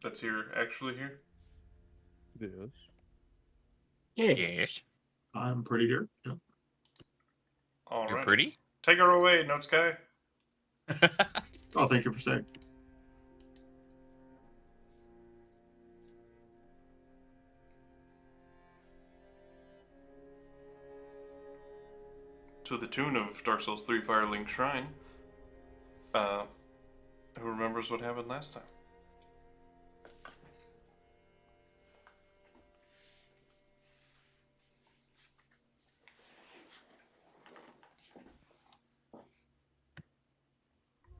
That's here, actually here. Yes. Hey, Yes. I'm pretty here. Yep. All You're right. pretty? Take her away, Note Sky. Oh, thank you for saying. To the tune of Dark Souls 3 Firelink Shrine. Who remembers what happened last time?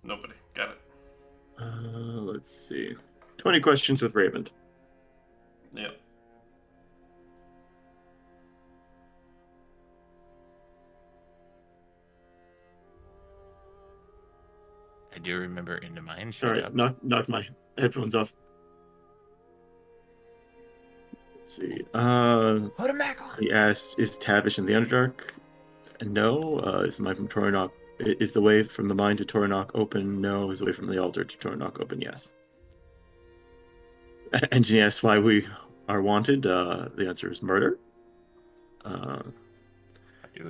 Nobody. Got it. Let's see. 20 questions with Raven. Yep. I do remember Into Mine. Sorry, knock my headphones off. Let's see. Put him back on. He asked, "Is Tavish in the Underdark?" No. Is the mind from Torra'Noc? Is the way from the mine to Torra'Noc open? No. Is the way from the altar to Torra'Noc open? Yes. And she asks why we are wanted. The answer is murder.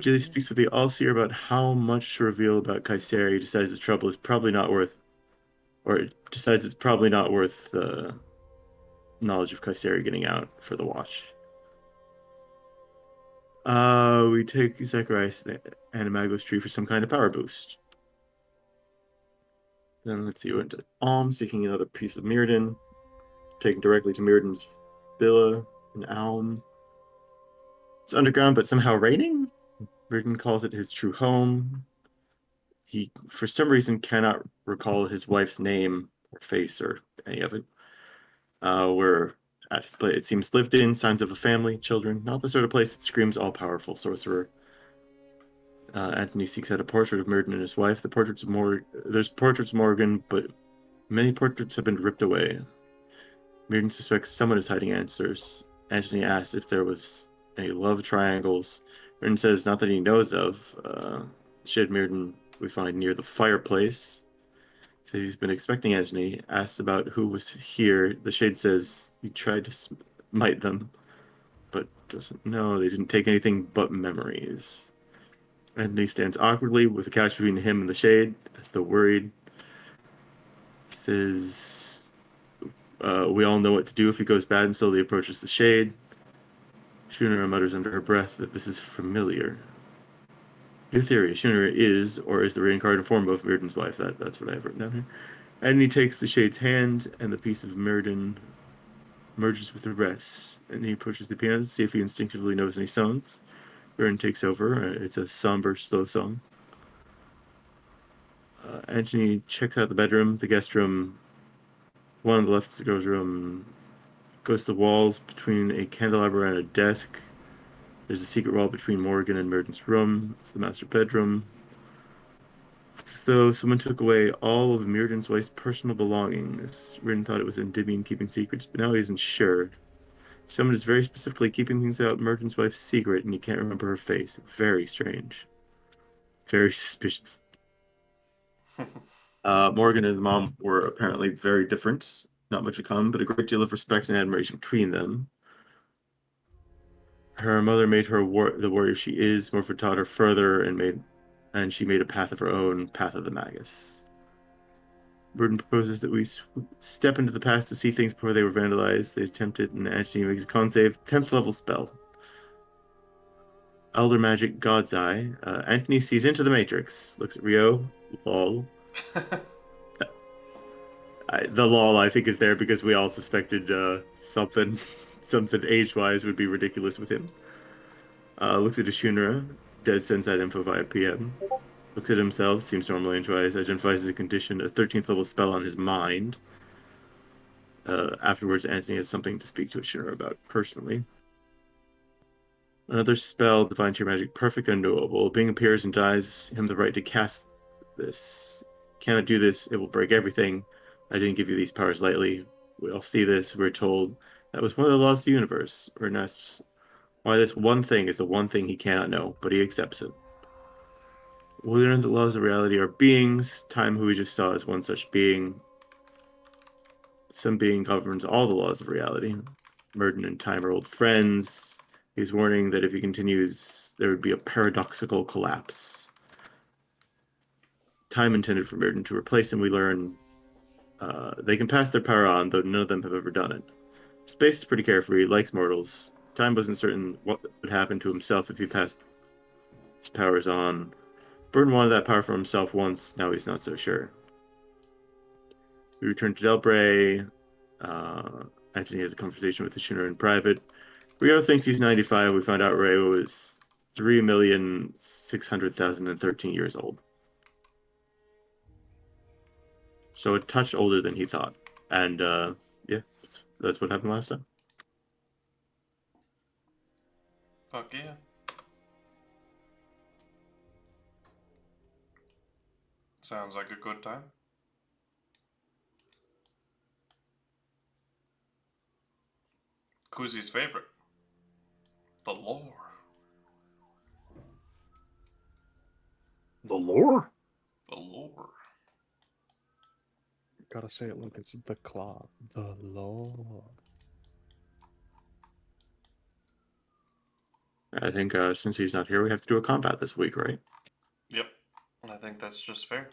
Jilly speaks with the All-Seer about how much to reveal about KuZii. Decides the trouble is probably not worth, or decides it's probably not worth the knowledge of KuZii getting out for the watch. We take Zakarias and Imago's tree for some kind of power boost. Then let's see, we went to Alm, seeking another piece of Mirrodin, taken directly to Mirrodin's villa in Alm. It's underground, but somehow raining. Mirrodin calls it his true home. He, for some reason, cannot recall his wife's name or face or any of it. We're at his place. It seems lived in, signs of a family, children, not the sort of place that screams all-powerful sorcerer. Anthony seeks out a portrait of Mirrodin and his wife. There's portraits of Morgan, but many portraits have been ripped away. Mirrodin suspects someone is hiding answers. Anthony asks if there was any love triangles. Mirrodin says not that he knows of. Shade Mirrodin we find near the fireplace. Says he's been expecting Anthony. Asks about who was here. The Shade says he tried to smite them, but doesn't know. They didn't take anything but memories. Anthony stands awkwardly with a couch between him and the Shade, as though worried. Says, we all know what to do if he goes bad, and slowly approaches the Shade. Shunara mutters under her breath that this is familiar. New theory, Shunara is, or is the reincarnated form of Mirrodin's wife. That's what I have written down here. Anthony takes the Shade's hand, and the piece of Mirrodin merges with the rest. And he pushes the piano to see if he instinctively knows any songs. Mirrodin takes over. It's a somber, slow song. Anthony checks out the bedroom, the guest room. One on the left is the girl's room. Goes to the walls between a candelabra and a desk. There's a secret wall between Morgan and Mirrodin's room. It's the master bedroom. It's as though someone took away all of Mirrodin's wife's personal belongings. Mirrodin thought it was Endymion keeping secrets, but now he isn't sure. Someone is very specifically keeping things out Mirrodin's wife's secret, and he can't remember her face. Very strange. Very suspicious. Morgan and his mom were apparently very different. Not much in common, but a great deal of respect and admiration between them. Her mother made her the warrior she is. Morford taught her further, and she made a path of her own, path of the Magus. Burden proposes that we step into the past to see things before they were vandalized. They attempted, and Anthony makes a con save, 10th level spell. Elder Magic, God's Eye. Anthony sees into the Matrix. Looks at Rio. Lol. The lol, I think, is there because we all suspected something age-wise would be ridiculous with him. Looks at Ashunara. Des sends that info via PM. Looks at himself. Seems normally and tries. Identifies as a condition, a 13th level spell on his mind. Afterwards, Anthony has something to speak to Ashunara about personally. Another spell, Divine Tear Magic, perfect and unknowable. Being appears and dies him the right to cast this. Cannot do this. It will break everything. I didn't give you these powers lightly. We all see this. We're told that was one of the laws of the universe. We're asked why this one thing is the one thing he cannot know, but he accepts it. We learn that laws of reality are beings. Time, who we just saw, is one such being. some being governs all the laws of reality. Murden and Time are old friends. He's warning that if he continues, there would be a paradoxical collapse. Time intended for Murden to replace him, we learn they can pass their power on, though none of them have ever done it. Space is pretty carefree, he likes mortals. Time wasn't certain what would happen to himself if he passed his powers on. Burton wanted that power for himself once, now he's not so sure. We return to Delbray. Anthony has a conversation with the Shooner in private. Rio thinks he's 95. We found out Ray was 3,600,013 years old. So a touch older than he thought. And yeah, that's what happened last time. Fuck yeah. Sounds like a good time. KuZii's favorite. The lore. The lore? The lore. Gotta say it like it's the claw. The lore. I think since he's not here, we have to do a combat this week, right? Yep. And I think that's just fair.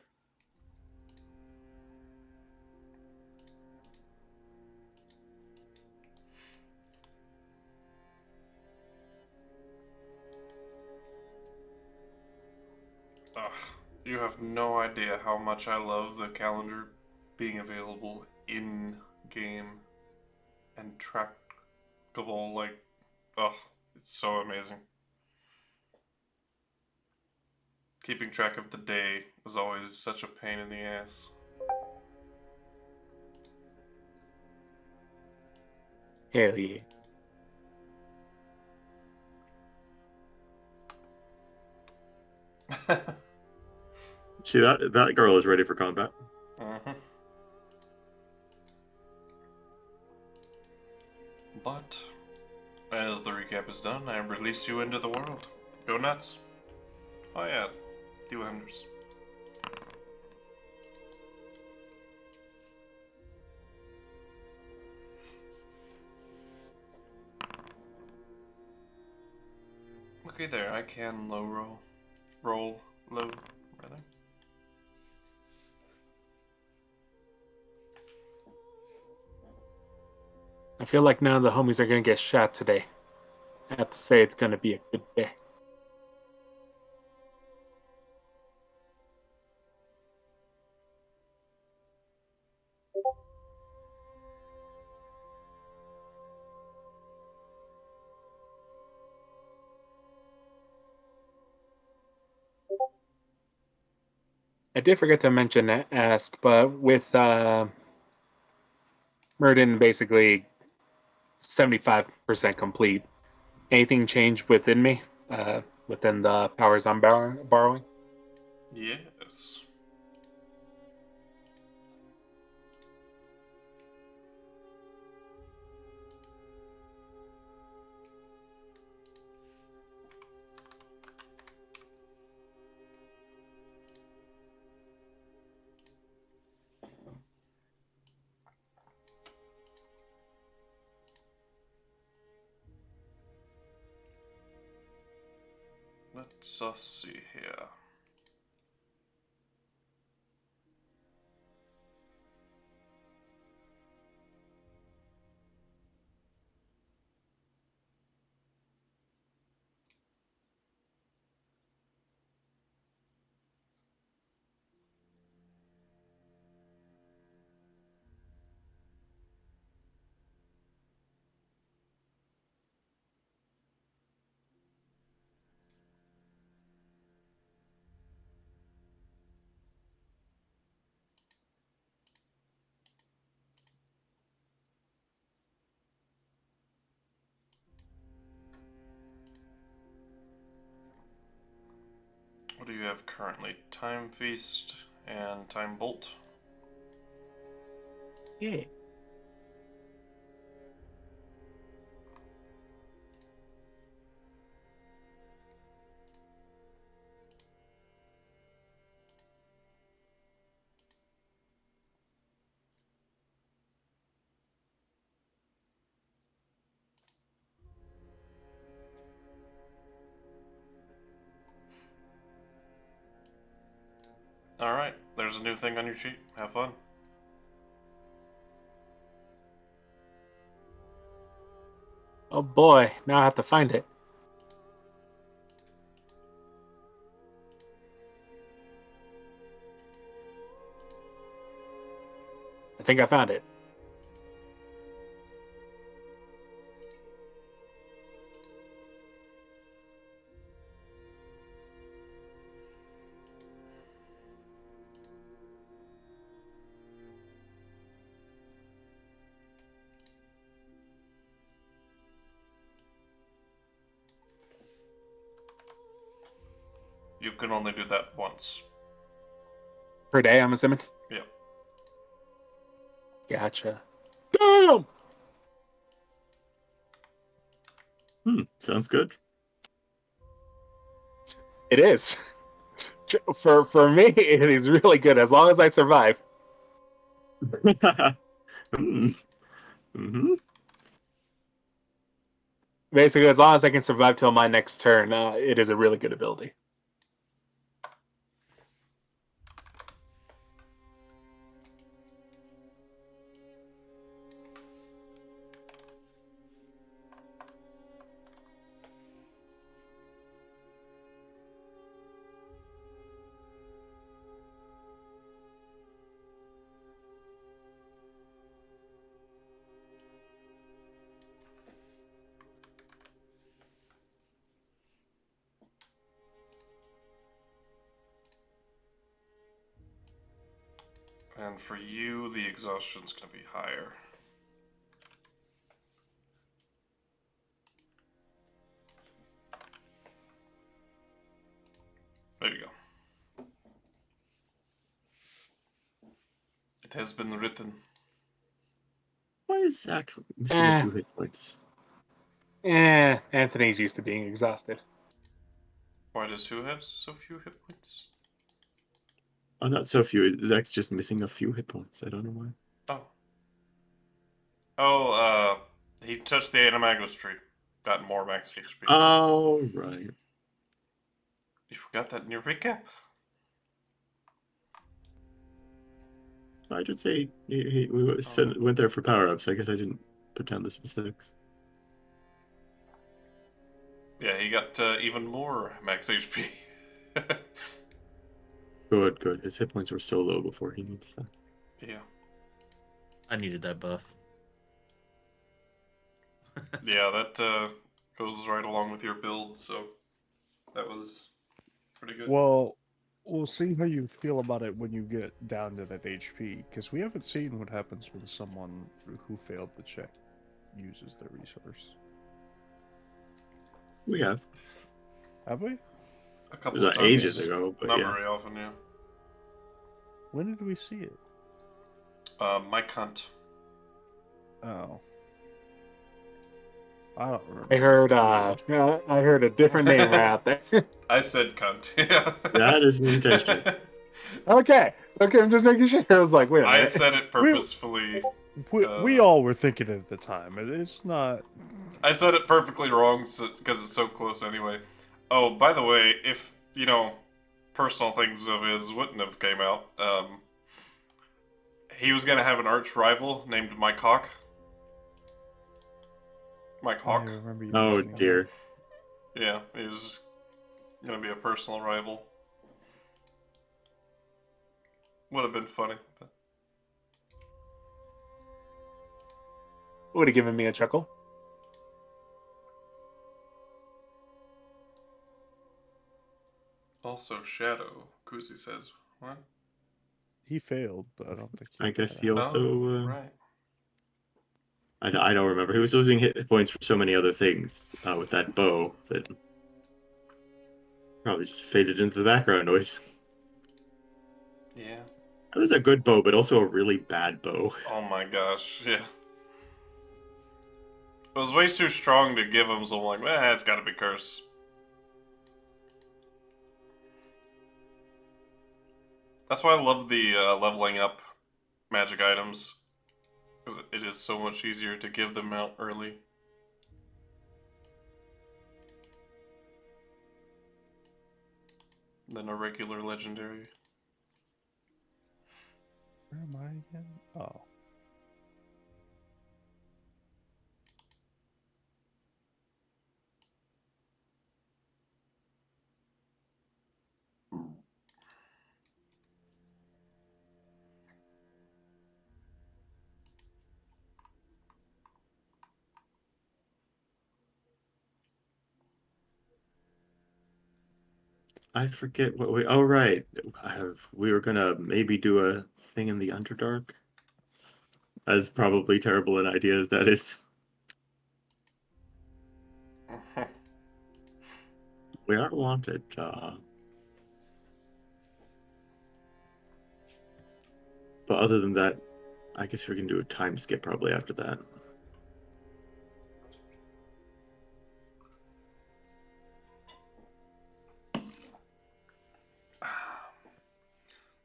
Ugh, you have no idea how much I love the calendar being available in game and trackable. Like, ugh, it's so amazing. Keeping track of the day was always such a pain in the ass. Hell yeah. See, that girl is ready for combat. Mm-hmm. But, as the recap is done, I release you into the world. Go nuts. Oh yeah, do wonders. Okay there, I can roll low, rather. I feel like none of the homies are gonna get shot today. I have to say it's gonna be a good day. I did forget to ask, but with Murden basically 75% complete, anything changed within me? Within the powers I'm borrowing? Yes. Let's see here. What do you have currently? Time Feast and Time Bolt. Yeah. Alright, there's a new thing on your sheet. Have fun. Oh boy, now I have to find it. I think I found it. You can only do that once. Per day, I'm assuming? Yep. Gotcha. Damn! Sounds good. It is. For me, it is really good as long as I survive. Mm-hmm. Basically, as long as I can survive till my next turn, it is a really good ability. And for you, the exhaustion's gonna be higher. There you go. It has been written. Why is Zach missing a few hit points? Anthony's used to being exhausted. Why does who have so few hit points? Oh, not so few. Zach's just missing a few hit points. I don't know why. Oh. Oh, he touched the Animagos tree. Got more max HP. Oh, right. You forgot that in your recap? I did say we went there for power ups. I guess I didn't put down the specifics. Yeah, he got even more max HP. Good. His hit points were so low before he needs that. Yeah. I needed that buff. Yeah, that goes right along with your build, so that was pretty good. Well, we'll see how you feel about it when you get down to that HP, because we haven't seen what happens when someone who failed the check uses the resource. We have. Have we? A It couple was of times. ages ago, but Not yeah. very often, yeah. When did we see it? My cunt. Oh. I don't remember. I heard a different name right out there. I said cunt, yeah. That is intentional. Okay, I'm just making sure. I was like, wait a I minute. said it purposefully. We all were thinking it at the time. It's not. I said it perfectly wrong because it's so close anyway. Oh, by the way, if, personal things of his wouldn't have came out, he was going to have an arch rival named Mike Hawk. Mike Hawk. I remember you Oh mentioning dear. Yeah, he was going to be a personal rival. Would have been funny. But... Would have given me a chuckle. Also, Shadow, KuZii says. What? He failed, but I don't think he. I guess he got also. Right. I don't remember. He was losing hit points for so many other things with that bow that probably just faded into the background noise. Yeah. That was a good bow, but also a really bad bow. Oh my gosh, yeah. It was way too strong to give him, so I'm like, it's gotta be curse. That's why I love the leveling up magic items. Because it is so much easier to give them out early. Than a regular legendary. Where am I again? Oh. I forget what we. Oh right, we were gonna maybe do a thing in the Underdark. As probably terrible an idea as that is. We are wanted. But other than that, I guess we can do a time skip probably after that.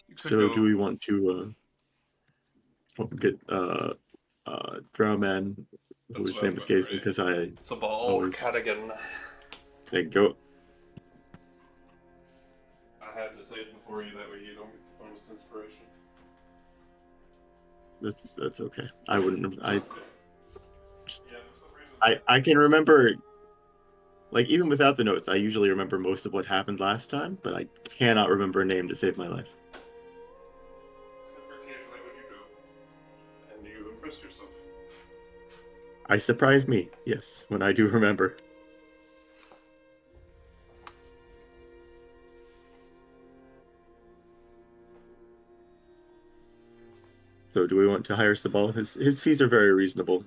You could So go. do we want to get Drowman, That's whose what I was name about to escapes me write. because I Sabal always Cadigan. go. I had to say it before you, that way you don't get bonus inspiration. That's okay. I wouldn't. Yeah, for some reason. I can remember, like, even without the notes, I usually remember most of what happened last time, but I cannot remember a name to save my life. Except for occasionally when you do. And you impress yourself. I surprise me, yes, when I do remember. So do we want to hire Sabal? His fees are very reasonable.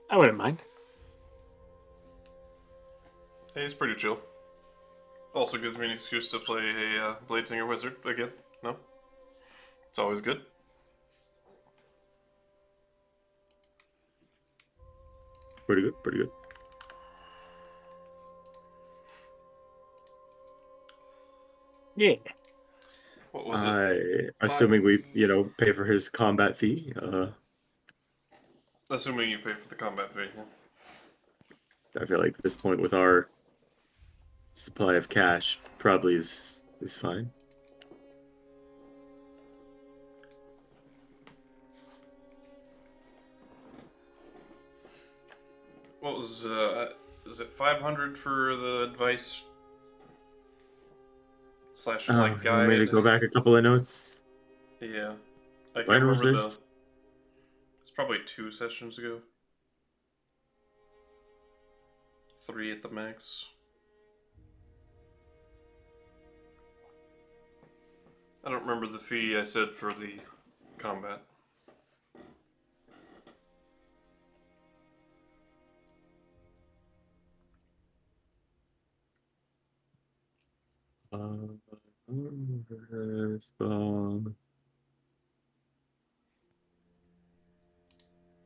I wouldn't mind. Hey, he's pretty chill. Also gives me an excuse to play a Bladesinger Wizard again. No? It's always good. Pretty good, pretty good. Yeah. What was it? Assuming we, pay for his combat fee. Assuming you pay for the combat fee. Yeah. I feel like at this point with our supply of cash probably is fine. What was, is it 500 for the advice / You want me to guide? go back a couple of notes? Yeah. I can't When was remember this? It's probably 2 sessions ago. 3 at the max. I don't remember the fee I said for the combat. Spawn.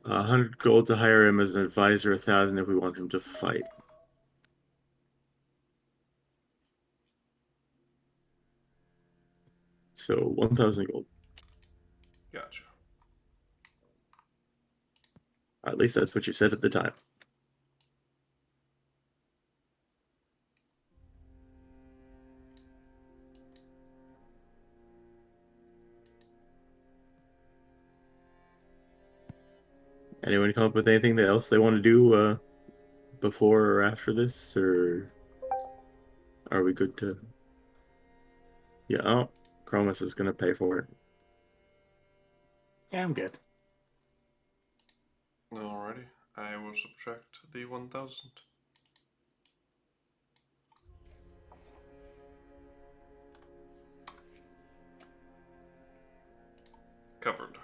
100 gold to hire him as an advisor, 1,000 if we want him to fight. So 1,000 gold. Gotcha. At least that's what you said at the time. Anyone come up with anything else they want to do before or after this, or are we good to? Yeah, oh, Chromis is gonna pay for it. Yeah, I'm good. Alrighty. I will subtract the 1,000. Covered.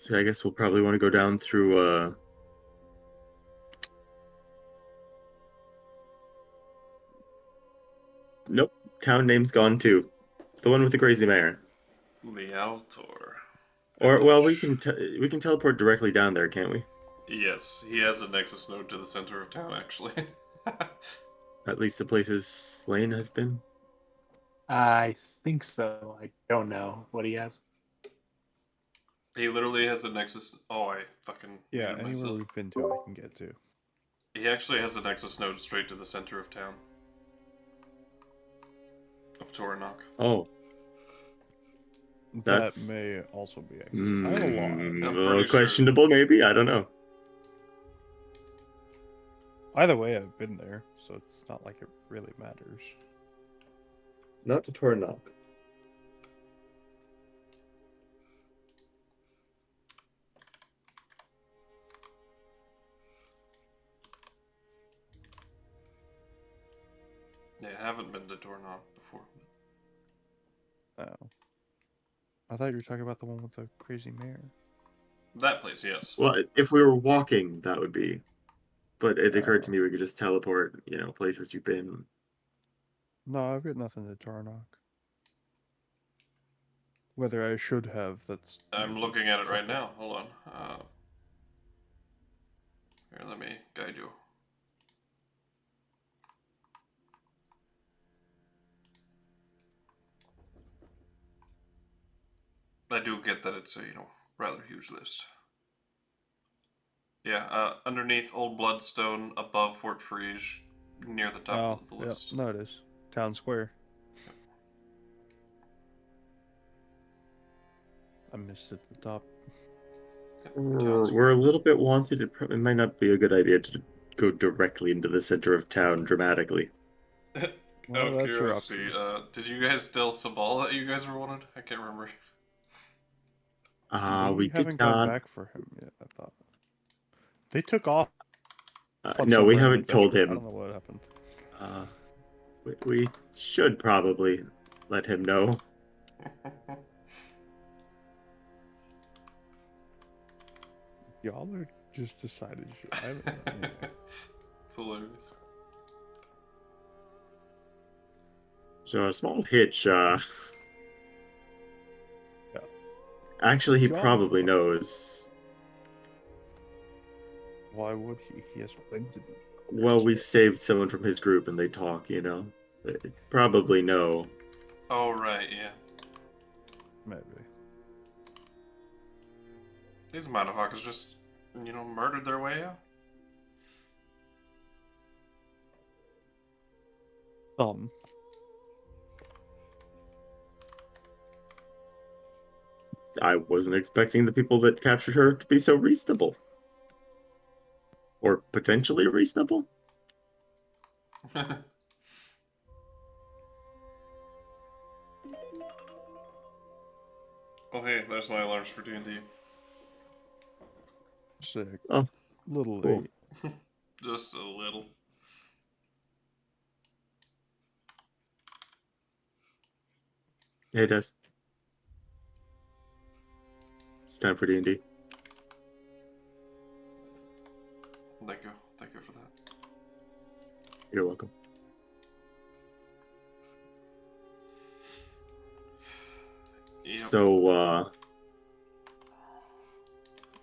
So I guess we'll probably want to go down through. Nope, town name's gone too. The one with the crazy mayor. The Altor. Or well, we Village. can we can teleport directly down there, can't we? Yes, he has a nexus node to the center of town, actually. At least the places Slane has been. I think so. I don't know what he has. He literally has a nexus. Oh, I fucking Yeah, muted anywhere myself. we've been to, I can get to. He actually has a nexus node straight to the center of town. Of Torra'Noc. Oh, That That's- may also be accurate. I have a lot. I'm a pretty little sure. questionable, maybe. I don't know. Either way, I've been there, so it's not like it really matters. Not to Torra'Noc. Yeah, I haven't been to Torra'Noc before. Oh. I thought you were talking about the one with the crazy mayor. That place, yes. Well, if we were walking, that would be. But it occurred to Oh. me we could just teleport, places you've been. No, I've got nothing to Torra'Noc. Whether I should have, that's... I'm looking at it right now. Hold on. Here, let me guide you. I do get that it's a, rather huge list. Yeah, underneath Old Bloodstone, above Fort Frege, near the top of the list. No, it is. Town Square. I missed it at the top. We're a little bit wanted. It might not be a good idea to go directly into the center of town dramatically. Well, Out of that's your curiosity, did you guys tell Sabal that you guys were wanted? I can't remember. We did haven't gone not. back for him yet, I thought. They took off on No, some we random haven't told adventure. I him. don't know what happened. We should probably let him know. Y'all are just decided. I don't know. Anyway. It's hilarious. So a small hitch. Yeah. Actually, he John- probably knows. Why would he? He has rented it. Well, we saved someone from his group and they talk, They probably know. Oh, right, yeah. Maybe. These motherfuckers just, murdered their way out. I wasn't expecting the people that captured her to be so reasonable. Or potentially reasonable. Oh, hey, there's my alarms for D&D. Sick. Oh, Little cool. late. Just a little. Hey, Des. It's time for D&D. Thank you. Thank you for that. You're welcome. Yep. So,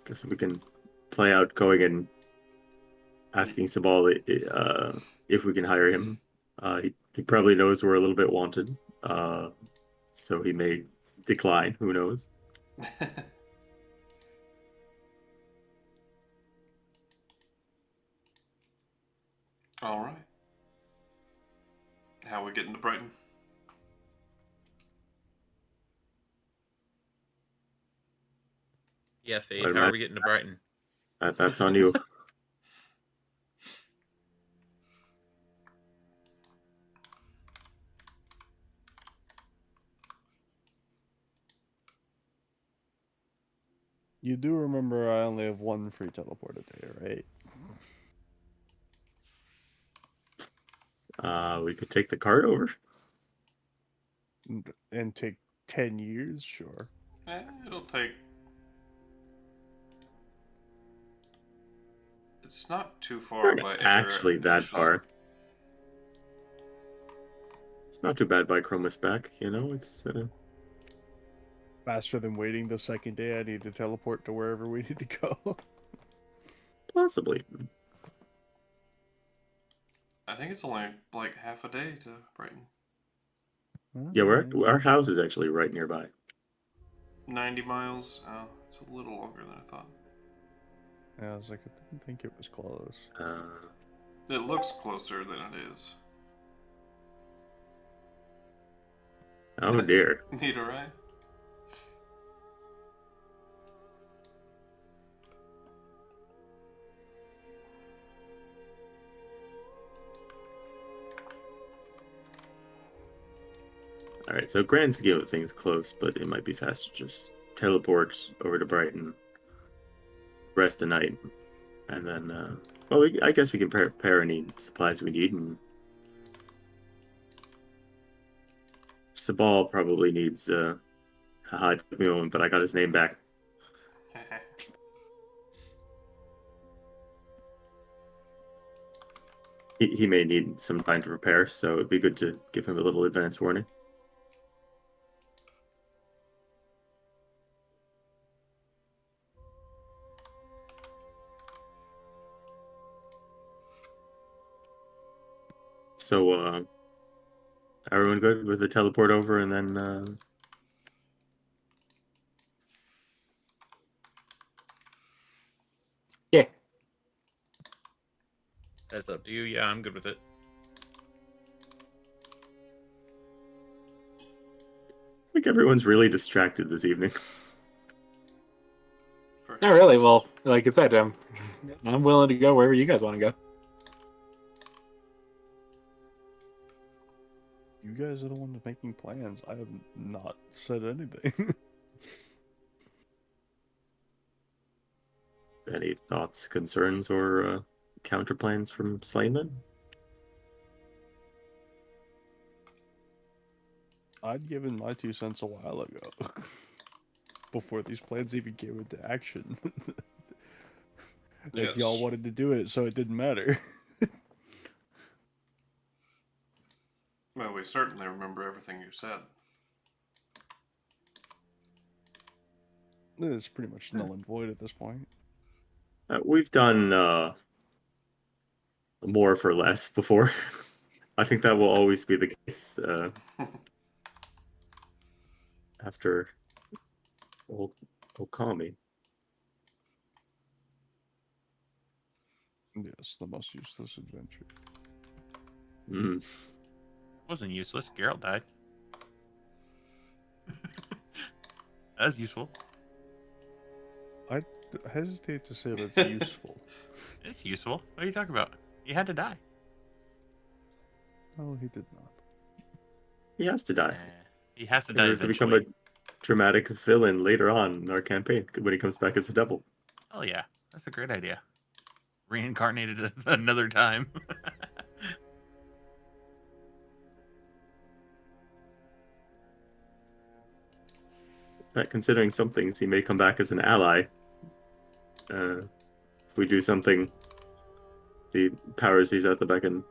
guess we can play out going and asking Sabal if we can hire him. He probably knows we're a little bit wanted, so he may decline. Who knows? All right. How we getting to Brighton? Yeah, Fade. I'd How are imagine we getting to Brighton? That's on you. You do remember I only have one free teleport a day, right? We could take the card over. And take 10 years, sure. It'll take It's not too far Not by air. actually that actually. far. It's not too bad by Chromis back, you know? It's Faster than waiting the second day, I need to teleport to wherever we need to go. possibly. I think it's only like half a day to Brighton. Yeah, Alright. our house is actually right nearby. 90 miles. Oh, it's a little longer than I thought. Yeah, I was like, I didn't think it was close. It looks closer than it is. Oh dear. Neither, right? Alright, so grand scheme of things close, but it might be fast to just teleport over to Brighton, rest a night, and then, well, I guess we can prepare any supplies we need, and Sabal probably needs, haha, it took me a moment, but I got his name back. He may need some time to prepare, so it'd be good to give him a little advance warning. So, everyone good with the teleport over, and then, Yeah. That's up to you. Yeah, I'm good with it. I think everyone's really distracted this evening. Not really. Well, like I said, I'm willing to go wherever you guys want to go. You guys are the ones making plans. I have not said anything. Any thoughts, concerns, or counter plans from Slane then? I'd given my 2 cents a while ago. Before these plans even came into action. Like, y'all wanted to do it, so it didn't matter. Well, we certainly remember everything you said. It's pretty much null and void at this point. We've done more for less before. I think that will always be the case after Okami. Yes, the most useless adventure. Mm. Wasn't useless. Geralt died. That was useful. I hesitate to say that's useful. It's useful. What are you talking about? He had to die. No, he did not. He has to die. He has to In die order to become eventually. a dramatic villain later on in our campaign when he comes back as a devil. Oh yeah, that's a great idea. Reincarnated another time. But considering some things, he may come back as an ally. If we do something, the powers he's at the beck and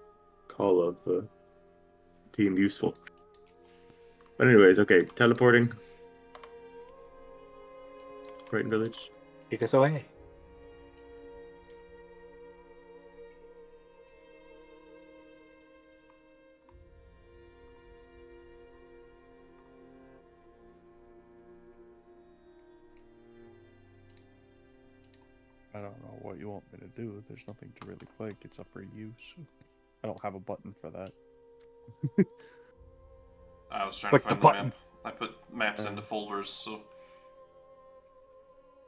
call of deem useful. But anyways, okay, teleporting. Brighton Village. Take us away. I don't know what you want me to do. There's nothing to really click. It's up for use. I don't have a button for that. I was trying Click to the find the button. map. I put maps into folders, so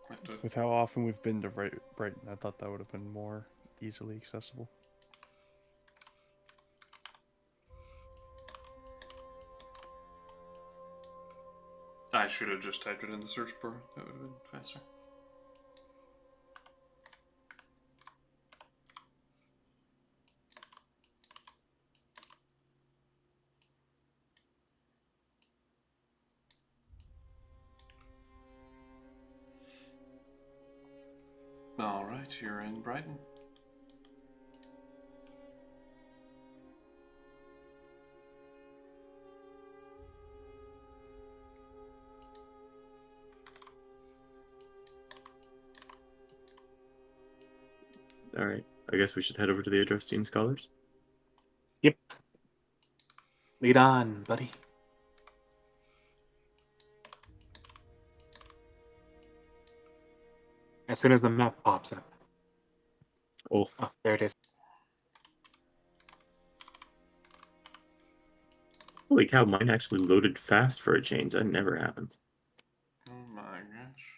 I have to. With how often we've been to Brighton, I thought that would have been more easily accessible. I should have just typed it in the search bar. That would have been faster. All right, you're in Brighton. All right. I guess we should head over to the Adrestian Scholars. Yep. Lead on, buddy. As soon as the map pops up. Oh, Oh, there it is. holy cow! Mine actually loaded fast for a change. That never happens. Oh my gosh.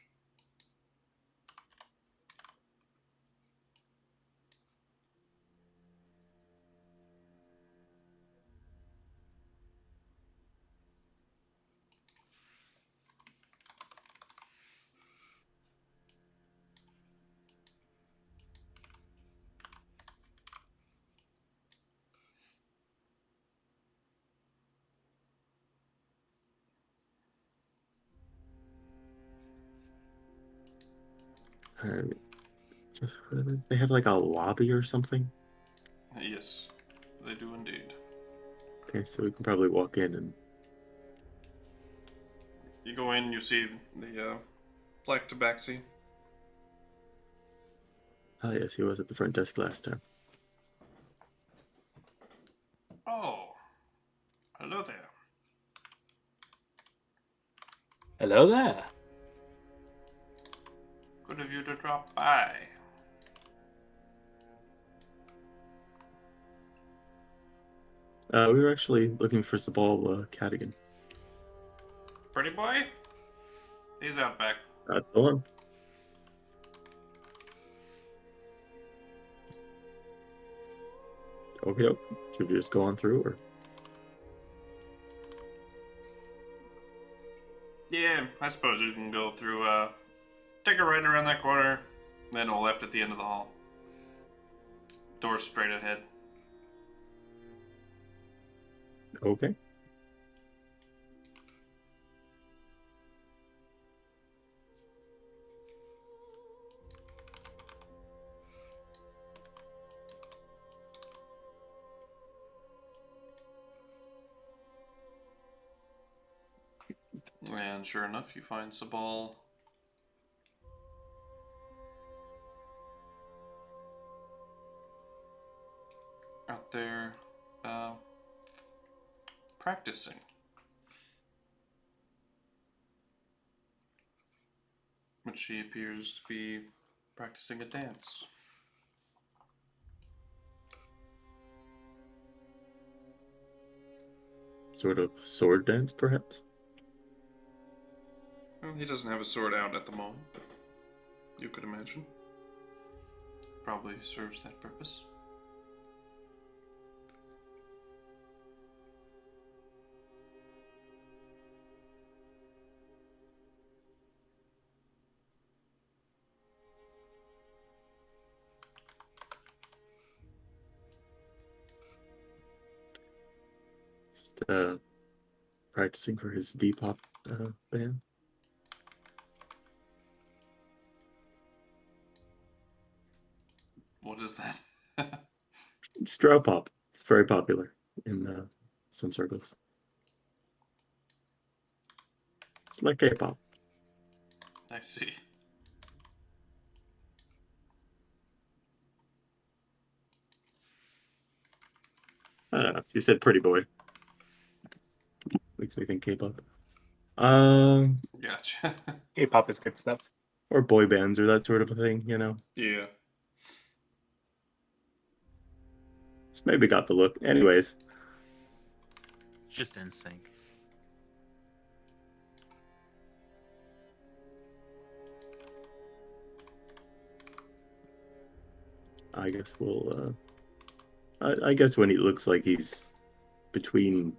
All right. They have like a lobby or something. Yes, they do indeed. Okay, so we can probably walk in and. You go in, you see the Black Tabaxi. Ah, yes, he was at the front desk last time. Oh, hello there. Hello there. Good of you to drop by. We were actually looking for Sabal Cadigan. Pretty boy? He's out back. That's the one. Okay, should we just go on through, or? Yeah, I suppose you can go through, take a right around that corner, then a left at the end of the hall. Door straight ahead. Okay. And sure enough, you find Sabal out there, practicing. But she appears to be practicing a dance. Sort of sword dance, perhaps? Well, he doesn't have a sword out at the moment, but you could imagine. Probably serves that purpose. Just, practicing for his Depop band. What is that? Straw Pop. It's very popular in some circles. It's like K-pop. I see. I don't know. You said pretty boy. Makes me think K-pop. Gotcha. K-pop is good stuff. Or boy bands or that sort of a thing, you know. Yeah. It's maybe got the look. Anyways, It's just in sync. I guess we'll. I guess when he looks like he's between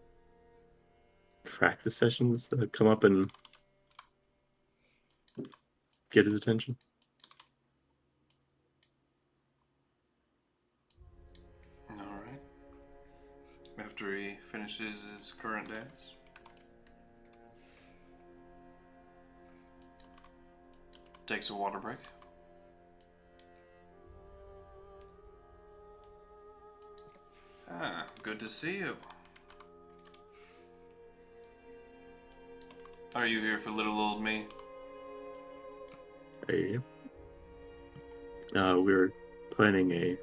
practice sessions, come up and get his attention. Alright. After he finishes his current dance. Takes a water break. Ah, good to see you. Are you here for little old me? Hey. We're planning a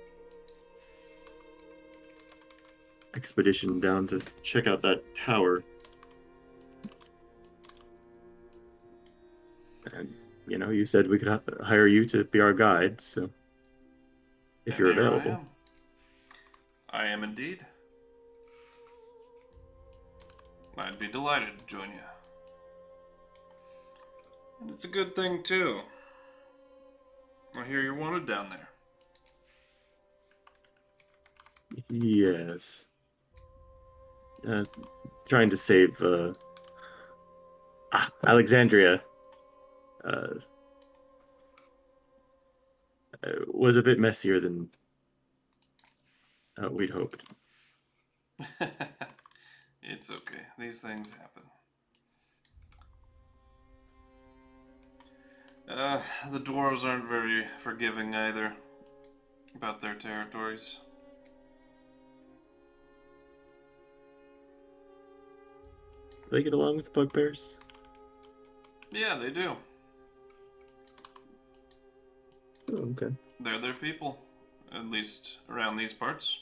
expedition down to check out that tower. And, you said we could hire you to be our guide, so if And you're here available. I am indeed. I'd be delighted to join you. And it's a good thing, too. I hear you're wanted down there. Yes. Trying to save Alexandria was a bit messier than we'd hoped. It's okay. These things happen. The dwarves aren't very forgiving either about their territories. Do they get along with bugbears? Yeah, they do. Oh, okay. They're their people, at least around these parts.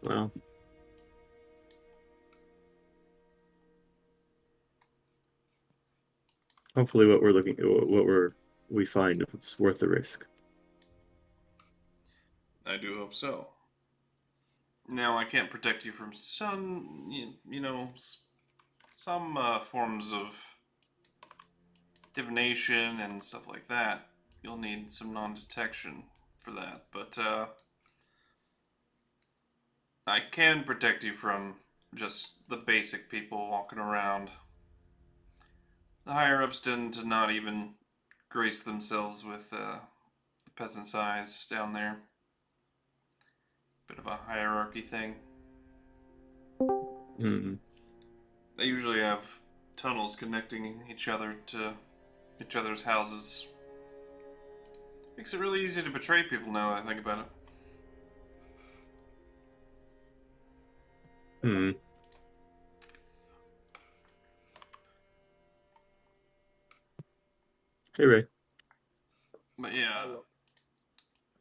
Well, hopefully, we find is worth the risk. I do hope so. Now, I can't protect you from some, some forms of divination and stuff like that. You'll need some non-detection for that, but I can protect you from just the basic people walking around. The higher-ups tend to not even grace themselves with the peasants' eyes down there. Bit of a hierarchy thing. Mm-hmm. They usually have tunnels connecting each other to each other's houses. Makes it really easy to betray people now that I think about it. Hmm. Hey, Ray. But yeah,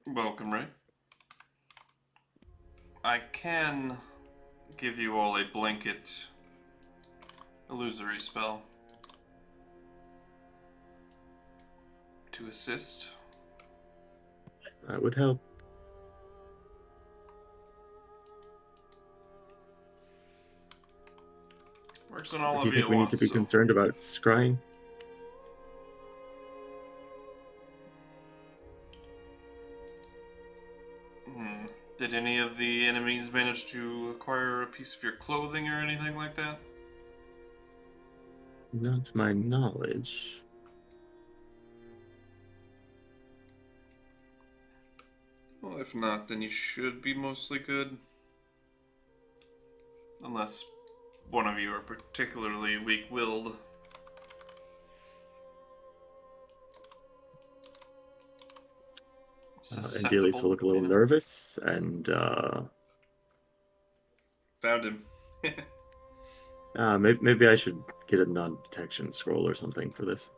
welcome, Ray. I can give you all a blanket illusory spell to assist. That would help. Works on all Do you of you think at we need once, to be so... concerned about scrying? Did any of the enemies manage to acquire a piece of your clothing or anything like that? Not to my knowledge. Well, if not, then you should be mostly good. Unless one of you are particularly weak-willed. Andelias will look a little nervous, and Found him. maybe I should get a non-detection scroll or something for this.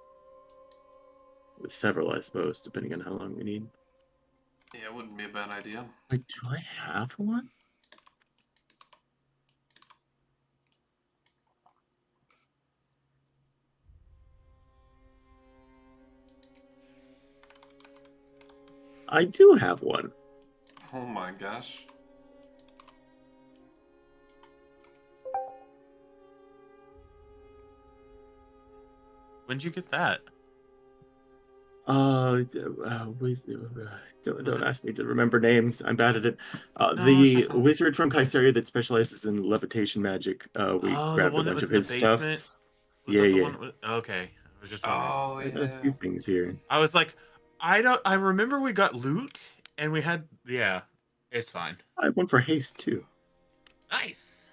With several, I suppose, depending on how long we need. Yeah, it wouldn't be a bad idea. Wait, do I have one? I do have one. Oh my gosh. When'd you get that? Don't ask me to remember names. I'm bad at it. No, it's The just fine. wizard from Kaiseria that specializes in levitation magic. We Oh, the grabbed a one that bunch was of in the his stuff. basement? Was Yeah, that the yeah. one? Okay, I was just wondering. Oh, I got a yeah. few things here. I was like, I remember we got loot and we had, yeah, it's fine. I have one for haste too. Nice.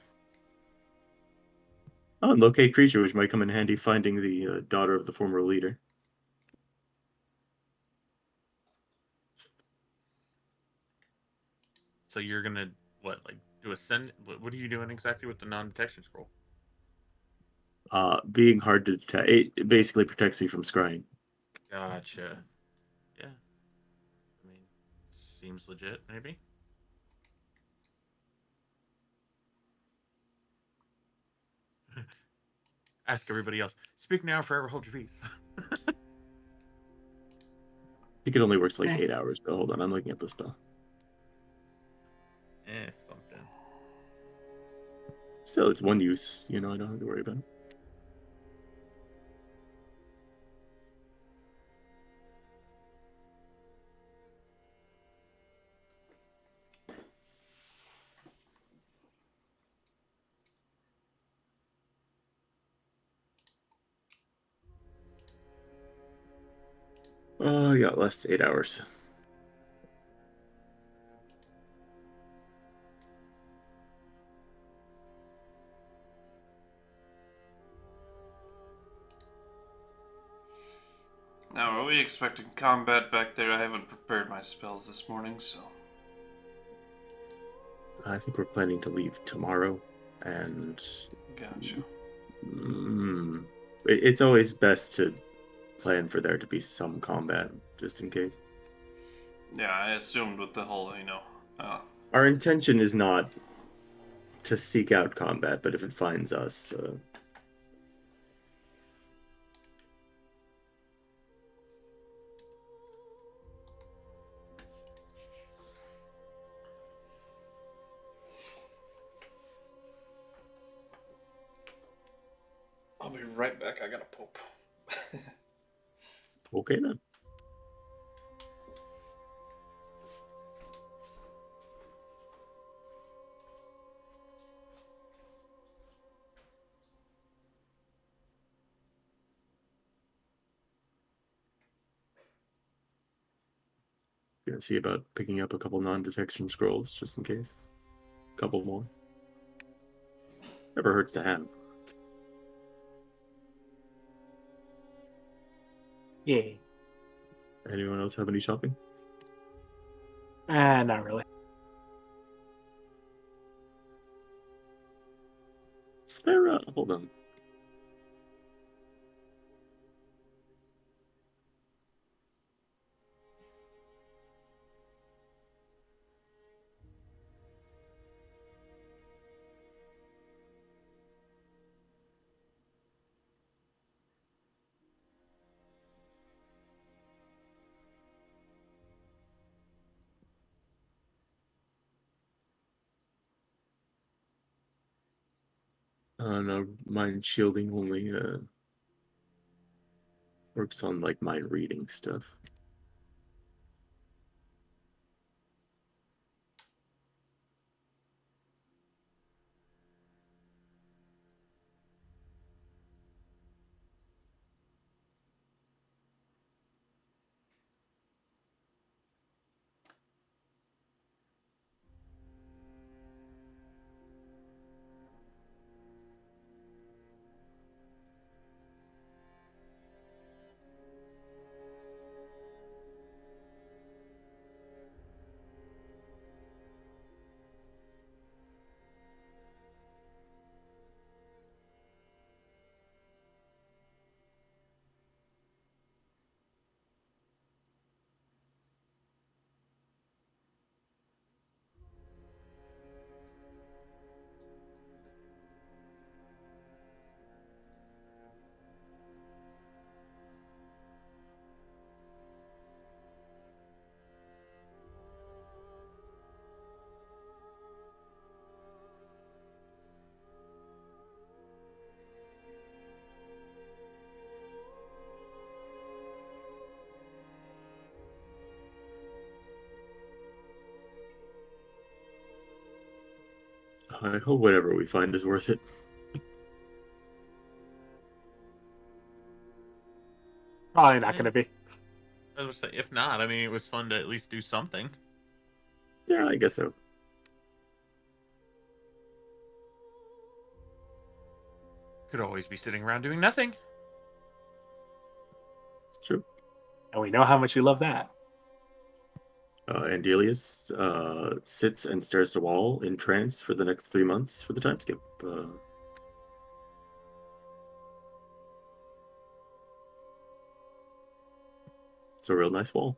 Oh, and locate creature, which might come in handy finding the daughter of the former leader. So you're gonna, what, like, do a send? What are you doing exactly with the non-detection scroll? Being hard to detect, it basically protects me from scrying. Gotcha. Yeah. I mean, seems legit, maybe. Ask everybody else. Speak now, forever hold your peace. I think it only works like Eh. 8 hours, though. Hold on, I'm looking at the spell. Something. Still, it's one use. I don't have to worry about it. Oh, yeah, less than 8 hours. Now, are we expecting combat back there? I haven't prepared my spells this morning, so. I think we're planning to leave tomorrow, and Gotcha. It's always best to plan for there to be some combat, just in case. Yeah, I assumed with the whole, Our intention is not to seek out combat, but if it finds us, I'll be right back. I gotta poop. okay then. Gonna see about picking up a couple non-detection scrolls, just in case. A couple more. Never hurts to have. Yeah. Anyone else have any shopping? Not really. Is there hold on. No, mind shielding only works on like mind reading stuff. I hope whatever we find is worth it. Probably not going to be. I was gonna say, if not, I mean, it was fun to at least do something. Yeah, I guess so. Could always be sitting around doing nothing. It's true. And we know how much you love that. Andelias sits and stares at a wall in trance for the next 3 months for the time skip. It's a real nice wall.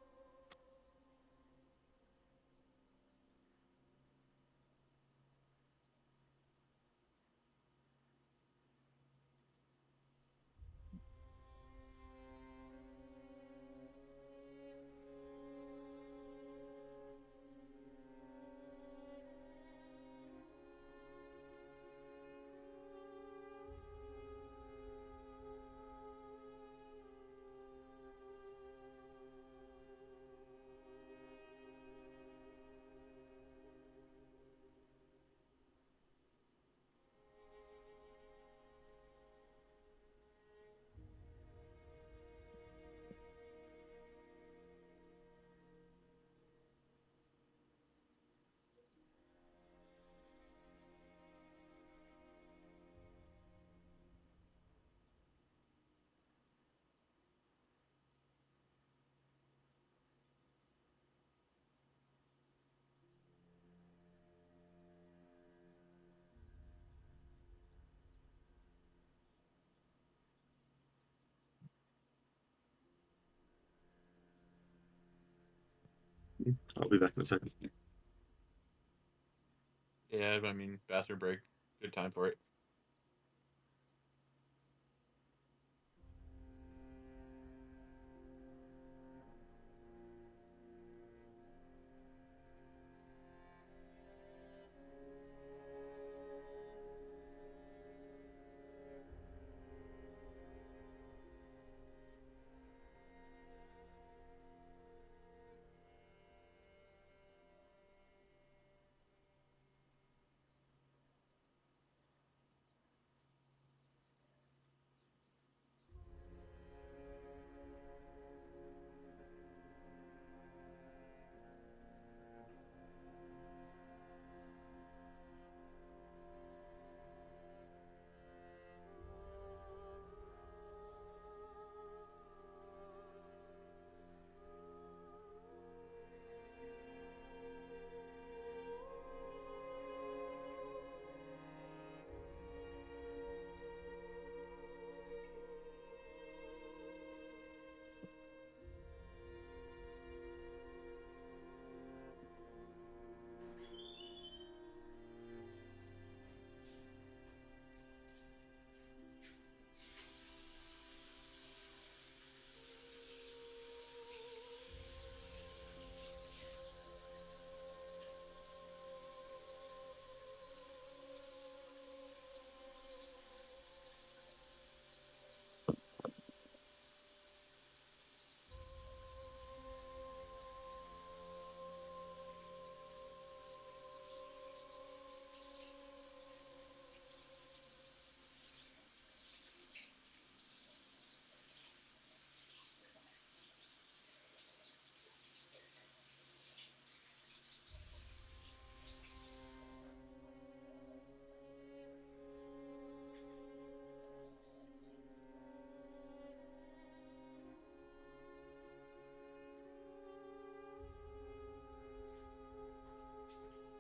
I'll be back in a second. Yeah, I mean, bathroom break. Good time for it.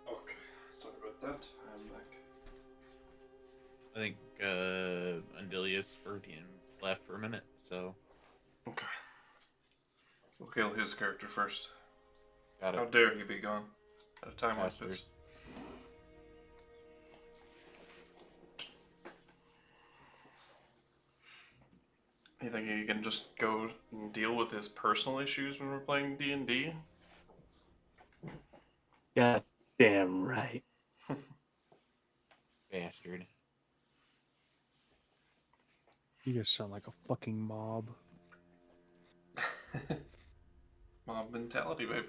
Okay, sorry about that. I'm back. I think Andelias Verdian left for a minute, so Okay. We'll kill his character first. got How it. dare he be gone at a time Bastard. like this? You think he can just go and deal with his personal issues when we're playing D&D? Yeah, damn right. Bastard. You guys sound like a fucking mob. Mob mentality, babe.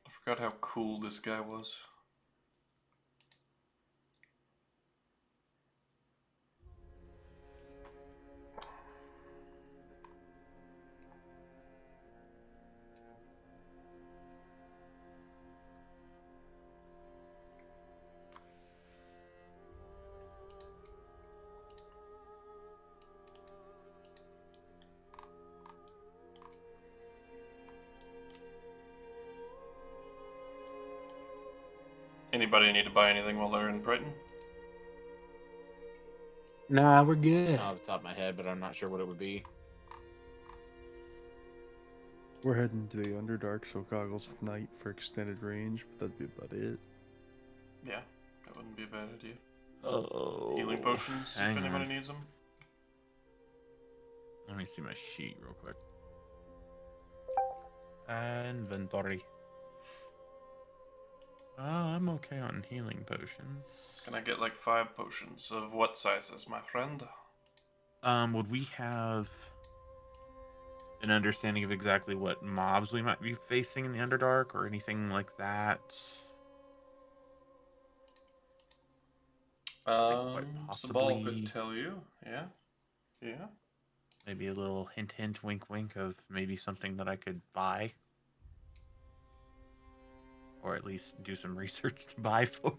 I forgot how cool this guy was. Anybody need to buy anything while they're in Brighton? Nah, we're good. Off the top of my head, but I'm not sure what it would be. We're heading to the Underdark, so Goggles of Night for extended range, but that'd be about it. Yeah, that wouldn't be a bad idea. Oh. Healing potions, if anybody needs them. Let me see my sheet real quick. Inventory. I'm okay on healing potions. Can I get like 5 potions of what sizes, my friend? Would we have an understanding of exactly what mobs we might be facing in the Underdark or anything like that? Quite Sabal could possibly. tell you. Yeah. Yeah. Maybe a little hint, hint, wink, wink of maybe something that I could buy. Or at least do some research to buy for.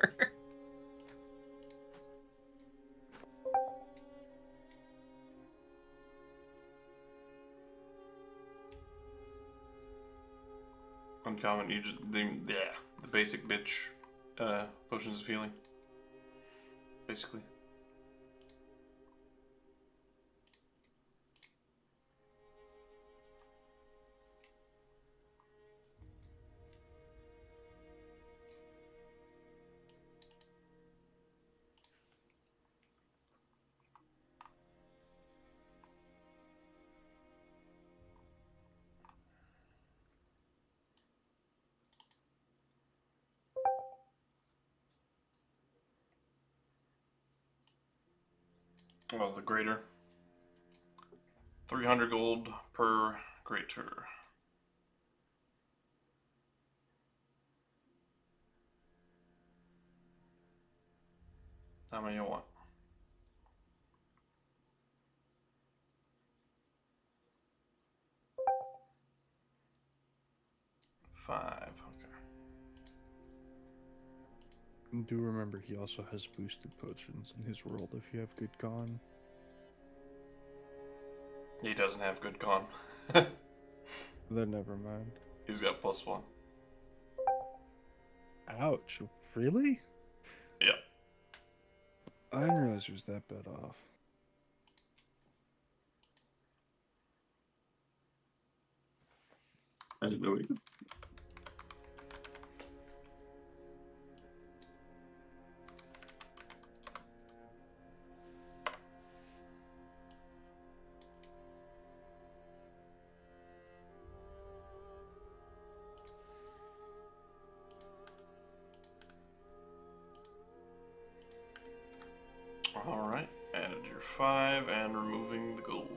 Uncommon, you just the basic bitch potions of healing. Basically. Well, the greater. 300 gold per greater. How many you want? 5, okay. And do remember he also has boosted potions in his world if you have good con. He doesn't have good con. Then never mind. He's got +1. Ouch. Really? Yeah. I didn't realize he was that bad off. I didn't know either. Alright, added your 5 and removing the gold.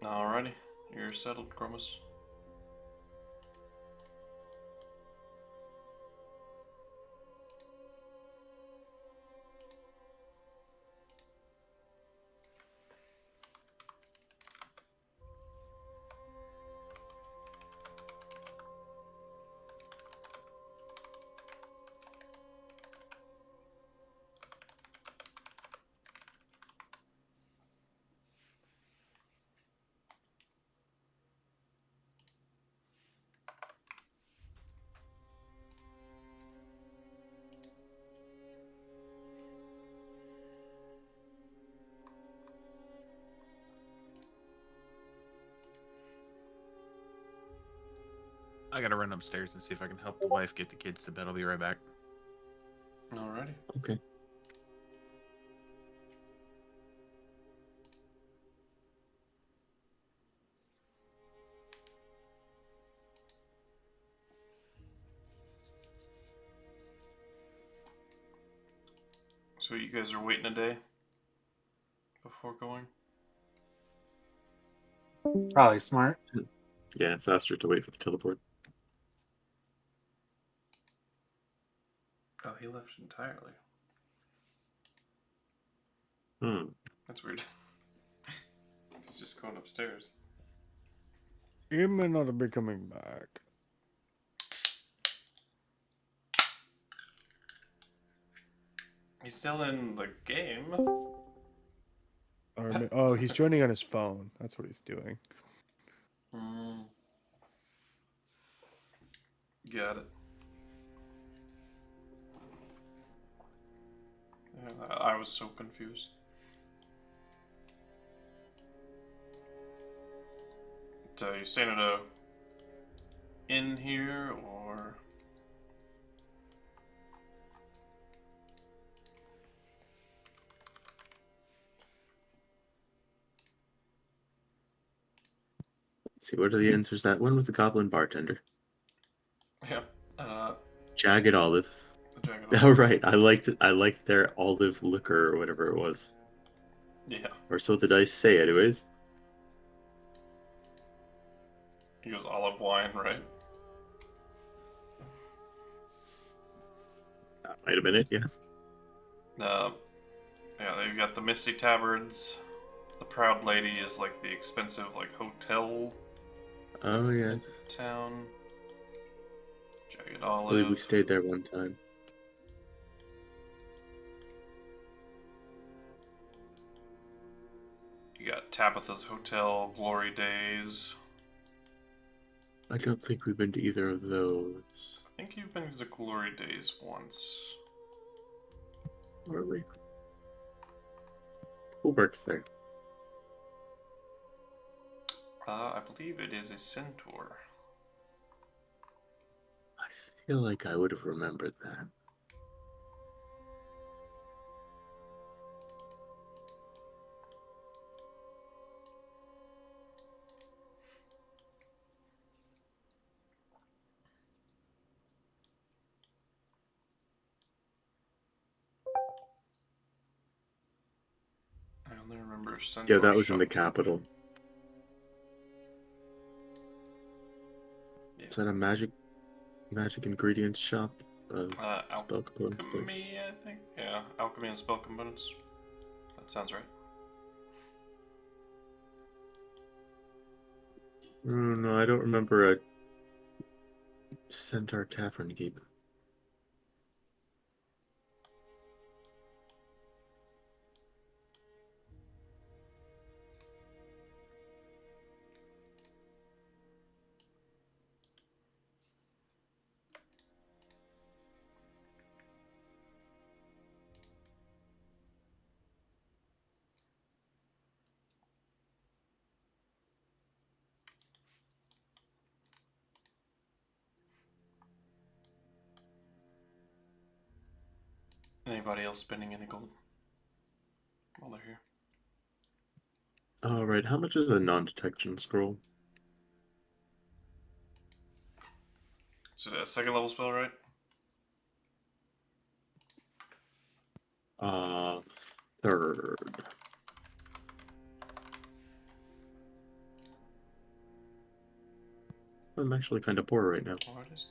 Alrighty, you're settled, Chromis. I gotta run upstairs and see if I can help the wife get the kids to bed. I'll be right back. Alrighty. Okay. So you guys are waiting a day before going? Probably smart. Yeah, faster to wait for the teleport. Oh, he left entirely. Hmm. That's weird. He's just going upstairs. He may not be coming back. He's still in the game. Oh, he's joining on his phone. That's what he's doing. Mm. Got it. Yeah, I was so confused. So you staying at a inn here, or? Let's see, what are the answers? That one with the goblin bartender. Yeah. Jagged Olive. The Dragon. Oh right, I liked their olive liquor or whatever it was. Yeah. Or so the dice say, anyways. He goes olive wine, right? That might have been it, yeah. Yeah, they've got the Misty Tabards. The Proud Lady is like the expensive like hotel Oh yeah. town. Jagged I believe we Olive. stayed there one time. You got Tabitha's Hotel, Glory Days. I don't think we've been to either of those. I think you've been to Glory Days once. Were we? Who works there? I believe it is a Centaur. I feel like I would have remembered that. I only remember Centaur. Yeah, that was in the shop. capital. Yeah. Is that a magic ingredients shop? Spell components place. Alchemy, I think. Yeah, alchemy and spell components. That sounds right. Oh, no, I don't remember a Centaur Tavern keep. Anybody else spending any gold while they're here? All right, how much is a non-detection scroll? So that second level spell, right? Third. I'm actually kind of poor right now. Oh, it is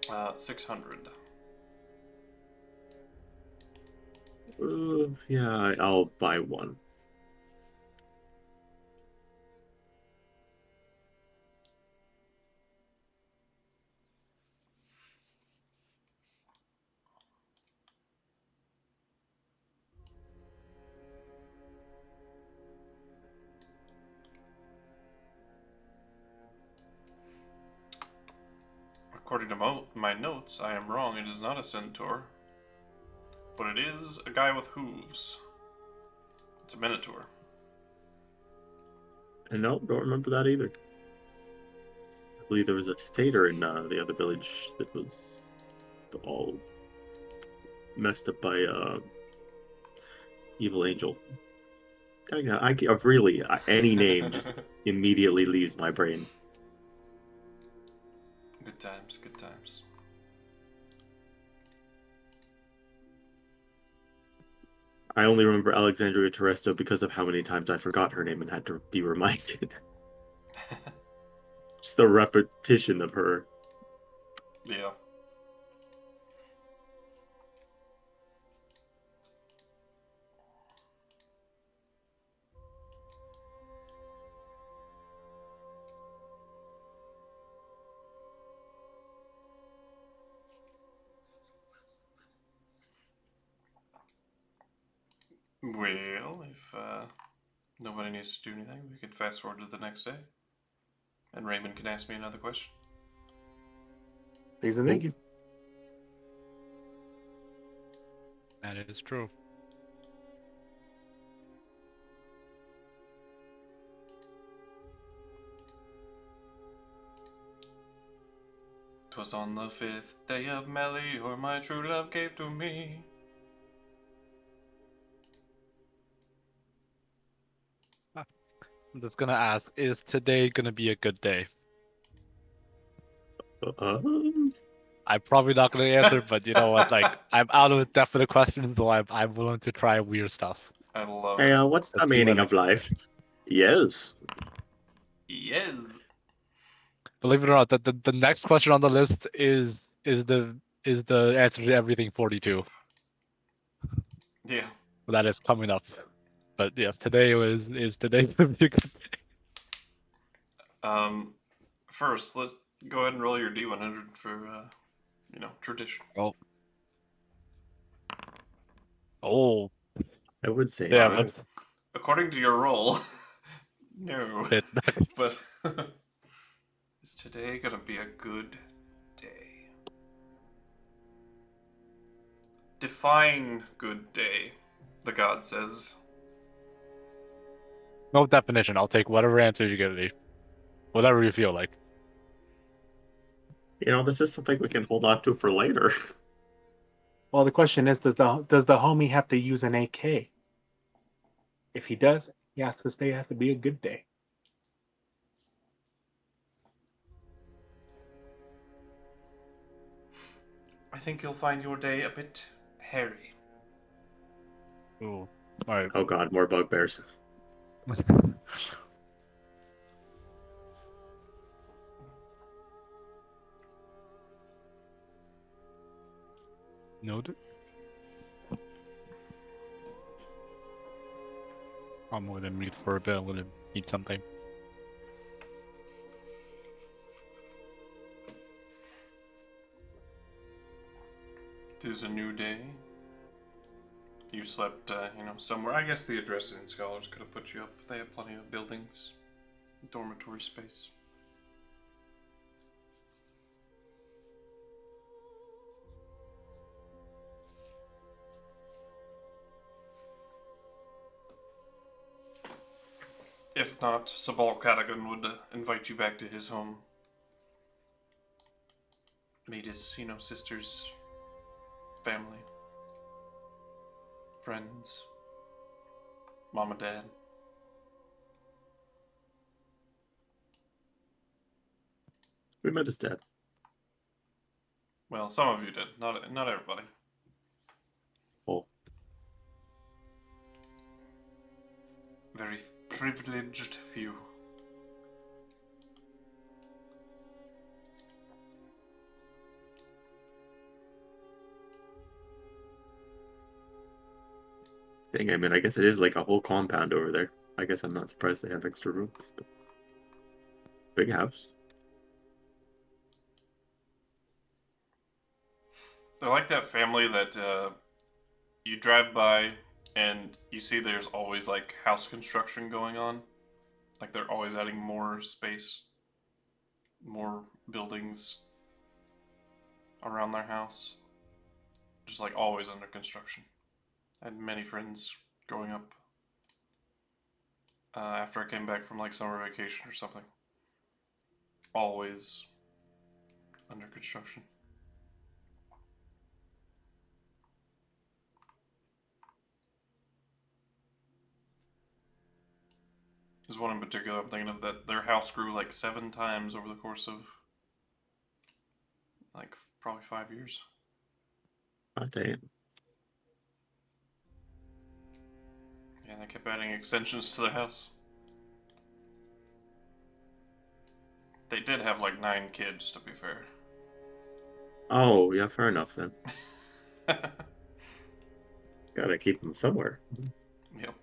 there. 600. Yeah, I'll buy one. According to my notes, I am wrong. It is not a centaur. But it is a guy with hooves. It's a minotaur. And no, don't remember that either. I believe there was a satyr in the other village that was all messed up by evil angel. I really any name just immediately leaves my brain. Good times, good times. I only remember Alexandria Terresto because of how many times I forgot her name and had to be reminded. Just the repetition of her. Yeah. Well, if nobody needs to do anything, we can fast forward to the next day. And Raymond can ask me another question. Please and thank you. That is true. 'Twas on the 5th day of Melior my true love gave to me. I'm just gonna ask, is today gonna be a good day? I'm probably not gonna answer, but you know what? Like, I'm out of definite questions, so I'm willing to try weird stuff. I love Hey, it. what's the Let's see meaning what I of can life? do. Yes. Yes. Believe it or not, the next question on the list is the answer to everything 42. Yeah. That is coming up. But yes, today is today gonna be a good day. First, let's go ahead and roll your D100 for, tradition. Oh, I would say damn! that. According to your roll, no. It, But is today gonna be a good day? Define good day, the god says. no definition. I'll take whatever answer you give me, whatever you feel like. This is something we can hold on to for later. Well, the question is, does the homie have to use an AK? If he does, yes, this day has to be a good day. I think you'll find your day a bit hairy. Ooh, all right. Oh god, more bugbears. Noted. I'm gonna mute for a bit. I'm gonna eat something. Tis a new day. You slept, somewhere. I guess the addressing scholars could have put you up. They have plenty of buildings, dormitory space. If not, Sabal Cadigan would invite you back to his home. Meet his, sisters, family, friends, mom and dad. We met his dad. Well, some of you did, not everybody. Oh. Very privileged few. Thing, I mean, I guess it is like a whole compound over there. I guess I'm not surprised they have extra rooms. But big house. They're like that family that you drive by and you see there's always like house construction going on. Like they're always adding more space, more buildings around their house. Just like always under construction. I had many friends growing up after I came back from like summer vacation or something. Always under construction. There's one in particular I'm thinking of that their house grew like 7 times over the course of like probably 5 years. Oh, damn. Yeah, they kept adding extensions to their house. They did have like 9 kids, to be fair. Oh, yeah, fair enough then. Gotta keep them somewhere. Yep.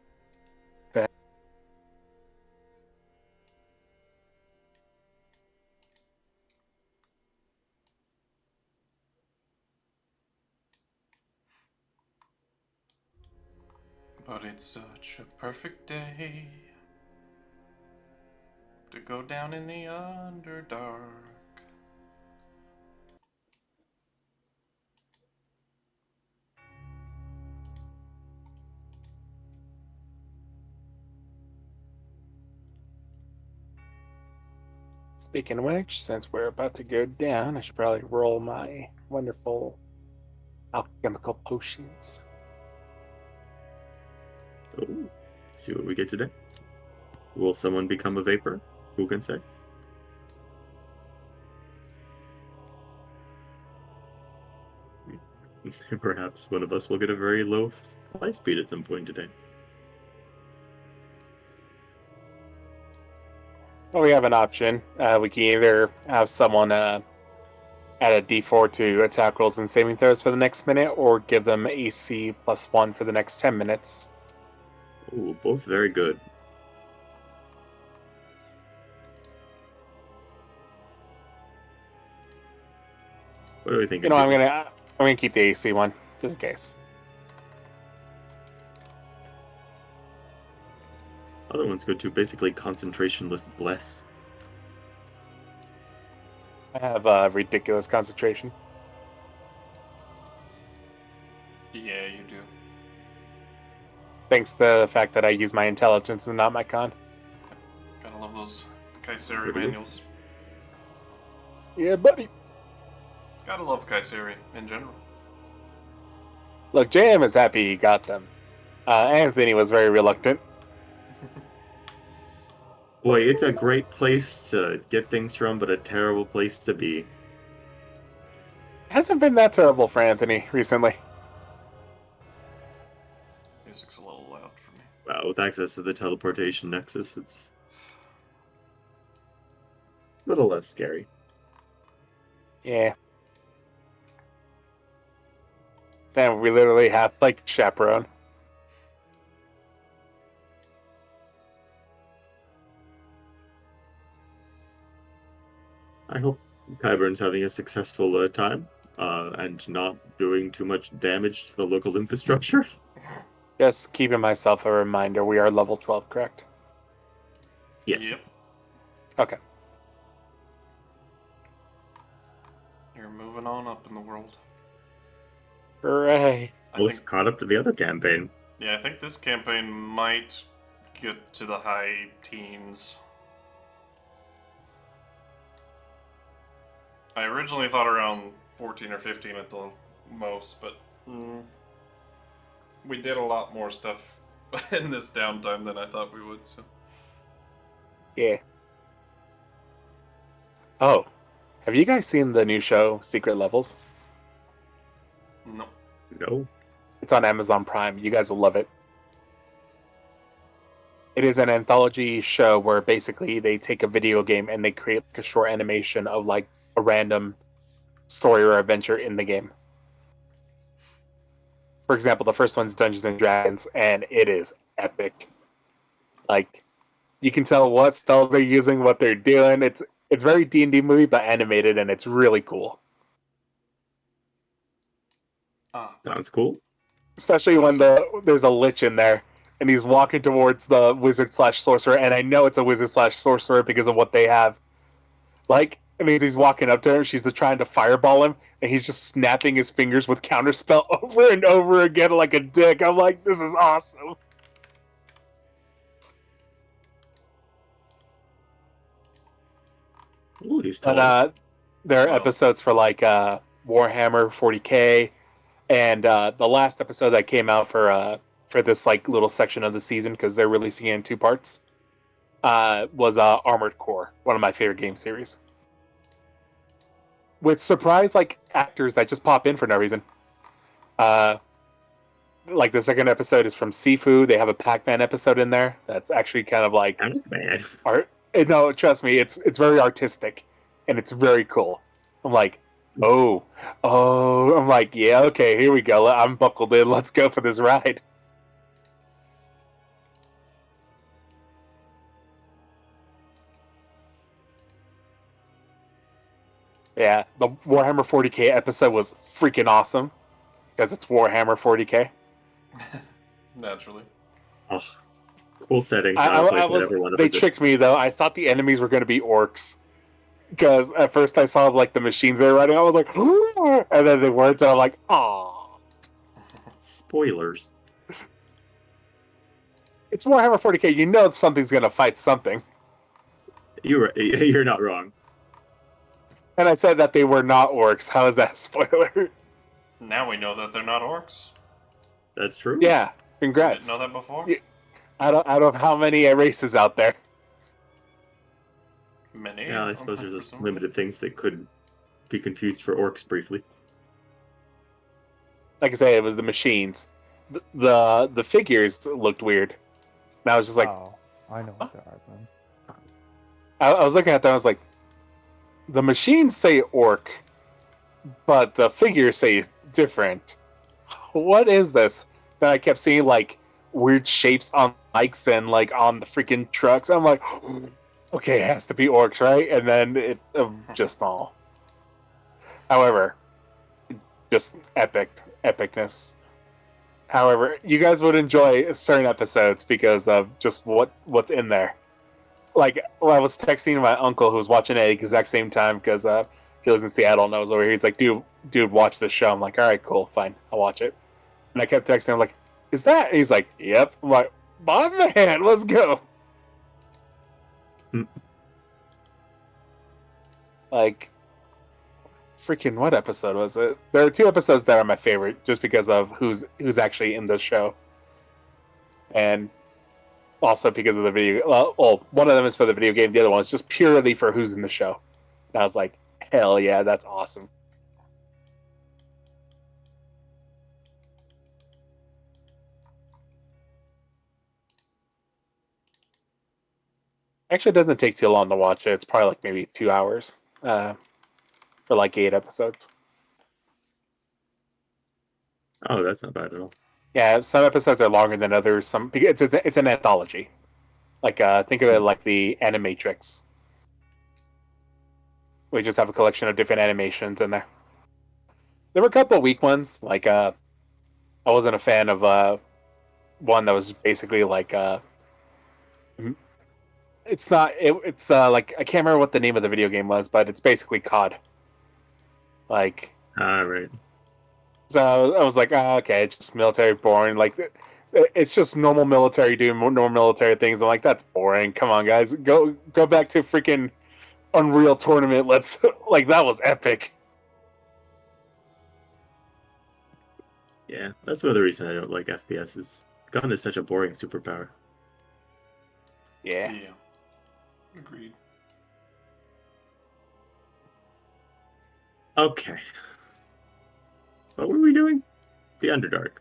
But it's such a perfect day to go down in the Underdark. Speaking of which, since we're about to go down, I should probably roll my wonderful alchemical potions. Oh, let's see what we get today. Will someone become a vapor? Who can say? Perhaps one of us will get a very low fly speed at some point today. Well, we have an option. We can either have someone add a d4 to attack rolls and saving throws for the next minute, or give them AC +1 for the next 10 minutes. Oh, both very good. What do we think? You know, I'm gonna keep the AC one just in case. Other one's good too. Basically, concentrationless bless. I have ridiculous concentration. Yeah, you do. Thanks to the fact that I use my intelligence and not my con. Gotta love those Kaiseri Pretty good. manuals. Yeah, buddy. Gotta love Kaiseri in general. Look, JM is happy he got them. Anthony was very reluctant. Boy, it's a great place to get things from, but a terrible place to be. Hasn't been that terrible for Anthony recently. Music's a little loud for me. Wow, with access to the teleportation nexus, it's a little less scary. Yeah. Damn, we literally have like chaperone. I hope Kyburn's having a successful time and not doing too much damage to the local infrastructure. Just keeping myself a reminder, we are level 12, correct? Yes. Yep. Okay. You're moving on up in the world. Hooray. I Looks think, caught up to the other campaign. yeah, I think this campaign might get to the high teens. I originally thought around 14 or 15 at the most, but we did a lot more stuff in this downtime than I thought we would. So. Yeah. Oh, have you guys seen the new show, Secret Levels? No. No. It's on Amazon Prime. You guys will love it. It is an anthology show where basically they take a video game and they create like a short animation of like a random story or adventure in the game. For example, the first one's Dungeons and Dragons, and it is epic. Like, you can tell what spells they're using, what they're doing. It's very D&D movie, but animated, and it's really cool. Ah, Sounds cool. Especially when there's a lich in there, and he's walking towards the wizard/sorcerer, and I know it's a wizard/sorcerer because of what they have. Like, and he's walking up to her, she's trying to fireball him, and he's just snapping his fingers with counterspell over and over again like a dick. I'm like, this is awesome. Ooh, he's tall. But there are Well. episodes for like Warhammer 40K, and the last episode that came out for this like little section of the season, because they're releasing it in 2 parts, was Armored Core, one of my favorite game series. With surprise like actors that just pop in for no reason. Like the second episode is from Sifu. They have a Pac-Man episode in there that's actually kind of like I'm bad. art. No, trust me, it's very artistic and it's very cool. I'm like, oh, I'm like, yeah, okay, here we go. I'm buckled in. Let's go for this ride. Yeah, the Warhammer 40K episode was freaking awesome because it's Warhammer 40K. naturally. Oh, cool setting. I, Not a I, place I I'd was. ever want to They visit. tricked me though. I thought the enemies were going to be orcs. Because at first I saw like the machines they were riding, I was like, and then they weren't, and I'm like, oh. Spoilers. It's Warhammer 40k. You know something's gonna fight something. You're not wrong. And I said that they were not orcs. How is that a spoiler? Now we know that they're not orcs. That's true. Yeah, We congrats. didn't know that before. Yeah. Out of how many races out there? Many. Yeah, I suppose there's just presumably. limited things that could be confused for orcs briefly. Like I say, it was the machines. The figures looked weird. And I was just like, Oh, I know what they are then. I was looking at them. I was like, the machines say orc, but the figures say different. What is this? Then I kept seeing like weird shapes on bikes and like on the freaking trucks. I'm like, okay, it has to be orcs, right? And then it just all. However, just epicness. However, you guys would enjoy certain episodes because of just what's in there. Like when I was texting my uncle who was watching it at the exact same time because he lives in Seattle and I was over here. He's like, dude, watch this show. I'm like, all right, cool, fine, I'll watch it. And I kept texting him like, is that? And he's like, yep. I'm like, my man, let's go. Hmm. Like, freaking what episode was it? There are two episodes that are my favorite just because of who's actually in the show, and also because of the video. Well, one of them is for the video game. The other one is just purely for who's in the show. And I was like, hell yeah, that's awesome. Actually, it doesn't take too long to watch it. It's probably like maybe 2 hours for like 8 episodes. Oh, that's not bad at all. Yeah, some episodes are longer than others. Some it's an anthology. Like think of it like the Animatrix. We just have a collection of different animations in there. There were a couple of weak ones. Like I wasn't a fan of one that was basically like it's not it's like I can't remember what the name of the video game was, but it's basically COD. Like All right. so I was like, oh, okay, it's just military boring. Like it's just normal military doing normal military things. I'm like, that's boring. Come on, guys, go back to freaking Unreal Tournament. Let's like that was epic. Yeah, that's another reason I don't like FPSs. Gun is such a boring superpower. Yeah. Yeah. Agreed. Okay. What were we doing? The Underdark,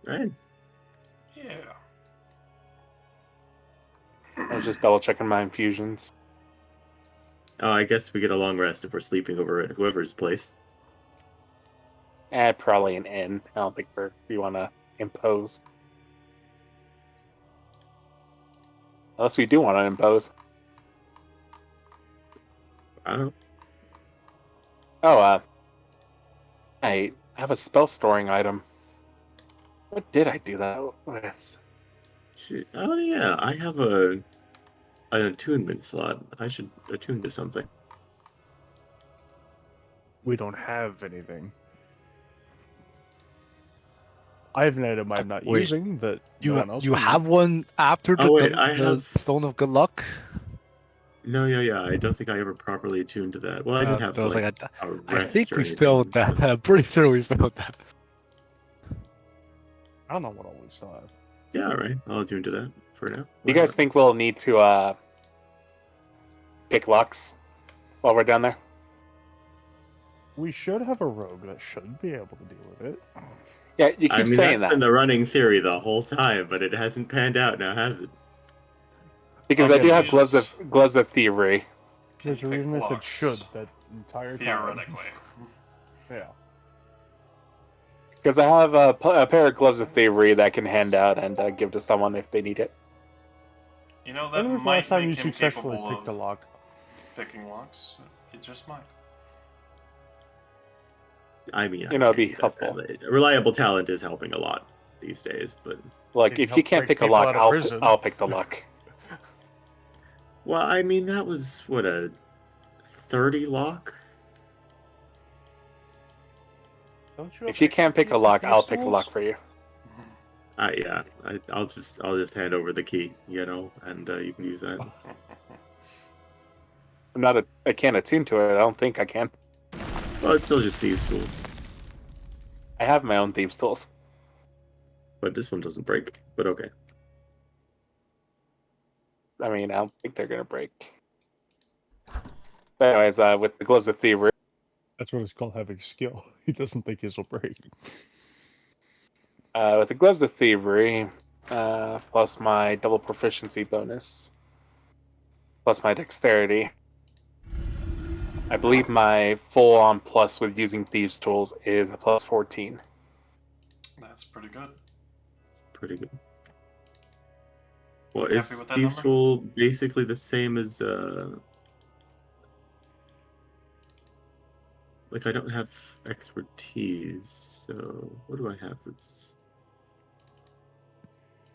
right? Yeah. I was just double checking my infusions. Oh, I guess we get a long rest if we're sleeping over at whoever's place. Probably an N. I don't think we want to impose. Unless we do want to impose. I don't know. Oh, I have a spell storing item. What did I do that with? Oh yeah, I have an attunement slot. I should attune to something. We don't have anything. I have an item I'm not Wait, using that no one else You will have one after Oh, wait, I have- Stone of Good Luck? No, yeah, I don't think I ever properly attuned to that. Well, I didn't have There was like like a I rest think or we anything, failed that. so- I'm pretty sure we failed that. I don't know what all we still have. Yeah, all right. I'll attune to that for now. You guys think we'll need to pick locks while we're down there? We should have a rogue that should be able to deal with it. Yeah, you keep I mean, saying that's that been the running theory the whole time, but it hasn't panned out now, has it? because I'll I do get have these. gloves of thievery. There's a pick reason I said locks, should that entire time. Theoretically. Yeah. Because I have a pair of gloves of thievery that I can hand out and give to someone if they need it. You know, that When was the might last time make you him successfully capable picked a of lock? picking locks. It just might. I mean, You know, I it'd be can't do that helpful. badly. Reliable talent is helping a lot. these days. But Look, Can if you help can't break pick a people lock, out of prison. I'll pick the lock. well, I mean that was what a 30 lock. Don't you have If you can't pick a expertise in lock, I'll thieves' pick a tools? lock for you. Yeah, I'll just hand over the key, and you can use that. I can't attune to it. I don't think I can. Well, it's still just thieves' tools, I have my own thieves' tools. but this one doesn't break. But okay. I mean, I don't think they're gonna break. But anyways, with the gloves of thievery, That's what it's called, having skill. He doesn't think his will break. with the gloves of thievery, plus my double proficiency bonus, plus my dexterity, I believe my full-on plus with using thieves' tools is a plus 14. That's pretty good. It's pretty good. Well, You happy is with that thieves' number? tool basically the same as like I don't have expertise, so what do I have? That's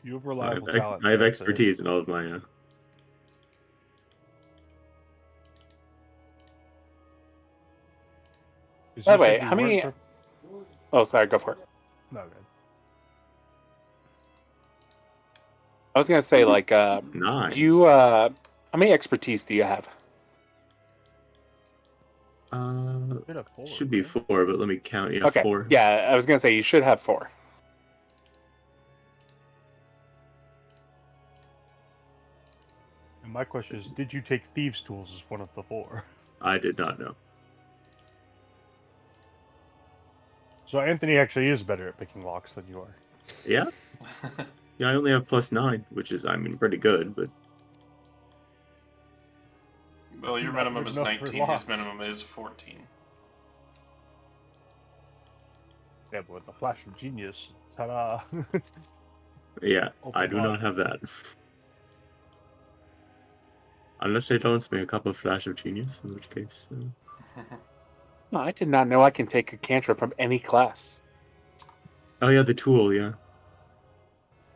You have I reliable have, talent. I have that's it. expertise in all of my. Is By you the way, said you how many- weren't Oh, sorry, go for it. No, man. I was gonna say, like, 9. how many expertise do you have? Bit of 4, Should be right? 4, but let me count. Yeah, Okay, 4. yeah, I was gonna say you should have 4. And my question is, did you take thieves' tools as one of the 4? I did not know. So Anthony actually is better at picking locks than you are. Yeah, yeah. I only have plus 9, which is, I mean, pretty good. But Well, your Not minimum good is enough for 19. locks. His minimum is 14. Yeah, but with the flash of genius, ta-da! yeah, I Open do not lock. have that. Unless they loans me a couple of flash of genius, in which case. No, I did not know I can take a cantrip from any class. Oh yeah, the tool. Yeah,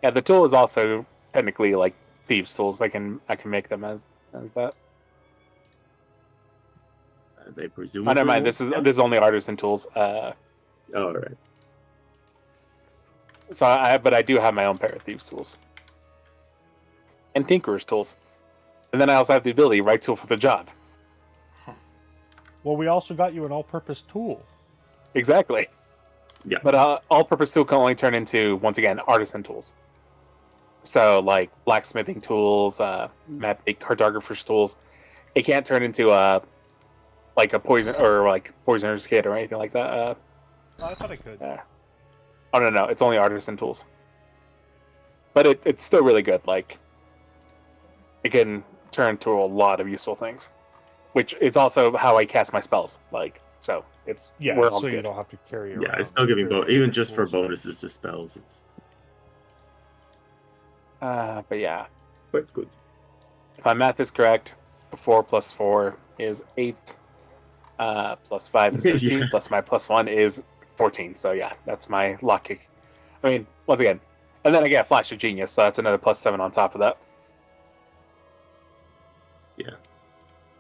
Yeah, the tool is also technically like thieves' tools. I can make them as that. they Oh, presumably. never mind. won't This stack. is only artisan tools. Oh, all right. But I do have my own pair of thieves' tools and tinkerer's tools, and then I also have the ability right tool for the job. Well, we also got you an all-purpose tool. Exactly. Yeah. But all-purpose tool can only turn into, once again, artisan tools. So like blacksmithing tools, cartographer's tools. It can't turn into like a poison or like poisoner's kit or anything like that. Oh, I thought I could. Oh no, it's only artisan tools. But it's still really good. Like it can turn to a lot of useful things, which is also how I cast my spells. Like so, Yeah, we're all so you good. don't have to carry around. Yeah, it's still giving very even extra just for tools. bonuses to spells. It's But yeah, quite good. if my math is correct, 4 plus 4 is 8. Plus 5 is 13. Yeah. Plus my plus 1 is 14. So yeah, that's my lock kick. I mean, once again, and then I get Flash of Genius, so that's another plus 7 on top of that. Yeah.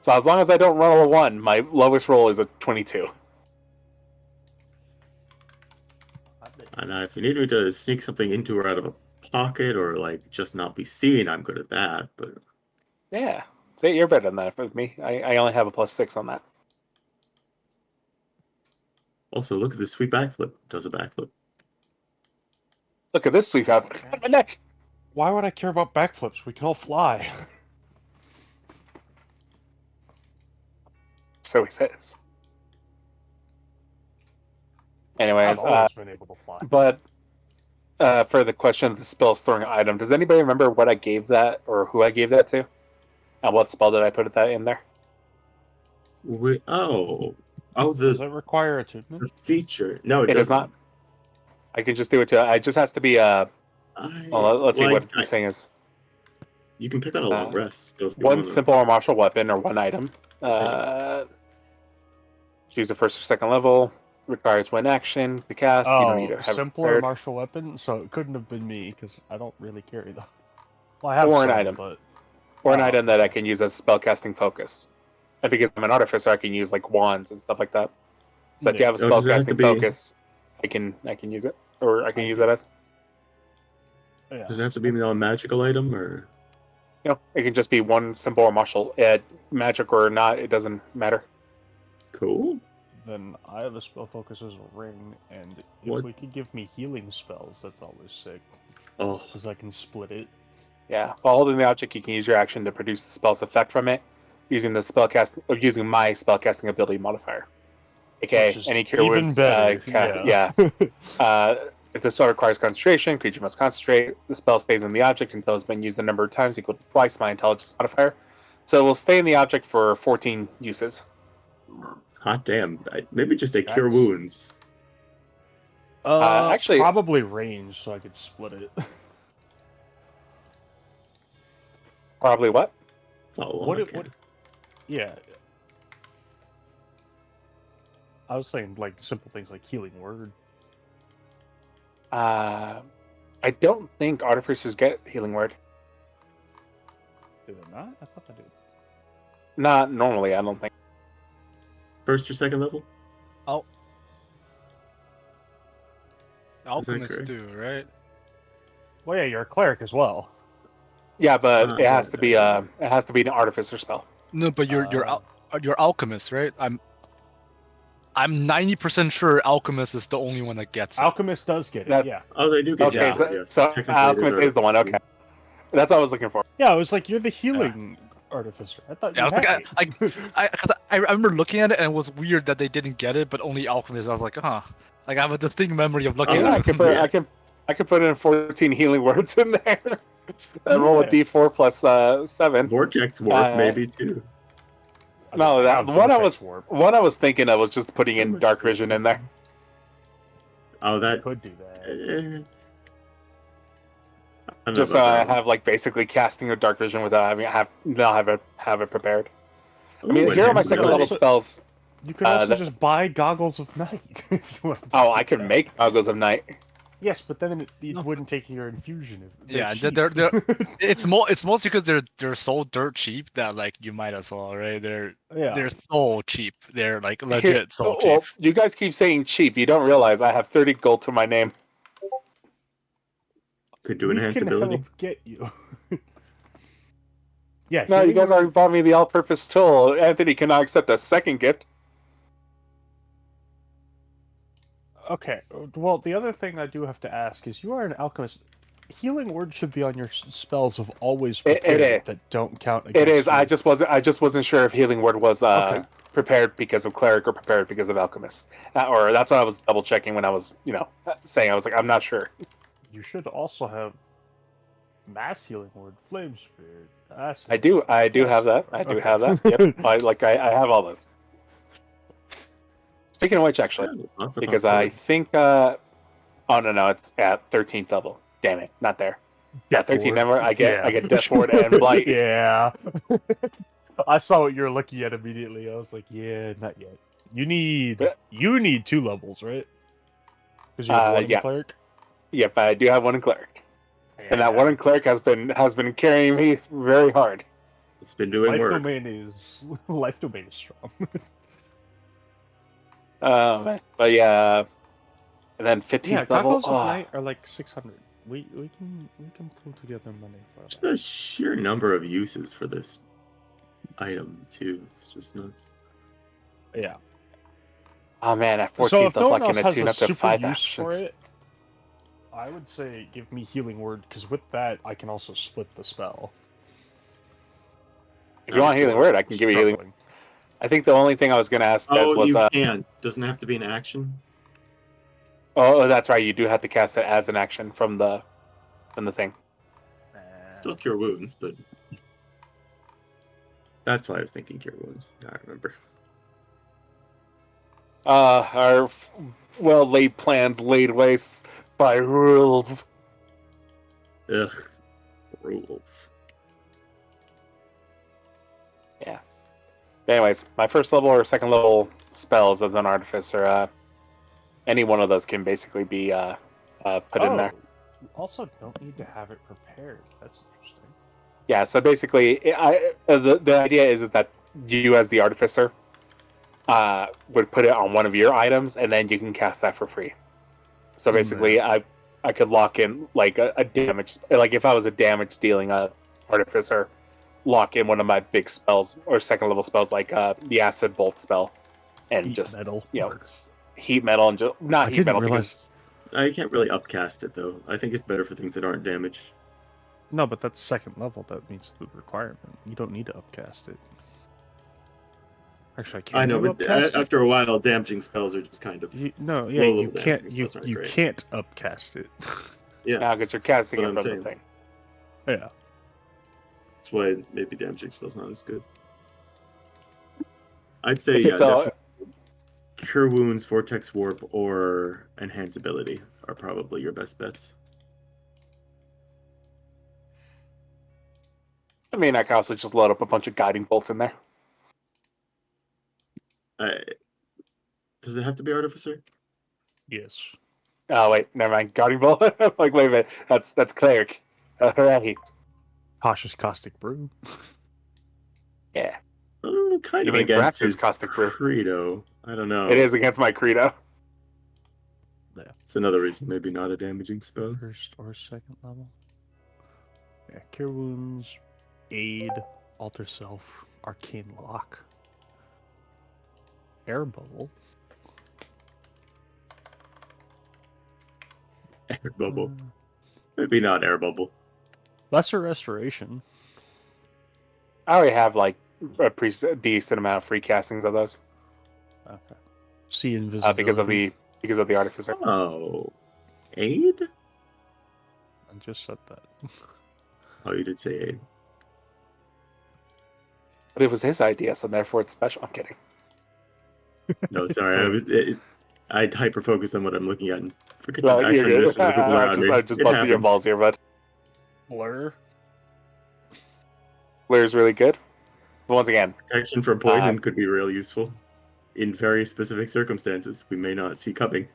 So as long as I don't roll a 1, my lowest roll is a 22. And if you need me to sneak something into or out of a pocket or like just not be seen, I'm good at that. But Yeah. See, you're better than that with me. I only have a plus 6 on that. also, look at this sweet backflip. Does a backflip. Look at this sweep out. My neck! Why would I care about backflips? We can all fly. So he says. Anyways, I've always been able to fly. but for the question of the spell storing item, does anybody remember what I gave that or who I gave that to? And what spell did I put that in there? Oh, Does the it require attunement? feature. No, it It does doesn't. not. I can just do it too. It just has to be well, let's see what the saying is. You can pick on a long rest. So if you One wanna- simple or martial weapon or one item. Choose the first or second level. requires one action to cast. You don't need to have it simpler prepared. martial weapon, so it couldn't have been me because I don't really carry them. Well, I have Or an some, item. but Or an Oh, item that I okay. can use as spellcasting focus. And because I'm an artificer, I can use like wands and stuff like that. So if you Yeah. have a Oh, does it have to spellcasting be- focus, I can use it, or I can I use do. that as. Yeah. Does it have to be a magical item, or It can just be one simple or martial. Magic or not, it doesn't matter. cool? Then I have a spell focus as a ring, and if What? we could give me healing spells, that's always sick. Oh, Because I can split it. Yeah, while holding the object, you can use your action to produce the spell's effect from it, using the using my spellcasting ability modifier, aka Which is any cure even wounds. better. Yeah. If the spell requires concentration, creature must concentrate. The spell stays in the object until it's been used a number of times equal to twice my intelligence modifier. So it will stay in the object for 14 uses. hot damn! Maybe just a cure That's- wounds. Actually- Probably range, so I could split it. Probably what? It's all What one it- what- Yeah. I was saying, like, simple things like healing word. I don't think artificers get healing word. Do they not? I thought they did. Not normally, I don't think. First or second level? Alchemists correct? do, right? Well, yeah, you're a cleric as well. Yeah, but it has but, to be an artificer spell. No, but you're Uh, alchemist, right? I'm 90% sure alchemist is the only one that gets it. Alchemist does get it, That- yeah. Oh, they do get Okay, it. so, Yes. so Technically, it is Alchemist is the one. Okay, artificial. that's what I was looking for. Yeah, it was like, you're the healing artificer. I thought Yeah, I you was had like, I remember looking at it and it was weird that they didn't get it, but only alchemist. I was like, huh. Like I have a distinct memory of looking Oh, Yeah, at I it. can put in 14 healing words in there. And roll a Yeah. d4 plus 7. Vortex warp, Uh, maybe too. I No, don't that have one I vortex was warp. one I was thinking of was just putting So in much dark space vision in there. Oh, that. Could do that. I don't know Just about so I that one. have like basically casting of dark vision without having have it prepared. I Ooh, mean, here are my enhanced second level ability. spells. You could Uh, also that- just buy goggles of night if you want. Oh, I can make goggles of night. Yes, but then it No. wouldn't take your infusion. Yeah, cheap. they're- It's mostly because they're so dirt cheap that like you might as well, right? They're so cheap. They're like legit so cheap. Well, you guys keep saying cheap. You don't realize I have 30 gold to my name. Could do we enhanced can ability. help get you. Yeah. No, you healing guys word- already bought me the all-purpose tool. Anthony cannot accept a second gift. Okay. Well, the other thing I do have to ask is, you are an alchemist. Healing word should be on your spells of always It prepared is. that don't count It against is. I you. just wasn't sure if healing word was Okay. prepared because of cleric or prepared because of alchemist. Or that's what I was double checking when I was, saying. I was like, I'm not sure. You should also have mass healing word, flame spirit. I do have that. I do have that. Yep. I have all those. Speaking of which, actually, Yeah, lots of because I possibilities. think oh no, it's at 13th level. Damn it, not there. Yeah, 13 number. I get Death Ward and Blight. Yeah. I saw what you were looking at immediately. I was like, yeah, not yet. You need 2 levels, right? Because you have one in yeah. cleric. Yep, I do have one in cleric, and that one in cleric has been carrying me very hard. It's been doing Life work. domain is strong. But yeah, and then 15th Yeah, level. goggles of night are like 600. We can pull together money for Just that. the sheer number of uses for this item too. It's just nuts. Yeah. Oh man, at So 14th if no one level, I else can has attune a up to super 5 use actions. for it, I would say give me healing word, because with that I can also split the spell. If you want healing word, I can give you healing. Struggling. I think the only thing I was going to ask Des Oh, was, you can. Doesn't have to be an action. oh, that's right. You do have to cast it as an action from the thing. Still cure wounds, but that's why I was thinking cure wounds. I remember. Our well-laid plans laid waste by rules. Ugh, rules. Anyways, my first level or second level spells as an artificer. Any one of those can basically be put in there. Also, don't need to have it prepared. That's interesting. Yeah, so basically, the idea is that you, as the Artificer, would put it on one of your items, and then you can cast that for free. So basically, I could lock in like a damage, like if I was a damage dealing Artificer, lock in one of my big spells or second level spells, like the Acid Bolt spell, and Heat just metal. heat metal and just not I heat didn't metal realize- because I can't really upcast it though. I think it's better for things that aren't damaged. No, but that's second level. That meets the requirement. You don't need to upcast it. Actually, I know, but upcast it? after a while, damaging spells are just kind of You low you level can't. damaging You spells aren't you great. can't upcast it. Yeah, now because you're casting what it I'm from saying. the thing. Yeah. That's why maybe damaging spells not as good. I'd say If yeah, it's all- definitely Cure Wounds, Vortex Warp, or Enhance Ability are probably your best bets. I mean, I can also just load up a bunch of guiding bolts in there. Does it have to be Artificer? Yes. Oh wait, never mind. Guiding bolt. I'm like, wait a minute, that's Cleric. Alright. Cautious Caustic Brew. Yeah, Kind You of mean against Thrax's his Caustic Brew? credo. I don't know. it is against my credo. It's another reason maybe not a damaging spell. First or second level. Yeah, Cure Wounds, Aid, Alter Self, Arcane Lock, Air Bubble. Air Bubble. Maybe not Air Bubble. Lesser Restoration. I already have like a decent amount of free castings of those Okay. See Invisibility. because of the Artificer. Oh. Aid? I just said that. Oh, you did say aid. But it was his idea, so therefore it's special. I'm kidding. No, sorry. I'd hyper focus on what I'm looking at and forget No, to actually you're good. listen to the people around me. I just It busted your happens. balls here, bud. Blur. Blur's really good. But once again, Protection from poison could be real useful. In very specific circumstances, we may not see cupping.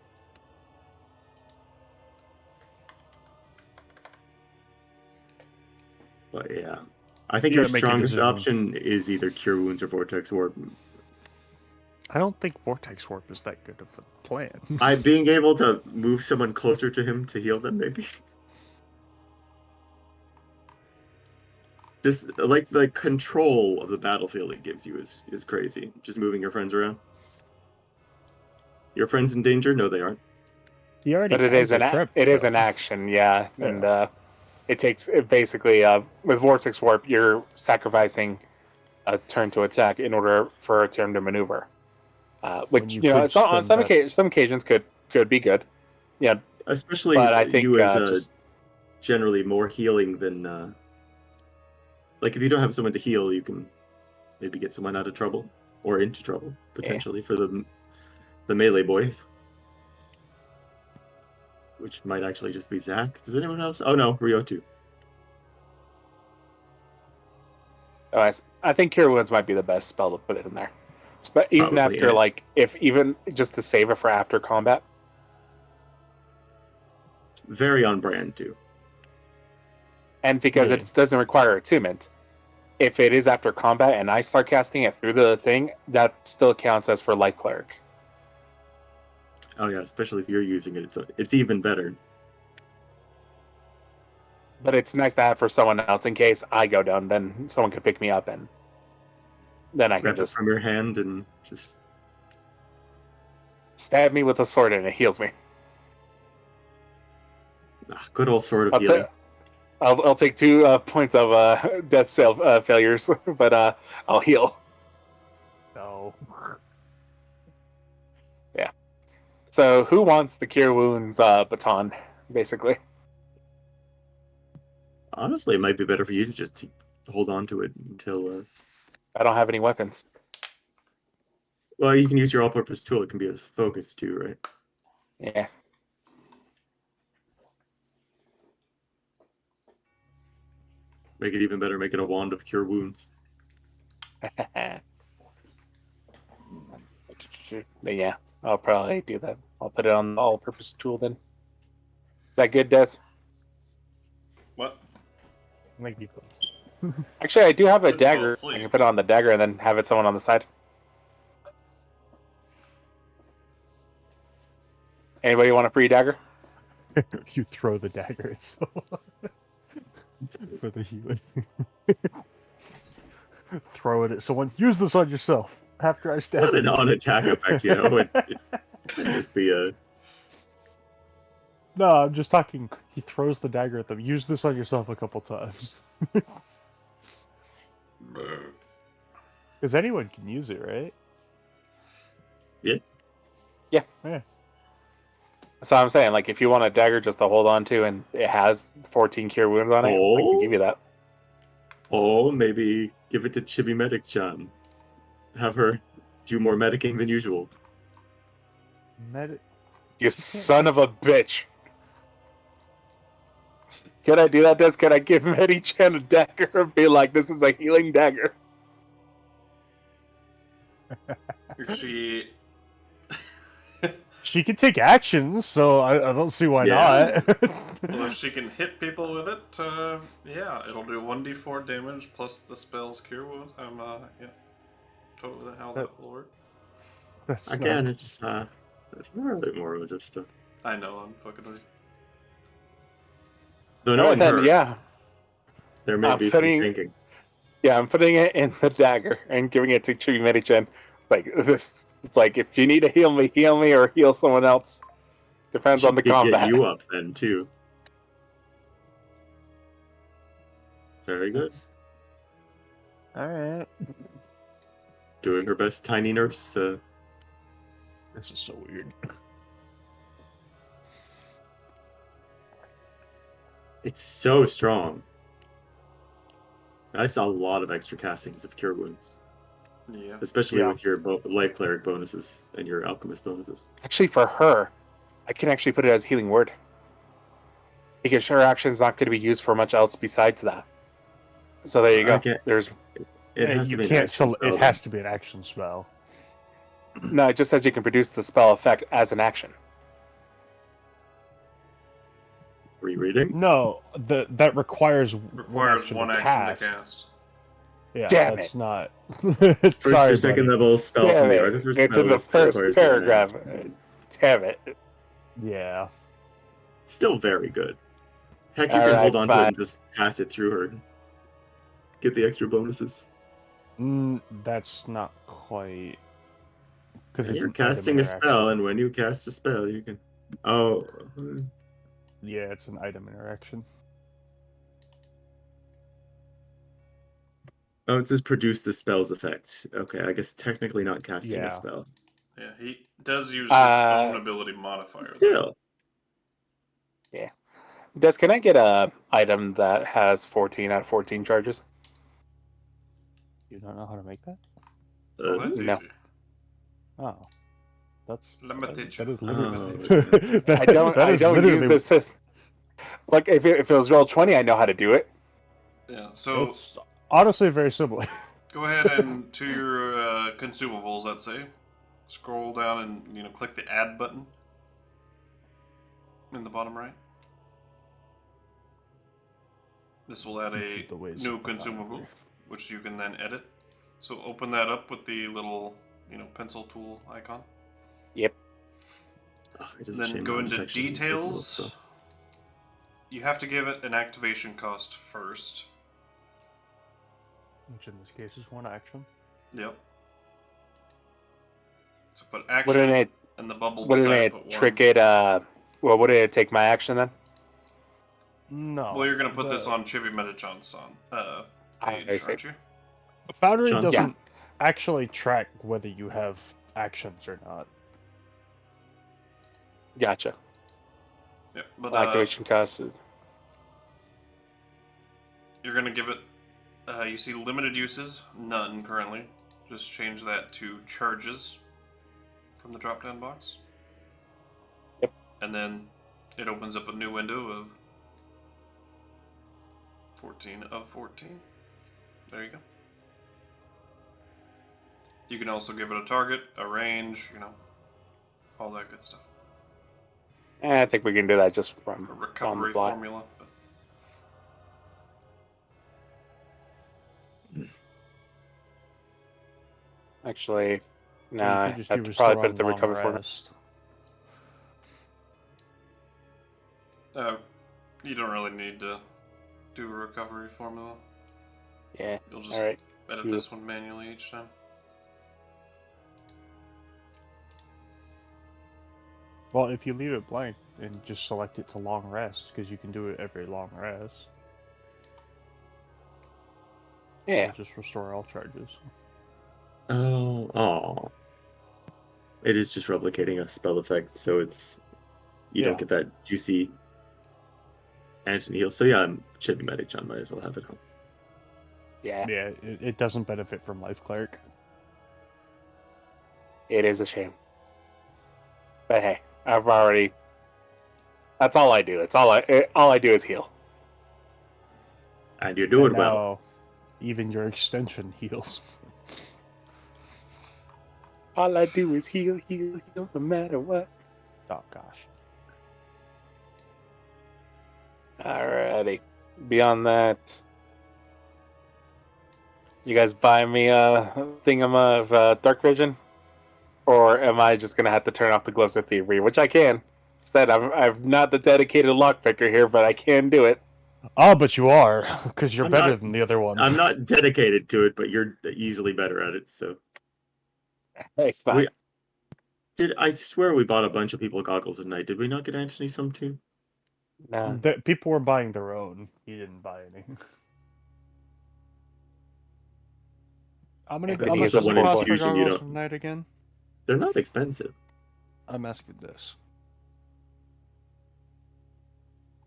But yeah. I think You your gotta make a strongest decision. option is either Cure Wounds or Vortex Warp. I don't think Vortex Warp is that good of a plan. Being able to move someone closer to him to heal them, maybe. Just like the control of the battlefield it gives you is crazy. Just moving your friends around. Your friends in danger? No, they aren't. He already but it has is your prep, it is though. an action, yeah. And it takes it basically with Vortex Warp, you're sacrificing a turn to attack in order for a turn to maneuver. Which you on could some spend that- some occasions could be good. Yeah, Especially but I think you as just generally more healing than like if you don't have someone to heal, you can maybe get someone out of trouble or into trouble potentially for the melee boys, which might actually just be Zach. Does anyone else? Oh no, Rio too. I think Cure Wounds might be the best spell to put it in there. Even Probably, after yeah. if even just to save it for after combat. Very on brand too. And because Yeah. it doesn't require attunement, if it is after combat and I start casting it through the thing, that still counts as for Light Cleric. Oh yeah, especially if you're using it, it's even better. But it's nice to have for someone else in case I go down. Then someone could pick me up, and then I Grab can it just from your hand and just stab me with a sword and it heals me. good old sword of healing. I'll take 2 points of death failures, but I'll heal. No. Yeah. So who wants the Cure Wounds baton, basically? Honestly, it might be better for you to just hold on to it until. I don't have any weapons. Well, you can use your all-purpose tool. It can be a focus too, right? Yeah. Make it even better. Make it a wand of cure wounds. But yeah, I'll probably do that. I'll put it on the all-purpose tool then. Is that good, Des? What? Make me feel Actually, I do have a Didn't fall dagger. I asleep. can put it on the dagger and then have it someone on the side. Anybody want a free dagger? You throw the dagger at someone for the healing. Throw it at someone. Use this on yourself after I It's stab not you. an on-attack effect, you know. It could just be a. No, I'm just talking. He throws the dagger at them. Use this on yourself a couple times. Because anyone can use it, right? Yeah. Yeah. Yeah. So I'm saying, like, if you want a dagger just to hold on to and it has 14 cure wounds on it, I can give you that. Oh, maybe give it to Chibi Medic-chan. Have her do more medicing than usual. You son of a bitch. Can I do that, Des? Can I give Medi-chan a dagger and be like, this is a healing dagger? She. She can take actions, so I don't see why Yeah. not. Well, if she can hit people with it, yeah, it'll do 1d4 damage plus the spell's cure wounds. I'm, yeah, totally how that will work. That's Again, not- it's a bit more of just a. I know, I'm fucking with you. Though All knowing right, then, her, yeah. there may I'm be some putting- thinking. Yeah, I'm putting it in the dagger and giving it to Chibi Medi-chan. Like, this, it's like, if you need to heal me, or heal someone else. Depends She on the could combat. get you up then too. Very good. Alright. Doing her best, tiny nurse. This is so weird. It's so strong. I saw a lot of extra castings of cure wounds, Yeah. especially Yeah. with your life cleric bonuses and your alchemist bonuses. Actually, for her, I can actually put it as healing word. Because her action's not going to be used for much else besides that. So there you go. Okay. There's It has you to be an can't action spell, it has to be an action spell. no, it just says you can produce the spell effect as an action. Rereading? No, that requires Requires one to action to cast. Yeah, Damn that's it. not. First Sorry, or second buddy. level spell Damn from the it. Artificer It's spell in the list that first requires one paragraph. action. Damn it. Yeah. It's still very good. Heck, you can Alright, hold on to it fine. and just pass it through her. Get the extra bonuses. That's not quite. Because You're casting a spell, and when you cast a spell, you can. Oh. Yeah, it's an item interaction. Oh, it says produce the spell's effect. Okay, I guess technically not casting Yeah. a spell. Yeah, he does use his own ability modifier. though. Still. Des, can I get a item that has 14 out of 14 charges? You don't know how to make that? Oh, that's No. easy. Oh, that's Limited. that is Oh. literally. I don't. that I is don't use literally- this. Like if it was roll 20, I know how to do it. Yeah, so It's honestly very similar. go ahead and to your consumables, let's say. Scroll down and click the add button in the bottom right. This will add a Each of the ways new of the consumable, foundry. which you can then edit. So open that up with the little, pencil tool icon. Yep. Oh, it is a Then shame go how into detection is details. so- You have to give it an activation cost first. Which in this case is one action. Yep. So put action Wouldn't it? and the bubble Wouldn't beside it put trick one. it? Well, wouldn't it take my action then? No. Well, you're gonna put this the- on Chibi Metachan's page, I see. aren't you? Foundry Johnson. doesn't actually track whether you have actions or not. Gotcha. Yeah, but Activation cost is. you're gonna give it. You see limited uses, none currently. Just change that to charges from the drop-down box. Yep. And then it opens up a new window of 14 of 14. There you go. You can also give it a target, a range, all that good stuff. I think we can do that just from A on the recovery fly. formula. Actually, Or nah, you I could just have do to probably restore put on the long recovery formula. rest. You don't really need to do a recovery formula. Yeah. You'll just All right. edit Do this one manually each time. Well, if you leave it blank and just select it to long rest, because you can do it every long rest. Yeah. It'll just restore all charges. Oh. It is just replicating a spell effect, so you don't Yeah. get that juicy Anthony heal. So yeah, I'm chippy medic John, might as well have it home. Yeah. Yeah, it doesn't benefit from Life Cleric. It is a shame. But hey, I've already. That's all I do. It's all I do is heal. And you're doing And well. now, even your extension heals. All I do is heal, no matter what. Oh gosh. Alrighty. Beyond that, you guys buy me a thingam of Dark Vision? Or am I just going to have to turn off the Gloves of Thievery? Which I can. Said I'm not the dedicated lockpicker here, but I can do it. Oh, but you are, because you're I'm better not- than the other one. I'm not dedicated to it, but you're easily better at it. So Hey, fine. I swear we bought a bunch of people goggles at night. Did we not get Anthony some too? No. People were buying their own. He didn't buy any. How It's much just does a it poor cost boy. for Fusion, you goggles don't- from night again? They're not expensive. I'm asking this.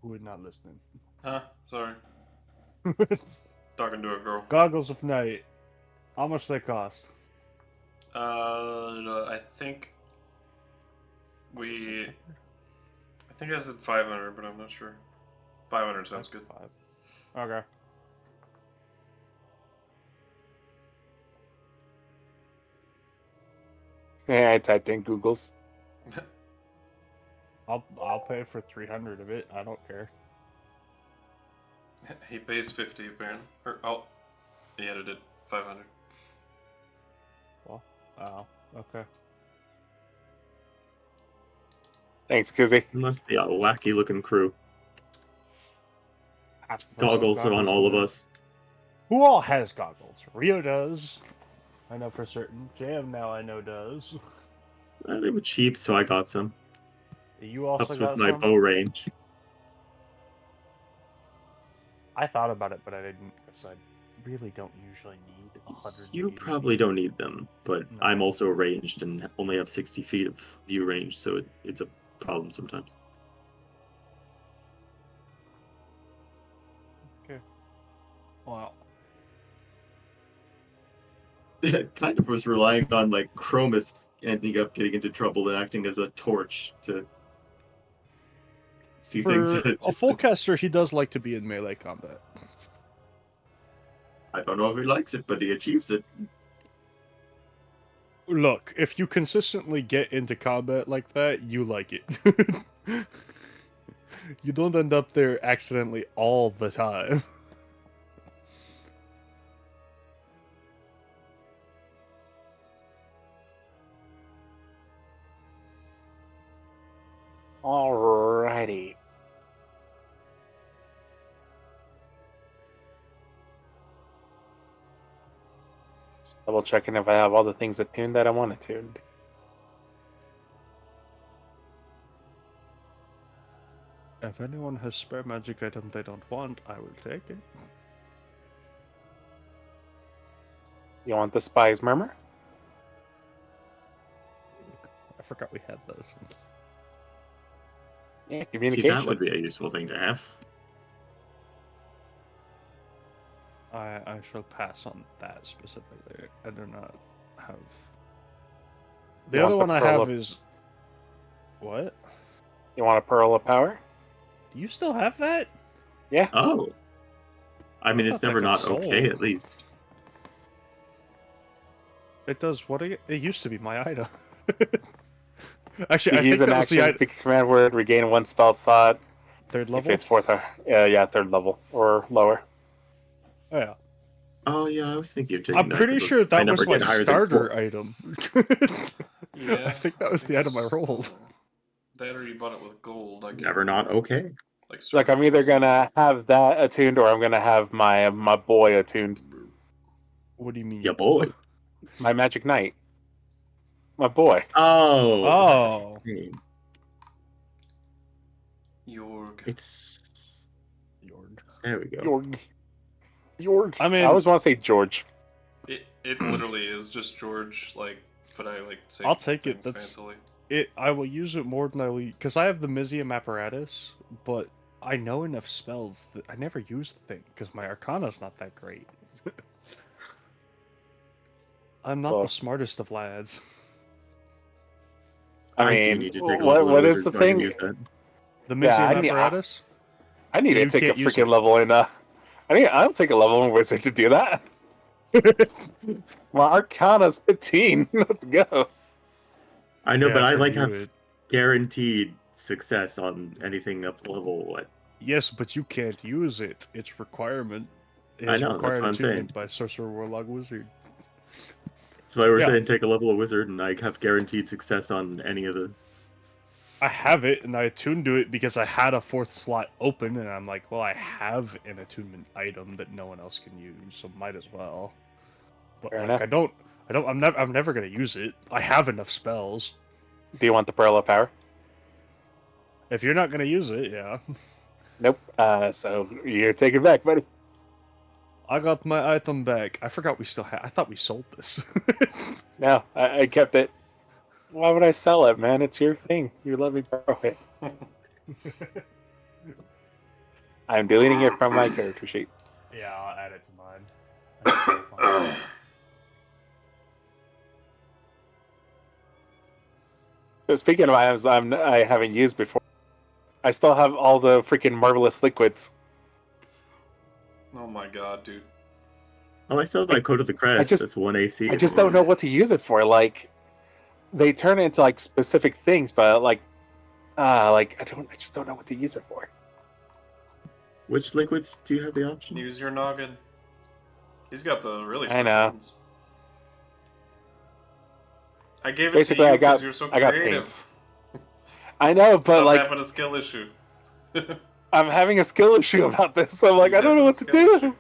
Who is not listening? Huh? Sorry. Talking to a girl. Goggles of night. How much they cost? I think I said 500, but I'm not sure. 500 sounds good. 5. Okay. Yeah, I typed in Google's. I'll pay for 300 of it. I don't care. He pays 50 apparently. He edited 500. Well, okay. Thanks, KuZii. Must be a wacky looking crew. Half of us have Goggles are on all of now. us. Who all has goggles? Rio does. I know for certain. Jam now I know does. They were cheap, so I got some. You also Helps got with my some? bow range. I thought about it, but I didn't, because I really don't usually need 100. You probably don't need them, but No. I'm also ranged and only have 60 feet of view range, so it's a problem sometimes. Okay. Well, It kind of was relying on like Chromis ending up getting into trouble and acting as a torch to see things for at a a full distance. caster, he does like to be in melee combat. I don't know if he likes it, but he achieves it. Look, if you consistently get into combat like that, you like it. You don't end up there accidentally all the time. Alrighty. Double checking if I have all the things attuned that I want attuned. If anyone has spare magic item they don't want, I will take it. You want the Spy's Murmur? I forgot we had those. Yeah, See, communication. that would be a useful thing to have. I shall pass on that specifically. I do not have. The You other want one the I Pearl have of- is. What? You want a Pearl of Power? Do you still have that? Yeah. Oh. I mean, I it's thought that never got not sold. okay, at least. It does what? It used to be my item. Actually, I Use think an that was the action, pick a command word, regain 1 spell slot. third If level. it's fourth, third level or lower. Oh, yeah. Oh yeah, I was thinking of taking I'm that. pretty 'cause sure my that number was my getting higher than starter 4. item. Yeah, I think that was the item I rolled. so. That or you bought it with gold. I can't Never not remember. okay. Like I'm either gonna have that attuned or I'm gonna have my boy attuned. What do you mean? Yeah, boy. My Magic Knight. My boy. Oh. Oh. That's great. Yorg. It's Yorg. there we go. Yorg. I mean, I always want to say George. It literally is just George, like, but I like say I'll take it. things That's fancily. it. I will use it more than I will, because I have the Mizium apparatus, but I know enough spells that I never use the thing because my Arcana's not that great. I'm not the smartest of lads. I do mean, need to take a level in what is Wizards the so I can thing? use that. The Yeah, Mizium apparatus. I need You to take a can't use freaking it. level in. I'll take a level in Wizard to do that. My Arcana's 15. Let's go. I know, Yeah, but I for like you, have guaranteed success on anything up level. What? Yes, but you can't use it. It's requirement. It I is know, that's required what I'm attunement saying. by Sorcerer, Warlock, Wizard. That's why we're Yeah. saying take a level of Wizard, and I have guaranteed success on any of the. I have it, and I attuned to it because I had a 4th slot open, and I'm like, well, I have an attunement item that no one else can use, so might as well. But Fair like, enough. I'm never gonna use it. I have enough spells. Do you want the Pearl of Power? If you're not gonna use it, yeah. Nope. So you're taking it back, buddy. I got my item back. I forgot we still had. I thought we sold this. No, I kept it. Why would I sell it, man? It's your thing. You let me borrow it. I'm deleting it from my character sheet. Yeah, I'll add it to mine. But speaking of items I haven't used before, I still have all the freaking marvelous liquids. Oh my god, dude. Oh, I still have my Code of the Crest. just- That's 1 AC. I just don't know what to use it for. Like, they turn it into like specific things, but I just don't know what to use it for. Which liquids do you have the option? Use your noggin. He's got the really I special know. ones. I gave it Basically, to you I got because you're so I got creative. paints. I know, but Stop like having a skill issue. I'm having a skill issue about this. So I'm like, He's I don't know having a what to skill do. issue.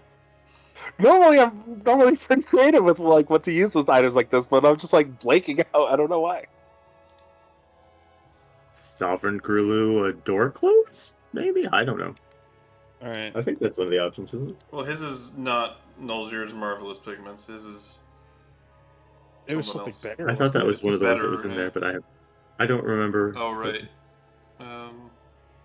Normally, I'm pretty creative with like what to use with items like this, but I'm just like blanking out. I don't know why. Sovereign Grulu, a door close? Maybe? I don't know. Alright. I think that's one of the options, isn't it? Well, his is not Nolzur's Marvelous Pigments. His is It was something something else. better. I thought that was It's one of the ones that was better, in yeah. there, but I don't remember. Oh, right.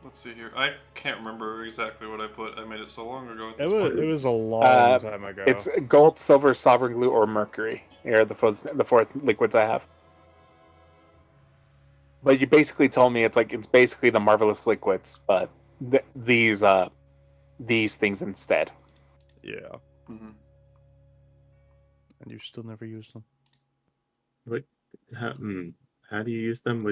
Let's see here. I can't remember exactly what I put. I made it so long ago at this point. It was a long time ago. It's gold, silver, sovereign glue, or mercury. Here are the fourth liquids I have. But you basically told me it's basically the marvelous liquids, but these things instead. Yeah. Mm-hmm. And you still never used them. What? How do you use them?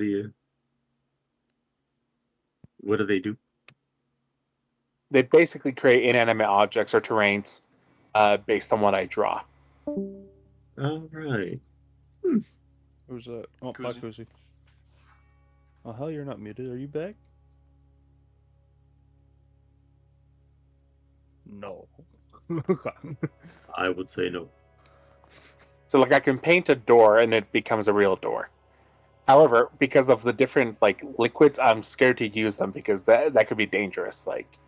What do they do? They basically create inanimate objects or terrains based on what I draw. All right. Who's that? Oh, KuZii. bye, KuZii. Oh, hell, you're not muted. Are you back? No. Okay. I would say no. So like I can paint a door and it becomes a real door. However, because of the different like liquids, I'm scared to use them because that could be dangerous. Like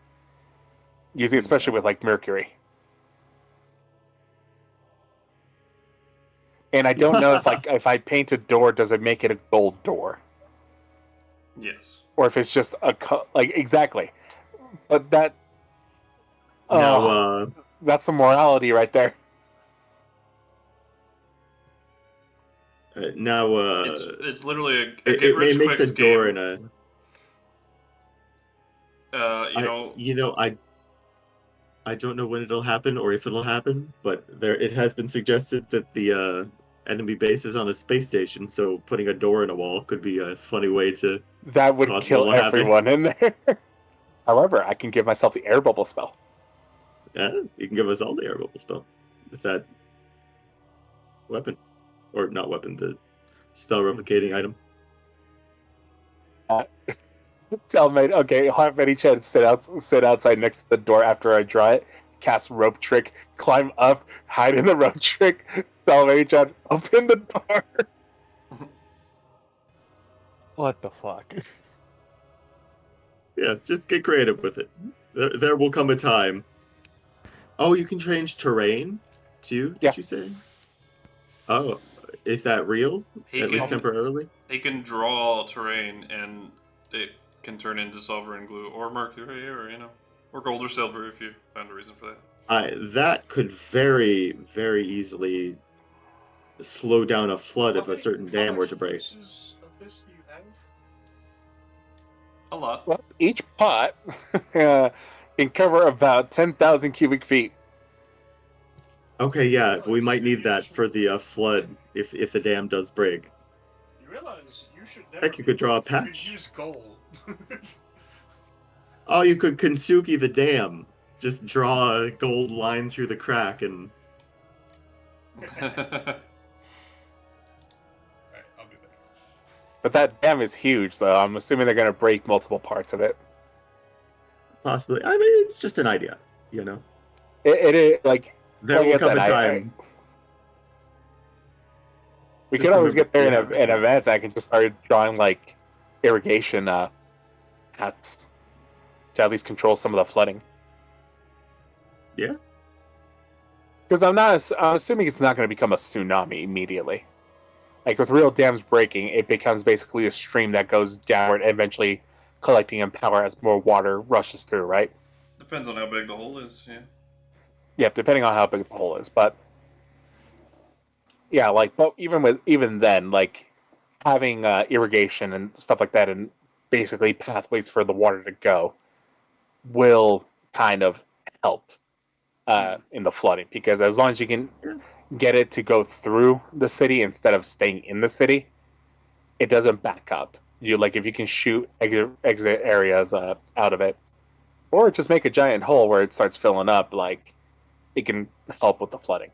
using, especially with like mercury. And I don't know if I paint a door, does it make it a gold door, Yes. or if it's just exactly. But that Now, that's the morality right there. It's literally a it get rich makes quick a door scheme. in You I don't know when it'll happen or if it'll happen, but it has been suggested that the enemy bases on a space station, so putting a door in a wall could be a funny way to That would cause kill little havoc. everyone in there. However, I can give myself the air bubble spell. Yeah, you can give us all the air bubble spell with that weapon, or not weapon, the spell replicating item. Tell me, okay, I'll have any chance sit outside next to the door after I draw it, cast rope trick, climb up, hide in the rope trick, tell me, John, open the door. What the fuck? Yeah, just get creative with it. There will come a time. Oh, you can change terrain too, Yeah. did you say? Oh, is that real? He At least can- temporarily? He can draw terrain, and it can turn into sovereign glue, or mercury, or or gold or silver if you found a reason for that. That could very, very easily slow down a flood if a certain dam were to break. Of this do you have? A lot. Well, each pot can cover about 10,000 cubic feet. Okay, yeah, we might need that for the flood if the dam does break. You realize you should never. Heck, you could draw a You could patch. use gold. Oh, you could KuZii the dam. Just draw a gold line through the crack and... Alright, I'll do that. But that dam is huge, though. I'm assuming they're going to break multiple parts of it. Possibly. I mean, it's just an idea, you know? It is, like... There like will I come said, a time. We Just could always remember- get there in advance. I can just start drawing, like, irrigation hats to at least control some of the flooding. Yeah. Because I'm assuming it's not going to become a tsunami immediately. Like, with real dams breaking, it becomes basically a stream that goes downward, eventually collecting in power as more water rushes through, right? Depends on how big the hole is, yeah. Yep, depending on how big the hole is. But, yeah, like, but even then, like, having irrigation and stuff like that and basically pathways for the water to go will kind of help in the flooding, because as long as you can get it to go through the city instead of staying in the city, it doesn't back up. If you can shoot exit areas out of it, or just make a giant hole where it starts filling up, like, it can help with the flooding.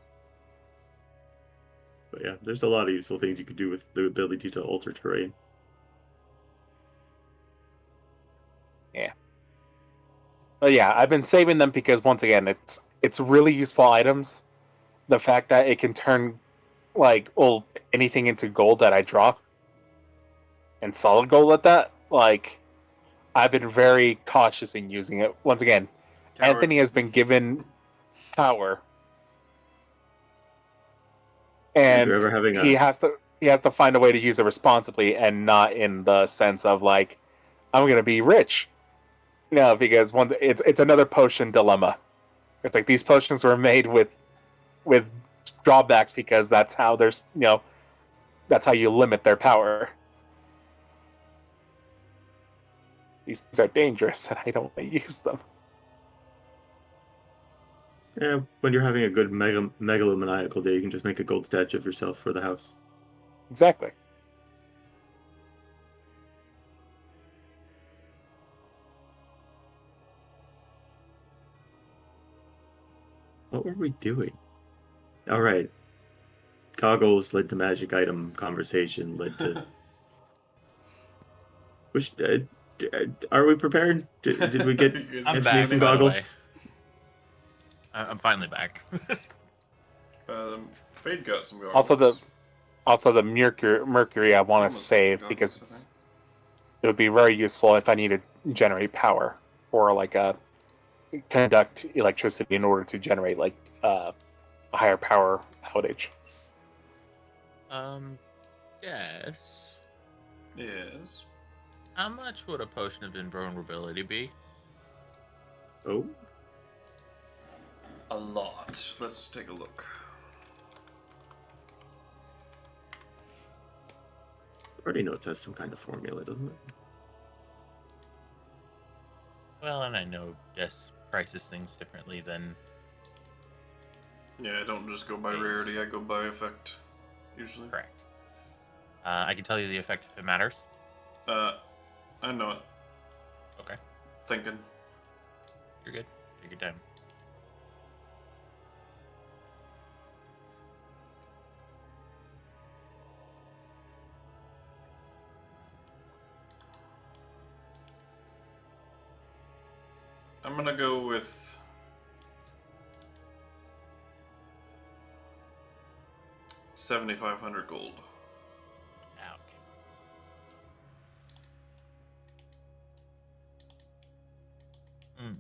But yeah, there's a lot of useful things you could do with the ability to alter terrain. Yeah. But yeah, I've been saving them because, once again, it's really useful items. The fact that it can turn anything into gold that I draw, and solid gold at that, like, I've been very cautious in using it. Once again, Coward. Anthony has been given power, and If you're ever having he has to find a way to use it responsibly, and not in the sense of, like, I'm gonna be rich. No, because it's another potion dilemma. It's like these potions were made with drawbacks, because that's how that's how you limit their power. These things are dangerous, and I don't want to use them. Yeah, when you're having a good megalomaniacal day, you can just make a gold statue of yourself for the house. Exactly. What were we doing? All right. Goggles led to magic item conversation, led to... Which, are we prepared? Did we get I'm Anthony back, some by the goggles? I'm finally back. Fade got some goggles. Also the mercury I want to Almost got save, some because goggles, it would be very useful if I need to generate power, or like conduct electricity in order to generate a higher power outage. Yes. Yes. How much would a potion of invulnerability be? Oh, A lot. Let's take a look. Party Notes has some kind of formula, doesn't it? Well, and I know Guess prices things differently than... Yeah, I don't just go by Yes. rarity, I go by effect. usually. Correct. I can tell you the effect if it matters. I know it. Okay. Thinking. You're good. Take your time. I'm gonna go with 7,500 gold. Ouch. Hmm.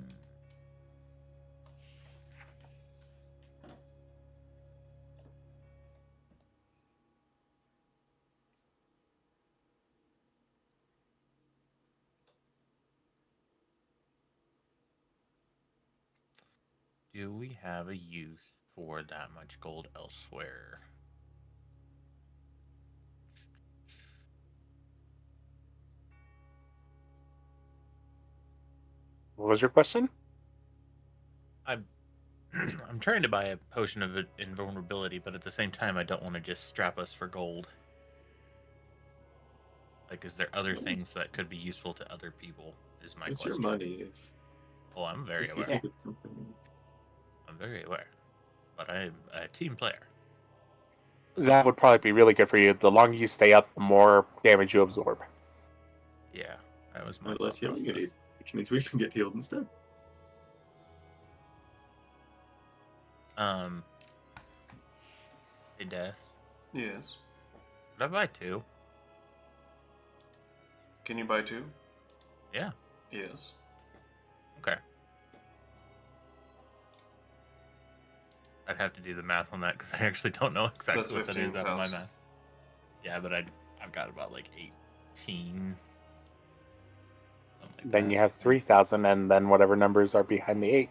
Do we have a use for that much gold elsewhere? What was your question? I'm I'm trying to buy a potion of invulnerability, but at the same time, I don't want to just strap us for gold. Like, is there other things that could be useful to other people? Is my It's question. your money. Oh, I'm very If you aware. think it's something. I'm very aware. But I'm a team player. That would probably be really good for you. The longer you stay up, the more damage you absorb. Yeah, that was my Or less thought healing you process. need, which means we can get healed instead. Hey, Death. Yes. Did I buy 2? Can you buy 2? Yeah. Yes. Okay. I'd have to do the math on that because I actually don't know exactly That's what that is 15 out of my pounds. math. Yeah, but I've got about like 18. Something like Then that, you I have think. 3,000, and then whatever numbers are behind the 8.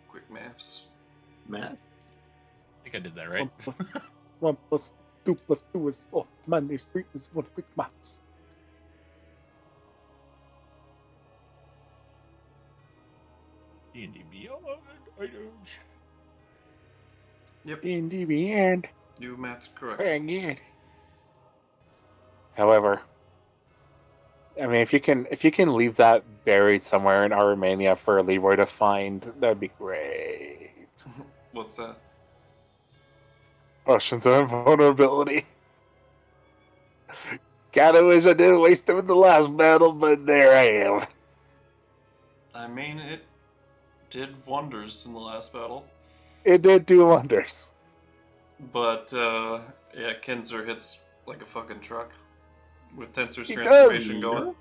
Quick maths. Math. I think I did that right. 1 plus 2 plus 2 is 4. Minus 3 is 1 quick maths. D&D Beyond items. Yep. In the end, You math correct. very good. However, I mean, if you can leave that buried somewhere in Armenia for Leroy to find, that'd be great. What's that? Potions of invulnerability. Kinda wish I didn't waste them in the last battle, but there I am. I mean, it did wonders in the last battle. It did do wonders. But, yeah, Kinzer hits like a fucking truck. With Tensor's He transformation does. going.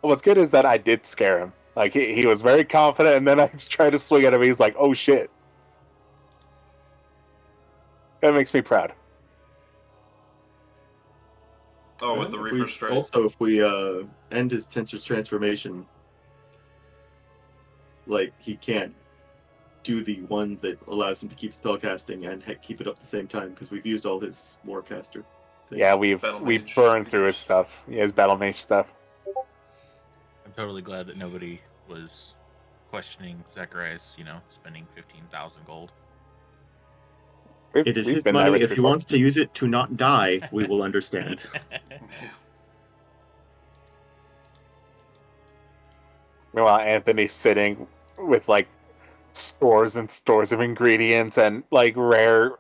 What's good is that I did scare him. Like, he was very confident, and then I tried to swing at him, he's like, oh shit. That makes me proud. Oh, with And the if Reaper we Strike. also, if we end his Tensor's transformation, like he can't do the one that allows him to keep spellcasting and keep it up at the same time because we've used all his Warcaster things. Yeah, we Battle Mage burned through his features. stuff. Yeah, his Battle Mage stuff. I'm totally glad that nobody was questioning Zakarias, spending 15,000 gold. It is We've his been that money. rich If he before. wants to use it to not die, we will understand. Yeah. Meanwhile, Anthony's sitting with like stores and stores of ingredients and like rare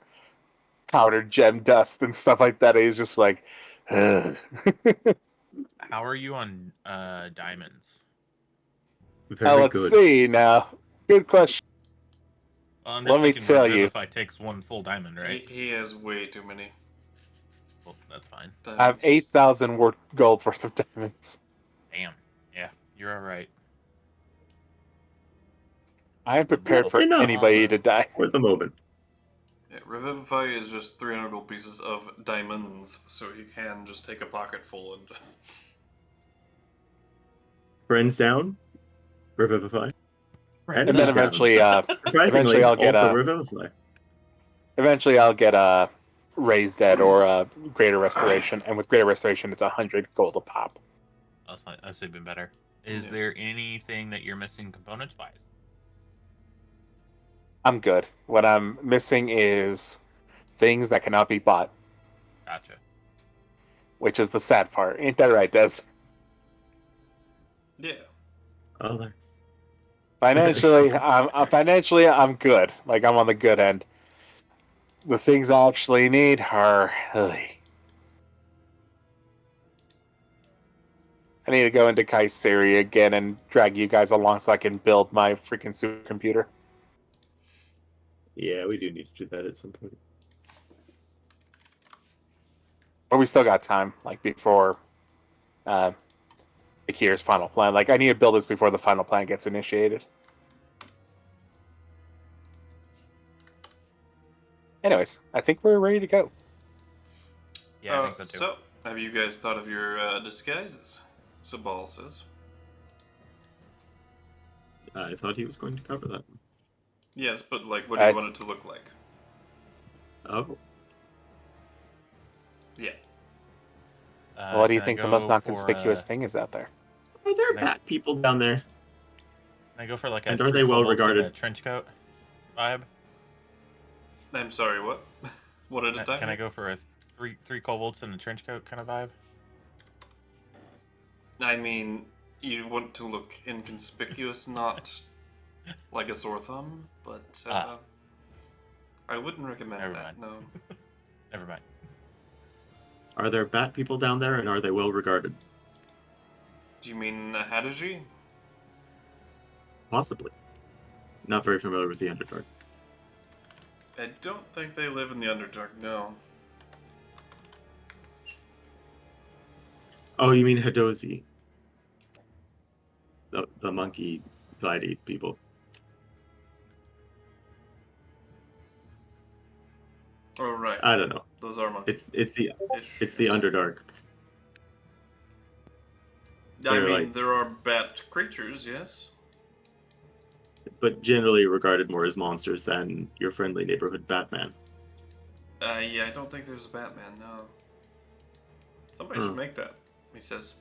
powdered gem dust and stuff like that. He's just like, ugh. How are you on diamonds? Very Let's good. see now. Good question. Well, I'm Let just me thinking tell you. Revivify takes 1 full diamond, right? He has way too many Well, that's fine. diamonds. I have 8,000 gold worth of diamonds. Damn. Yeah, you're all right. I am prepared for Enough. anybody to die. For the moment. Yeah, Revivify is just 300 gold pieces of diamonds, so he can just take a pocket full and... Friends down. Revivify. Right. And then Enemies down. eventually I'll get also a Revivify. Raised Dead or a Greater Restoration, and with Greater Restoration it's 100 gold a pop. That's even better. Is Yeah. there anything that you're missing components wise? I'm good. What I'm missing is things that cannot be bought, Gotcha. which is the sad part. Ain't that right, Des? Yeah. Oh, that's... Financially, I'm good. Like I'm on the good end. The things I actually need are. Ugh. I need to go into KuZii again and drag you guys along so I can build my freaking supercomputer. Yeah, we do need to do that at some point. But we still got time, like before Akira's final plan. Like I need to build this before the final plan gets initiated. Anyways, I think we're ready to go. Yeah, I think so too. So, have you guys thought of your disguises? Sabal says. I thought he was going to cover that. Yes, but like, what do you want it to look like? Oh, Yeah. What do you Can I think the go most for, non-conspicuous thing is out there? are there Can I- bat people down there? Can I go for like a And are 3 they well kobolds and regarded? a trench coat vibe? I'm sorry, what? What at a time? Can I go for a three kobolds and a trench coat kind of vibe? I mean, you want to look inconspicuous, not like a sore thumb, but I wouldn't recommend Never that, mind. no. Never mind. Are there bat people down there, and are they well regarded? Do you mean Hadiji? Possibly. Not very familiar with the Underdark. I don't think they live in the Underdark, no. Oh, you mean Hadozi? The monkey glidey people. Oh, right. I don't know. Those are monkeys. It's the Underdark. I they're mean, like- there are bat creatures, yes. But generally regarded more as monsters than your friendly neighborhood Batman. Yeah, I don't think there's a Batman, no. Somebody should make that, he says.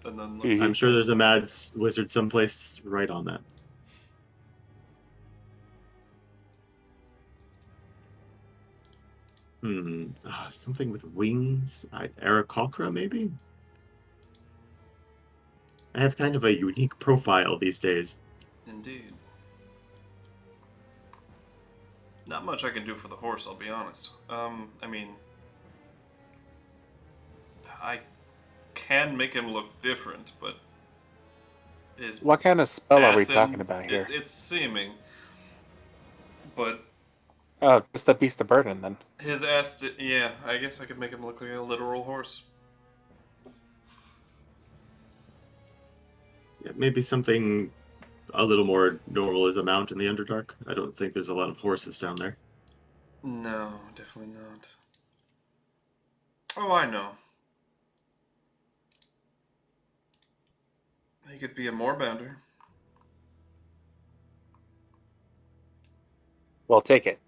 And then looks I'm sure there's a mad wizard someplace right on that. Something with wings? Aarakocra, maybe? I have kind of a unique profile these days. Indeed. Not much I can do for the horse, I'll be honest. I mean, I can make him look different, but his What kind of spell are we passing, talking about here? It's seeming, but Oh, just a beast of burden then. his ass. Yeah, I guess I could make him look like a literal horse. Yeah, maybe something a little more normal as a mount in the Underdark. I don't think there's a lot of horses down there. No, definitely not. Oh, I know. He could be a moorbounder. We'll take it.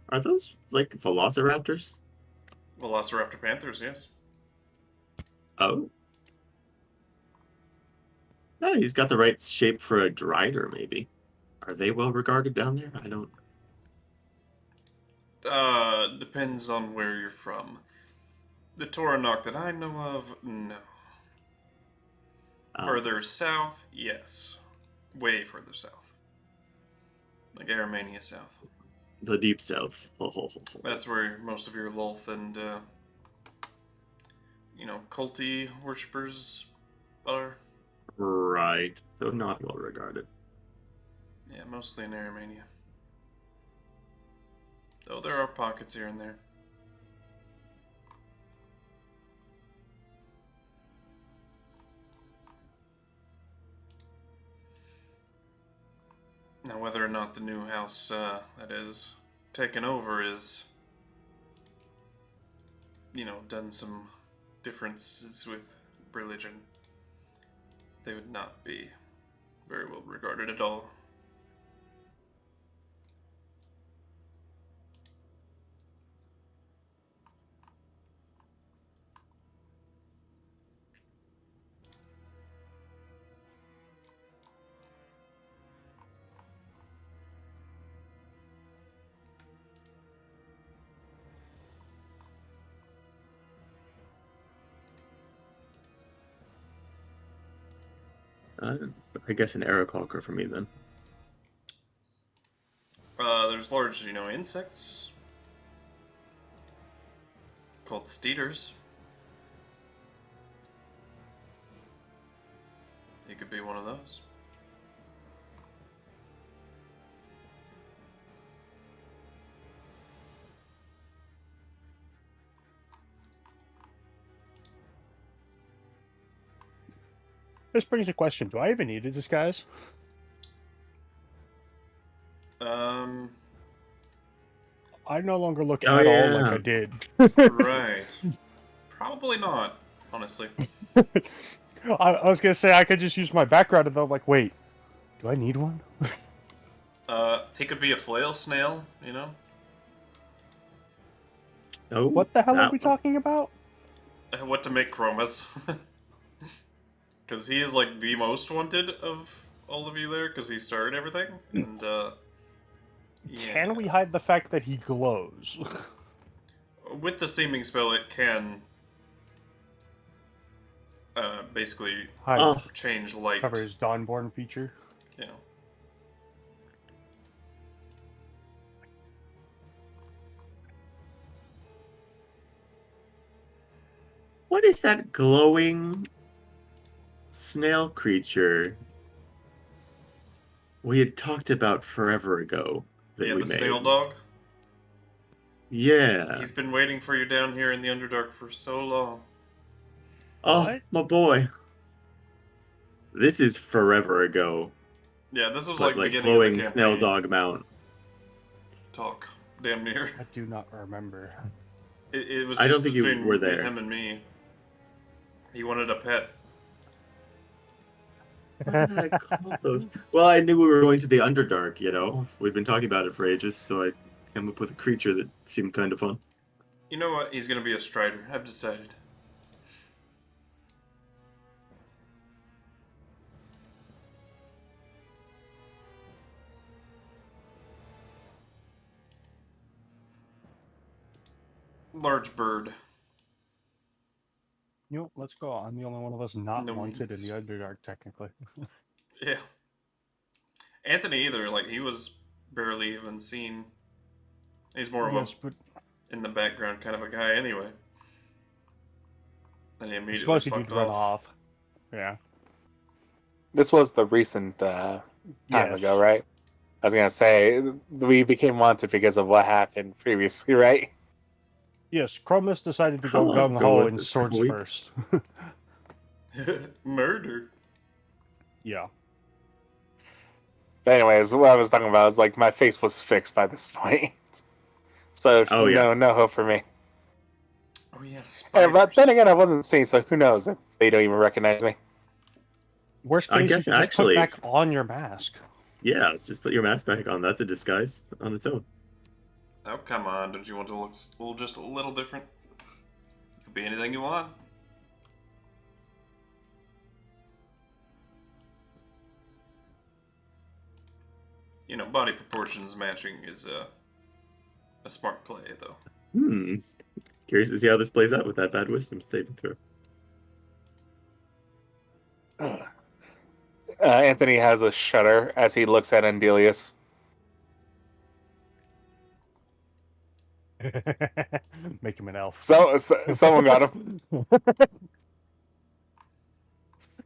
Are those like velociraptors? Velociraptor panthers, yes. Oh. No, he's got the right shape for a drider, maybe. Are they well regarded down there? I don't... Depends on where you're from. The Torra'Noc that I know of, no. Further south, yes. Way further south. Like Aramania south. The deep south. That's where most of your Lolth and, culty worshippers are. Right. So not well regarded. Yeah, mostly in Aramania. Though there are pockets here and there. Now, whether or not the new house that is taken over is, done some differences with religion, they would not be very well regarded at all. I guess an Aerocalker for me then. There's large, insects called steeders. He could be one of those. This brings a question. Do I even need a disguise? I no longer look Oh, at all yeah. like I did. Right. Probably not, honestly. I was gonna say I could just use my background, and then I'm like, wait, do I need one? He could be a flail snail, Oh, What the hell are that we one. talking about? What to make Chromis. Because he is, like, the most wanted of all of you there, because he started everything, and, yeah. Can we hide the fact that he glows? With the seeming spell, it can, basically Hide, Oh, change light. cover his Dawnborn feature. Yeah. what is that glowing snail creature we had talked about forever ago that Yeah, we the made? snail dog. Yeah. He's been waiting for you down here in the Underdark for so long. Oh, What? my boy. This is forever ago. Yeah, this was But like like beginning of the glowing campaign snail dog mount. talk. Damn near. I do not remember. It was I just don't think you between were there. him and me. He wanted a pet. What did I call those? Well, I knew we were going to the Underdark, We've been talking about it for ages, so I came up with a creature that seemed kind of fun. You know what? He's gonna be a strider. I've decided. Large bird. Let's go. I'm the only one of us not No wanted in means. the Underdark, technically. Yeah. Anthony either. Like, he was barely even seen. He's more of Yes, but a in the background kind of a guy anyway. And he I immediately suppose fucked he'd run off. off. Yeah. This was the recent time Yes. ago, right? I was gonna say we became wanted because of what happened previously, right? Yes, Chromis decided to How go long gung ago ho was in this? swords Weeks? first. Murder. Yeah. But anyways, what I was talking about is like my face was fixed by this point, so Oh, yeah. no hope for me. Oh yeah, And, spiders. but then again, I wasn't seen, so who knows if they don't even recognize me. Worst I case, guess you could just actually- put back on your mask. Yeah, just put your mask back on. That's a disguise on its own. Oh, come on. Don't you want to look just a little different? Could be anything you want. Body proportions matching is a smart play, though. Curious to see how this plays out with that bad wisdom saving throw. Anthony has a shudder as he looks at Andelias. Make him an elf. So someone got him.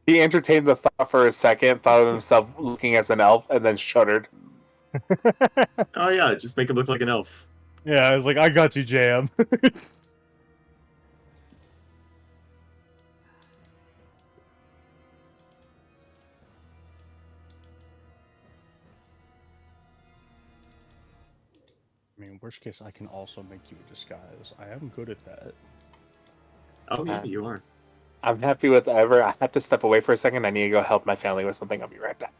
He entertained the thought for a second, thought of himself looking as an elf, and then shuddered. Oh yeah, just make him look like an elf. Yeah, I was like, I got you, JM. I mean, worst case, I can also make you a disguise. I am good at that. Oh yeah, you are. I'm happy with whatever. I have to step away for a second. I need to go help my family with something. I'll be right back.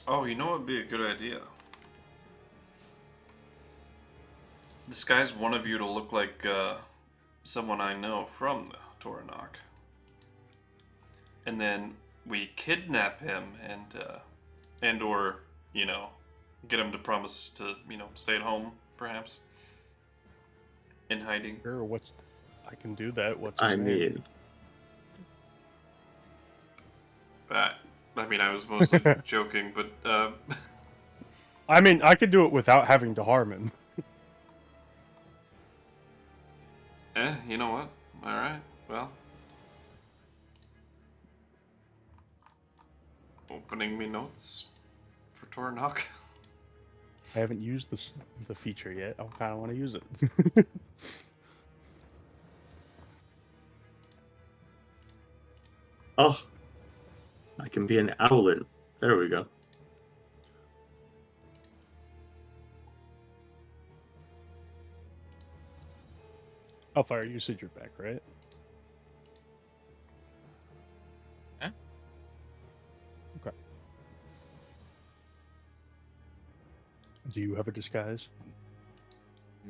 Oh, you know what would be a good idea? Disguise one of you to look like someone I know from the Torra'Noc. And then we kidnap him and or, get him to promise to, stay at home, perhaps. In hiding. Sure, I can do that. What's his I name? mean, I mean, I was mostly joking, but I mean, I could do it without having to harm him. you know what? All right, well, opening me notes for Torra'Noc. I haven't used the feature yet. I kind of want to use it. Oh, I can be an owlet. There we go. Hellfire, you said you're back, right? Huh? Okay. Do you have a disguise?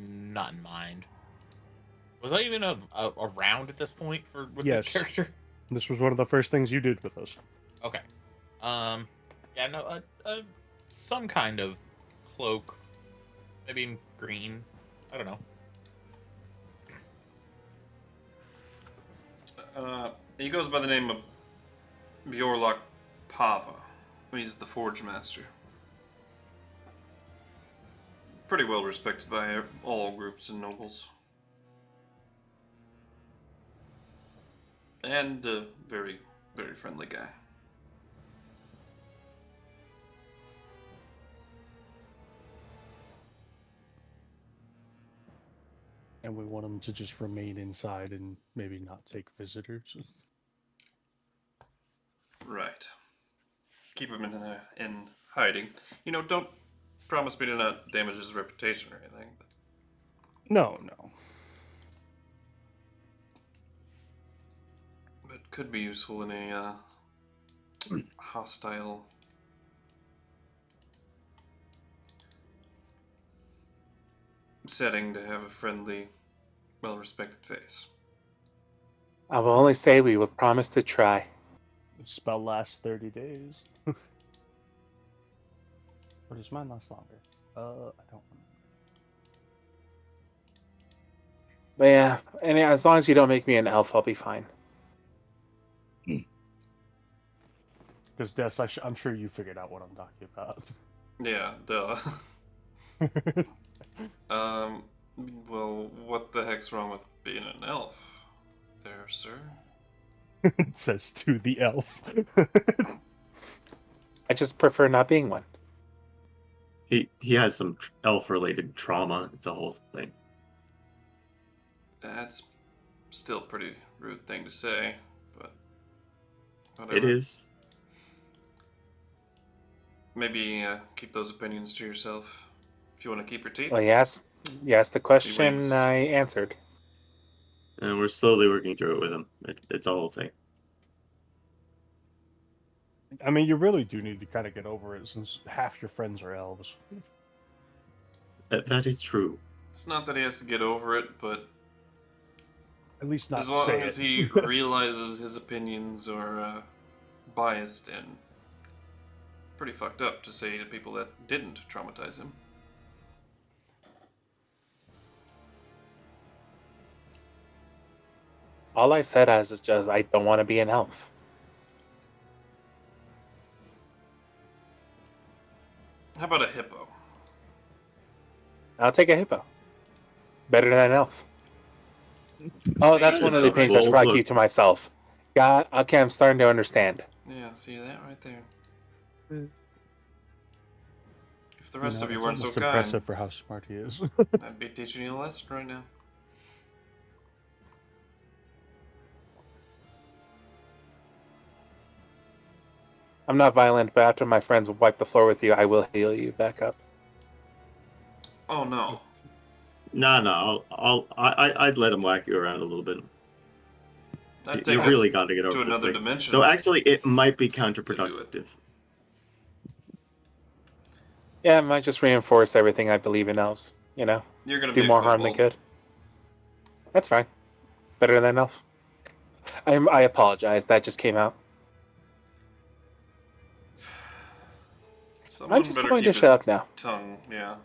Not in mind. Was I even around at this point with Yes. this character? This was one of the first things you did with us. Okay. Yeah, no, some kind of cloak, maybe in green. I don't know. He goes by the name of Bjorlok Pava. He's the Forge Master. Pretty well respected by all groups and nobles. And a very, very friendly guy. And we want him to just remain inside and maybe not take visitors. Right. Keep him in hiding. You know, don't promise me to not damage his reputation or anything. But No. could be useful in a hostile setting to have a friendly, well-respected face. I will only say we will promise to try. The spell lasts 30 days. Or does mine last longer? I don't remember. But yeah, and as long as you don't make me an elf, I'll be fine. Because Des, I'm sure you figured out what I'm talking about. Yeah, duh. Well, what the heck's wrong with being an elf there, sir? It says to the elf. I just prefer not being one. He has some elf-related trauma. It's a whole thing. That's still a pretty rude thing to say, but whatever. It is. Maybe keep those opinions to yourself. If you want to keep your teeth. Well, you asked the question, waits. I answered. And we're slowly working through it with him. It's a whole thing. I mean, you really do need to kind of get over it since half your friends are elves. That is true. It's not that he has to get over it, but At least not as long say as it. he realizes his opinions are biased and pretty fucked up to say to people that didn't traumatize him. All I said is just I don't want to be an elf. How about a hippo? I'll take a hippo. Better than an elf. Oh, that's See, one of the Look, opinions I should probably look. keep to myself. God, okay, I'm starting to understand. Yeah, see that right there. If the You rest know, of you it's weren't so almost kind, impressive for how smart he is. I'd be teaching you a lesson right now. I'm not violent, but after my friends wipe the floor with you, I will heal you back up. Oh no. No. I'd let him whack you around a little bit. I'd You take really us got to get over to this another thing. dimension. Though actually, it might be do counterproductive. Yeah, it might just reinforce everything I believe in elves. You know, You're gonna do be a more harm than kobold. good. That's fine. Better than elf. I apologize. That just came out. Someone I'm just better going keep to shut his up now. tongue, yeah.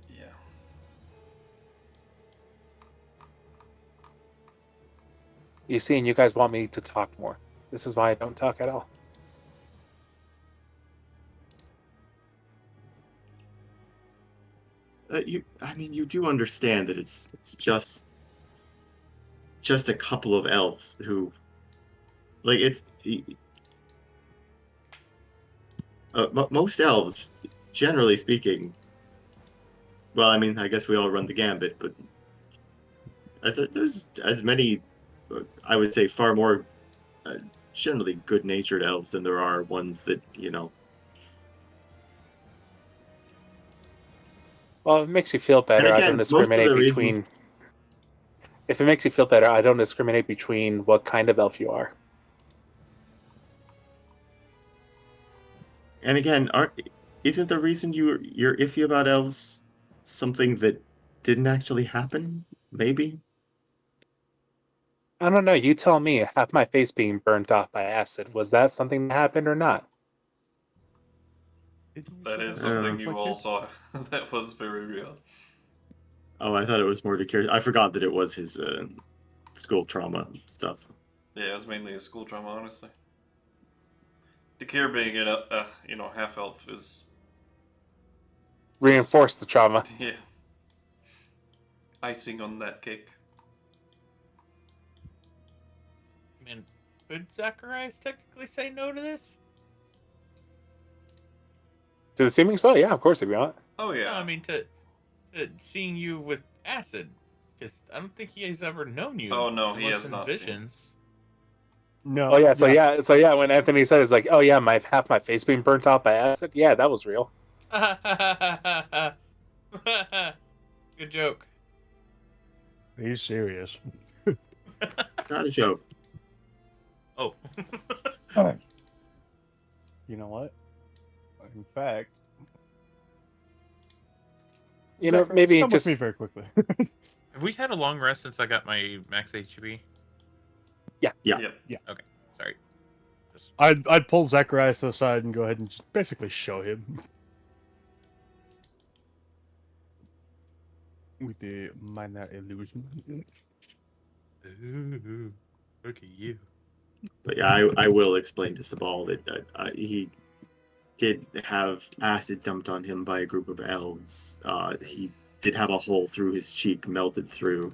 Yeah. You see, and you guys want me to talk more. This is why I don't talk at all. You do understand that it's just a couple of elves who, like, most elves, generally speaking. Well, I mean, I guess we all run the gambit, but there's as many, I would say, far more generally good-natured elves than there are ones that, Well, if it makes you feel better, And I don't again, most of discriminate the between. reasons. If it makes you feel better, I don't discriminate between what kind of elf you are. And again, isn't the reason you're iffy about elves something that didn't actually happen? Maybe. I don't know. You tell me. Half my face being burnt off by acid. Was that something that happened or not? That is Uh, something you all saw. That was very real. Oh, I thought it was more to care. I forgot that it was his school trauma stuff. Yeah, it was mainly a school trauma, honestly. Dakir being a half elf is Reinforce the trauma. yeah icing on that cake. I mean, could Zakarias technically say no to this? To the seeming spell, yeah, of course, if you want. Oh yeah. No, I mean to seeing you with acid, because I don't think he has ever known you. Oh no, he unless has in not visions. No. Oh yeah, so yeah, when Anthony said it's like, oh yeah, half my face being burnt off by acid. Yeah, that was real. Good joke. He's serious. Not a joke. Oh. You know what? In fact, You know, Zacharias, maybe come just with me very quickly. Have we had a long rest since I got my max HP? Yeah. Yep. Okay, sorry. Just I'd pull Zacharias to the side and go ahead and just basically show him with the minor illusion. ooh, look at you. But yeah, I will explain to Sabal that he did have acid dumped on him by a group of elves. He did have a hole through his cheek melted through.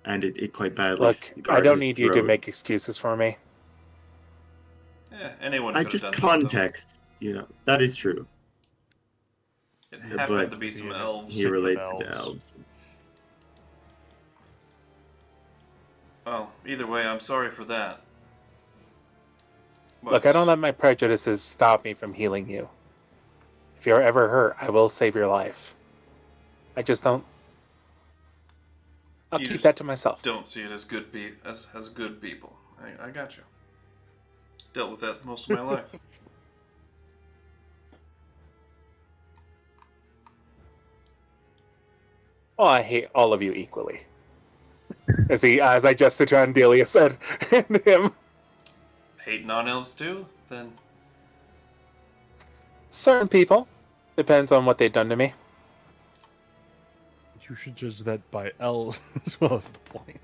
And it quite badly look. I scarred don't his need you to throat. make excuses for me. Yeah, anyone I could have just done that. context, that is true. Though. It happened but to be some being a- elves. He City of relates it to elves. elves. Well, either way, I'm sorry for that. But Look, I don't let my prejudices stop me from healing you. If you're ever hurt, I will save your life. I just don't. I'll you keep just that to myself. don't see it as as good people. I got you. Dealt with that most of my life. Well, I hate all of you equally. As I gestured to Andelias said, and him. Hating on elves too? Then Certain people. Depends on what they've done to me. You should judge that by L as well as the point.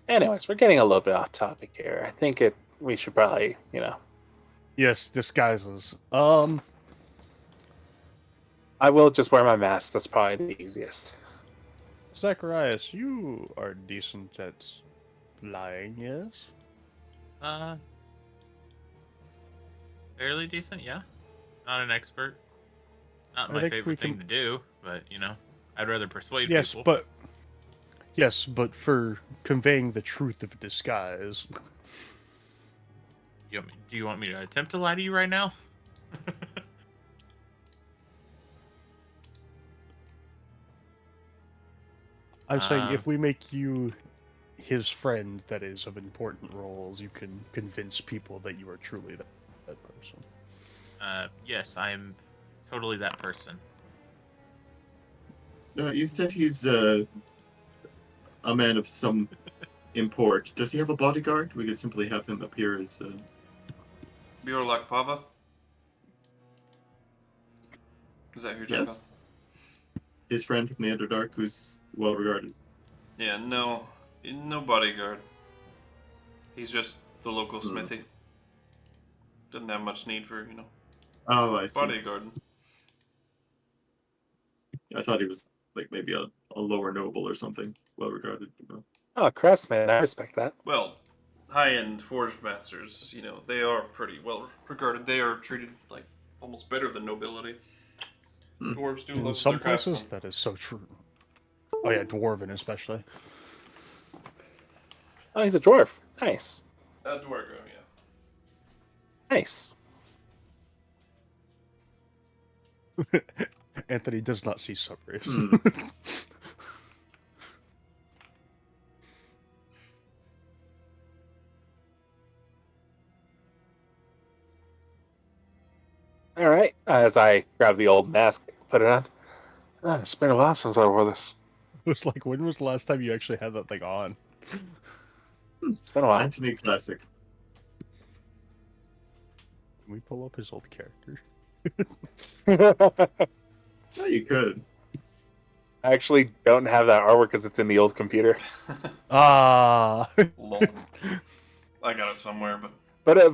Anyways, we're getting a little bit off topic here. I think we should probably, Yes, disguises. I will just wear my mask. That's probably the easiest. Zacharias, you are decent at lying, yes? Fairly decent, yeah. Not an expert. Not I my think favorite we thing to do, but I'd rather persuade Yes, people. but for conveying the truth of a disguise. Do you want me to attempt to lie to you right now? I'm saying if we make you his friend that is of important roles, you can convince people that you are truly that person. Yes, I'm totally that person. You said he's a man of some import. Does he have a bodyguard? We could simply have him appear as. Biorlak Pava? Is that who you're talking Yes. His friend from the Underdark, who's well regarded. about? Yeah, no bodyguard. He's just the local smithy. Doesn't have much need for, Oh, I see. bodyguard. I thought he was like maybe a lower noble or something, well regarded. Oh, craftsman, I respect that. Well, high-end forge masters, they are pretty well regarded. They are treated like almost better than nobility. Dwarves do In love some their places, craftsmen. that is so true. Oh yeah, dwarven especially. Oh, he's a dwarf. Nice. Dwargo, yeah. Nice. Anthony does not see subrace. All right. As I grab the old mask, put it on. Oh, it's been a while since I wore this. It was like, when was the last time you actually had that thing on? It's been a while. Anthony Classic. Can we pull up his old character? Yeah, you could. I actually don't have that artwork because it's in the old computer. Ah. Lol. I got it somewhere, but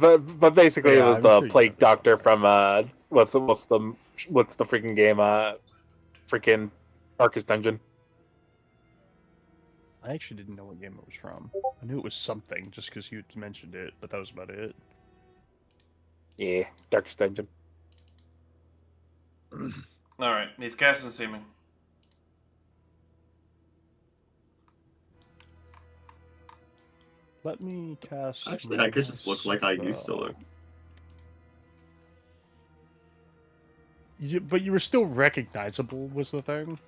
But basically, Yeah, it was I'm the sure you plague have it doctor somewhere. from what's the freaking game? Freaking Darkest Dungeon. I actually didn't know what game it was from. I knew it was something just because you mentioned it, but that was about it. Yeah, Darkest Dungeon. all right. He's casting seeming. Let me cast. Actually, I could just look like I used to look. But you were still recognizable, was the thing.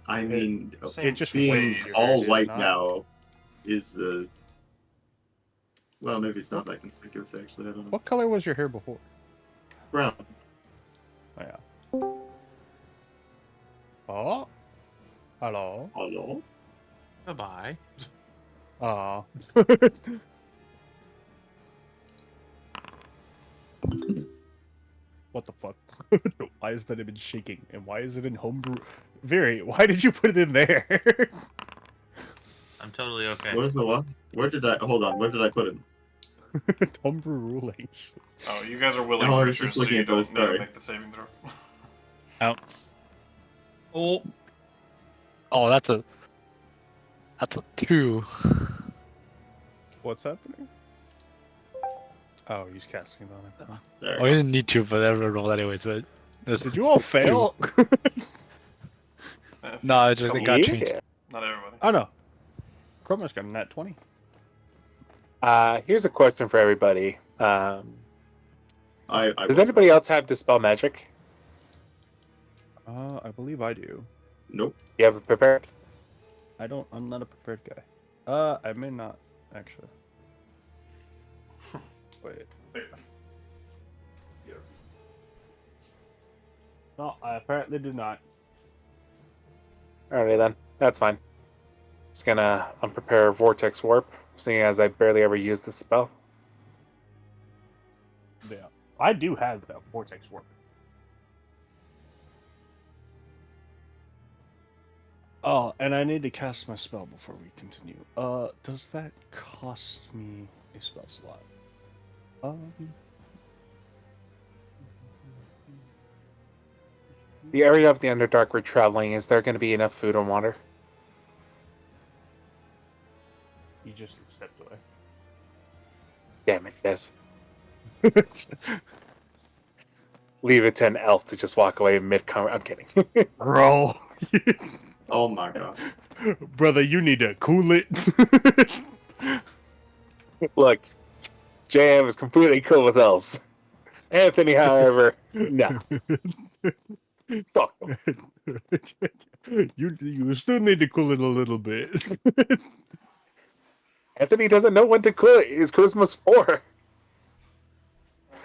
I mean, Same It just being waved, all did it white not? now is well, maybe it's not that conspicuous actually. I don't know. What color was your hair before? Brown. Oh yeah. Oh. Hello. Hello. Bye-bye. Ah. What the fuck? Why is that even shaking? And why is it in homebrew? Viri, why did you put it in there? I'm totally okay. What is the what? Where did I hold on? Where did I put it? Homebrew rulings. Oh, you guys are willing Oh, I was creatures, just looking so you at those, don't need to sorry. make the saving throw. Oh. Oh, that's a 2. What's happening? Oh, he's casting on it. There Oh, you didn't need to, but I rolled anyways. But Did you all fail? No, it just it got changed. Yeah. Not everybody. Oh no. Chromis got a nat 20. Here's a question for everybody. I Does anybody else have Dispel Magic? I believe I do. Nope. You have it prepared? I'm not a prepared guy. I may not, actually. Wait. No, I apparently do not. Alrighty then. That's fine. Just gonna unprepare Vortex Warp, seeing as I barely ever use this spell. Yeah. I do have that Vortex Warp. Oh, and I need to cast my spell before we continue. Does that cost me a spell slot? The area of the Underdark we're traveling, is there going to be enough food and water? He just stepped away. Damn it, yes. Leave it to an elf to just walk away mid-com. I'm kidding. Bro. Oh my god. Brother, you need to cool it. Look, JM is completely cool with elves. Anthony, however, no. Fuck him. You still need to cool it a little bit. Anthony doesn't know when to cool it. His Christmas 4.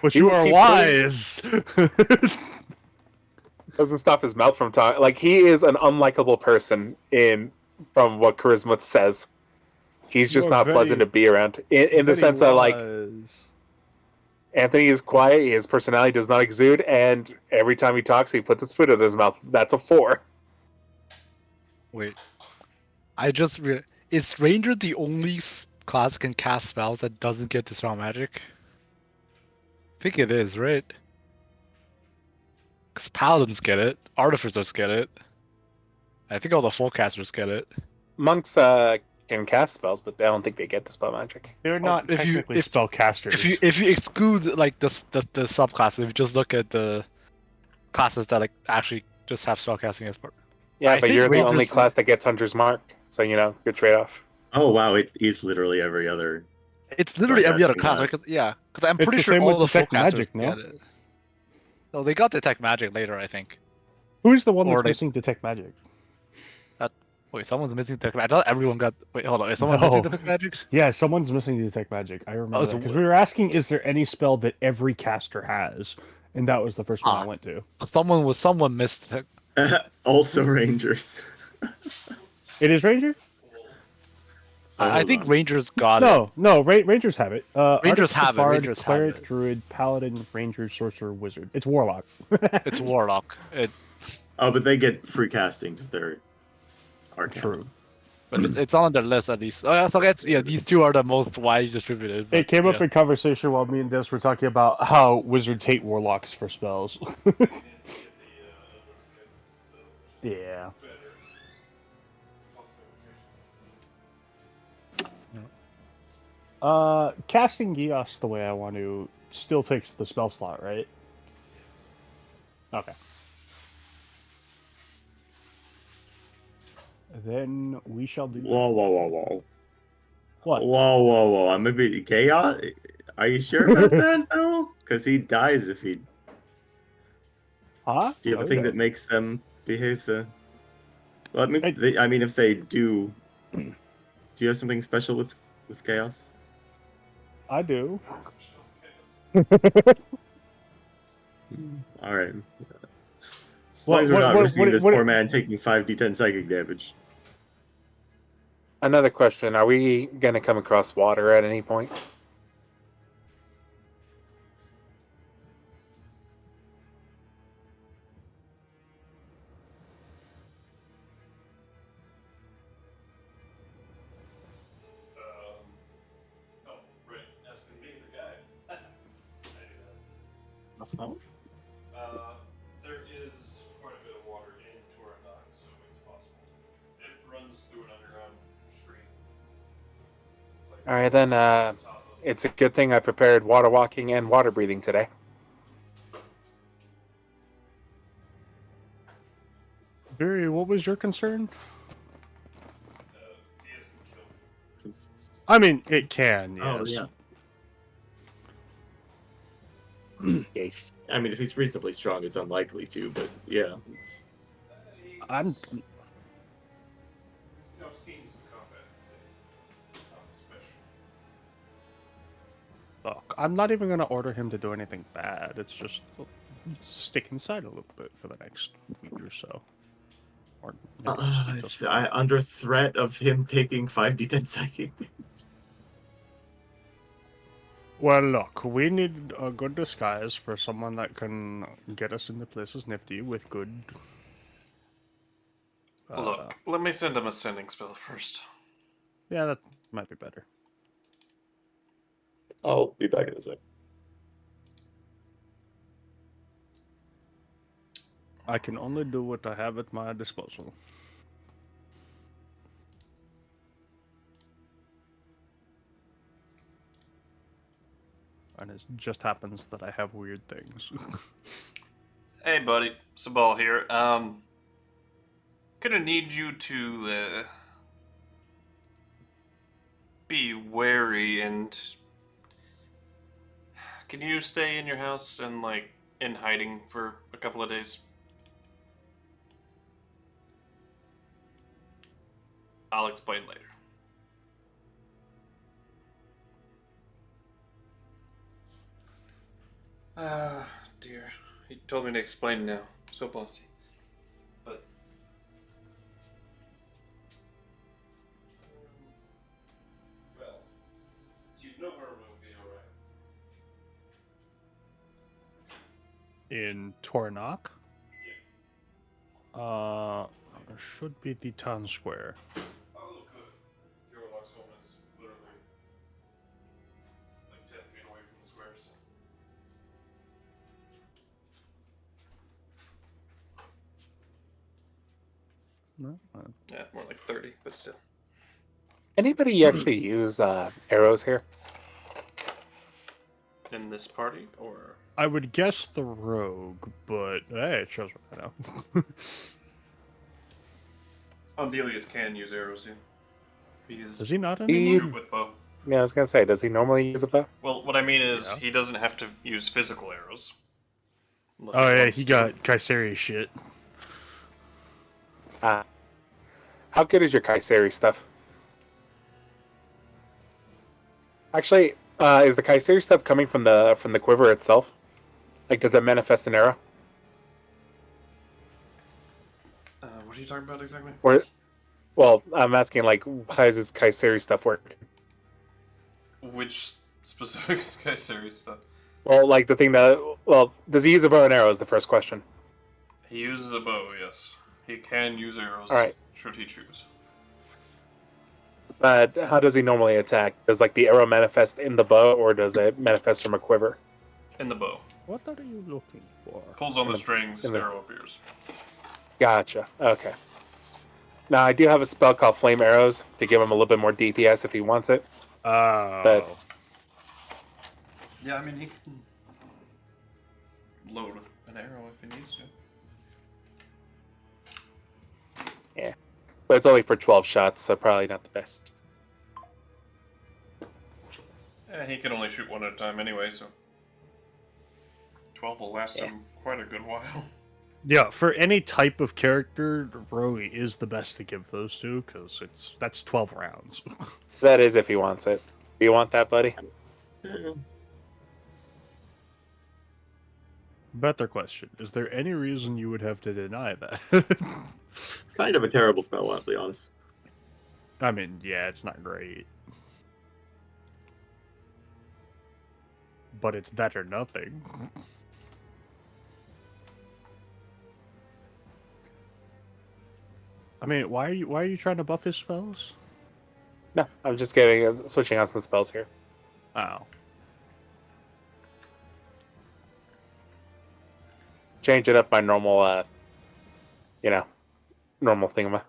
But He you will are keep wise. Doesn't stop his mouth from talking. Like, he is an unlikable person from what Charisma says. He's You just are not pleasant very- to be around. In the Very sense that, like, wise. Anthony is quiet. His personality does not exude, and every time he talks, he puts his foot in his mouth. That's a 4. Wait, is Ranger the only class that can cast spells that doesn't get Dispel Magic? I think it is, right? Because Paladins get it, Artificers get it. I think all the full casters get it. Monks can cast spells, but I don't think they get Dispel Magic. They're not if you- technically if- spellcasters. If you exclude like the subclasses, if you just look at the classes that like actually just have spellcasting as part. Yeah, I but think you're the only Rangers- class that gets Hunter's Mark, so good trade-off. Oh wow, it is literally every other. It's literally every other Spellcasting class, right? class. Because I'm It's pretty the sure same all with the full Detect casters Magic, no? get it. No, they got Detect Magic later, I think. Who's the one Or that's they- missing Detect Magic? Wait, someone's missing Detect Magic. I thought everyone got. Wait, hold on. Is someone No. missing Detect Magic? Yeah, someone's missing Detect Magic. I remember so because we were asking, is there any spell that every caster has? And that was the first one I Ah. went to. Someone missed. Also Rangers. It is Ranger? I Hold think on. Rangers got it. No, Rangers have it. Rangers Artificer, have it, Bard, Rangers have Cleric, it. Druid, Paladin, Ranger, Sorcerer, Wizard. It's Warlock. It's Warlock. Oh, but they get free castings if they're Arcane. True. But it's on the list at least. Oh, yeah, so these two are the most widely distributed. It came up yeah. in conversation while me and Des were talking about how wizards hate warlocks for spells. Yeah. Casting Geos the way I want to still takes the spell slot, right? Okay. Then we shall do. Whoa. What? Whoa. I'm a bit chaos. Are you sure about that? No, because he dies if he. Huh? Do you have Oh, a thing yeah. that makes them behave the? Well, it means Hey. I mean, if they do, do you have something special with chaos? I do. All right. As long as we're not risking this poor man taking 5d10 psychic damage. Another question: are we going to come across water at any point? Oh, right. Asking me, the guy. I do that. There is quite a bit of water in Torra'Noc, so it's possible. It runs through an underground stream. It's like All right, then. It's a good thing I prepared water walking and water breathing today. Viri, what was your concern? he isn't killed. I mean, it can, yes. Oh yeah. I mean, if he's reasonably strong, it's unlikely to, but yeah. I'm. Seen some combat. Not special. Look, I'm not even going to order him to do anything bad. It's just stick inside a little bit for the next week or so. Or maybe just Under threat of him taking 5d10 psychic damage. Well, look, we need a good disguise for someone that can get us into places nifty with good. Look, let me send him a sending spell first. Yeah, that might be better. I'll be back in a sec. I can only do what I have at my disposal. And it just happens that I have weird things. Hey, buddy, Sabal here. Gonna need you to be wary and. Can you stay in your house and in hiding for a couple of days? I'll explain later. Dear. He told me to explain now. So bossy. But... well, you know her will be alright. In Torra'Noc? There should be the town square. Oh, good. Torra'Noc's home is literally like 10 feet away from the squares. No? Yeah, more like 30, but still. Anybody actually use arrows here? In this party, or I would guess the rogue, but hey, it shows right now. Andelias can use arrows here. Does he not He anymore? can shoot with bow. Yeah, I was gonna say, does he normally use a bow? Well, what I mean is, Yeah. he doesn't have to use physical arrows. Unless Oh yeah, wants he to. got KuZii shit. How good is your KuZii stuff? Actually, is the KuZii stuff coming from the quiver itself? Like, does it manifest an arrow? What are you talking about exactly? Or, well, I'm asking, like, how does this KuZii stuff work? Which specific KuZii stuff? Well, like the thing that, well, does he use a bow and arrow is the first question. He uses a bow, yes. He can use arrows, All right. should he choose. But how does he normally attack? Does, like, the arrow manifest in the bow, or does it manifest from a quiver? In the bow. What are you looking for? Pulls on In the the- strings, in the- arrow appears. Gotcha. Okay. Now, I do have a spell called Flame Arrows to give him a little bit more DPS if he wants it. Oh. Yeah, I mean, he can load an arrow if he needs to. But it's only for 12 shots, so probably not the best. Yeah, he can only shoot one at a time anyway, so 12 will last him quite a good while. Yeah, for any type of character, Rogue is the best to give those to, because that's 12 rounds. That is if he wants it. Do you want that, buddy? Better question. Is there any reason you would have to deny that? It's kind of a terrible spell, I'll be honest. I mean, yeah, it's not great. But it's that or nothing. I mean, why are you trying to buff his spells? No, I'm switching out some spells here. Oh. Changing up my normal, normal thingama.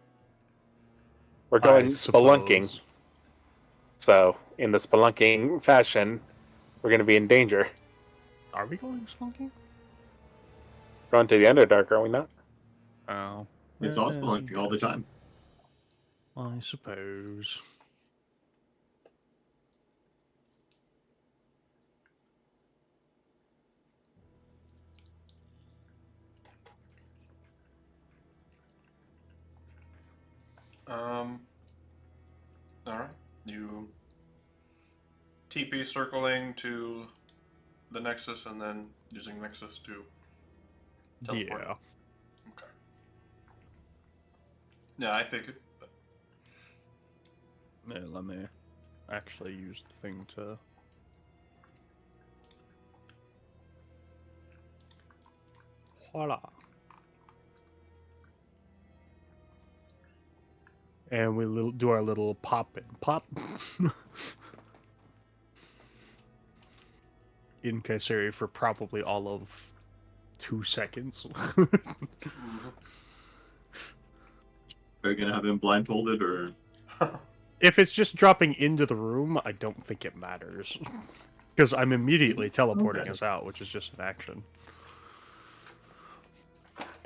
We're going spelunking, suppose. so in the spelunking fashion, we're going to be in danger. Are we going spelunking? Going to the Underdark, are we not? Oh. It's all spelunking all the time. I suppose. Alright. You TP circling to the Nexus and then using Nexus to teleport. Yeah. Okay. Yeah, I figured. But Yeah, let me actually use the thing to... Voila. And we do our little pop and pop. In KuZii for probably all of 2 seconds. Are you gonna have him blindfolded or? If it's just dropping into the room, I don't think it matters. Because I'm immediately teleporting Okay. us out, which is just an action.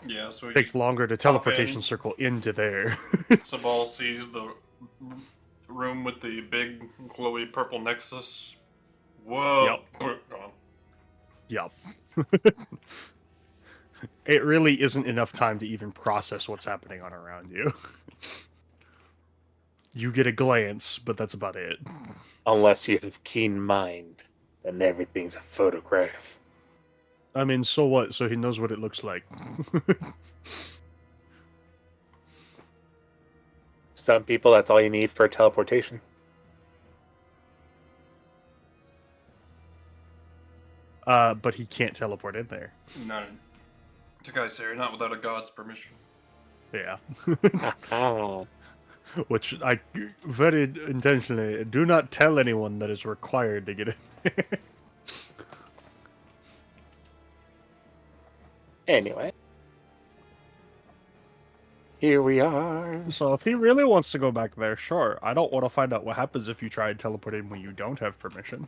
yeah, so It takes longer to in. teleportation circle into there. Sabal sees the room with the big glowy purple Nexus. Whoa! Gone. Yup. It really isn't enough time to even process what's happening on around you. You get a glance, but that's about it. Unless you have keen mind, then everything's a photograph. I mean, so what? So he knows what it looks like. Some people, that's all you need for teleportation. but he can't teleport in there. No. Zakarias, not without a god's permission. Yeah. Oh. Which I very intentionally do not tell anyone that is required to get in there. Anyway. Here we are. So if he really wants to go back there, sure. I don't want to find out what happens if you try and teleport in when you don't have permission.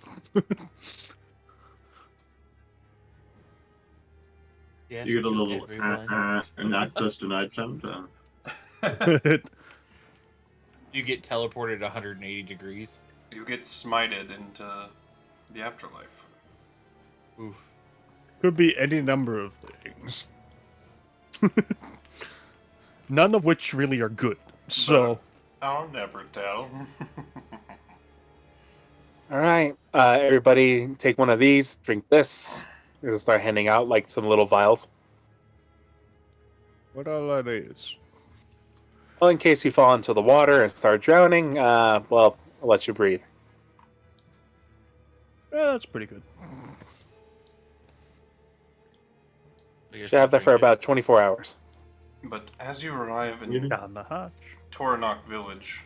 Yeah, You get a little everyone. and access denied sound. You get teleported 180 degrees. You get smited into the afterlife. Oof. Could be any number of things. None of which really are good. So I'll never tell. All right. Everybody take one of these, drink this. We're gonna start handing out like some little vials. what all that is? Well, in case you fall into the water and start drowning, well, I'll let you breathe. Yeah, that's pretty good. Should have that for about 24 hours. But as you arrive in Down the hatch. Torra'Noc village,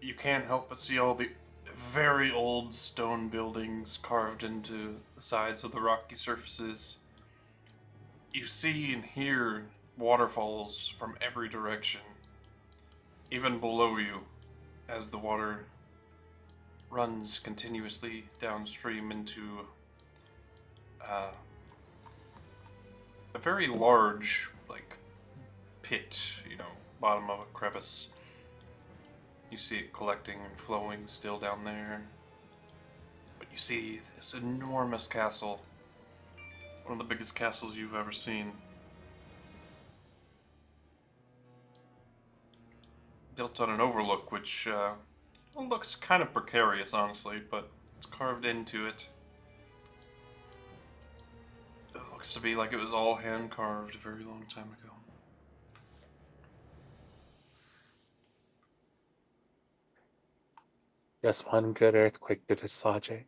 you can't help but see all the very old stone buildings carved into the sides of the rocky surfaces. You see and hear waterfalls from every direction, even below you, as the water runs continuously downstream into a very large, like, pit, bottom of a crevice. You see it collecting and flowing still down there. But you see this enormous castle. One of the biggest castles you've ever seen. Built on an overlook, which looks kind of precarious, honestly, but it's carved into it. It looks to be like it was all hand-carved a very long time ago. Just one good earthquake to dislodge it.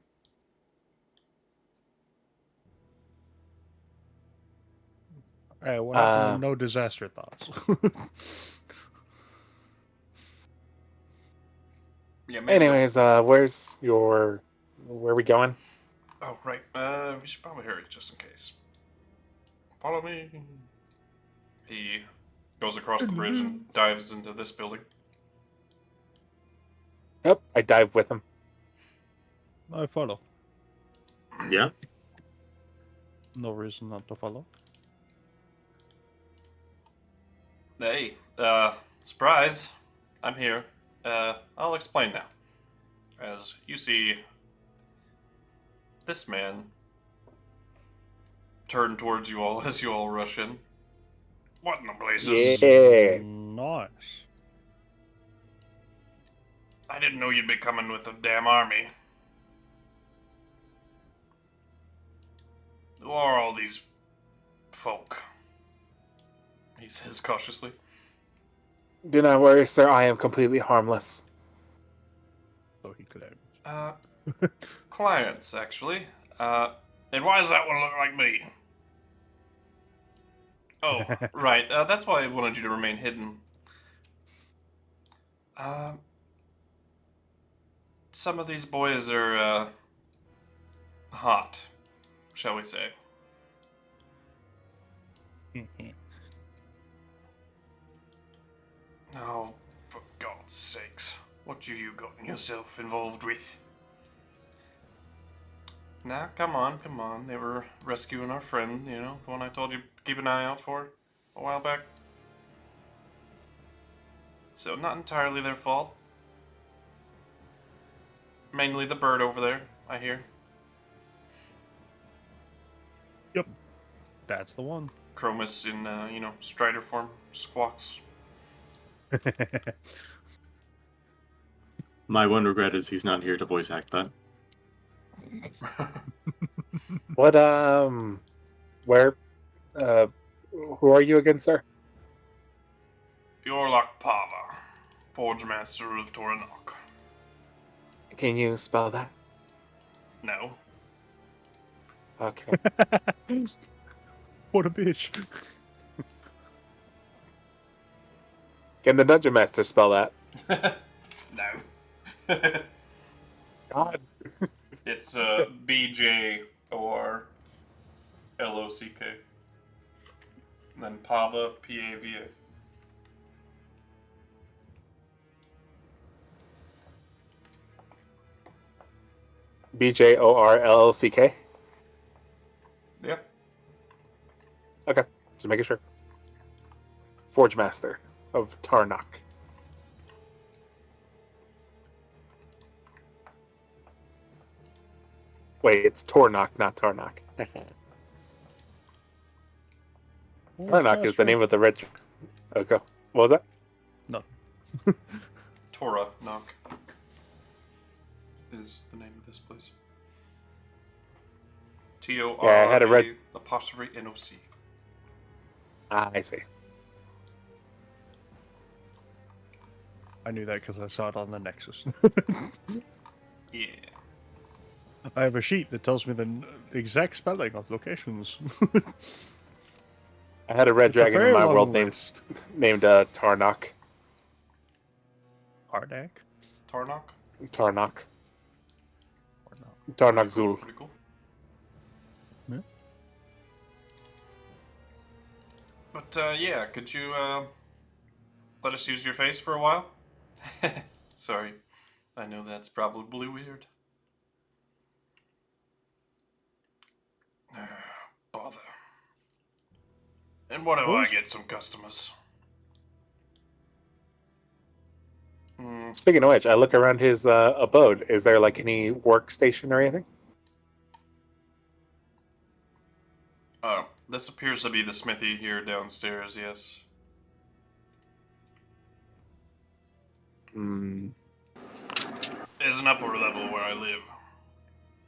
Hey, what happened to no disaster thoughts? Yeah, maybe. Anyways, where are we going? Oh, right. We should probably hurry just in case. Follow me. He goes across the bridge and dives into this building. Yep, I dive with him. I follow. Yeah. No reason not to follow. Hey, surprise. I'm here. I'll explain now. As you see this man turn towards you all as you all rush in. What in the blazes? Yeah. Nice. I didn't know you'd be coming with a damn army. Who are all these folk? He says cautiously. Do not worry, sir. I am completely harmless. So he claims. Clients, actually. And why does that one look like me? Oh, right. That's why I wanted you to remain hidden. Some of these boys are, hot, shall we say. Oh, for God's sakes. What have you gotten yourself involved with? Nah, come on. They were rescuing our friend, the one I told you keep an eye out for a while back. So, not entirely their fault. Mainly the bird over there, I hear. Yep. That's the one. Chromis in, Strider form squawks. My one regret is he's not here to voice act that. What, where, who are you again, sir? Fjorlok Pava, Forge Master of Torra'Noc. Can you spell that? No. Okay. What a bitch. Can the Dungeon Master spell that? No. God. It's BJORLOCK. Then Pava, PAVA. BJORLLCK? Yep. Okay, just making sure. Forge Master of Torra'Noc. Wait, it's Torra'Noc, not Torra'Noc. Torra'Noc is the name of the red. Okay, what was that? No. Torra'Noc is the name of this place. Yeah, I had a red. TORA_NOC. Ah, I see. I knew that because I saw it on the Nexus. Yeah. I have a sheet that tells me the exact spelling of locations. I had a red It's a dragon in very my long world list. named Torra'Noc. Ardak? Torra'Noc? Torra'Noc. Or not? Torra'Noc Zul. Pretty cool. Yeah. But yeah, could you let us use your face for a while? Sorry, I know that's probably weird. Bother. And what if I get some customers? Speaking of which, I look around his abode. Is there like any workstation or anything? Oh, this appears to be the smithy here downstairs, yes. Hmm. There's an upper level where I live.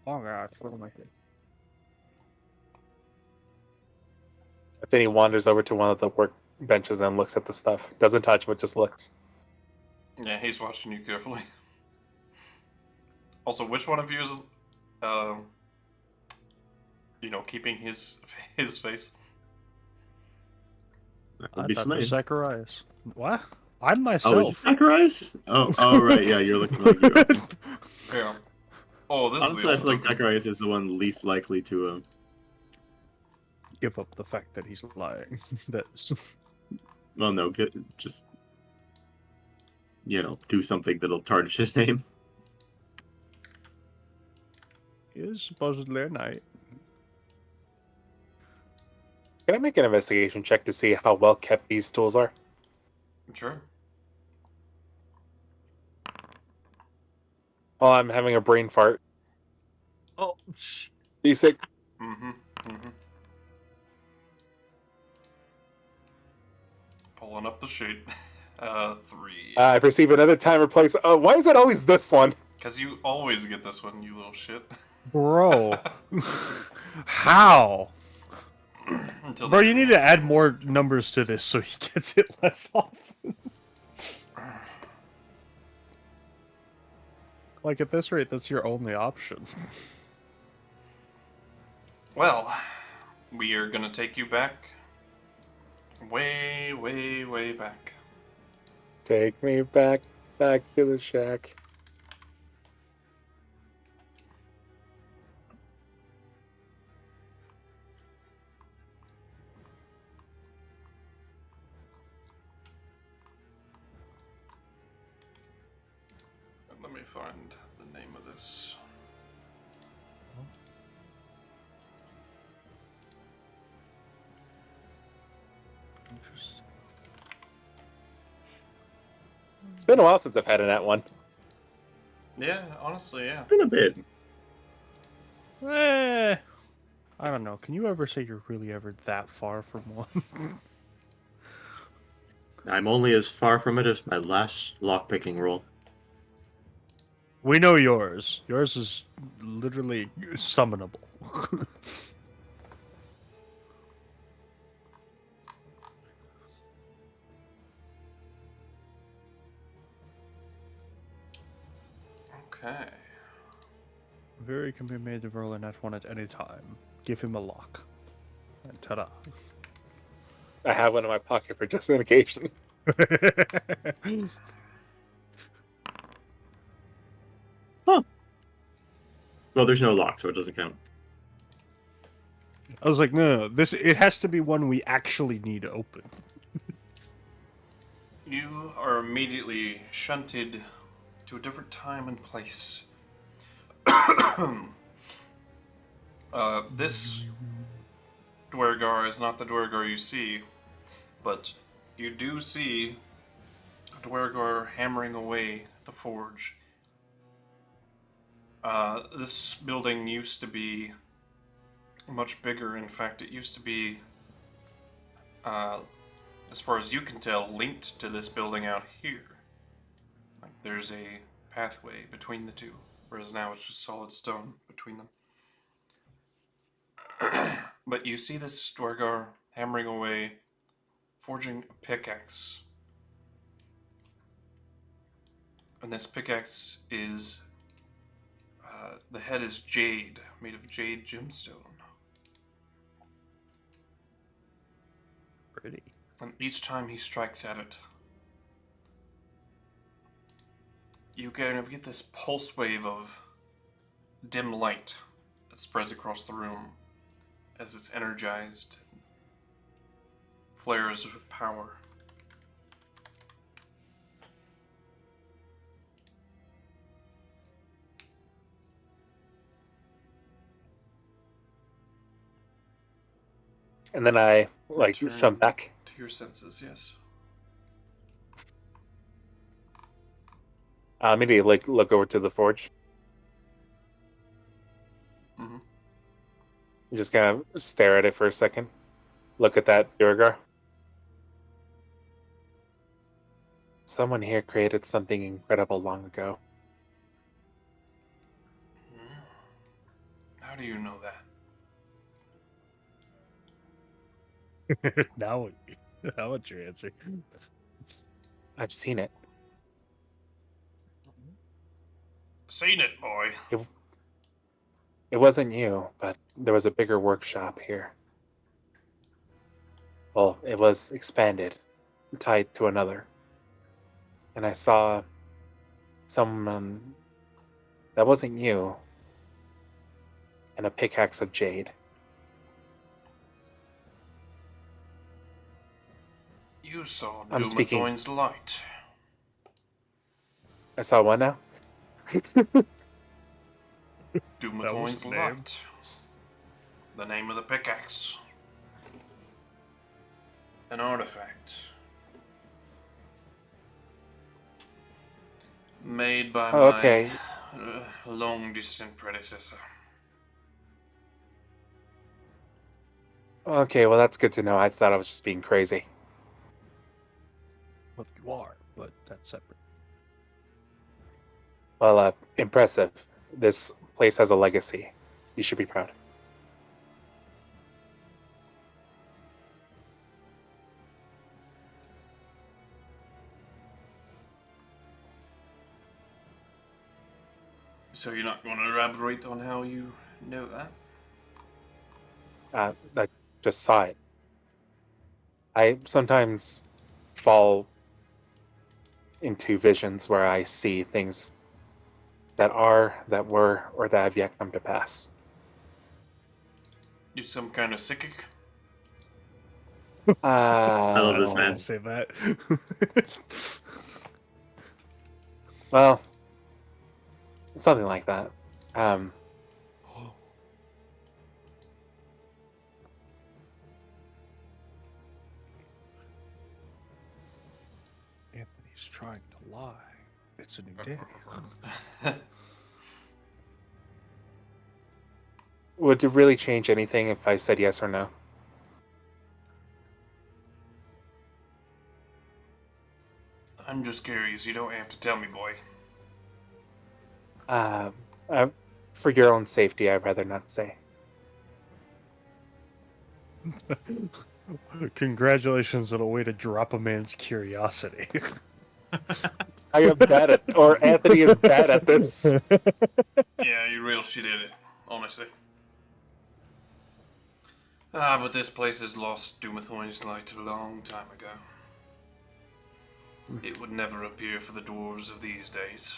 Oh god, what am I doing? Then he wanders over to one of the workbenches and looks at the stuff. Doesn't touch, but just looks. Yeah, he's watching you carefully. Also, which one of you is, keeping his face? That I would be thought it was Slane. Zakarias. What? I'm Oh, is myself. it Zakarias? Oh, right. Yeah, you're looking like you. Okay. Yeah. Oh, this Honestly, I is the feel old like Zakarias is the one least likely to. Give up the fact that he's lying. That's Well, no, just do something that'll tarnish his name. he is supposedly a knight. Can I make an investigation check to see how well kept these tools are? Sure. Oh, I'm having a brain fart. Oh, Are you sick? Mm-hmm. Pulling up the sheet. 3. I perceive another timer place. Why is it always this one? Because you always get this one, you little shit. bro. How? Until Bro, the you need to add more numbers to this so he gets it less often. Like, at this rate, that's your only option. Well, we are gonna take you back. Way, way, way back. Take me back to the shack. Let me find the name of this. Interesting. It's been a while since I've had an at one. Yeah, honestly, yeah. Been a bit. I don't know. Can you ever say you're really ever that far from one? I'm only as far from it as my last lockpicking roll. We know yours. Yours is literally summonable. Okay. Viri can be made to roll a nat 1 at any time. Give him a lock. And ta-da. I have one in my pocket for just an occasion. Huh. Well, there's no lock, so it doesn't count. I was like, no, it has to be one we actually need open. You are immediately shunted to a different time and place. This Dwergar is not the Dwergar you see, but you do see a Dwergar hammering away at the forge. This building used to be much bigger. In fact, it used to be, as far as you can tell, linked to this building out here. Like, there's a pathway between the two, whereas now it's just solid stone between them. But you see this Dwergar hammering away, forging a pickaxe. And this pickaxe is, the head is jade, made of jade gemstone. Pretty. And each time he strikes at it, you kind of get this pulse wave of dim light that spreads across the room as it's energized, flares with power. And then I Return jump back. to your senses, yes. Maybe look over to the forge. Mm-hmm. Just kind of stare at it for a second. Look at that Durgar. Someone here created something incredible long ago. How do you know that? Now, what's your answer? I've seen it. Seen it, boy. It wasn't you, but there was a bigger workshop here. Well, it was expanded, tied to another. And I saw someone that wasn't you, and a pickaxe of jade. You saw I'm speaking. Dumathoin's light. I saw one now? Dumathoin's the name. light. The name of the pickaxe. An artifact. Made by Oh, okay. my long-distant predecessor. Okay, well that's good to know. I thought I was just being crazy. Well, you are, but that's separate. Well, impressive. This place has a legacy. You should be proud. So you're not going to elaborate on how you know that? I just saw it. I sometimes fall into visions where I see things that are, that were, or that have yet come to pass. You some kind of psychic? I love this Uh, man. Say that. well, something like that. Anthony's trying to lie. It's a new day. Would it really change anything if I said yes or no? I'm just curious. You don't have to tell me, boy. Uh, for your own safety, I'd rather not say. Congratulations on a way to drop a man's curiosity. I am bad at, or Anthony is bad at this. Yeah, you're real shit at it, honestly. But this place has lost Dumathoin's light a long time ago. It would never appear for the dwarves of these days.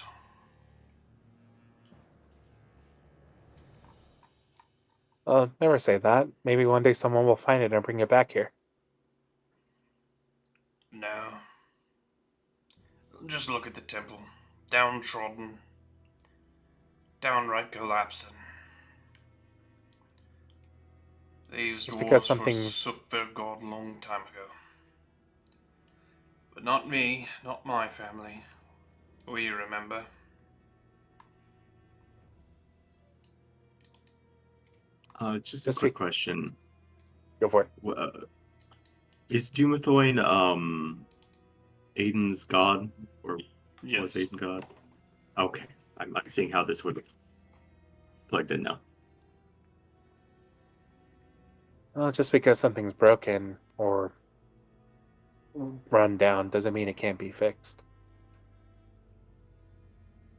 Never say that. Maybe one day someone will find it and bring it back here. No. Just look at the temple. Downtrodden. Downright collapsing. These Just because dwarves something's... forsook their god a long time ago. But not me, not my family. We remember. Just a Just quick question. Go for it. Is Dumathoin Aiden's god, or Yes. was Aiden god? Okay, I'm seeing how this would have plugged in now. Just because something's broken or run down doesn't mean it can't be fixed.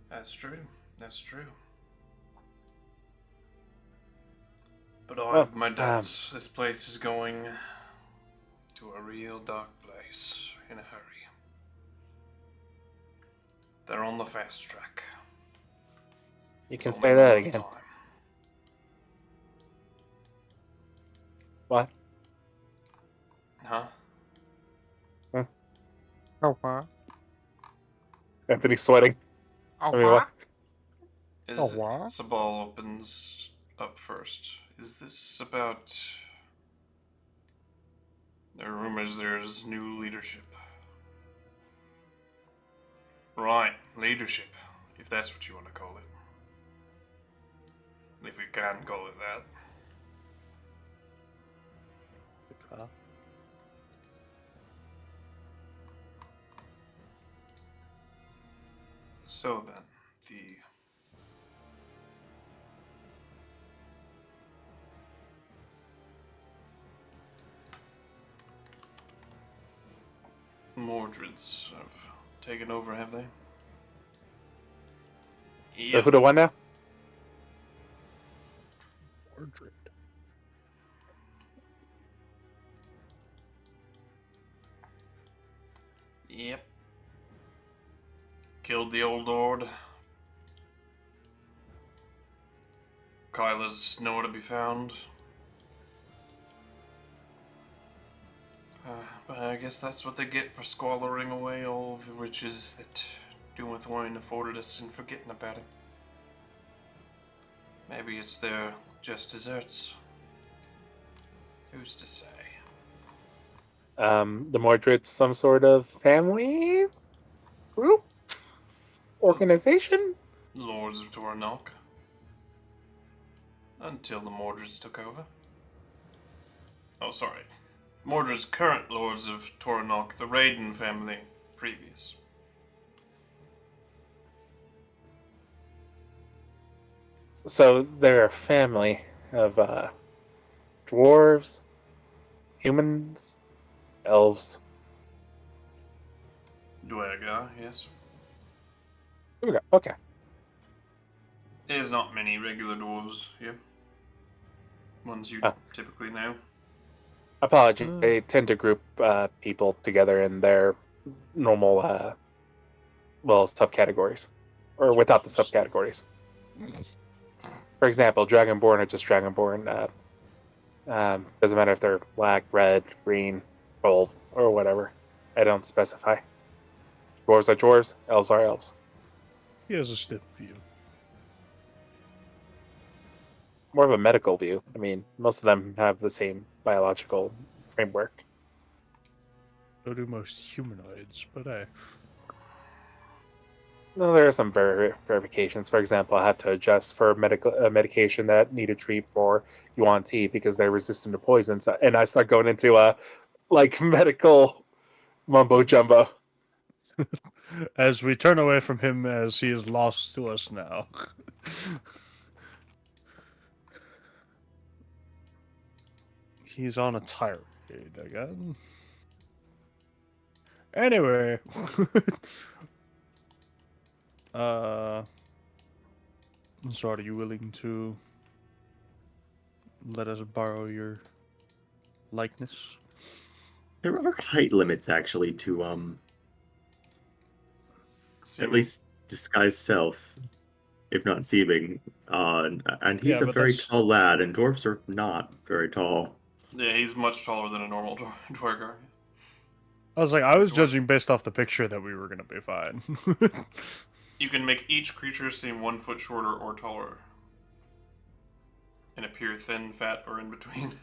That's true. That's true. But I have my doubts. This place is going to a real dark place in a hurry. They're on the fast track. You can It's say only a that matter of again. time. What? Huh? Oh, wow. Anthony's sweating. I mean, what? Is wow. Sabal opens up first. Is this about... There are rumors there's new leadership. Right, leadership. If that's what you want to call it. If you can call it that. So then, the Mordreds have taken over, have they? So who do I now? Mordred. Yep. Killed the old lord. Kyla's nowhere to be found. But I guess that's what they get for squandering away all the riches that Dumathoin afforded us and forgetting about it. Maybe it's their just desserts. Who's to say? The Mordred's some sort of family group? Organization? Lords of Torra'Noc. Until the Mordreds took over. Oh, sorry. Mordred's current Lords of Torra'Noc, the Raiden family, previous. So they're a family of dwarves, humans, elves. Dwerga, yes. Okay. There's not many regular dwarves here. Ones you typically know. Apology. They tend to group people together in their normal, subcategories. Or without the subcategories. For example, Dragonborn are just Dragonborn. Doesn't matter if they're black, red, green, gold, or whatever. I don't specify. Dwarves are dwarves, elves are elves. He has a stiff view. More of a medical view. I mean, most of them have the same biological framework. So do most humanoids, but No, there are some verifications. For example, I have to adjust for medication that need to treat for Yuan Ti because they're resistant to poisons, and I start going into medical mumbo jumbo. as we turn away from him as he is lost to us now. He's on a tirade again. Anyway, So are you willing to let us borrow your likeness? There are height limits actually to at Seeming. least disguise self, if not seeming. And he's Yeah, a but very that's- tall lad, and dwarves are not very tall. Yeah, he's much taller than a normal Dwargar. I was judging based off the picture that we were gonna be fine. You can make each creature seem 1 foot shorter or taller, and appear thin, fat, or in between.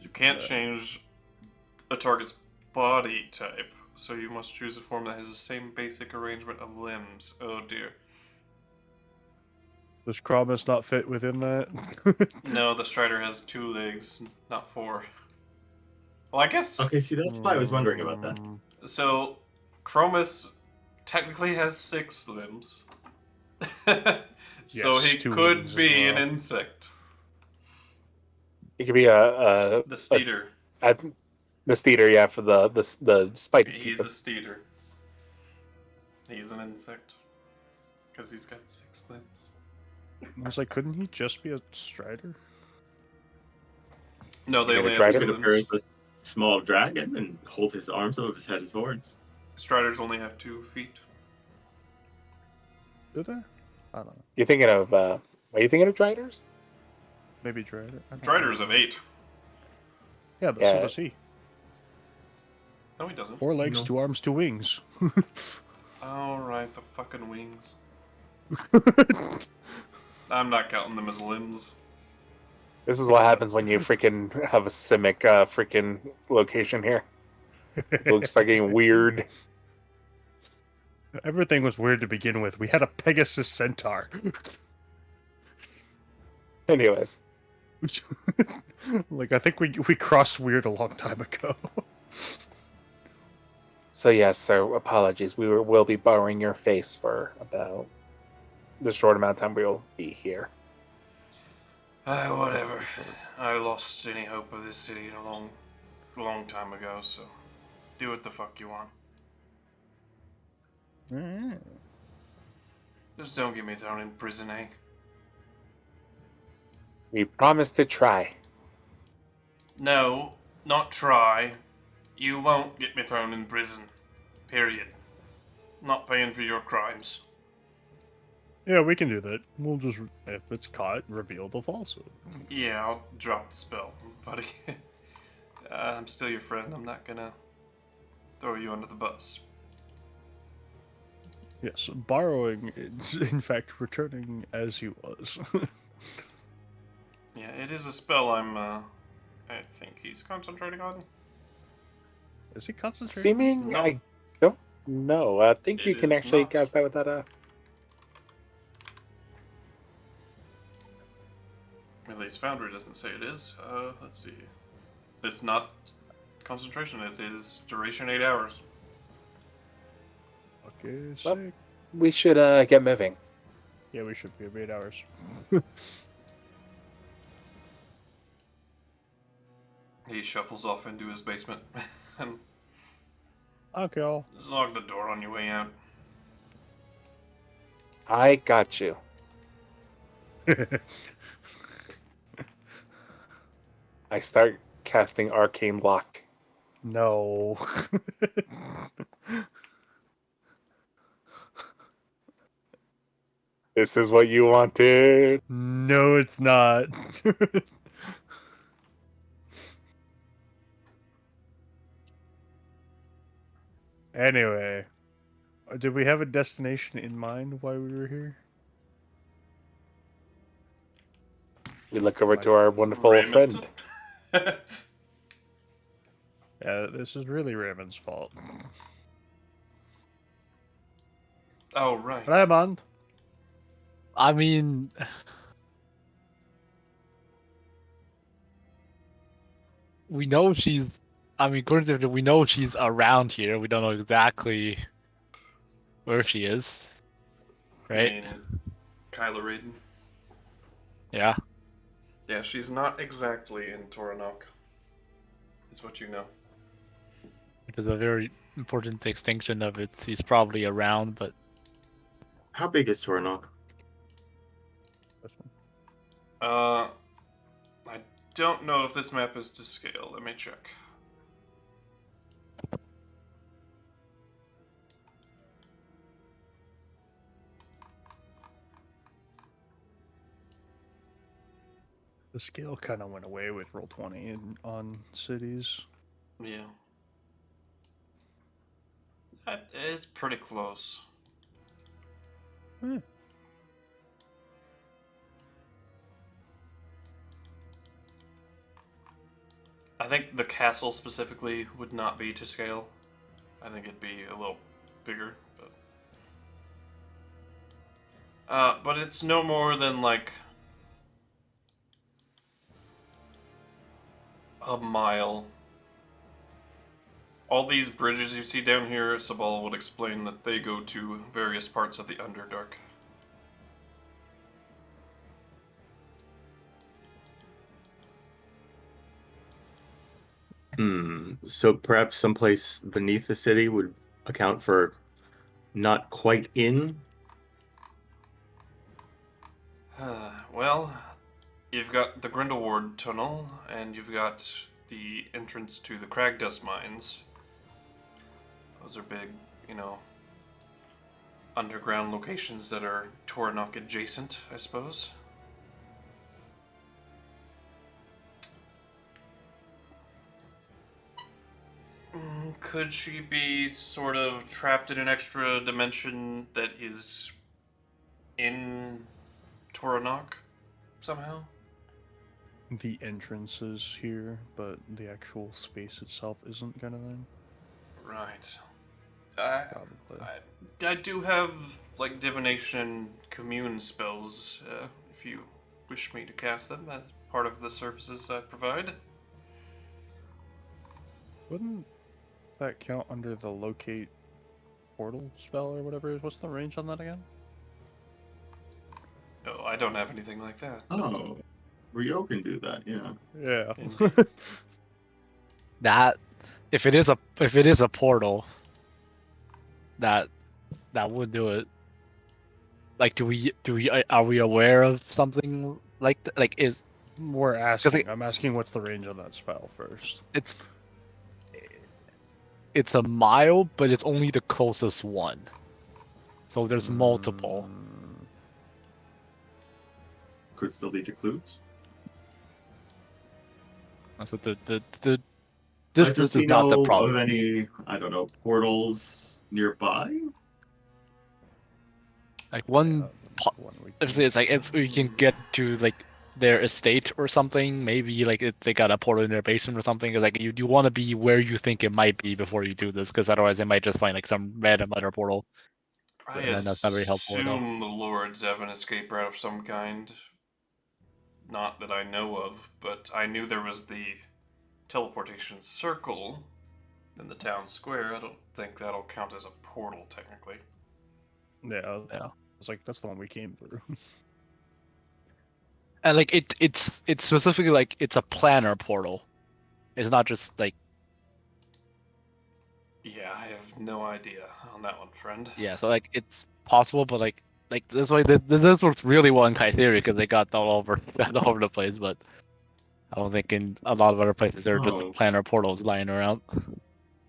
You can't change a target's body type, so you must choose a form that has the same basic arrangement of limbs. Oh dear. Does Chromis not fit within that? No, the Strider has 2 legs, not 4. Well, I guess... Okay, see, that's why I was wondering about that. So, Chromis technically has 6 limbs. So Yes, he 2 could wings as be an well. insect. It could be a The Steeder. the Steeder, yeah, for the spike. He's a Steeder. He's an insect. Because he's got 6 limbs. I was like, couldn't he just be a Strider? No, they You only mean have a 2 He could appear limbs. as a small dragon and hold his arms above his head as horns. Striders only have 2 feet. Do they? I don't know. You're thinking of are you thinking of Driders? Maybe Strider. I don't Striders know. have 8. Yeah, but so Yeah. does he. No, he doesn't. 4 legs, No. 2 arms, 2 wings. Alright, the fucking wings. I'm not counting them as limbs. This is what happens when you freaking have a Simic freaking location here. It looks like getting weird. Everything was weird to begin with. We had a Pegasus Centaur. Anyways, Like, I think we crossed weird a long time ago. so yes, sir. Apologies. Will be borrowing your face for about the short amount of time we'll be here. Whatever. I lost any hope of this city a long time ago, so do what the fuck you want. Just don't get me thrown in prison, eh? We promise to try. No, not try. You won't get me thrown in prison. Period. Not paying for your crimes. Yeah, we can do that. We'll just, if it's caught, reveal the falsehood. Yeah, I'll drop the spell, buddy. I'm still your friend. I'm not gonna throw you under the bus. Yes, borrowing is, in fact, returning as he was. Yeah, it is a spell I think he's concentrating on. Is he concentrating? Seeming, No. I don't know. I think you It can is actually not. cast that without At least Foundry doesn't say it is. Let's see. It's not concentration. It is duration 8 hours. Okay, Well- sick. We should get moving. Yeah, we should be 8 hours. He shuffles off into his basement and Okay, I'll... just lock the door on your way out. I got you. I start casting Arcane Lock. No. This is what you wanted. No, it's not. Anyway, did we have a destination in mind while we were here? We look over to our wonderful Raymond? friend. Yeah, this is really Raymond's fault. Oh, right. Raymond! I mean, we know she's. I mean, according to we know she's around here. We don't know exactly where she is, right? I mean, Kyla Raiden. Yeah. Yeah, she's not exactly in Torra'Noc. Is what you know. Because a very important extinction of it. She's probably around, but How big is Torra'Noc? I don't know if this map is to scale. Let me check. The scale kind of went away with Roll20 on cities. Yeah. That is pretty close. Hmm. I think the castle specifically would not be to scale. I think it'd be a little bigger, but it's no more than like a mile. All these bridges you see down here, Sabal would explain that they go to various parts of the Underdark. So perhaps someplace beneath the city would account for not quite in? Well, you've got the Grindelwald Tunnel, and you've got the entrance to the Cragdust Mines. Those are big, underground locations that are Torra'Noc adjacent, I suppose. Could she be sort of trapped in an extra dimension that is in Torra'Noc somehow? The entrance is here, but the actual space itself isn't kind of thing. Right. Probably. I do have like divination and commune spells. If you wish me to cast them as part of the services I provide. Wouldn't that count under the locate portal spell or whatever it is? What's the range on that again? Oh, I don't have anything like that. Oh, Rio can do that, yeah. Yeah. Indeed. That if it is a portal, that would do it. Like, are we aware of something like like is We're asking. it- I'm asking what's the range on that spell first. it's a mile, but it's only the closest one. So there's multiple. Could still lead to clues. So Does this he is not the know problem. of any, I don't know, portals nearby? Like one, we it's like if we can get to like their estate or something, maybe like if they got a portal in their basement or something. 'Cause, like you want to be where you think it might be before you do this, because otherwise they might just find like some random other portal. I And then that's not very helpful at all. assume the lords have an escape route of some kind. Not that I know of, but I knew there was the teleportation circle in the town square. I don't think that'll count as a portal technically. Yeah. Yeah. It's like that's the one we came through. And like it's specifically like it's a planner portal. It's not just like Yeah, I have no idea on that one, friend. yeah. So like it's possible, but like this way this works really well in Kytheria because they got all over all over the place. But I don't think in a lot of other places there are just Oh. planner portals lying around.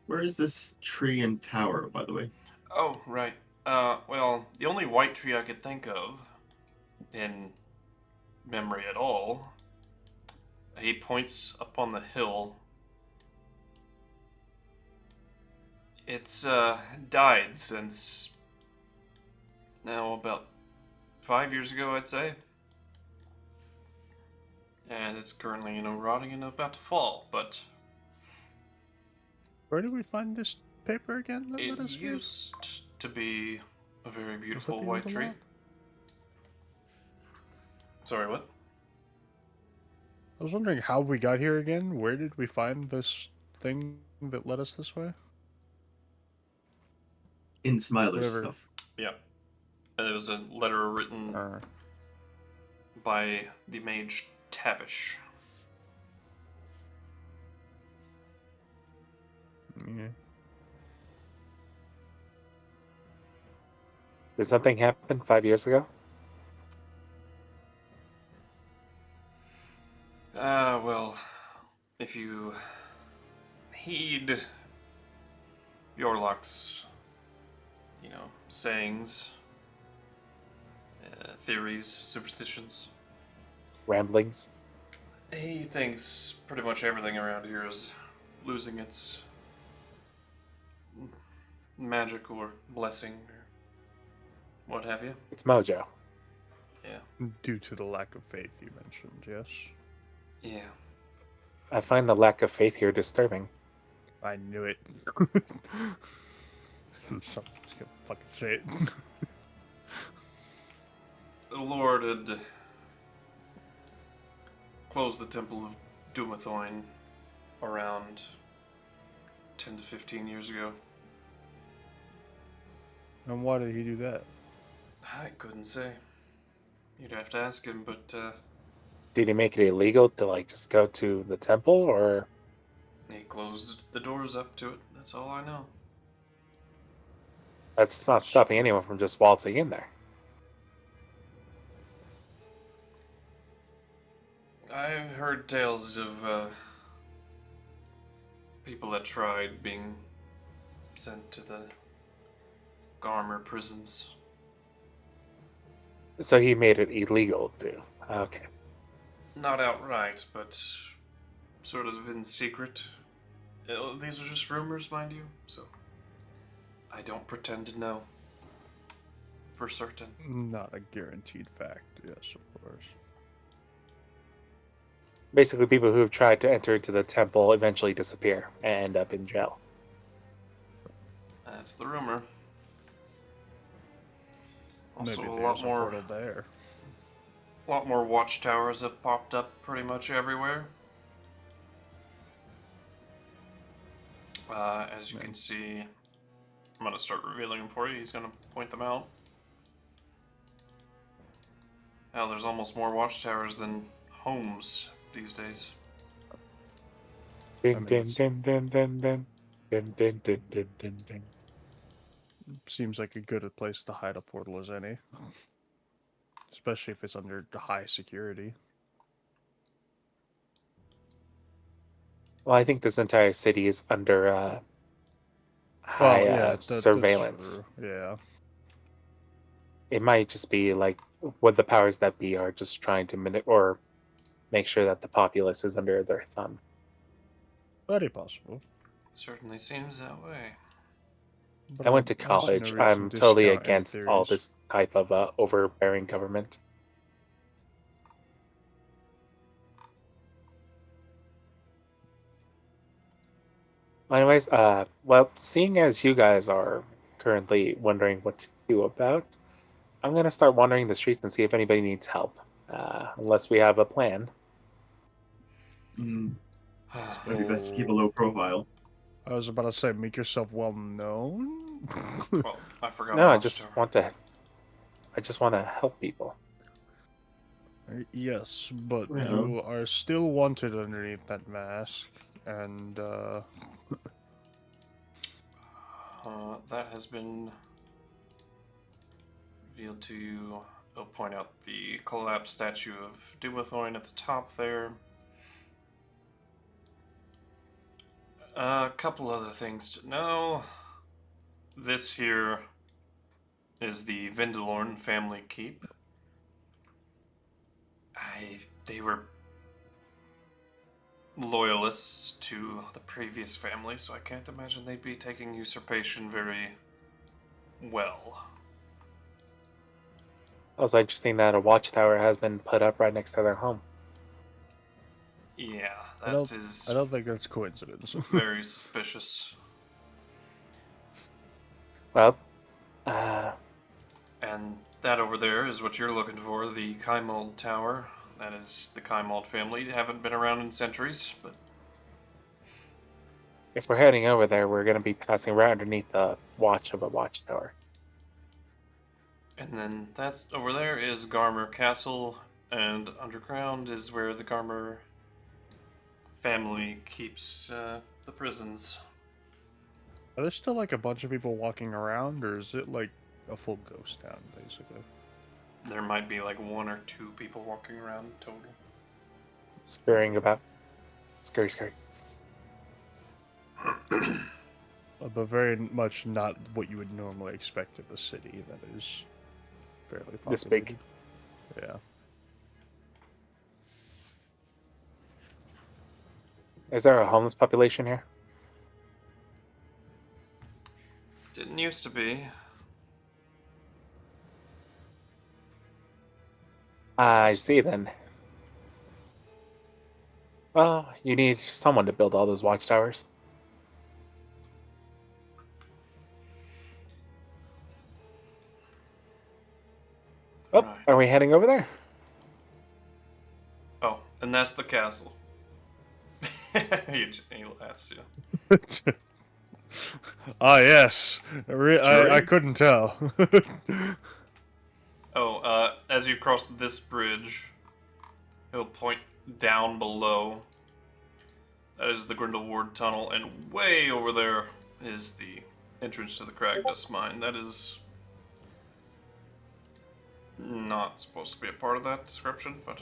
Where is this tree and tower, by the way? Oh, right. Well, the only white tree I could think of in memory at all, he points up on the hill. It's died since now about 5 years ago, I'd say. And it's currently, rotting and about to fall, but Where did we find this paper again? That it led us here? used to be a very Was that beautiful the white tree. Underlock? Sorry, what? I was wondering how we got here again. Where did we find this thing that led us this way? In Smiler's Whatever. stuff. Yeah. It was a letter written by the mage Tavish. Yeah. Did something happen 5 years ago? Well, if you heed Yorlok's, sayings, theories, superstitions, Ramblings? he thinks pretty much everything around here is losing its magic or blessing or what have you. It's mojo. Yeah. Due to the lack of faith you mentioned, yes. Yeah. I find the lack of faith here disturbing. I knew it. Someone's gonna fucking say it. The Lord had closed the Temple of Dumathoin around 10 to 15 years ago. And why did he do that? I couldn't say. You'd have to ask him, but Did he make it illegal to like just go to the temple, or he closed the doors up to it. That's all I know. that's not stopping anyone from just waltzing in there? I've heard tales of people that tried being sent to the Garmer prisons. So he made it illegal to. Okay. Not outright, but sort of in secret. These are just rumors, mind you, so I don't pretend to know for certain. Not a guaranteed fact, yes, of course. Basically, people who have tried to enter into the temple eventually disappear and end up in jail. That's the rumor. Also, Maybe a there's lot more. portal there. A lot more watchtowers have popped up pretty much everywhere. As you can see, I'm going to start revealing them for you. He's going to point them out. Now, there's almost more watchtowers than homes these days. Ding, mean, ding, it's- ding, ding, ding, ding. Ding, ding, ding, ding, ding, ding. Seems like a good place to hide a portal as any. Especially if it's under high security. Well, I think this entire city is under high Well, yeah, surveillance. that's true. Yeah. It might just be like what the powers that be are just trying to or make sure that the populace is under their thumb. Very possible. Certainly seems that way. But I went to I see no college. reason I'm to totally discount any against all theories. this type of overbearing government. Anyways, well, seeing as you guys are currently wondering what to do about, I'm gonna start wandering the streets and see if anybody needs help. Unless we have a plan. Maybe best to keep a low profile. I was about to say, make yourself well known. Well, I forgot No, I watchtower. just want to help people. Yes, but Well. you are still wanted underneath that mask, and That has been revealed to you. I'll point out the collapsed statue of Dumathoin at the top there. A couple other things to know. This here is the Vindalorn family keep. They were loyalists to the previous family, so I can't imagine they'd be taking usurpation very well. Also interesting that a watchtower has been put up right next to their home. Yeah, I that is don't think that's coincidence. very suspicious. Well, And that over there is what you're looking for, the Kaimold Tower. That is the Kaimold family. They haven't been around in centuries, but if we're heading over there, we're going to be passing right underneath the watch of a watchtower. and then that's over there is Garmer Castle, and underground is where the Garmer family keeps the prisons. Are there still like a bunch of people walking around, or is it like a full ghost town, basically. There might be like 1 or 2 people walking around total. Scurrying about. Scurry, scurry. But very much not what you would normally expect of a city that is fairly populated. This big. Yeah. Is there a homeless population here? Didn't used to be. I see then. Well, you need someone to build all those watchtowers. Oh, Right. are we heading over there? Oh, and that's the castle. he laughs, yeah. Ah, yes. I couldn't tell. Oh, as you cross this bridge, he'll point down below. That is the Grindelwald Tunnel, and way over there is the entrance to the Cragdust Mine. That is not supposed to be a part of that description, but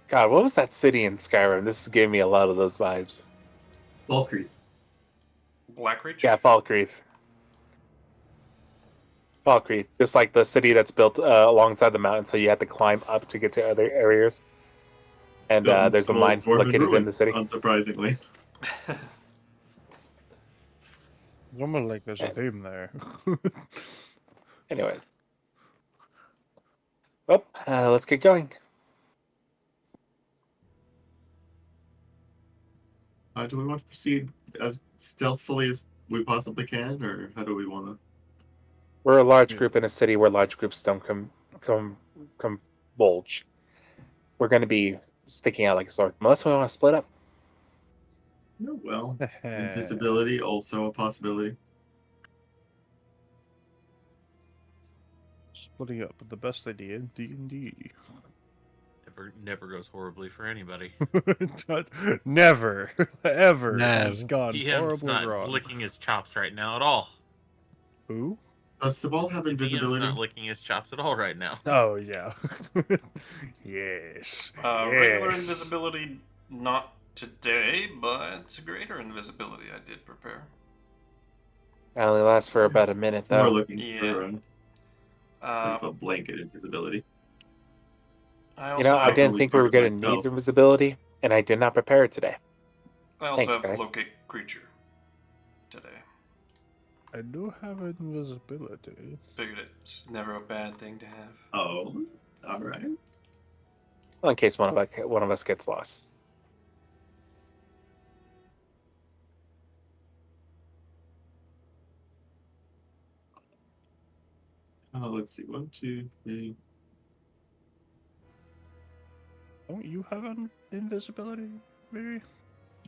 God, what was that city in Skyrim? This is giving me a lot of those vibes. Valkyrie. Blackreach? Yeah, Falkreath. Falkreath, just like the city that's built alongside the mountain, so you have to climb up to get to other areas. And there's a mine located in the city. Unsurprisingly. Almost like there's a theme there. Anyway. Well, let's get going. Do we want to proceed as stealthily as we possibly can, or how do we want to? We're a large group in a city where large groups don't convulge. We're going to be sticking out like a sore thumb, unless we want to split up. No, well, invisibility also a possibility. Splitting up, the best idea in D&D. Never goes horribly for anybody. Never, ever has Never. gone DM's horribly not wrong. licking his chops right now at all. Who? Does Sabal have The DM's invisibility? not licking his chops at all right now. Oh, yeah. Yes. Regular Yes. invisibility, not today, but greater invisibility I did prepare. It only lasts for about a minute, It's more though. looking Yeah. for a blanket invisibility. I You also know, I have, didn't think we were going to myself. need invisibility, and I did not prepare it today. I also Thanks, have guys. locate creature today. I do have invisibility. Figured it's never a bad thing to have. Oh, all right. Well, in case one of us gets lost. Let's see. 1, 2, 3. Don't you have invisibility, maybe?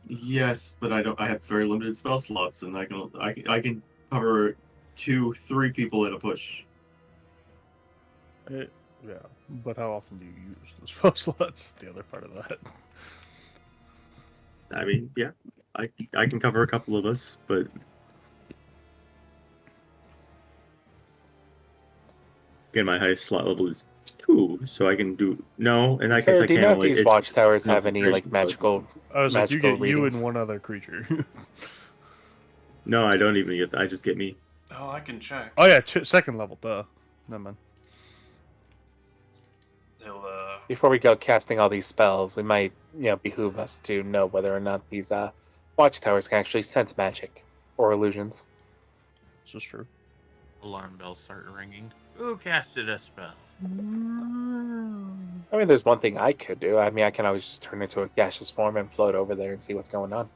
Yes, but I don't. I have very limited spell slots, and I can cover 2, 3 people at a push. Yeah, but how often do you use those spell slots? The other part of that. I mean, yeah, I can cover a couple of us, but again, my highest slot level is 2, so I can do no. In that case, Sir, I do you can't. know if these watchtowers have any like magical? I was like, you Magical get you readings. and one other creature. No, I don't even get. I just get me. Oh, I can check. Oh yeah, second level, duh. Never mind. He'll, Before we go casting all these spells, it might behoove us to know whether or not these watchtowers can actually sense magic or illusions. This is true. Alarm bells start ringing. Who casted a spell? I mean, there's one thing I could do. I mean, I can always just turn into a gaseous form and float over there and see what's going on.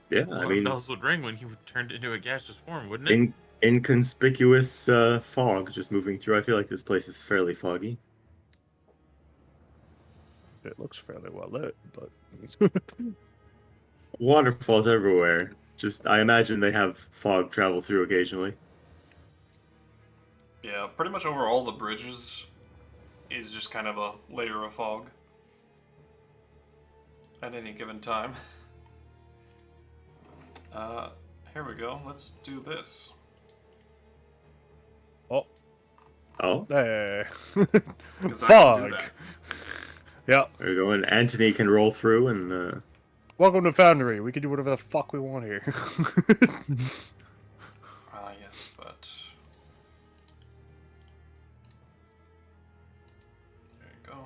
Yeah, Alarm I mean, bells would ring when you turned into a gaseous form, wouldn't it? inconspicuous fog just moving through. I feel like this place is fairly foggy. It looks fairly well lit, but Waterfalls everywhere. Just, I imagine they have fog travel through occasionally. yeah, pretty much over all the bridges is just kind of a layer of fog at any given time. Here we go. Let's do this. Oh, Oh, there. 'Cause I can do Fog. that. Yeah. there we go. And Anthony can roll through and Welcome to Foundry. We can do whatever the fuck we want here. Yes, but... There you go.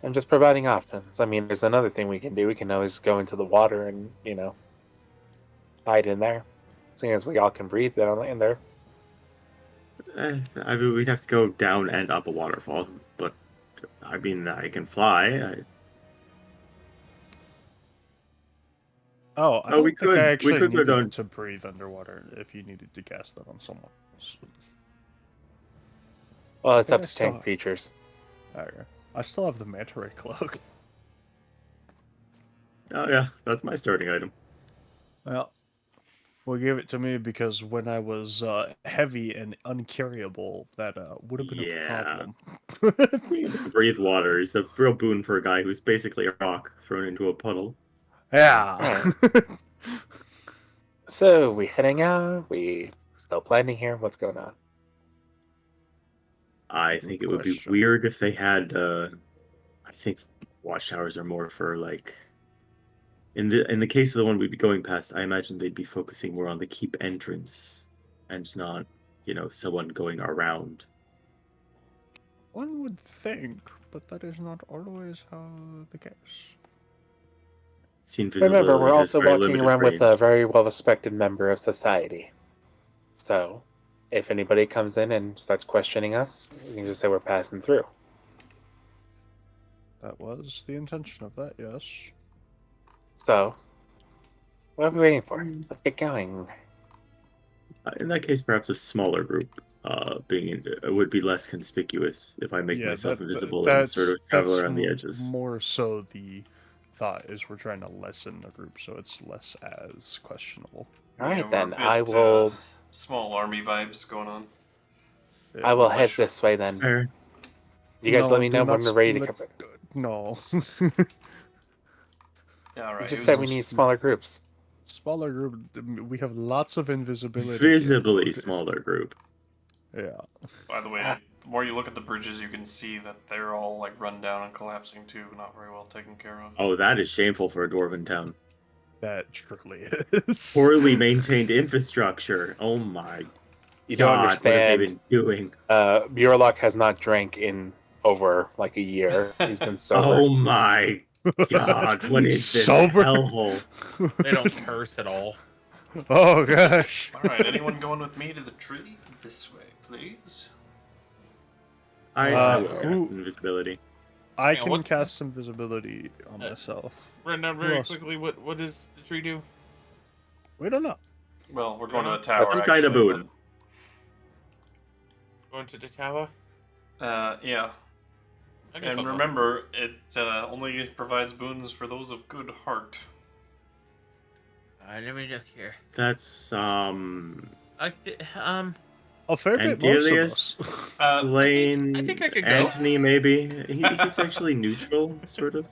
I'm just providing options. I mean, there's another thing we can do. We can always go into the water and, hide in there. Seeing as we all can breathe down in there. I mean, we'd have to go down and up a waterfall, but I mean, I can fly. Oh, I Oh, we don't think I could- we actually could go needed down- to breathe underwater if you needed to cast that on someone else. Well, it's Okay, up to still- tank features. Okay. I still have the manta ray cloak. Oh yeah, that's my starting item. Well, gave it to me because when I was heavy and uncarryable, that would have been Yeah. a problem. Being able to breathe water is a real boon for a guy who's basically a rock thrown into a puddle. Yeah. So, we heading out? We still planning here? What's going on? I Good think it would be question. weird if they had. I think watchtowers are more for like. In the case of the one we'd be going past, I imagine they'd be focusing more on the keep entrance, and not, someone going around. One would think, but that is not always the case. Remember, we're has also very walking limited around with a range. very well-respected member of society. So, if anybody comes in and starts questioning us, we can just say we're passing through. That was the intention of that, yes. So, what are we waiting for? Let's get going. In that case, perhaps a smaller group would be less conspicuous if I make myself invisible and sort of travel around the edges. More so the thought is we're trying to lessen the group so it's less as questionable. All right, we're then. a bit, I will. Small army vibes going on. I will Yeah, head sure. this way then. Fair. You guys No, let me do know when not we're ready to split- come in. No. Yeah, all You right. just it said was we need smaller groups. Smaller group, we have lots of invisibility. Visibly smaller group. Yeah. By the way, the more you look at the bridges, you can see that they're all like run down and collapsing too, not very well taken care of. Oh, that is shameful for a dwarven town. That truly is. Poorly maintained infrastructure. Oh my You don't god, what have they understand. been doing? Burlock has not drank in over like a year. He's been sober. Oh my god, what is this Sober? hellhole? They don't curse at all. Oh gosh. All right, anyone going with me to the tree? This way, please. I will ooh. cast invisibility. I Hang on, can what's cast some visibility on myself. Run down Who very else? quickly. What does the tree do? We don't know. Well, we're going to the That's tower. some kind of actually, boon. Going to the tower? Yeah. I guess And I'll go. remember, it only provides boons for those of good heart. Let me look here. That's A fair bit, most of Andelias, us. Slane, I think I could go. Anthony maybe. He's actually neutral, sort of.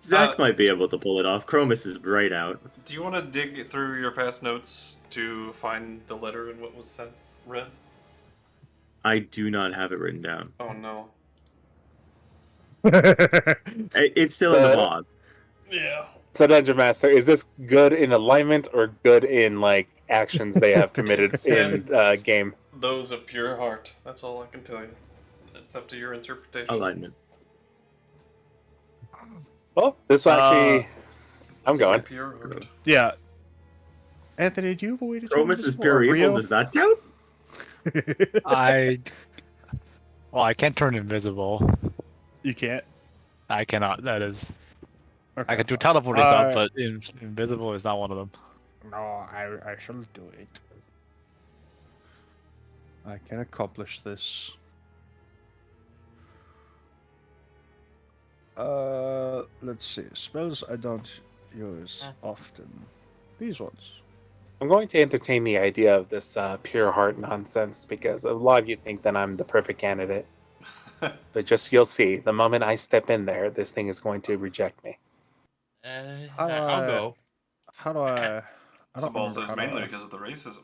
Zach might be able to pull it off. Chromis is right out. Do you want to dig through your past notes to find the letter and what was sent read? I do not have it written down. Oh no. It's still in the So- mod. Yeah. So, Dungeon Master, is this good in alignment or good in like actions they have committed in game? Those of pure heart. That's all I can tell you. It's up to your interpretation. Alignment. Well, this one actually, I'm going. Pure heart. Yeah. Anthony, do you have a way to turn Chromis is invisible? pure Or evil. Rio? Does that count? I can't turn invisible. You can't. I cannot. That is. Okay. I can do teleporting stuff, but invisible is not one of them. No, I shall do it. I can accomplish this. Let's see. Spells I don't use often. These ones. I'm going to entertain the idea of this pure heart nonsense because a lot of you think that I'm the perfect candidate. But just you'll see, the moment I step in there, this thing is going to reject me. How do I'll I? go. How do I? I don't Sabal remember says how mainly to. because of the racism.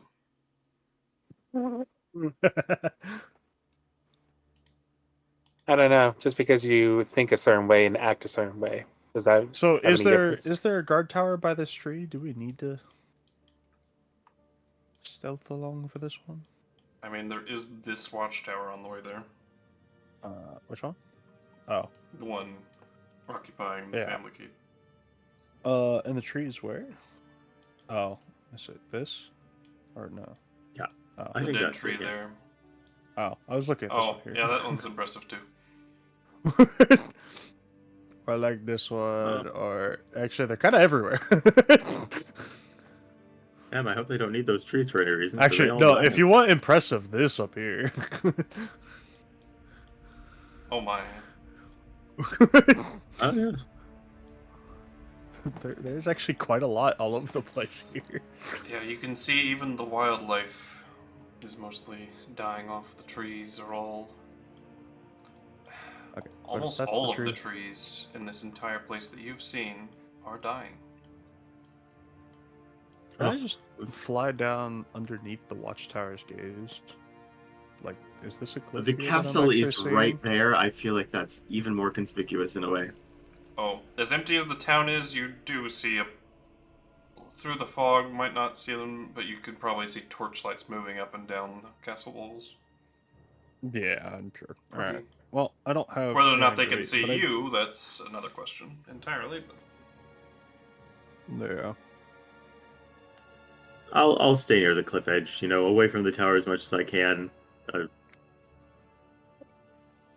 I don't know. Just because you think a certain way and act a certain way, does that So have is any there difference? a guard tower by this tree? Do we need to stealth along for this one? I mean, there is this watchtower on the way there. Which one? Oh, The one occupying the Yeah. family keep. and the trees where? Oh, is it this? Or no? Yeah. Oh, I The think dead that's tree it, yeah. there. oh, I was looking at this Oh, one here. yeah, that one's impressive too. Or like this one, Oh. or actually they're kind of everywhere. Damn, I hope they don't need those trees for any reason. 'cause they Actually, all no. die. If you want impressive, this up here. Oh my. Oh, yes. There's actually quite a lot all over the place here. Yeah, you can see even the wildlife is mostly dying off. The trees are all. Okay, but Almost that's all the of the tree. trees in this entire place that you've seen are dying. Can I Oh. just fly down underneath the watchtower's gaze? Like, is this a cliff The here that I'm castle actually is right seeing? there. I feel like that's even more conspicuous in a way. Oh, as empty as the town is, you do see a. Through the fog, might not see them, but you could probably see torchlights moving up and down the castle walls. Yeah, I'm sure. All Pretty. right. Well, I don't have. Whether or not yeah, they can great, see but I- you, that's another question entirely. But Yeah. I'll stay near the cliff edge, away from the tower as much as I can.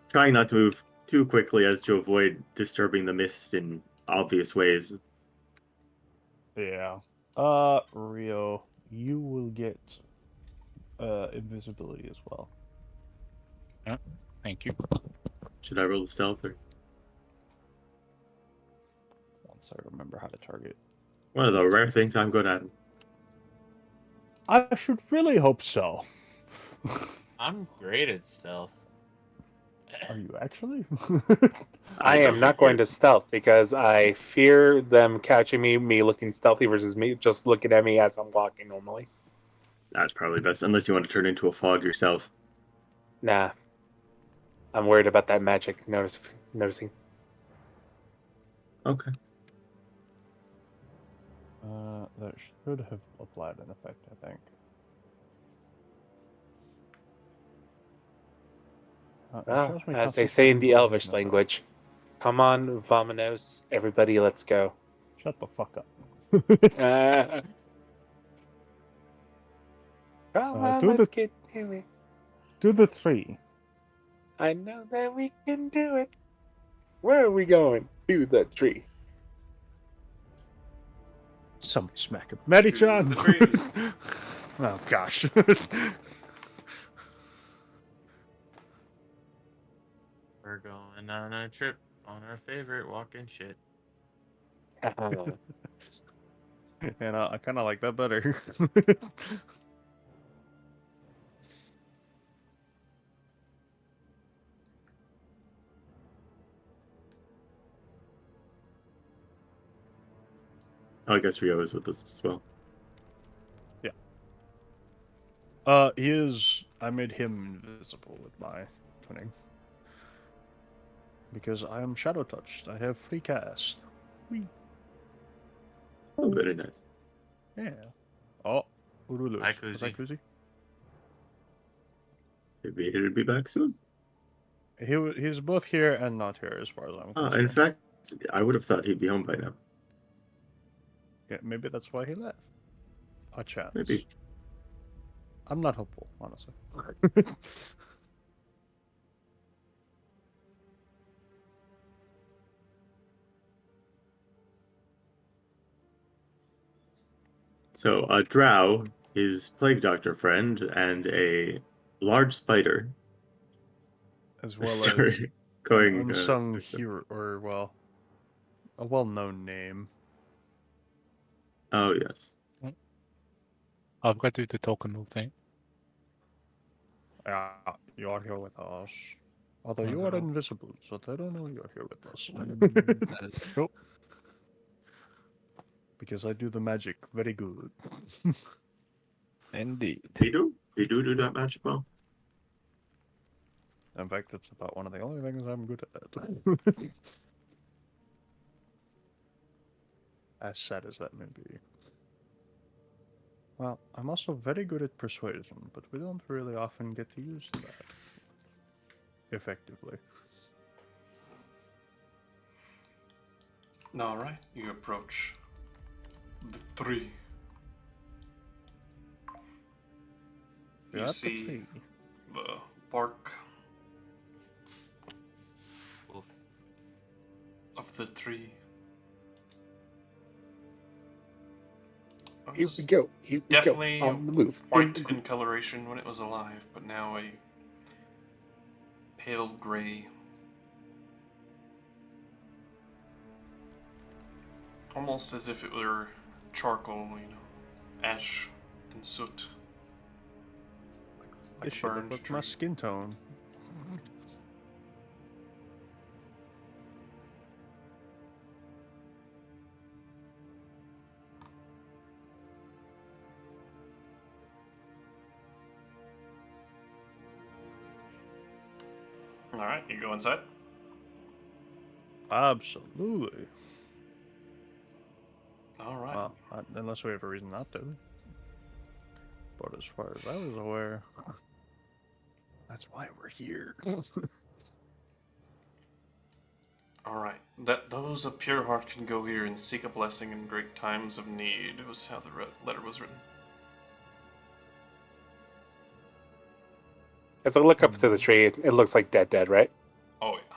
Trying not to move too quickly as to avoid disturbing the mist in obvious ways. Yeah. Rio, you will get invisibility as well. Thank you. Should I roll the stealth or Once I remember how to target. one of the rare things I'm good at? I should really hope so. I'm great at stealth. Are you actually? I am not going to stealth because I fear them catching me looking stealthy versus me just looking at me as I'm walking normally. That's probably best, unless you want to turn into a fog yourself. Nah, I'm worried about that magic noticing. Okay. That should have applied an effect, I think. It Well, shows me as they say in the Constitution, but Elvish no. language, come on, Vominos, everybody, let's go. Shut the fuck up. Come on, do let's the get to it. do the 3. I know that we can do it. Where are we going? To the tree. Somebody smack him. Maddie To John. the tree. Oh gosh. We're going on a trip on our favorite walking shit. And I kind of like that better. Oh, I guess Rio is with us as well. He is. I made him invisible with my twinning. Because I am shadow touched. I have free cast. Whee. Oh, very nice. Yeah. Oh, Urulus. Hi, Was that KuZii. KuZii? Maybe he'll be back soon. He's both here and not here, as far as I'm concerned. In fact, I would have thought he'd be home by now. Yeah, maybe that's why he left. A chance. Maybe. I'm not hopeful, honestly. So, Drow, his plague doctor friend, and a large spider. As well as Sorry, going. an unsung hero, or well, a well-known name. Oh yes. I've got to do the token thing. Yeah, you are here with us. Although you are invisible, so they don't know you're here with us. That is true. because I do the magic very good. Indeed. You do that magic well. In fact, that's about one of the only things I'm good at. As sad as that may be. Well, I'm also very good at persuasion, but we don't really often get to use that effectively. Alright, you approach the tree. We're You at the see tree. the bark of the tree. Here we go. Here we Definitely go. On the move. white in coloration when it was alive, but now a pale gray. Almost as if it were charcoal, ash and soot. This Like should look burned like tree. my skin tone. Alright, you go inside. Absolutely. Alright. Well, unless we have a reason not to. But as far as I was aware, that's why we're here. Alright. That those of pure heart can go here and seek a blessing in great times of need was how the letter was written. As I look up to the tree, it looks like dead, right? Oh yeah.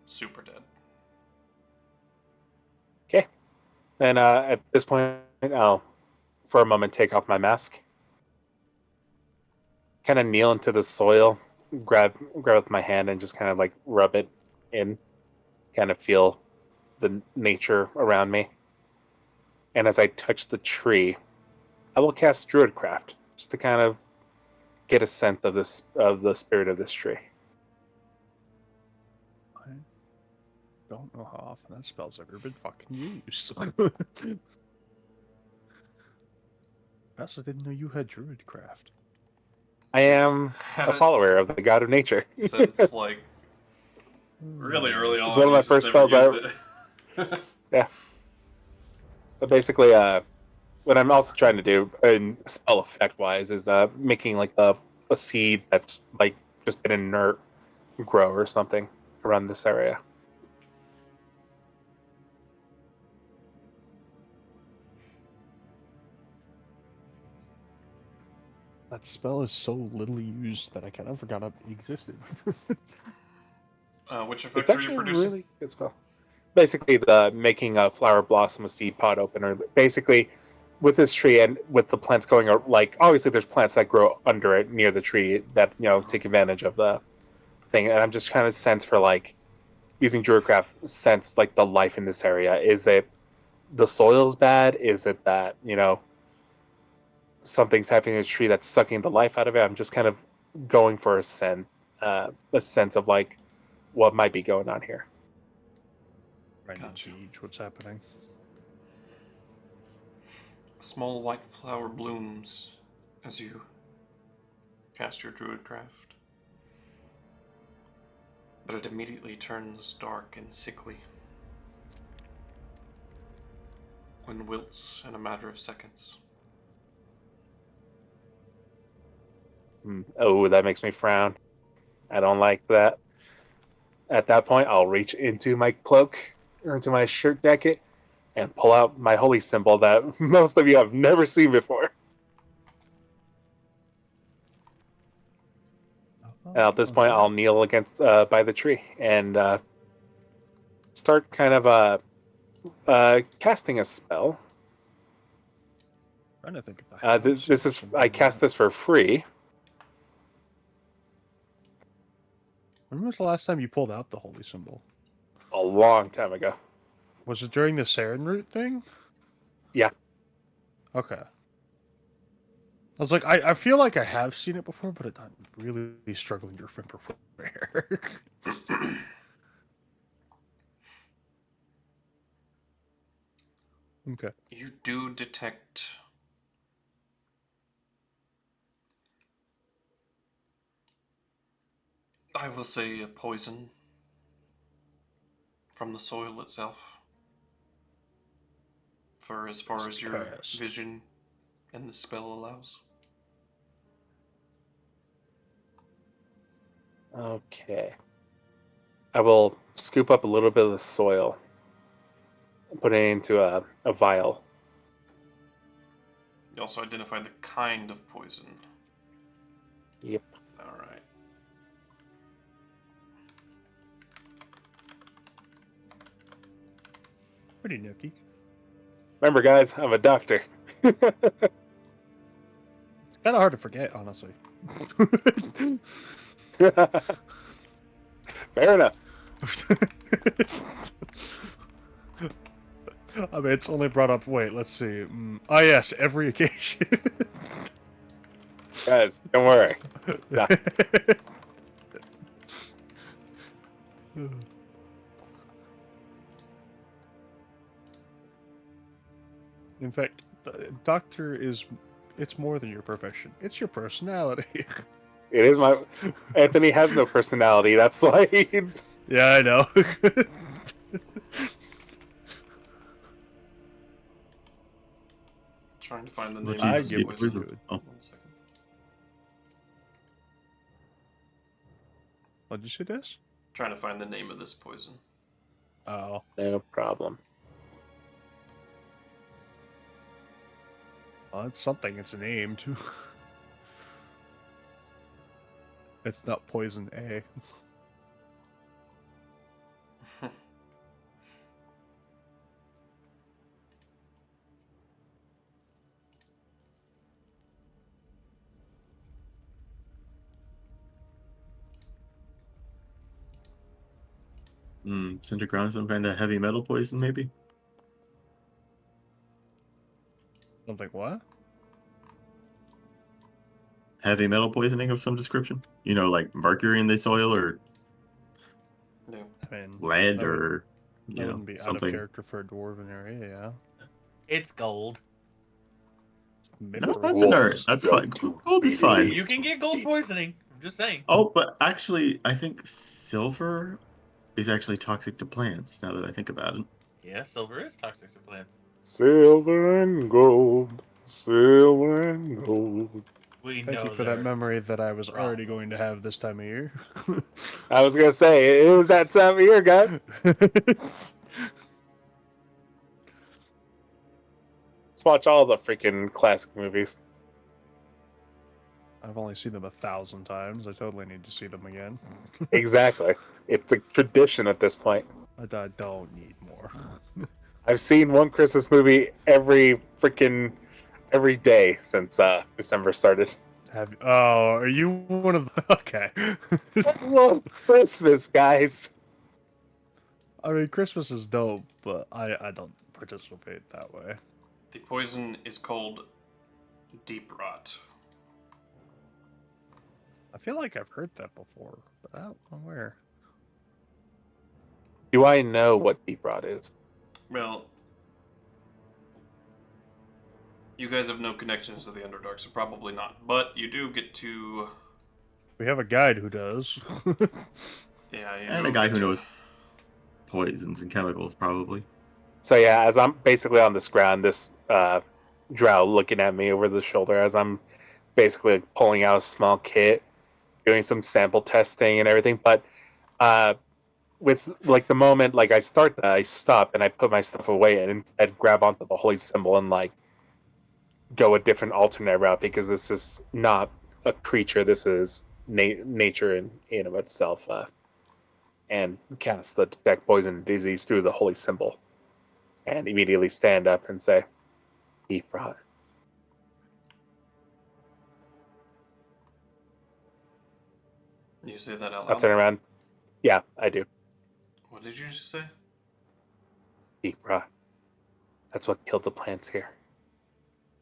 Super dead. Okay. And at this point, I'll, for a moment, take off my mask. Kind of kneel into the soil, grab it with my hand, and just kind of like rub it in. Kind of feel the nature around me. And as I touch the tree, I will cast Druidcraft just to kind of get a sense of this of the spirit of this tree. I don't know how often that spell's ever been fucking used. I also didn't know you had Druidcraft. I am a follower of the god of nature. Since like really early on. It's one of my he's just first never spells used it. Yeah. But basically, what I'm also trying to do, in spell effect wise, is making like a seed that's like just been inert grow or something around this area. That spell is so little used that I kind of forgot it existed. Which It's effect are you actually a producing? really good spell. Basically, the making a flower blossom, a seed pod opener. Basically, with this tree and with the plants going, like obviously there's plants that grow under it near the tree that take advantage of the thing. And I'm just trying to sense for like using Druidcraft, sense like the life in this area. Is it the soil's bad? Is it that something's happening in the tree that's sucking the life out of it? I'm just kind of going for a sense of like what might be going on here. Trying to Gotcha. gauge what's happening. A small white flower blooms as you cast your Druidcraft. But it immediately turns dark and sickly. And wilts in a matter of seconds. Oh, that makes me frown. I don't like that. At that point, I'll reach into my cloak or into my shirt jacket and pull out my holy symbol that most of you have never seen before. And at this point, I'll kneel against by the tree and start kind of casting a spell. Trying to think if I have This is I cast this for free. When was the last time you pulled out the holy symbol? A long time ago. Was it during the Saren root thing? Yeah. Okay. I was like, I feel like I have seen it before, but I'm really struggling to remember where. Okay. You do detect I will say a poison from the soil itself. For as far as your Past. vision and the spell allows. Okay. I will scoop up a little bit of the soil and put it into a vial. You also identify the kind of poison. Yep. Alright. Pretty nooky. Remember, guys, I'm a doctor. It's kind of hard to forget, honestly. Fair enough. I mean, it's only brought up. Wait, let's see. Oh yes, every occasion. Guys, don't worry. Yeah. In fact, doctor is. It's more than your profession. It's your personality. It is my... Anthony has no personality. That's why he's... Yeah, I know. Trying to find the What name I of this give poison. it to it. Oh. 1 second. What did you say, Des? Trying to find the name of this poison. Oh, No problem. well, it's something. It's named. It's not poison A. Center ground, some kind of heavy metal poison, maybe? Something what? Heavy metal poisoning of some description? You know, like mercury in the soil or No. I mean, lead that would- or, that you know, wouldn't be out of something. character for a dwarven area, yeah. It's gold. No, Mithril. that's in our. That's fine. Gold is fine. You can get gold poisoning. I'm just saying. Oh, but actually, I think silver is actually toxic to plants, now that I think about it. Yeah, silver is toxic to plants. Silver and gold. Silver and gold. We Thank know you for they're that memory that I was wrong. already going to have this time of year. I was going to say, it was that time of year, guys. Let's watch all the freaking classic movies. I've only seen them 1,000 times. I totally need to see them again. Exactly. It's a tradition at this point. I don't need more. I've seen one Christmas movie every day since December started. Are you one of the... Okay. I love Christmas, guys. I mean, Christmas is dope, but I don't participate that way. The poison is called deep rot. I feel like I've heard that before, but I don't know where. Do I know what deep rot is? Well, you guys have no connections to the Underdark, so probably not. But you do get to... We have a guide who does. Yeah, you And do a guy get who to- knows poisons and chemicals, probably. So yeah, as I'm basically on this ground, this drow looking at me over the shoulder as I'm basically pulling out a small kit, doing some sample testing and everything. But with like the moment like I start, I stop and I put my stuff away and instead grab onto the holy symbol and like go a different alternate route because this is not a creature. This is nature in of itself. And cast the detect poison and disease through the holy symbol, and immediately stand up and say, "Deep rot." You say that out I'll loud? turn around. Yeah, I do. What did you just say? Deep rot. That's what killed the plants here,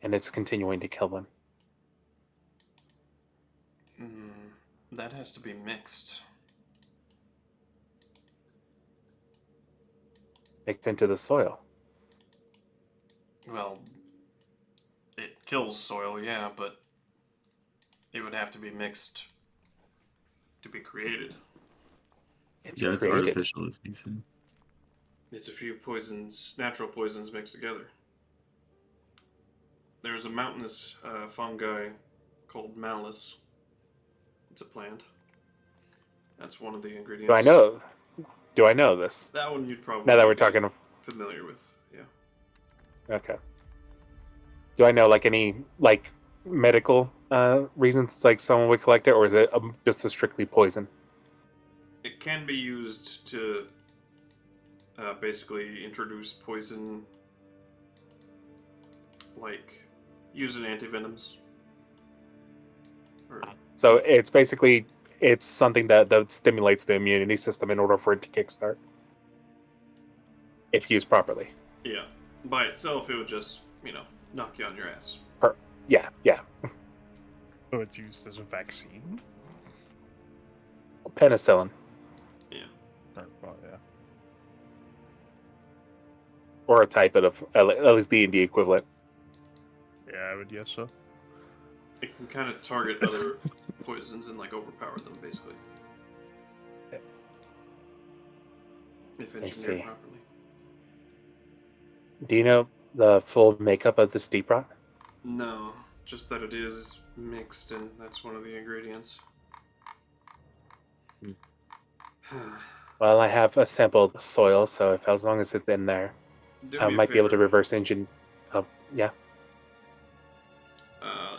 and it's continuing to kill them. That has to be mixed. Mixed into the soil. Well, it kills soil, yeah, but it would have to be mixed to be created. It's Yeah, it's created. artificial, as you said. It's a few poisons, natural poisons mixed together. There's a mountainous fungi called malice. It's a plant. That's one of the ingredients. Do I know? Do I know this? That one you'd probably Now that we're be talking, familiar with. Yeah. okay. Do I know like any like medical reasons like someone would collect it, or is it just a strictly poison? It can be used to basically introduce poison, like using antivenoms. Or, So it's basically something that stimulates the immunity system in order for it to kickstart, if used properly. yeah. By itself, it would just, knock you on your ass. Yeah, yeah. So it's used as a vaccine? Penicillin Yeah. Well, yeah. or a type of at least D&D equivalent. Yeah, I would guess so. It can kind of target other poisons and like overpower them, basically. If engineered see. properly. Do you know the full makeup of this deep rot? No, just that it is mixed, and that's one of the ingredients. Well, I have a sample of the soil, so if as long as it's in there, Do I me a might be able to favor. reverse engine. Yeah.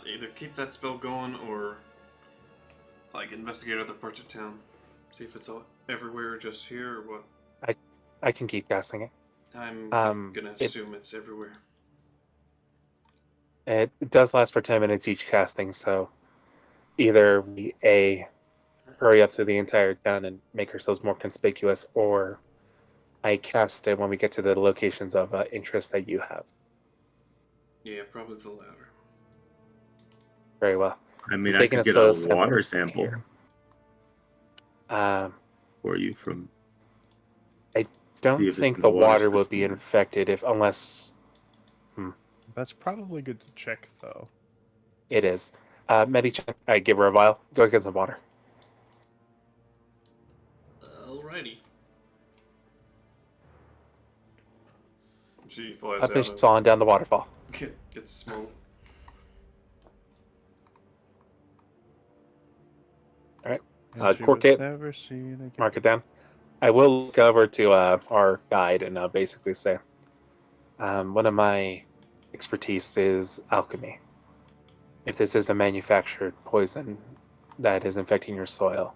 Either keep that spell going or like investigate other parts of town. See if it's all everywhere or just here or what. I can keep casting it. I'm gonna It assume it's everywhere. it does last for 10 minutes each casting, so either we hurry up through the entire town and make ourselves more conspicuous, or I cast it when we get to the locations of interest that you have. Yeah, probably the latter. Very well. I mean, I'm I taking could get soil a water sample sample here. for you from. I See don't if it's think in the the water water will be system. infected unless That's probably good to check, though. it is. Medichan, I give her a vial. Go get some water. Alrighty. She flies Up down is falling down the waterfall. and gets a small. All right. And she Cork was it. never seen again. Mark it down. I will look over to our guide and basically say, one of my expertise is alchemy. If this is a manufactured poison that is infecting your soil,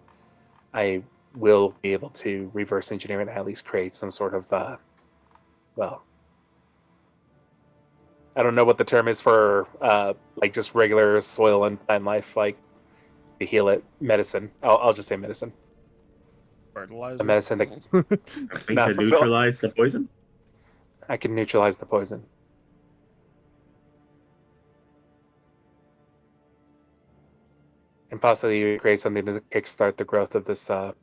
I will be able to reverse engineer it and at least create some sort of, well, I don't know what the term is for, like just regular soil and plant life, like to heal it, medicine. I'll just say medicine. Fertilizer. The medicine that Something No, to neutralize the poison. I can neutralize the poison. And possibly create something to kickstart the growth of this, well,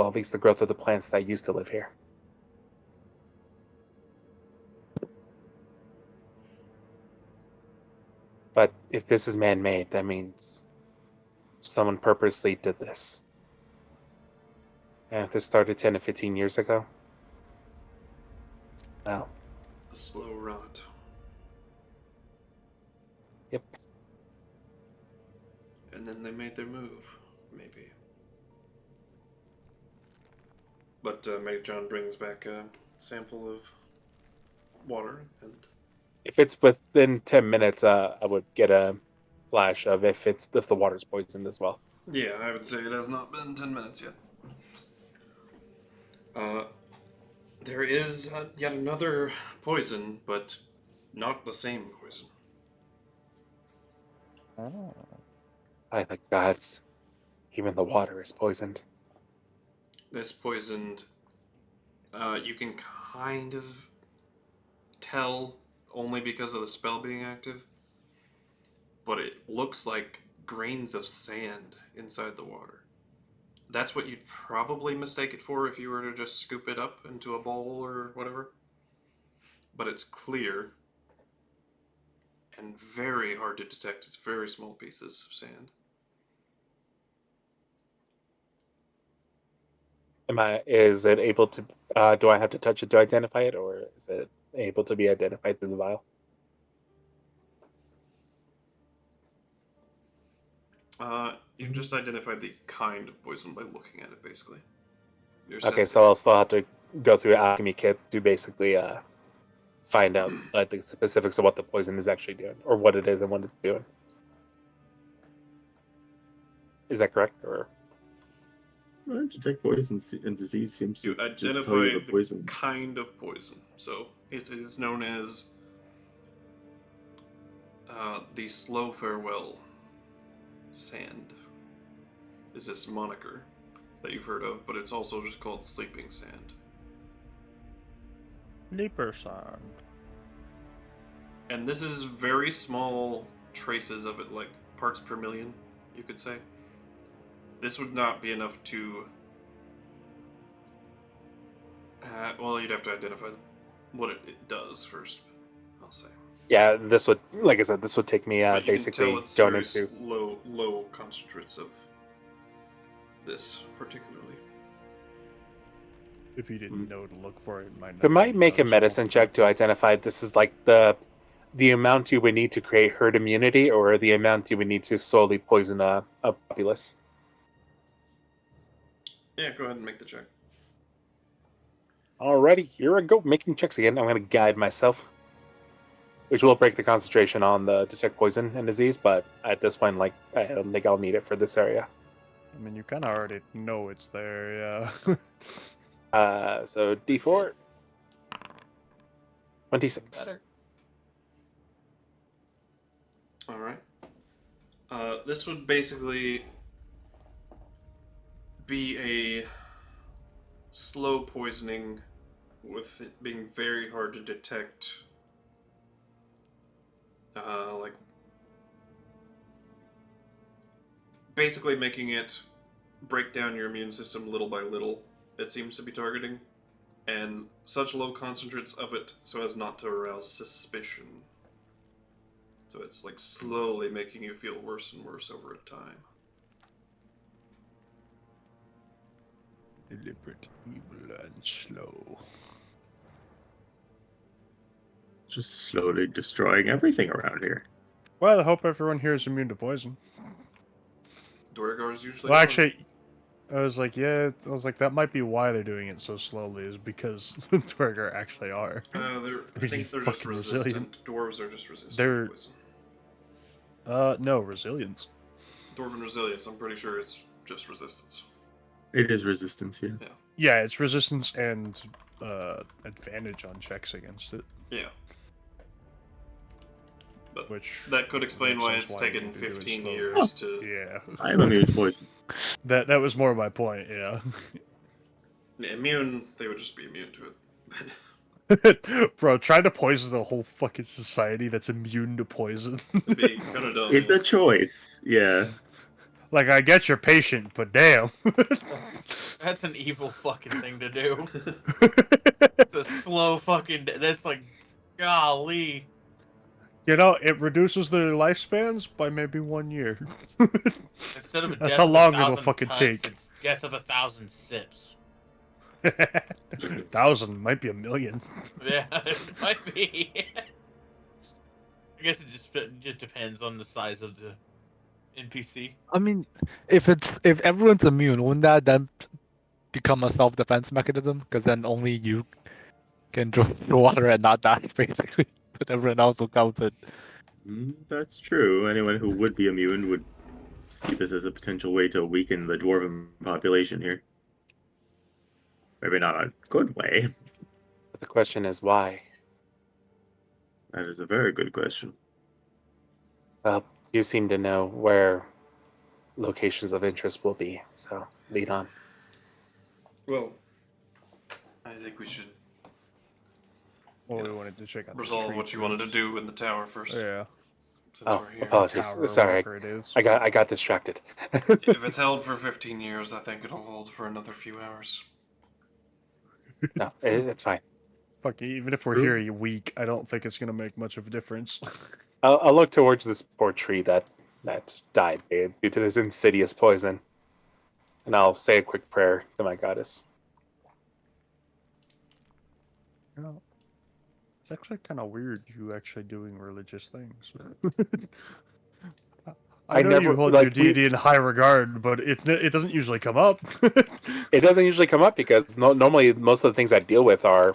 at least the growth of the plants that used to live here. But if this is man-made, that means someone purposely did this. And if this started 10 to 15 years ago, well, A slow rot. yep. And then they made their move, maybe. But Mary John brings back a sample of water, and If it's within 10 minutes, I would get a flash of if the water's poisoned as well. yeah, I would say it has not been 10 minutes yet. There is yet another poison, but not the same poison. Oh. By the gods, even the water is poisoned. This poisoned, you can kind of tell only because of the spell being active, but it looks like grains of sand inside the water. That's what you'd probably mistake it for if you were to just scoop it up into a bowl or whatever. But it's clear, and very hard to detect. It's very small pieces of sand. Is it able to? Do I have to touch it to identify it, or is it able to be identified through the vial? You just identified the kind of poison by looking at it, basically. You're Okay, sensing so I'll still have to go through alchemy kit to basically find out the specifics of what the poison is actually doing, or what it is and what it's doing. Is that correct? Or Well, detect poison and disease seems You to just tell you identify the poison. kind of poison. So it is known as the Slow Farewell Sand. Is this moniker that you've heard of, but it's also just called Sleeping Sand. Leaper song. And this is very small traces of it, like parts per million, you could say. This would not be enough to... well, you'd have to identify what it does first, I'll say. yeah, this would, like I said, this would take me But you basically can tell it's going very into. low concentrates of this, particularly. If you didn't know to look for it, it might not. It might be make a noticeable. medicine check to identify this is like the amount you would need to create herd immunity, or the amount you would need to slowly poison a populace. Yeah, go ahead and make the check. Alrighty, here I go, making checks again. I'm going to guide myself, which will break the concentration on the detect poison and disease, but at this point, like, I don't think I'll need it for this area. I mean, you kind of already know it's there, yeah. So D4. 26. Better. Alright. This would basically be a slow poisoning with it being very hard to detect. Like, basically making it break down your immune system little by little, it seems to be targeting. And such low concentrates of it so as not to arouse suspicion. So it's like slowly making you feel worse and worse over time. Deliberate, evil, and slow. Just slowly destroying everything around here. Well, I hope everyone here is immune to poison. Duergar's usually Well, are. actually, I was like, that might be why they're doing it so slowly, is because the Dwergar actually are. I Pretty think they're just fucking resistant. resilient. Dwarves are just resistant They're- to poison. No, resilience. Dwarven resilience, I'm pretty sure it's just resistance. It is resistance, yeah. Yeah, it's resistance and advantage on checks against it, Yeah. But which that could explain makes why sense it's why taken you do it 15 slowly. years to... yeah. I am immune to poison. That was more my point, yeah. Immune, they would just be immune to it. Bro, trying to poison the whole fucking society that's immune to poison. It'd be kind of dumb. It's a choice, yeah. Like, I get you're patient, but damn. That's an evil fucking thing to do. It's a slow fucking. That's like, golly. You know, it reduces their lifespans by maybe 1 year. Instead of a That's death how of long 1,000 it'll fucking cuts, take. it's death of 1,000 sips. 1,000 might be 1,000,000. Yeah, it might be. I guess it just depends on the size of the NPC. I mean, if everyone's immune, wouldn't that then become a self-defense mechanism? Because then only you can drink the water and not die, basically. But everyone else will come to. That's true. Anyone who would be immune would see this as a potential way to weaken the dwarven population here. Maybe not a good way. But the question is why? That is a very good question. Well, you seem to know where locations of interest will be, so lead on. Well, I think we should Well, we wanted to check out the resolve tree what you wanted to first. do in the tower first. Yeah. Since Oh, we're here. apologies. Tower or Sorry, whatever it is. I got distracted. If it's held for 15 years, I think it'll hold for another few hours. No, it's fine. Fuck, even if we're here a week, I don't think it's gonna make much of a difference. I'll look towards this poor tree that died due to this insidious poison, and I'll say a quick prayer to my goddess. You know, it's actually kind of weird you actually doing religious things. I know never you hold your deity in high regard, but it doesn't usually come up. It doesn't usually come up because normally most of the things I deal with are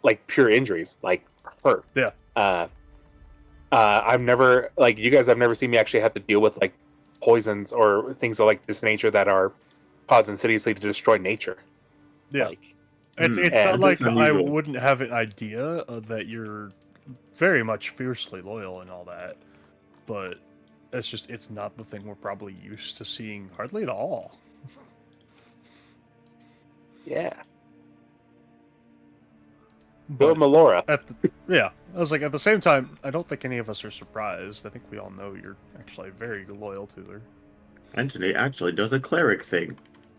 like pure injuries, like hurt. Yeah. I've never, like, you guys have never seen me actually have to deal with like poisons or things of like this nature that are caused insidiously to destroy nature. Yeah. Like, It's and not like that's I unusual. wouldn't have an idea that you're very much fiercely loyal and all that, but it's not the thing we're probably used to seeing hardly at all. yeah. Bill But Melora. yeah, I was like, at the same time, I don't think any of us are surprised. I think we all know you're actually very loyal to her. Anthony actually does a cleric thing.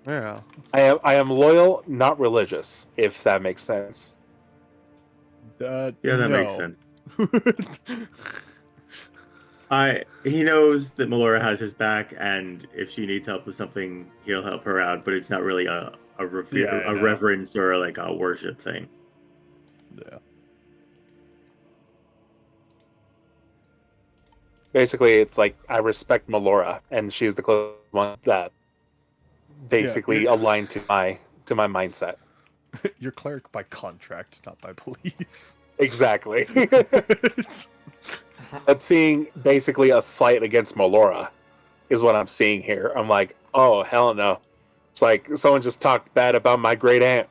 Yeah. I am loyal, not religious, if that makes sense. Yeah, that makes no. sense. He knows that Melora has his back, and if she needs help with something, he'll help her out. But it's not really a Yeah, I know. reverence or like a worship thing. Yeah. Basically, it's like I respect Melora, and she's the closest one that basically Yeah, aligned to my mindset. You're cleric by contract, not by belief. Exactly. But seeing basically a slight against Melora is what I'm seeing here. I'm like, oh hell no! It's like someone just talked bad about my great aunt.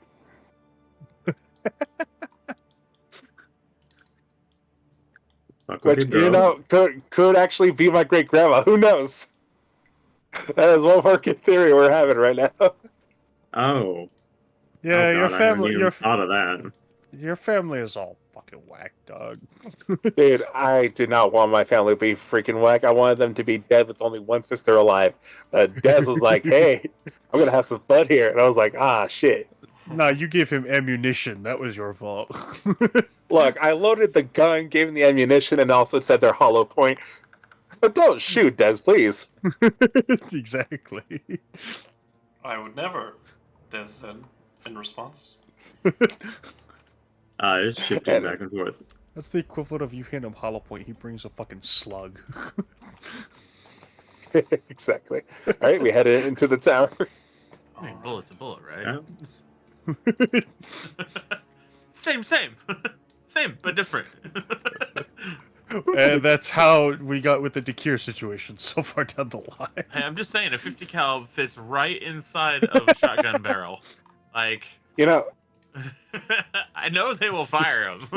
Which, you know, could actually be my great grandma. Who knows? That is one working theory we're having right now. Oh. Yeah, Oh, your God, I hadn't family, even thought of that. your family is all fucking whack, dog. Dude, I did not want my family to be freaking whack. I wanted them to be dead with only one sister alive. Dez was like, hey, I'm going to have some fun here. And I was like, ah, shit. Nah, you gave him ammunition. That was your fault. Look, I loaded the gun, gave him the ammunition, and also said their hollow point. But don't shoot, Dez, please. Exactly. I would never, Des said in response. It's shifting And- back and forth. That's the equivalent of you hand him hollow point. He brings a fucking slug. Exactly. All right, we headed into the tower. I mean, bullet's a bullet, right? Yeah. Same, same, but different. And that's how we got with the Dakir situation so far down the line. Hey, I'm just saying, a 50 cal fits right inside of a shotgun barrel. Like, You know, I know they will fire him.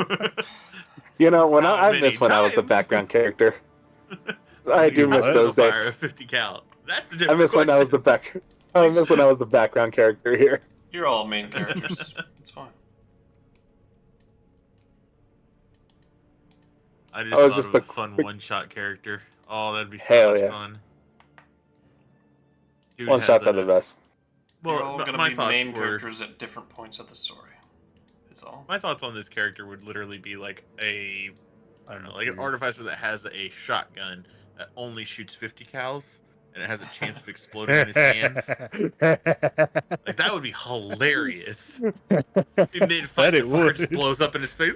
when How I many miss when I was the times? background character. I do miss What? those Fire days. a 50 cal. That's a I different miss when I was the question. I miss when I was the background character here. You're all main characters. It's fine. I just I was thought just of the a fun quick- one-shot character. Oh, that'd be so Hell much yeah. fun. Dude One has shots are the a- best. You're all Well, gonna my be thoughts main were, characters at different points of the story. Is all. my thoughts on this character would literally be like I don't know, like an artificer that has a shotgun that only shoots 50 cals and it has a chance of exploding in his hands. Like that would be hilarious. Dude, they'd fight, Bet the it fucker would. just blows up in his face.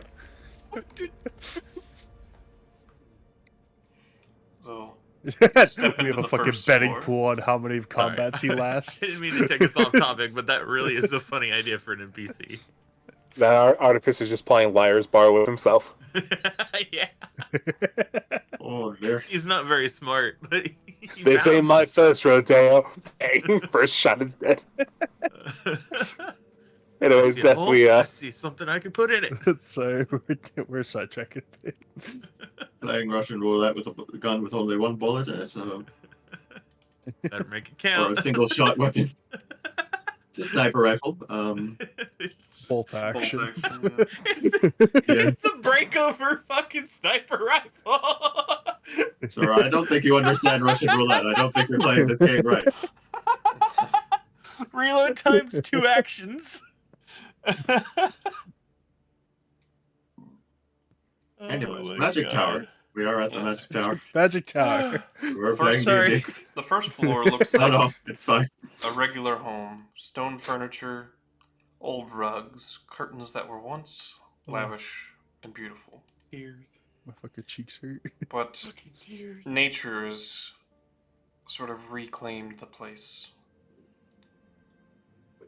So we into have a the fucking first betting floor. pool on how many combats he Sorry. lasts. I didn't mean to take us off topic, but that really is a funny idea for an NPC. That Artificer is just playing Liar's Bar with himself. Yeah, Oh, there. he's not very smart, but he This ain't my balances. first rodeo. Dang, first shot is dead. Anyways, Death, we I see something I can put in it. So we're sidetracking. Playing Russian roulette with a gun with only one bullet in it, Better make it or count. a single shot weapon. It's a sniper rifle. Bolt action. Bolt action, It's a breakover fucking sniper rifle. So I don't think you understand Russian roulette. I don't think you're playing this game right. Reload times 2 actions. Anyways, Oh my Magic God. Tower. We are at the Yes. Magic Tower. Magic Tower. We're First, playing D&D. the first floor looks No, like no, it's fine. a regular home. Stone furniture, old rugs, curtains that were once lavish and beautiful. Tears. My fucking cheeks hurt. But Fucking tears. nature has sort of reclaimed the place.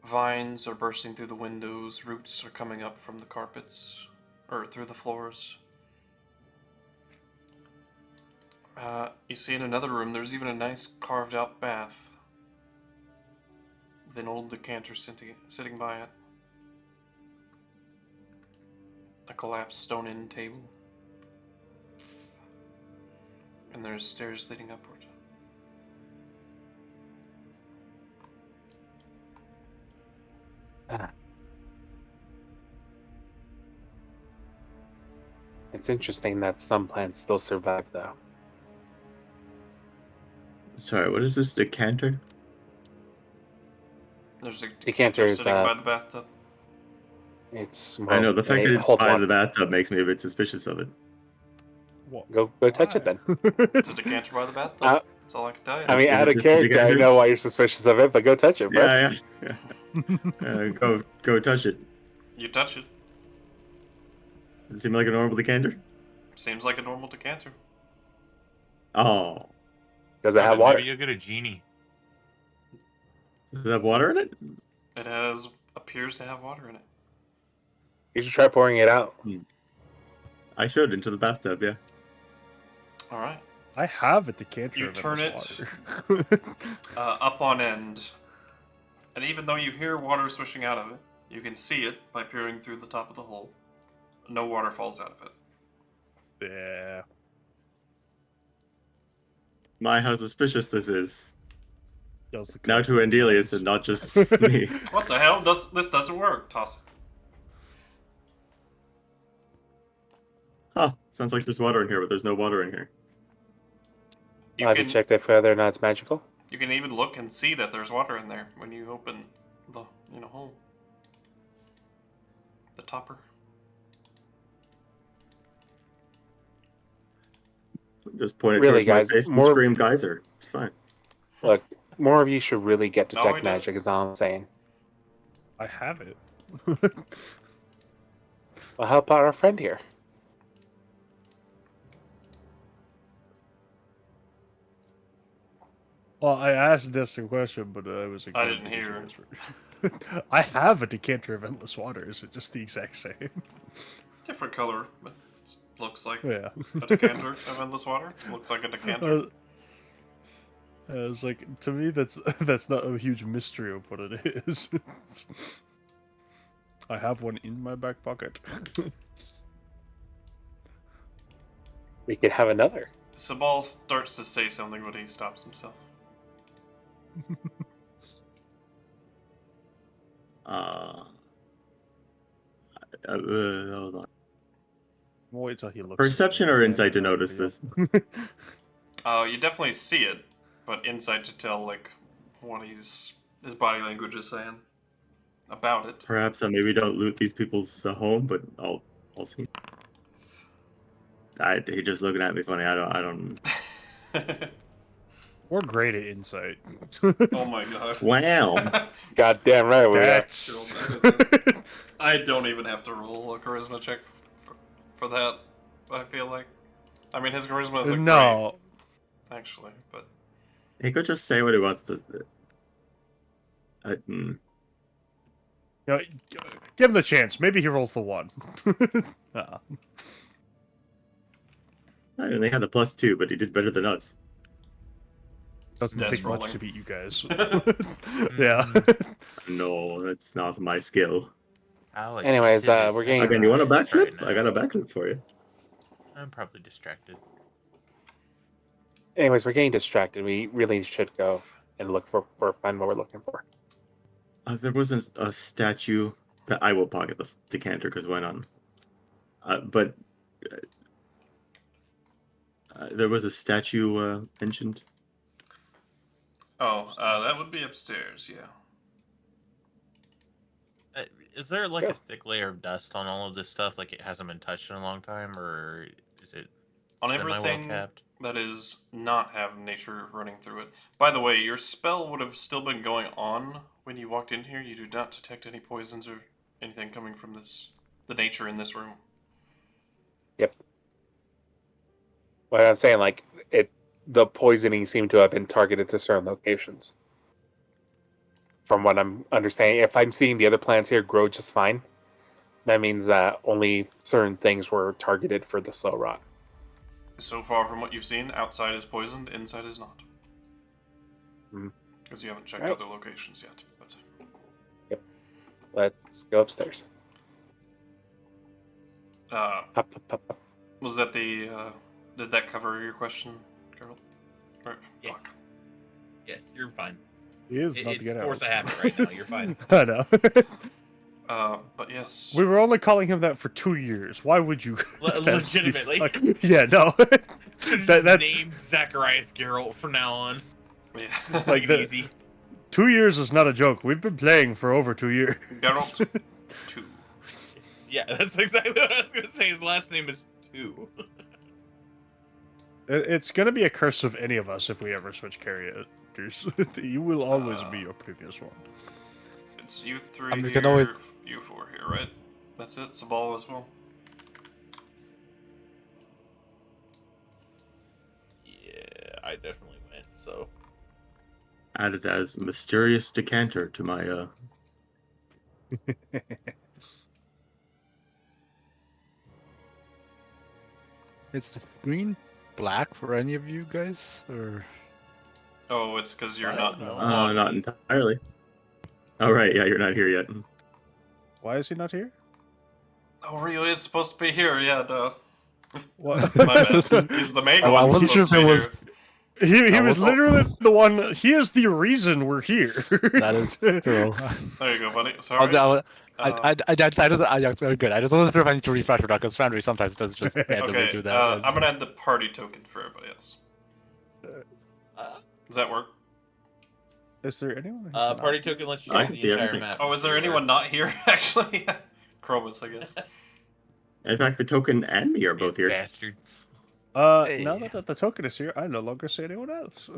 Vines are bursting through the windows, roots are coming up from the carpets, or through the floors. You see in another room, there's even a nice carved out bath with an old decanter sitting by it. A collapsed stone end table. And there's stairs leading upward. It's interesting that some plants still survive, though. Sorry, what is this? Decanter? There's a Decanter decanter is, sitting by the bathtub. It's I know, the fact that it's hold by on. the bathtub makes me a bit suspicious of it. What? Go touch it then. It's a decanter by the bathtub. Uh, That's all I can tell you. I mean, Is out it of just a character, I decanter? know why you're suspicious of it, but go touch it, bro. Yeah. Go touch it. You touch it. Does it seem like a normal decanter? Seems like a normal decanter. Oh. Does it have water? Maybe you'll get a genie. Does it have water in it? It appears to have water in it. You should try pouring it out. I should, into the bathtub, yeah. All right. I have a decanter You of turn endless it- water. Up on end. And even though you hear water swishing out of it, you can see it by peering through the top of the hole. No water falls out of it. Yeah. My, how suspicious this is. Does the Now to color Andelias ones. and not just me. What the hell? This doesn't work. Toss it. Huh, sounds like there's water in here, but there's no water in here. Have you checked if whether or not it's magical? You can even look and see that there's water in there when you open the hole. The topper. Just point it Really, towards my guys, face and more- scream geyser. It's fine. Look, more of you should really get No, we detect don't. magic, is all I'm saying. I have it. Well, help out our friend here. Well, I asked this a question, but I was like, I didn't hear. I have a decanter of endless water. Is it just the exact same? Different color, but it looks like Yeah. a decanter of endless water. Looks like a decanter. I was like, to me, that's not a huge mystery of what it is. I have one in my back pocket. We could have another. Sabal starts to say something, but he stops himself. Hold on. We'll wait till he looks. Perception or insight to notice this? You definitely see it, but insight to tell like what his body language is saying about it. Perhaps maybe don't loot these people's home, but I'll see. He just looking at me funny. I don't. We're great at insight. Oh my god. Wow. God damn right we are. That's. I don't even have to roll a charisma check for that. I feel like. I mean, his charisma is No. great, actually, but He could just say what he wants to. You know, give him the chance. Maybe he rolls the one. I mean, they had a +2, but he did better than us. Doesn't Dice take much rolling. to beat you guys. Yeah. No, that's not my skill. How Anyways, addicted is we're getting- Again, you want a Zakarias backflip? right I got a now? backflip for you. I'm probably distracted. Anyways, we're getting distracted. We really should go and look for find what we're looking for. There wasn't a statue that I will pocket the decanter because why not? But there was a statue mentioned. that would be upstairs. Yeah. Is there like go. a thick layer of dust on all of this stuff? Like it hasn't been touched in a long time, or is it On Semi-well everything capped. that is not have nature running through it. By the way, your spell would have still been going on when you walked in here. You do not detect any poisons or anything coming from the nature in this room. Yep. What I'm saying, like the poisoning seemed to have been targeted to certain locations. From what I'm understanding, if I'm seeing the other plants here grow just fine, that means that only certain things were targeted for the slow rot. So far from what you've seen, outside is poisoned, inside is not. Mhm. Because you haven't checked Right. other locations yet. But Let's go upstairs. uh, Up, up, up, up. was that the did that cover your question, Carol? Or, Yes. fuck. Yes, you're fine. He is not to It's get force out. of habit right now. You're fine. I know. But yes. We were only calling him that for 2 years. Why would you? Legitimately. Yeah, no. That's named Zacharias Geralt from now on. Yeah. Like Like the- easy. 2 years is not a joke. We've been playing for over 2 years. Geralt 2. Yeah, that's exactly what I was gonna say. His last name is 2. It's gonna be a curse of any of us if we ever switch characters. You will always be Uh, your previous one. It's you 3 And we here, can always- you 4 here, right? That's it? Sabal as well? Yeah, I definitely went. So Added as mysterious decanter to my Is the screen black for any of you guys, or Oh, it's because you're I not don't know. on. not entirely. Oh right, yeah, you're not here yet. Why is he not here? Oh, Rio is supposed to be here, yeah, duh. What? My bad. He's the main Oh, I one wasn't supposed sure to if be it was- here. He I was was- literally the one. He is the reason we're here. that is true. There you go, buddy. Sorry. I just good. I just wasn't sure if I need to refresh or not, because Foundry sometimes does just randomly Okay, do that. I'm gonna add the party token for everybody else. Does that work? Is there anyone? who's party not? token lets you I see can the see entire everything. map. Oh, is there anyone not here, actually? Chromis, I guess. In fact, the token and me are You both here. bastards. Hey. Now that the token is here, I no longer see anyone else.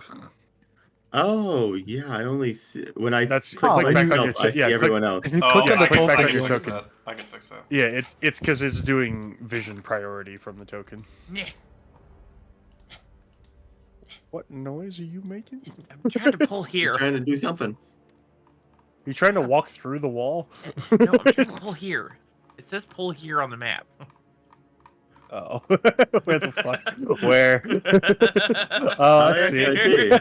Oh yeah, I only see when I That's- click click back on myself, your I ch- see yeah, click- everyone else. If you Oh, click on the click back I on can your fix token. that. I can fix that. Yeah, it's because it's doing vision priority from the token. Yeah, What noise are you making? I'm trying to pull He's here. trying to do something. You trying to walk through the wall? No, I'm trying to pull here. It says pull here on the map. Oh, where the fuck? Where? Oh, Oh, I yes, see. I see.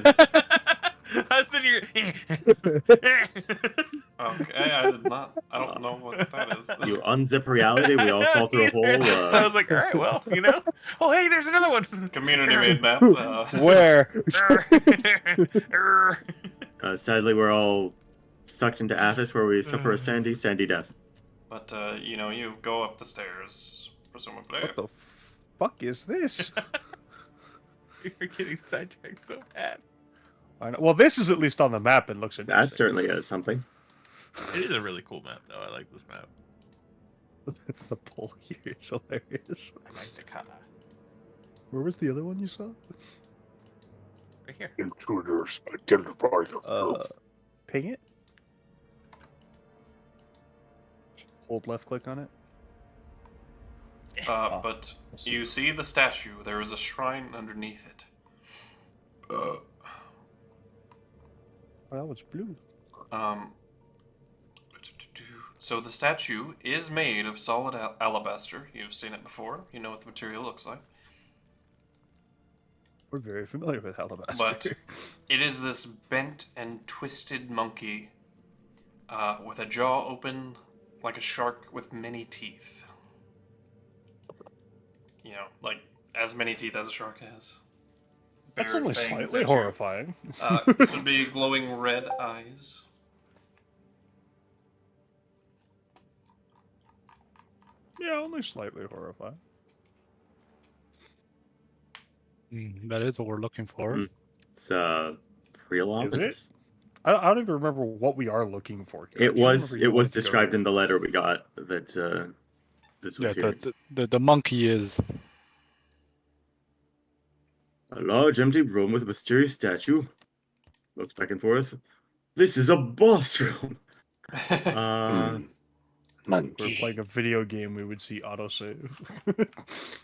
I was sitting here. Okay, I did not. I don't know what that is. You unzip reality, we all fall through a hole. So I was like, all right, well, you know. Oh, hey, there's another one. Community made map. Where? Sadly, we're all sucked into Athos, where we suffer a sandy death. But, you know, you go up the stairs, presumably. What the fuck is this? You're getting sidetracked so bad. I know. Well, this is at least on the map and looks interesting. That certainly is something. It is a really cool map, though. I like this map. The pull here is hilarious. I like the color. Where was the other one you saw? Right here. Intruders, identify yourself. Ping it. Hold left click on it. But you see the statue. There is a shrine underneath it. Oh, that was blue. So the statue is made of solid alabaster. You've seen it before. You know what the material looks like. We're very familiar with alabaster. But it is this bent and twisted monkey with a jaw open like a shark with many teeth. You know, like as many teeth as a shark has. That's Bare only fangs slightly at you. horrifying. This would be glowing red eyes. Yeah, only slightly horrifying. That is what we're looking for. It's real Is it? ominous. I don't even remember what we are looking for here. I It just was remember you wanted to go described here. in the letter we got that this was Yeah, here. the monkey is A large empty room with a mysterious statue. Looks back and forth. This is a boss room. Hmm. If we're Monkey. playing a video game, we would see autosave.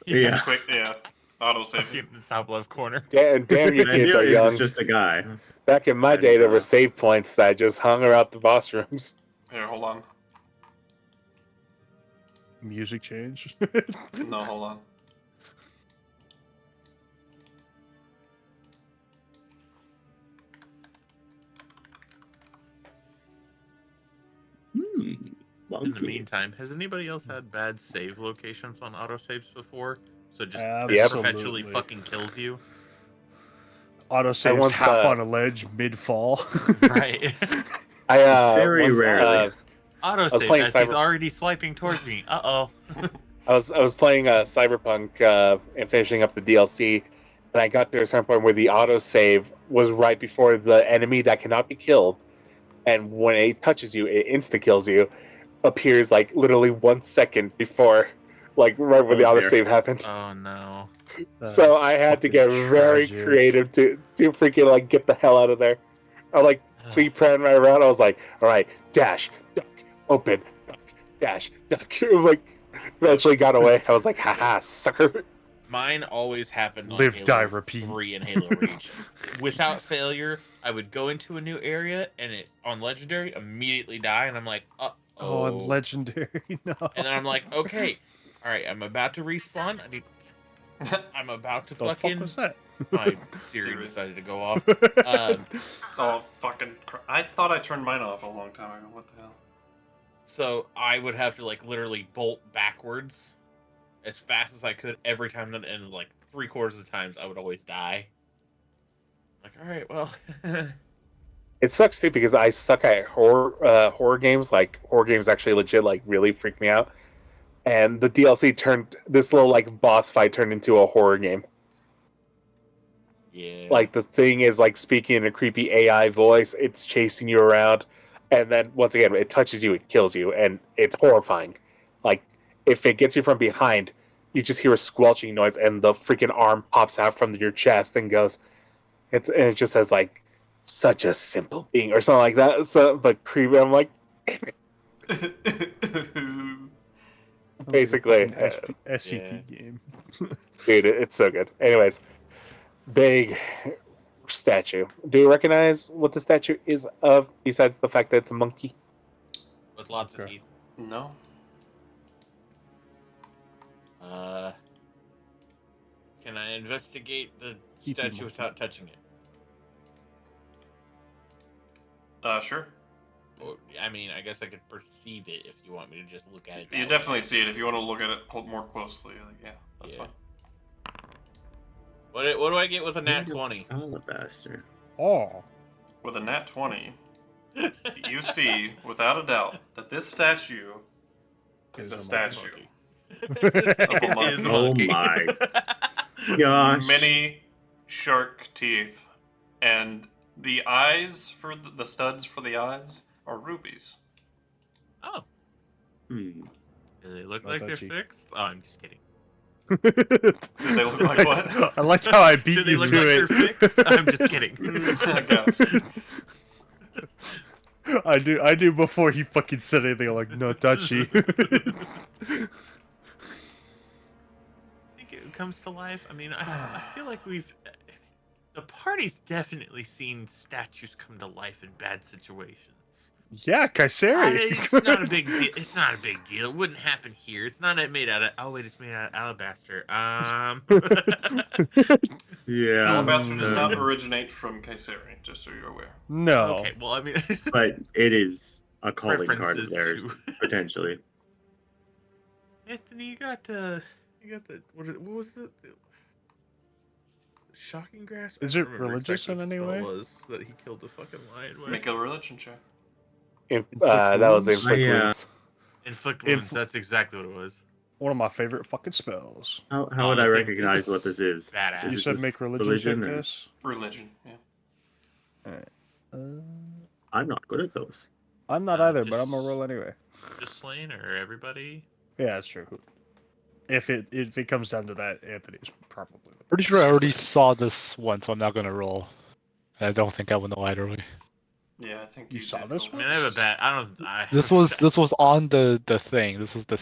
Yeah. Quick, yeah. Autosave. Fucking in the top left corner. Damn, you kids are Andelias young. is just a guy. Back in my And, day, there were save points that just hung around the boss rooms. Here, hold on. Music change. No, hold on. In the monkey. meantime, has anybody else had bad save locations on autosaves before? So it just Absolutely. perpetually fucking kills you? Autosaves once, half on a ledge mid-fall. Right. Very rarely. Autosave playing as he's Cyber- already swiping towards me. Uh-oh. I was playing Cyberpunk and finishing up the DLC, and I got to a certain point where the autosave was right before the enemy that cannot be killed, and when it touches you, it insta kills you. Appears like literally 1 second before, like right when the Oh, autosave happened. Oh no. So I had to get very creative to freaking like get the hell out of there. I like pre-planned right around. I was like, all right, dash, duck, open, duck, dash, duck. Like, eventually got away. I was like, haha, sucker. Mine always happened on Live, Halo die, repeat. 3 and Halo Reach. Without failure, I would go into a new area and it on Legendary immediately die, and I'm like, Oh, and legendary, no. And then I'm like, okay, all right, I'm about to respawn. I'm about to The fuck fucking. was that? My Siri Siri. decided to go off. Oh, fucking I thought I turned mine off a long time ago. What the hell? So I would have to like literally bolt backwards as fast as I could every time, and like 3/4 of the times I would always die. Like, all right, well. It sucks too because I suck at horror games. Like horror games actually legit like really freak me out. And the DLC turned this little like boss fight turned into a horror game. Yeah. Like the thing is like speaking in a creepy AI voice. It's chasing you around, and then once again it touches you, it kills you, and it's horrifying. Like if it gets you from behind, you just hear a squelching noise, and the freaking arm pops out from your chest and goes. And it just says like such a simple being or something like that. So but creepy. I'm like. Basically, SCP game. dude, it's so good. Anyways, big statue. Do you recognize what the statue is of besides the fact that it's a monkey? With lots of teeth. No. Can I investigate the statue without touching it? Sure. Or, I mean, I guess I could perceive it if you want me to just look at it. You definitely see it if you want to look at it more closely. Like, yeah, that's fine. What do I get with a nat 20? Alabaster. Oh. With a nat 20, you see, without a doubt, that this statue is a statue. It is a Oh monkey. my gosh. Many shark teeth, and the eyes for the studs for the eyes are rubies. Oh. Hmm. Do they look Not like that they're cheap. fixed? Oh, I'm just kidding. Do they look like what? I like how I beat Do they you look to like it. they're fixed? I'm just kidding. I guess. I do before he fucking said anything. I'm like, no touchy. Think it comes to life? I mean, I feel like the party's definitely seen statues come to life in bad situations. Yeah, Kaiseri. It's not a big deal. It's not a big deal. It wouldn't happen here. It's not made out of. Oh wait, it's made out of alabaster. Yeah. Alabaster does not originate from Kaiseri, just so you're aware. No. Okay, well, I mean, But it is a calling card of References theirs, to- potentially. Anthony, you got the what was the shocking grasp? I Is don't it remember religious exactly in what the any spell way? Was that he killed the fucking lion with? Make a religion check. That was wounds? inflict Yeah. wounds. Inflict wounds. That's exactly what it was. One of my favorite fucking spells. How would I I think recognize what it's this is? badass. Is You it said just make religion check or- this? Religion, yeah. I'm not good at those. I'm not either, but I'm gonna roll anyway. Just Slane or everybody? Yeah, that's true. If it comes down to that, Anthony's probably the Pretty sure I already saw this one, so I'm not gonna roll. I don't think I will know either way. Yeah, I think You you saw did this go I mean, I have a bad. I don't. I This was on the thing. This is the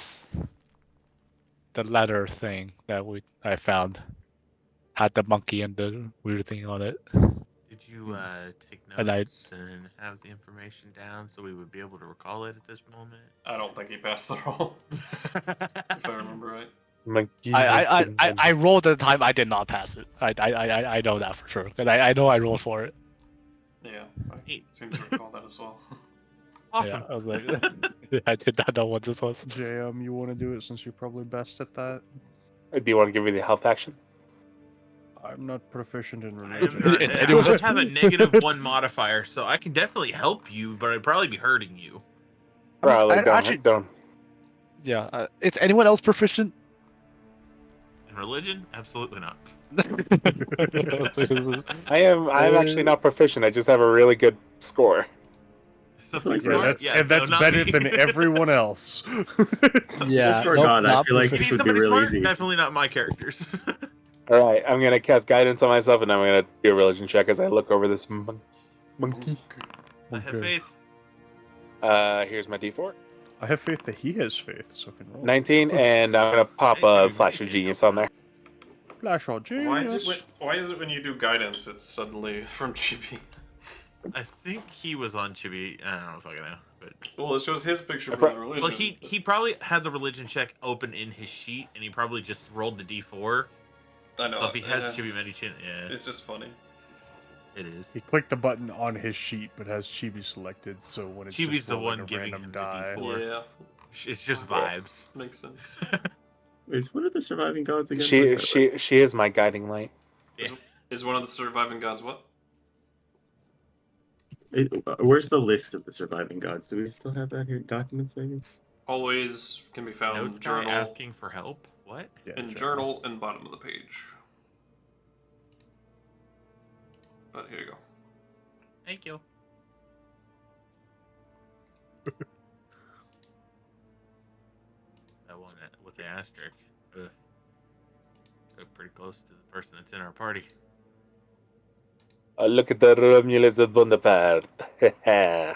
letter thing that I found. Had the monkey and the weird thing on it. Did you take And I notes and have the information down so we would be able to recall it at this moment? I don't think he passed the roll, if I remember right. Monkey, I rolled at the time. I did not pass it. I know that for sure. And I know I rolled for it. Yeah, I Neat. seem to recall that as well. Awesome. Yeah, I was like, I did not know what this was. JM, you want to do it since you're probably best at that? Do you want to give me the health action? I'm not proficient in I am religion. not. If I anyone don't else- have a -1 modifier, so I can definitely help you, but I'd probably be hurting you. Probably don't. actually, don't. yeah. Is anyone else proficient? In religion, absolutely not. I'm actually not proficient. I just have a really good score. Something like Yeah, smart? that's Yeah, and that's no, not better me. than everyone else. Yeah, for nope, God, I not feel like You this need would be somebody really smart? easy. Definitely not my characters. All right, I'm gonna cast guidance on myself, and I'm gonna do a religion check as I look over this monkey. I have Okay. faith. Here's my D4. I have faith that he has faith, so can roll. 19, and I'm gonna pop Hey, a maybe flash we of can genius help on there. Flash or genius. Why is it when you do guidance, it's suddenly from Chibi? I think he was on Chibi. I don't know if I can know, but Well, it shows his picture I from pro- the religion. well, he probably had the religion check open in his sheet, and he probably just rolled the D4. I know. So if he has yeah. Chibi Medichin, yeah, It's just funny. it is. He clicked the button on his sheet, but has Chibi selected, so when it's Chibi's just the rolling one a giving random him the die. D4. Yeah, It's just vibes. makes sense. Is what are the surviving gods again? Where's that list? She is my guiding light. Yeah. Is one of the surviving gods what? Where's the list of the surviving gods? Do we still have that here? Documents, maybe? Always can be found Notes guy journal asking for help. What? Yeah, in journal and bottom of the page. But here you go. Thank you. That one with the asterisk. Ugh. So pretty close to the person that's in our party. Look at the Romulus of Bonaparte. Huh?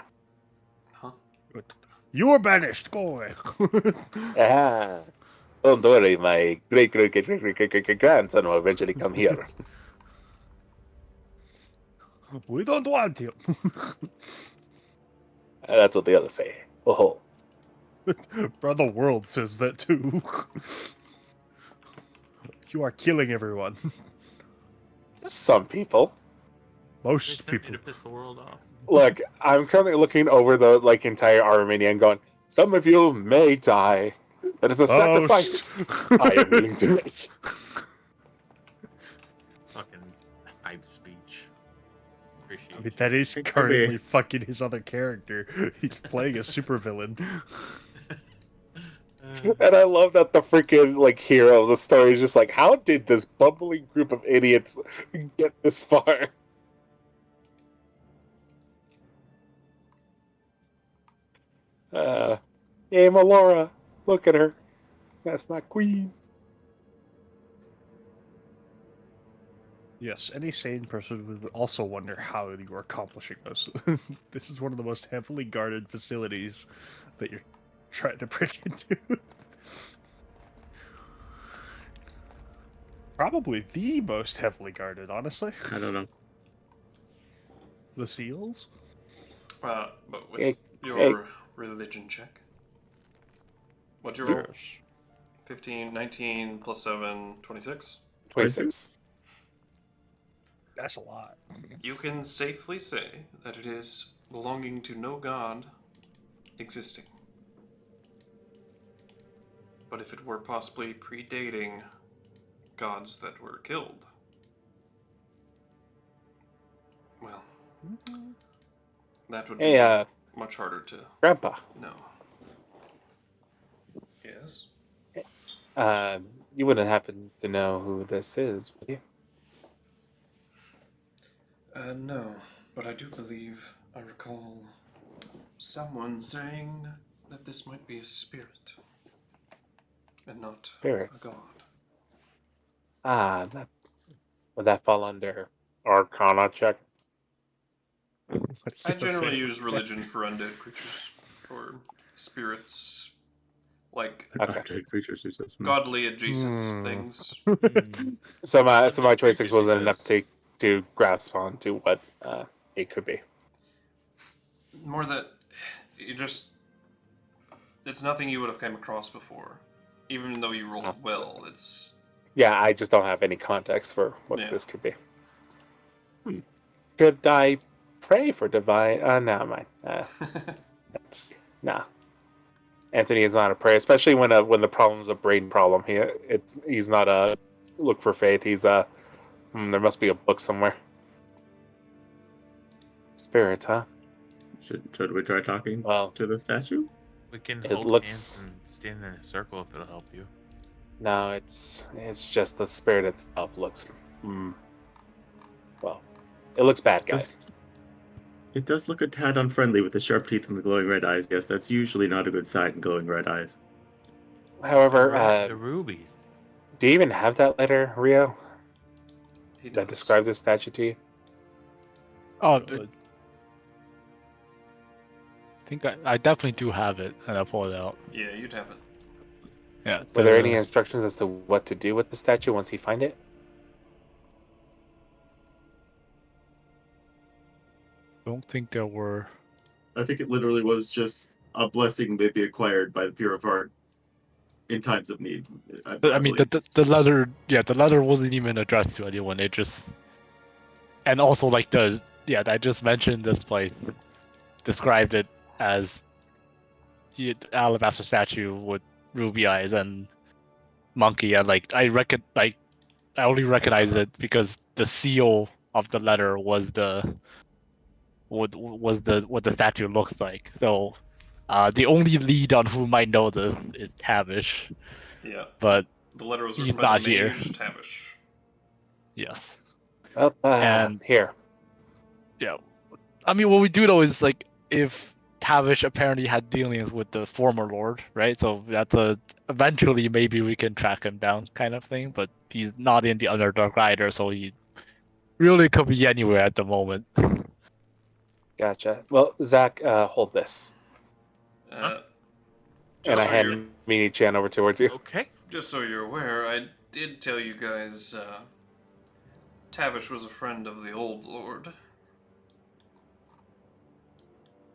You are banished. Go away. Ah. Don't worry, my great grandson will eventually come here. We don't want you. That's what the others say. Oh, Brother World says that too. You are killing everyone. some people. They Most sent me people. to piss the world off. Look, I'm currently looking over the entire Armenia and going, some of you may die. That is a sacrifice I am willing to make. Fucking hype speech. Appreciate I mean, that is It could currently be. fucking his other character. He's playing a supervillain. you. And I love that the freaking hero of the story is just like, how did this bumbling group of idiots get this far? Hey, Melora, look at her. That's not Queen. Yes, any sane person would also wonder how you are accomplishing this. This is one of the most heavily guarded facilities that you're trying to break into. Probably the most heavily guarded, honestly. I don't know. The seals? But with Hey, your hey. religion check. What'd you roll? Yes. 15, 19, plus 7, 26. 26. That's a lot. You can safely say that it is belonging to no god existing. But if it were possibly predating gods that were killed, well, that would be Hey, much harder to Grandpa, know. Yes? you wouldn't happen to know who this is, would you? No, but I do believe I recall someone saying that this might be a spirit and not Spirit. a god. Ah, that Would that fall under Arcana check? I generally use religion for undead creatures or spirits, like Okay. Undead creatures, he says. godly adjacent things. So my Undead choice 6 creatures, he wasn't enough says. to grasp onto what it could be. More that it's nothing you would have come across before, even though you rolled well. It's Yeah, I just don't have any context for what Yeah. this could be. Could I pray for divine? Never mind. That's nah. Anthony is not a prayer, especially when the problem's a brain problem. He's not a look for faith. He's a there must be a book somewhere. Spirit, huh? Should we try talking Well, to the statue? We can It hold looks- hands and stand in a circle if it'll help you. no, it's just the spirit itself looks. Well, it looks bad, guys. It does look a tad unfriendly with the sharp teeth and the glowing red eyes. Yes, that's usually not a good sign, glowing red eyes. However, The rubies. do you even have that letter, Rio, he that does. described this statue to you? Oh, I think I definitely do have it, and I pull it out. Yeah, you'd have it. Yeah. Were there any instructions as to what to do with the statue once you find it? I don't think there were. I think it literally was just a blessing may be acquired by the pure of heart in times of need. I mean, the letter, yeah, the letter wasn't even addressed to anyone. It just, and also like I just mentioned this place, described it as the alabaster statue with ruby eyes and monkey, and like I only recognized it because the seal of the letter was what the statue looks like. So, the only lead on who might know this is Tavish, Yeah. but The letter was he's written by not the here. mage Tavish. yes. Well, And- here. Yeah. I mean, what we do know is like if Tavish apparently had dealings with the former lord, right? So that's eventually maybe we can track him down, kind of thing. But he's not in the Underdark either, so he really could be anywhere at the moment. Gotcha. Well, Zach, hold this. Just And I so hand Mini-chan over towards you. Okay. Just so you're aware, I did tell you guys Tavish was a friend of the old lord.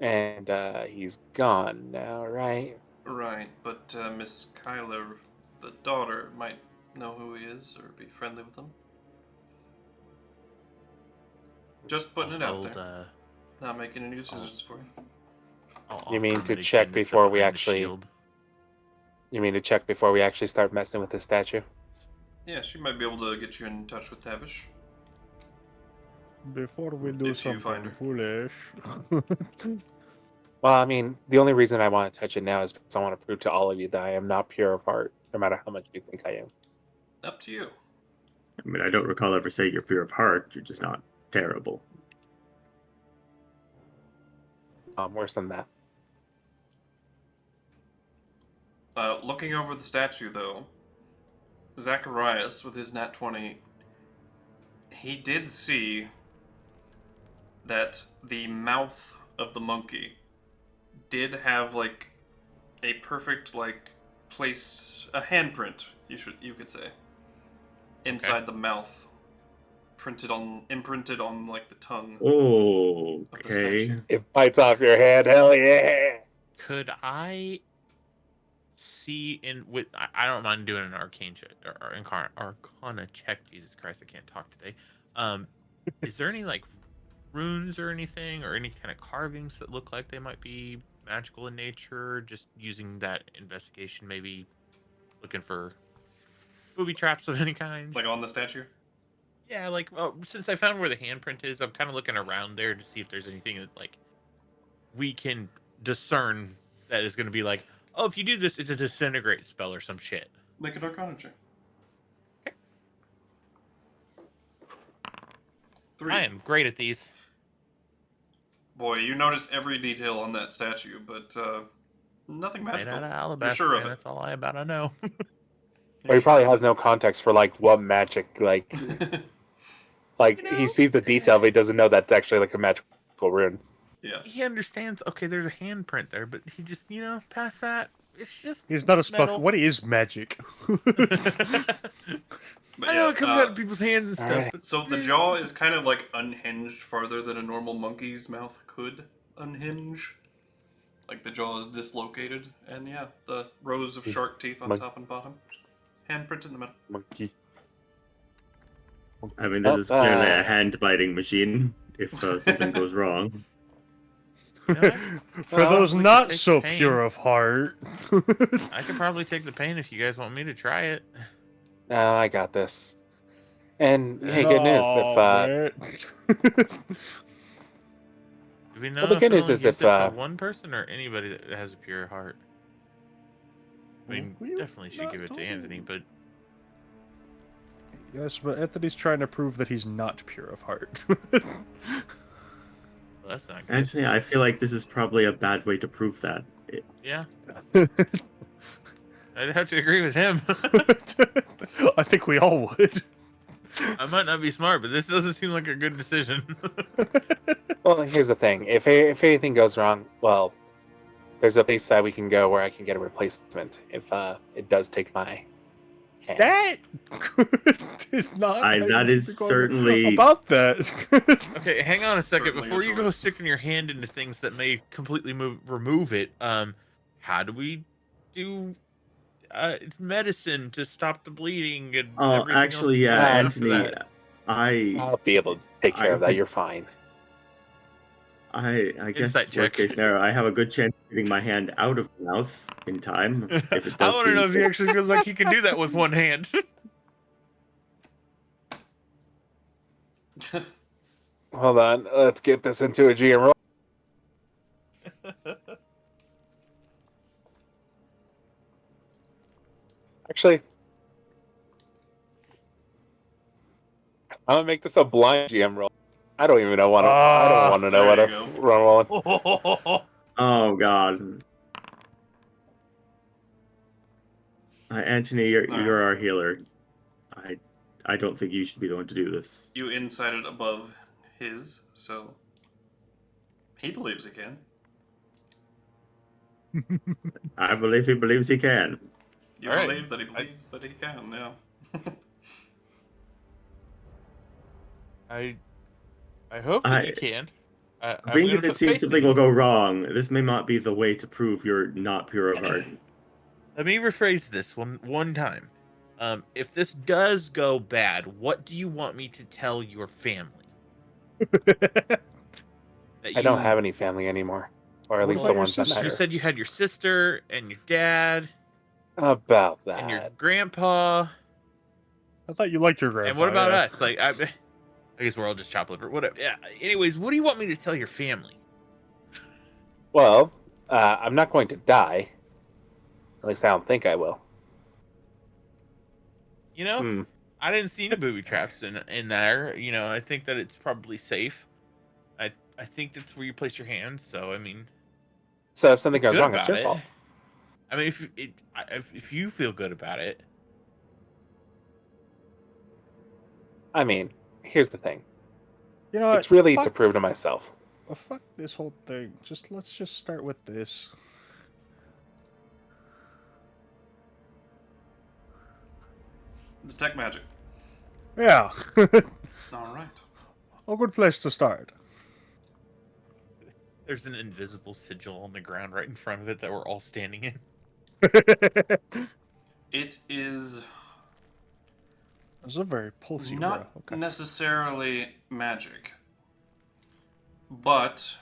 And he's gone now, right? Right, but Miss Kyler, the daughter, might know who he is or be friendly with him. Just putting it out there. Not making any decisions for you. You mean to check before we actually- You mean to check before we actually start messing with the statue? Yeah, she might be able to get you in touch with Tavish. Before we do If you find something foolish. Well, I mean, the only reason I want to touch it now is because I want to prove to all of you that I am not pure of heart, no matter how much you think I am. Up to you. I mean, I don't recall ever saying you're pure of heart. You're just not terrible. Worse than that. Looking over the statue, though, Zakarias, with his nat 20, he did see that the mouth of the monkey did have, like, a perfect, like, place, a handprint, you could say, inside the mouth, imprinted on, like, the tongue of the Okay. statue. It bites off your head, hell yeah! Could I see I don't mind doing an arcane check or arcana check. Jesus Christ, I can't talk today. Is there any like runes or anything or any kind of carvings that look like they might be magical in nature? Just using that investigation, maybe looking for booby traps of any kind. Like, on the statue? Yeah, like since I found where the handprint is, I'm kind of looking around there to see if there's anything that like we can discern that is going to be like, oh, if you do this, it's a disintegrate spell or some shit. Make an arcana check. Okay. 3. I am great at these. Boy, you notice every detail on that statue, but nothing Made magical. out of alabaster, sure of man, it? That's all I about to know. Or he probably has no context for like what magic, like Like You know? he sees the detail, but he doesn't know that's actually like a magical rune. Yeah. He understands. Okay, there's a handprint there, but he just past that. It's just He's not a spell. metal. What is magic? But I know yeah, it comes out of people's hands and stuff, Alright. but so the jaw is kind of like unhinged farther than a normal monkey's mouth could unhinge. Like the jaw is dislocated, and yeah, the rows of shark teeth on Mon- top and bottom. Handprint in the middle. Monkey. I mean, this Oh, is clearly a hand-biting machine. If something goes wrong, You know, For well, those we could not take so the pain. pure of heart. I could probably take the pain if you guys want me to try it. No, I got this. And hey, good news. If man. Do we know Well, the if good it news only is gives if, it to one person or anybody that has a pure heart? I mean, We definitely should not give it to told. Anthony, but Yes, but Anthony's trying to prove that he's not pure of heart. well, that's not good. actually, I feel like this is probably a bad way to prove that. Yeah, I'd have to agree with him. I think we all would. I might not be smart, but this doesn't seem like a good decision. well, here's the thing. If anything goes wrong, well, there's a place that we can go where I can get a replacement if it does take my hand. That is not. That how is you think certainly- about that. Okay, hang on a second. Certainly a Before you go choice. sticking your hand into things that may completely remove it, how do we do medicine to stop the bleeding and Oh, everything actually, else yeah, after Anthony, that? I'll be able to take care of that. You're fine. I guess Insight worst check. case scenario, I have a good chance of getting my hand out of the mouth in time. If it I does want to seem know if he actually feels like he can do that with one hand. Hold on. Let's get this into a GM roll. Actually, I'm gonna make this a blind GM roll. I don't even know what I don't want to know there what you I'm go. rolling. Oh God, Anthony, you're our healer. I don't think you should be the one to do this. You inside it above his, so he believes he can. I believe he believes he can. You All right. believe that he believes that he can, yeah. I hope that you can. I'm Being gonna that it put seems faith in something you. will go wrong, this may not be the way to prove you're not pure of heart. Let me rephrase this one time. If this does go bad, what do you want me to tell your family? That I don't have any family anymore, or at What least about the your ones that sister? You matter. said you had your sister and your dad About that. and your grandpa. I thought you liked your grandpa. And what about yeah. us? Like, I guess we're all just chopped liver. Whatever. Yeah. Anyways, what do you want me to tell your family? Well, I'm not going to die. At least I don't think I will. You know, Hmm. I didn't see any booby traps in there. You know, I think that it's probably safe. I think that's where you place your hands. So I mean, So if something feel goes good wrong, it's about your it. fault. I mean, if you feel good about it, I mean, here's the thing. You know what? It's really fuck, to prove to myself. fuck this whole thing. Let's just start with this. Detect magic. Yeah. Alright. A good place to start. there's an invisible sigil on the ground right in front of it that we're all standing in. It is It's a very pulsy not aura. Okay. necessarily magic, but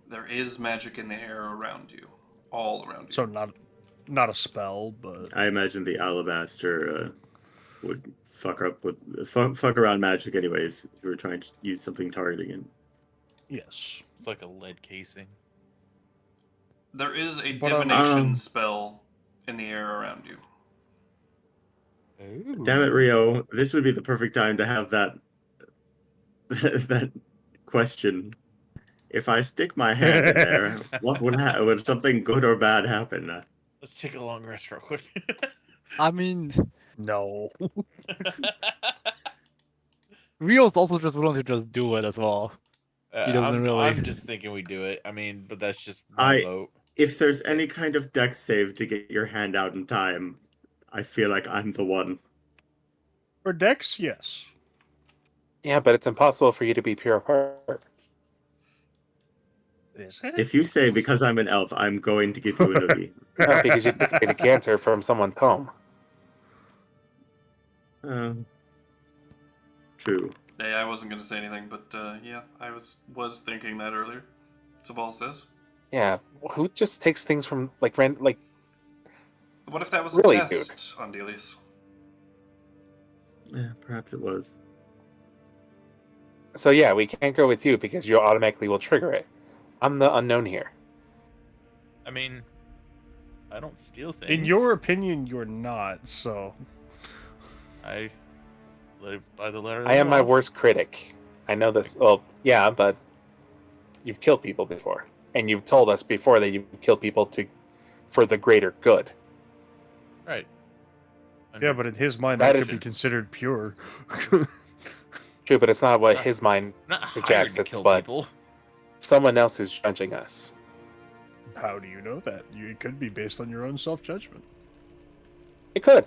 there is magic in the air around you, all around you. So not a spell, but I imagine the alabaster would fuck around magic anyways if you were trying to use something targeting it. yes. It's like a lead casing. There is a But, divination spell in the air around you. Damn it, Rio! This would be the perfect time to have that that question. If I stick my hand in there, what would something good or bad happen? Let's take a long rest real quick. I mean, No. Rio's also just willing to just do it as well. He doesn't really. I'm just thinking we do it. I mean, but that's just my vote. If there's any kind of dex save to get your hand out in time, I feel like I'm the one. For Dex, yes. Yeah, but it's impossible for you to be pure of heart. Is it? If you say because I'm an elf, I'm going to give you a noogie. No, because you could get a cancer from someone's home. True. Hey, I wasn't gonna say anything, but yeah, I was thinking that earlier. Sabal says. Yeah, who just takes things from like random? Like, What if that was Really, a test, Andelias? Yeah, perhaps it was. so yeah, we can't go with you because you automatically will trigger it. I'm the unknown here. I mean, I don't steal things. In your opinion, you're not, so... I live by the letter of I the am my law. worst critic. I know this. Well, yeah, but you've killed people before, and you've told us before that you kill people for the greater good. Right. Yeah, but in his mind, That that could is- be considered pure. True, but it's not what Not- his mind I'm not hired rejects. to It's kill what people. someone else is judging us. How do you know that? It could be based on your own self-judgment. It could,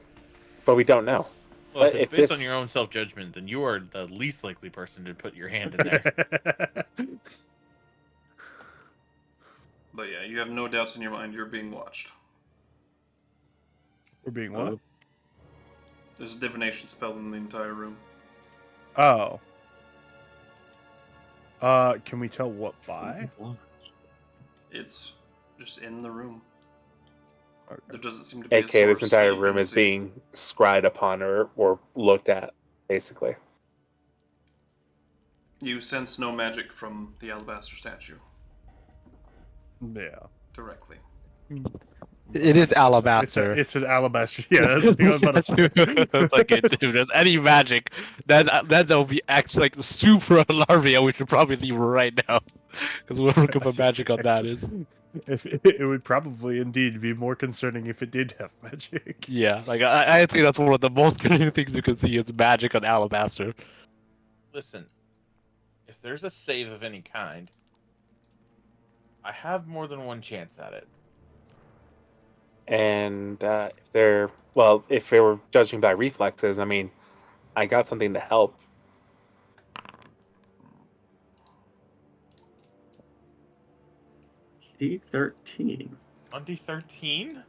but we don't know. Well, if But it's if based this- on your own self-judgment, then you are the least likely person to put your hand in there. But yeah, you have no doubts in your mind. You're being watched. We're being what? There's a divination spell in the entire room. Oh. Can we tell what by? It's just in the room. There doesn't seem to be AK, a source this entire that you room can is see. being scried upon or looked at, basically. You sense no magic from the alabaster statue Yeah. directly. It is alabaster. It's an alabaster. Yeah, that's what I was about to say. It's like, if there's any magic, that'll be actually like super alarming, and we should probably leave right now. Because we'll look up what magic on that is. If it would probably indeed be more concerning if it did have magic. Yeah, like I think that's one of the most concerning things you can see is magic on alabaster. Listen, if there's a save of any kind, I have more than one chance at it. And if they were judging by reflexes, I mean, I got something to help. D13. On D13?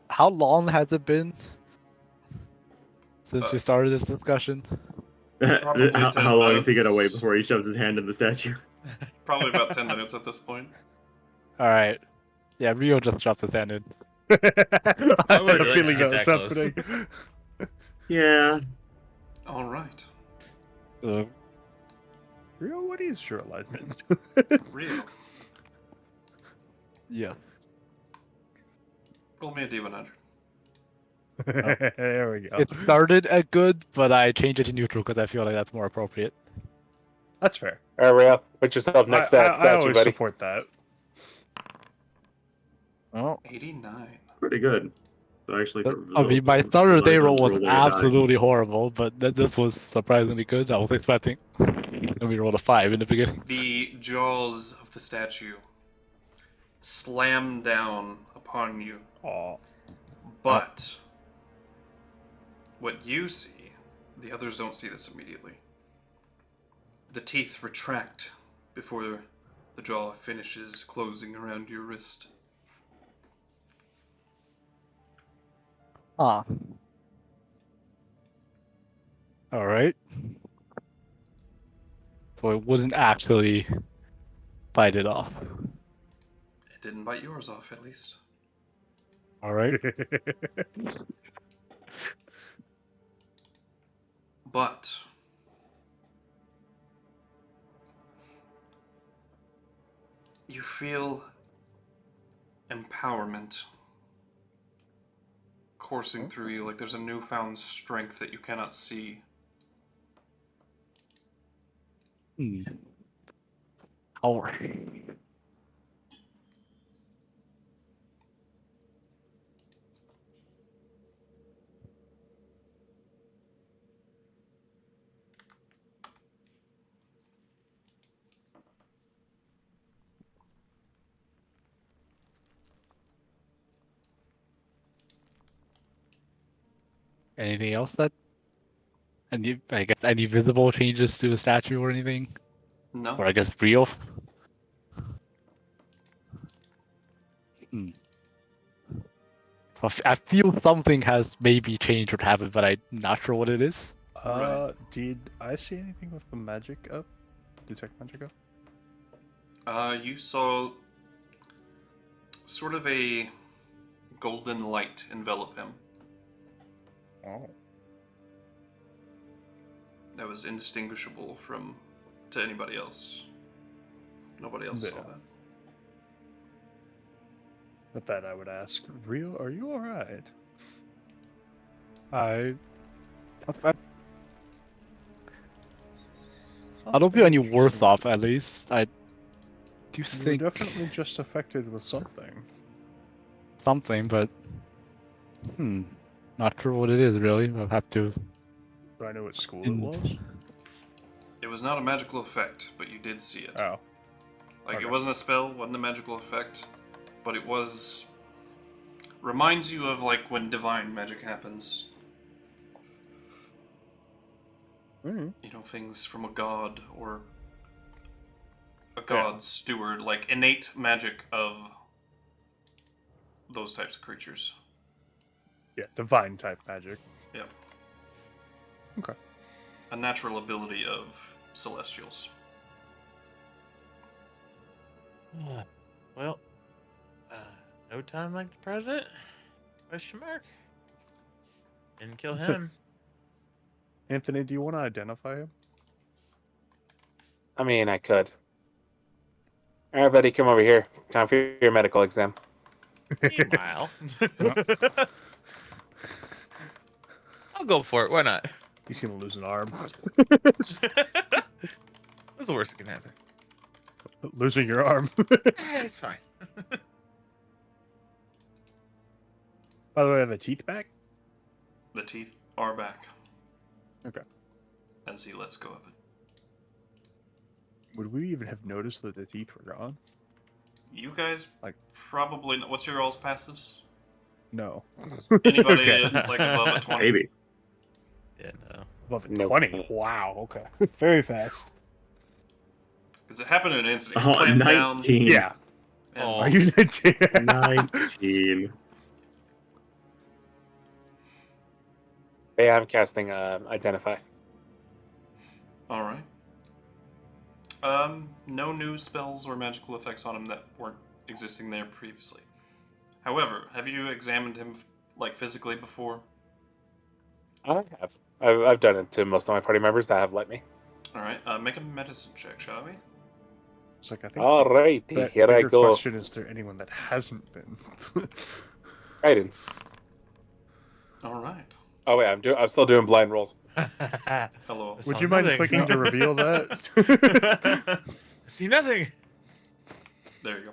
How long has it been since we Uh, started this discussion? Probably 10 How long is he gonna wait minutes. before he shoves his hand in the statue? Probably about 10 minutes at this point. All right. Yeah, Rio just dropped his hand in. I had would a like feeling to that get was that close. happening. Yeah. All right. Rio, what is your alignment? Real. Yeah. Roll me a D100. There we go. It started at good, but I changed it to neutral because I feel like that's more appropriate. That's fair. All right, Rio, put yourself next to that I statue, always buddy. support that. Oh. 89. Pretty good. So actually, I mean, my starter day roll was rolling a die. absolutely horrible, but this was surprisingly good. I was expecting. And we rolled a 5 in the beginning. The jaws of the statue slam down upon you. Aw. But what you see, the others don't see this immediately. The teeth retract before the jaw finishes closing around your wrist. Ah. Alright. So it wouldn't actually bite it off. It didn't bite yours off, at least. Alright. But you feel empowerment coursing through you, like there's a newfound strength that you cannot see. Power. Anything else that? Any, I guess, any visible changes to the statue or anything? No. Or I guess real? Hmm. So I feel something has maybe changed or happened, but I'm not sure what it is. Right. Did I see anything with the magic up? Detect magic up? You saw sort of a golden light envelop him Oh. that was indistinguishable to anybody else. Nobody else saw Yeah. that. With that, I would ask, Rio, are you alright? I don't feel any worse off, at least. I do You were think definitely just affected with something. something, but not sure what it is really. I'll have to. Do I know what school it was? It was not a magical effect, but you did see it. Oh. Like, okay. it wasn't a spell, wasn't a magical effect, but it was... reminds you of, like, when divine magic happens. Mm. You know, things from a god, or a god's steward, like, innate magic of those types of creatures. Yeah, divine type magic. Yeah. Okay. A natural ability of celestials. Well, no time like the present? Question mark. Didn't kill him. Anthony, do you want to identify him? I mean, I could. All right, buddy, come over here. Time for your medical exam. Meanwhile, I'll go for it. Why not? He's gonna lose an arm. What's the worst that can happen? Losing your arm. It's fine. By the way, are the teeth back? The teeth are back. Okay. As he lets go of it. Would we even have noticed that the teeth were gone? You guys Like- probably... What's your all's passives? No. Anybody Okay. like above a 20? Maybe. Yeah, no. Above a Nope. 20. Wow, okay. Very fast. Because it happened in an instant. He Oh, clamped down. 19. Yeah. And Oh. Are you 19? 19. Hey, I'm casting Identify. All right. No new spells or magical effects on him that weren't existing there previously. However, have you examined him like physically before? I have. I've done it to most of my party members that have let me. All right. Make a medicine check, shall we? It's like, I think Alrighty, the here I bigger go. question is there anyone that hasn't been? Guidance. All right. Oh wait, I'm still doing blind rolls. Hello. Would you mind nothing. clicking to reveal that? See nothing. There you go.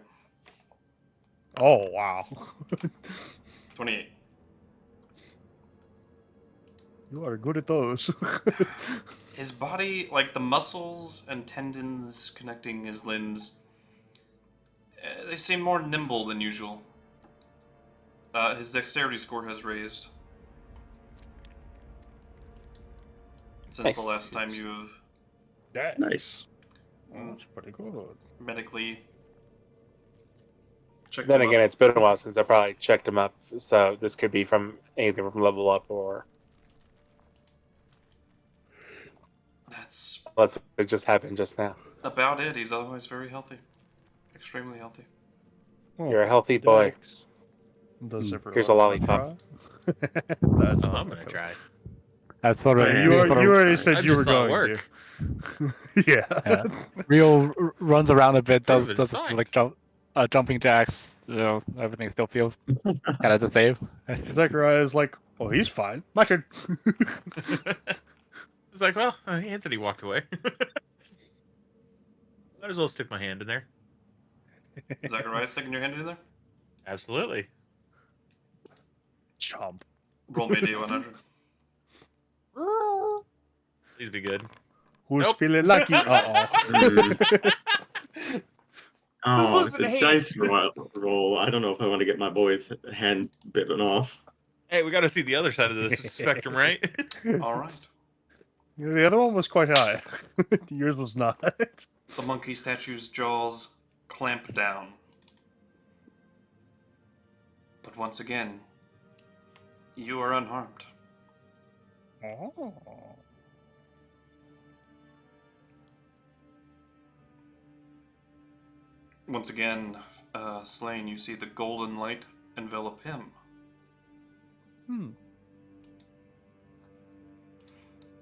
Oh, wow. 28. You are good at those. His body, like the muscles and tendons connecting his limbs, they seem more nimble than usual. His dexterity score has raised since the Nice. last time you have Nice. Oh, that's pretty good. medically checked Then him again, up. it's been a while since I probably checked him up, so this could be from anything from level up or That's it just happened just now. about it. He's otherwise very healthy. Extremely healthy. Oh, You're a healthy boy. Dex. Does everyone Here's a lollipop. try? That's Oh, not I'm gonna okay. try. That's sort of Man, You, Sort of- you already I said I you were just saw it going work. to. Yeah. Yeah. Rio runs around a bit, does Proven, it's fine. like jumping jacks. You know, everything still feels kind of the same. Zakarias is like, oh, he's fine. My turn. It's like, well, Anthony walked away. Might as well stick my hand in there. Zacharias sticking your hand in there? Absolutely. Chomp. Roll me a d100. Please be good. Who's Nope. feeling lucky? Uh-oh. Oh, losing the hate? dice roll. I don't know if I want to get my boy's hand bitten off. Hey, we got to see the other side of this spectrum, right? All right. The other one was quite high. Yours was not. The monkey statue's jaws clamp down. But once again, you are unharmed. Oh. Once again, Slane, you see the golden light envelop him. Hmm.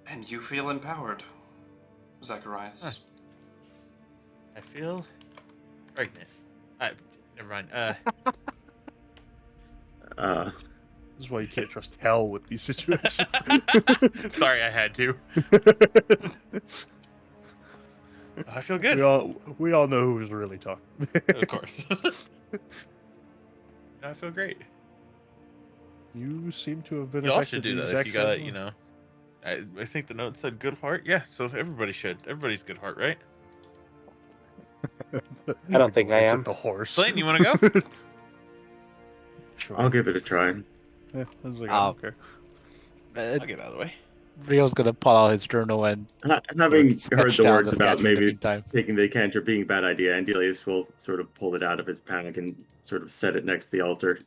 And you feel empowered, Zakarias. Huh. I feel pregnant. Never mind. This is why you can't trust hell with these situations. Sorry, I had to. I feel good. We all know who was really talking. Of course. I feel great. You seem to have been Y'all affected should do the that if exact you got, same you way. know. I think the note said good heart. Yeah, so everybody should. Everybody's good heart, right? I don't think I It's am. like the horse. Slane, you want to go? Sure. I'll give it a try. Yeah, I was like, I don't care. I'll get out of the way. Rio's gonna pull out his journal and Having sketch heard the down words the about cantrip in the maybe meantime. taking the cantrip being a bad idea, Andelias will sort of pull it out of his pack and sort of set it next to the altar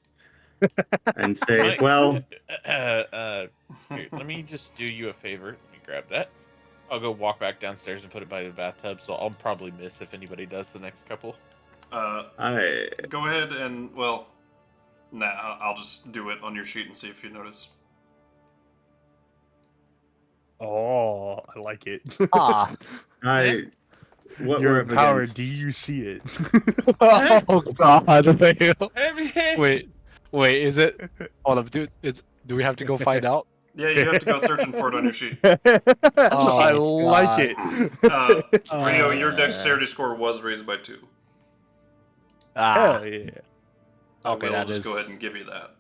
and say, Mike, well, here, let me just do you a favor. Let me grab that. I'll go walk back downstairs and put it by the bathtub, so I'll probably miss if anybody does the next couple. I Go ahead and, well, nah, I'll just do it on your sheet and see if you notice. Oh, I like it. Ah. what You're we're up empowered. against. Do you see it? Oh god. Wait. Wait, is it? Hold up, dude. Do we have to go find out? Yeah, you have to go searching for it on your sheet. I Oh, like God. it. Rio, your dexterity score was raised by 2. Ah. Hell yeah. I Okay, will that just is- go ahead and give you that.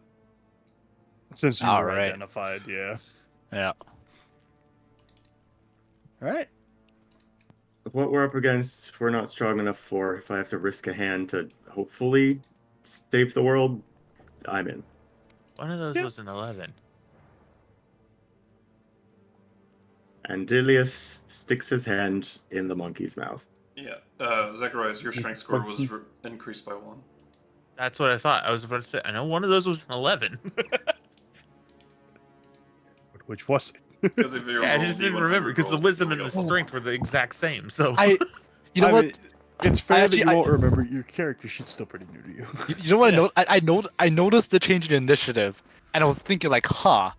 Since you All were right. identified, yeah. Yeah. Alright. What we're up against, we're not strong enough for. If I have to risk a hand to hopefully save the world, I'm in. One of those Yeah. was an 11. Andelias sticks his hand in the monkey's mouth. Yeah. Zacharias, your strength score was increased by 1. That's what I thought. I was about to say. I know one of those was an 11. Which was it? Because if you Yeah, I roll just didn't D100 remember because the roll, wisdom you'll and the get- strength were the exact same. So You know I what? mean, it's fair actually- that you won't remember. Your character sheet's still pretty new to you. You know what? Yeah. I noticed the change in initiative, and I was thinking like, huh.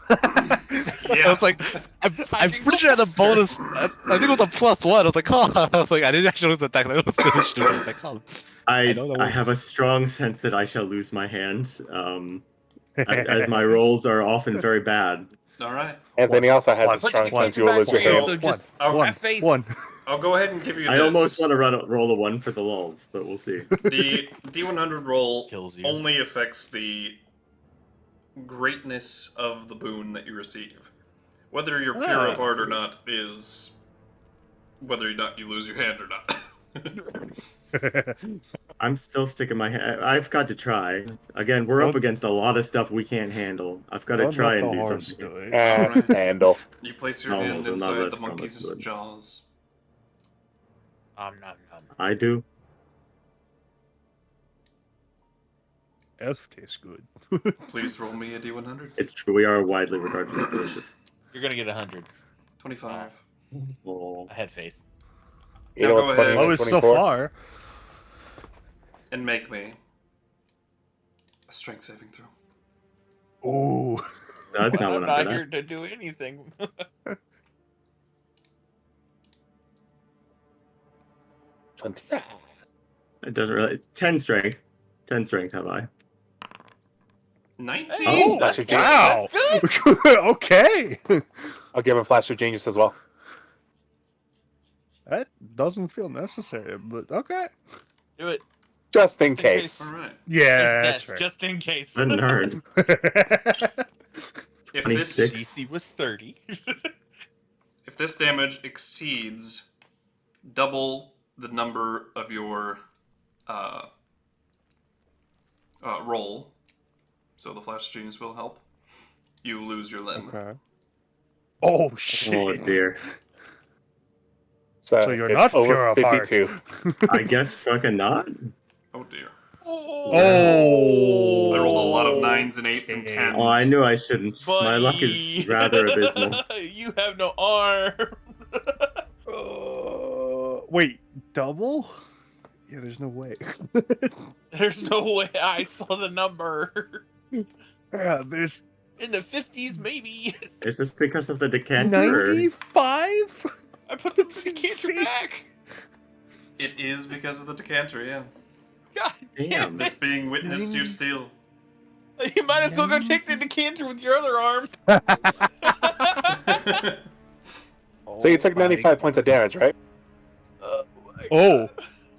Yeah. I was like, I'm pretty sure I had a bonus. I think it was a +1. I was like, huh. I was like, I didn't actually look at that. I looked at the initiative. I was like, huh. I don't know. I have a strong sense that I shall lose my hand, as my rolls are often very bad. All right. Anthony also has a One, strong one, sense you will lose your so- hand. So just I'll, have faith. One. I'll go ahead and give you this. I almost want to roll a 1 for the lulz, but we'll see. The D100 roll Kills you. only affects the greatness of the boon that you receive. Whether you're pure of Nice. heart or not is whether or not you lose your hand or not. I'm still sticking my hand. I've got to try. Again, we're up Don't- against a lot of stuff we can't handle. I've got to Don't try let and the do horse something. do it. Alright. Handle. You place your No, hand well, not inside less the strong, monkey's that's good. jaws. Nom, nom, nom. I do. F tastes good. Please roll me a D100. It's true. We are widely regarded as delicious. You're gonna get 100. 25. Oh. I had faith. You Now know go what's ahead. funny? Lowest so 24? far. And make me a strength saving throw. Ooh. That's not I'm what not I'm good here at. to do anything. 20. It doesn't really. 10 strength. 10 strength have I. 19! Oh, Flash of genius. Wow. Okay. I'll give a flash of genius as well. That doesn't feel necessary, but okay. Do it. Just in Just in case. Alright. Yeah, Yes, that's fair. just in case. A nerd. If 26. this DC was 30. if this damage exceeds double the number of your roll, so the Flash Genius will help. You lose your limb. Okay. Oh shit! Oh dear. So you're it's not over pure of heart. 52. I guess fucking not. Oh dear. Oh! I rolled a lot of 9s and 8s and Okay. 10s. Oh, I knew I shouldn't. Buddy. My luck is rather abysmal. You have no arm. Wait, double? Yeah, there's no way. There's no way I saw the number. Yeah, there's In the 50s, maybe. Is this because of the decanter? 95? I put the That's decanter insane. back. It is because of the decanter, yeah. God damn Damn. This it. being witnessed you steal. You might as well go take the decanter with your other arm. So you took 95 points of damage, right? Oh,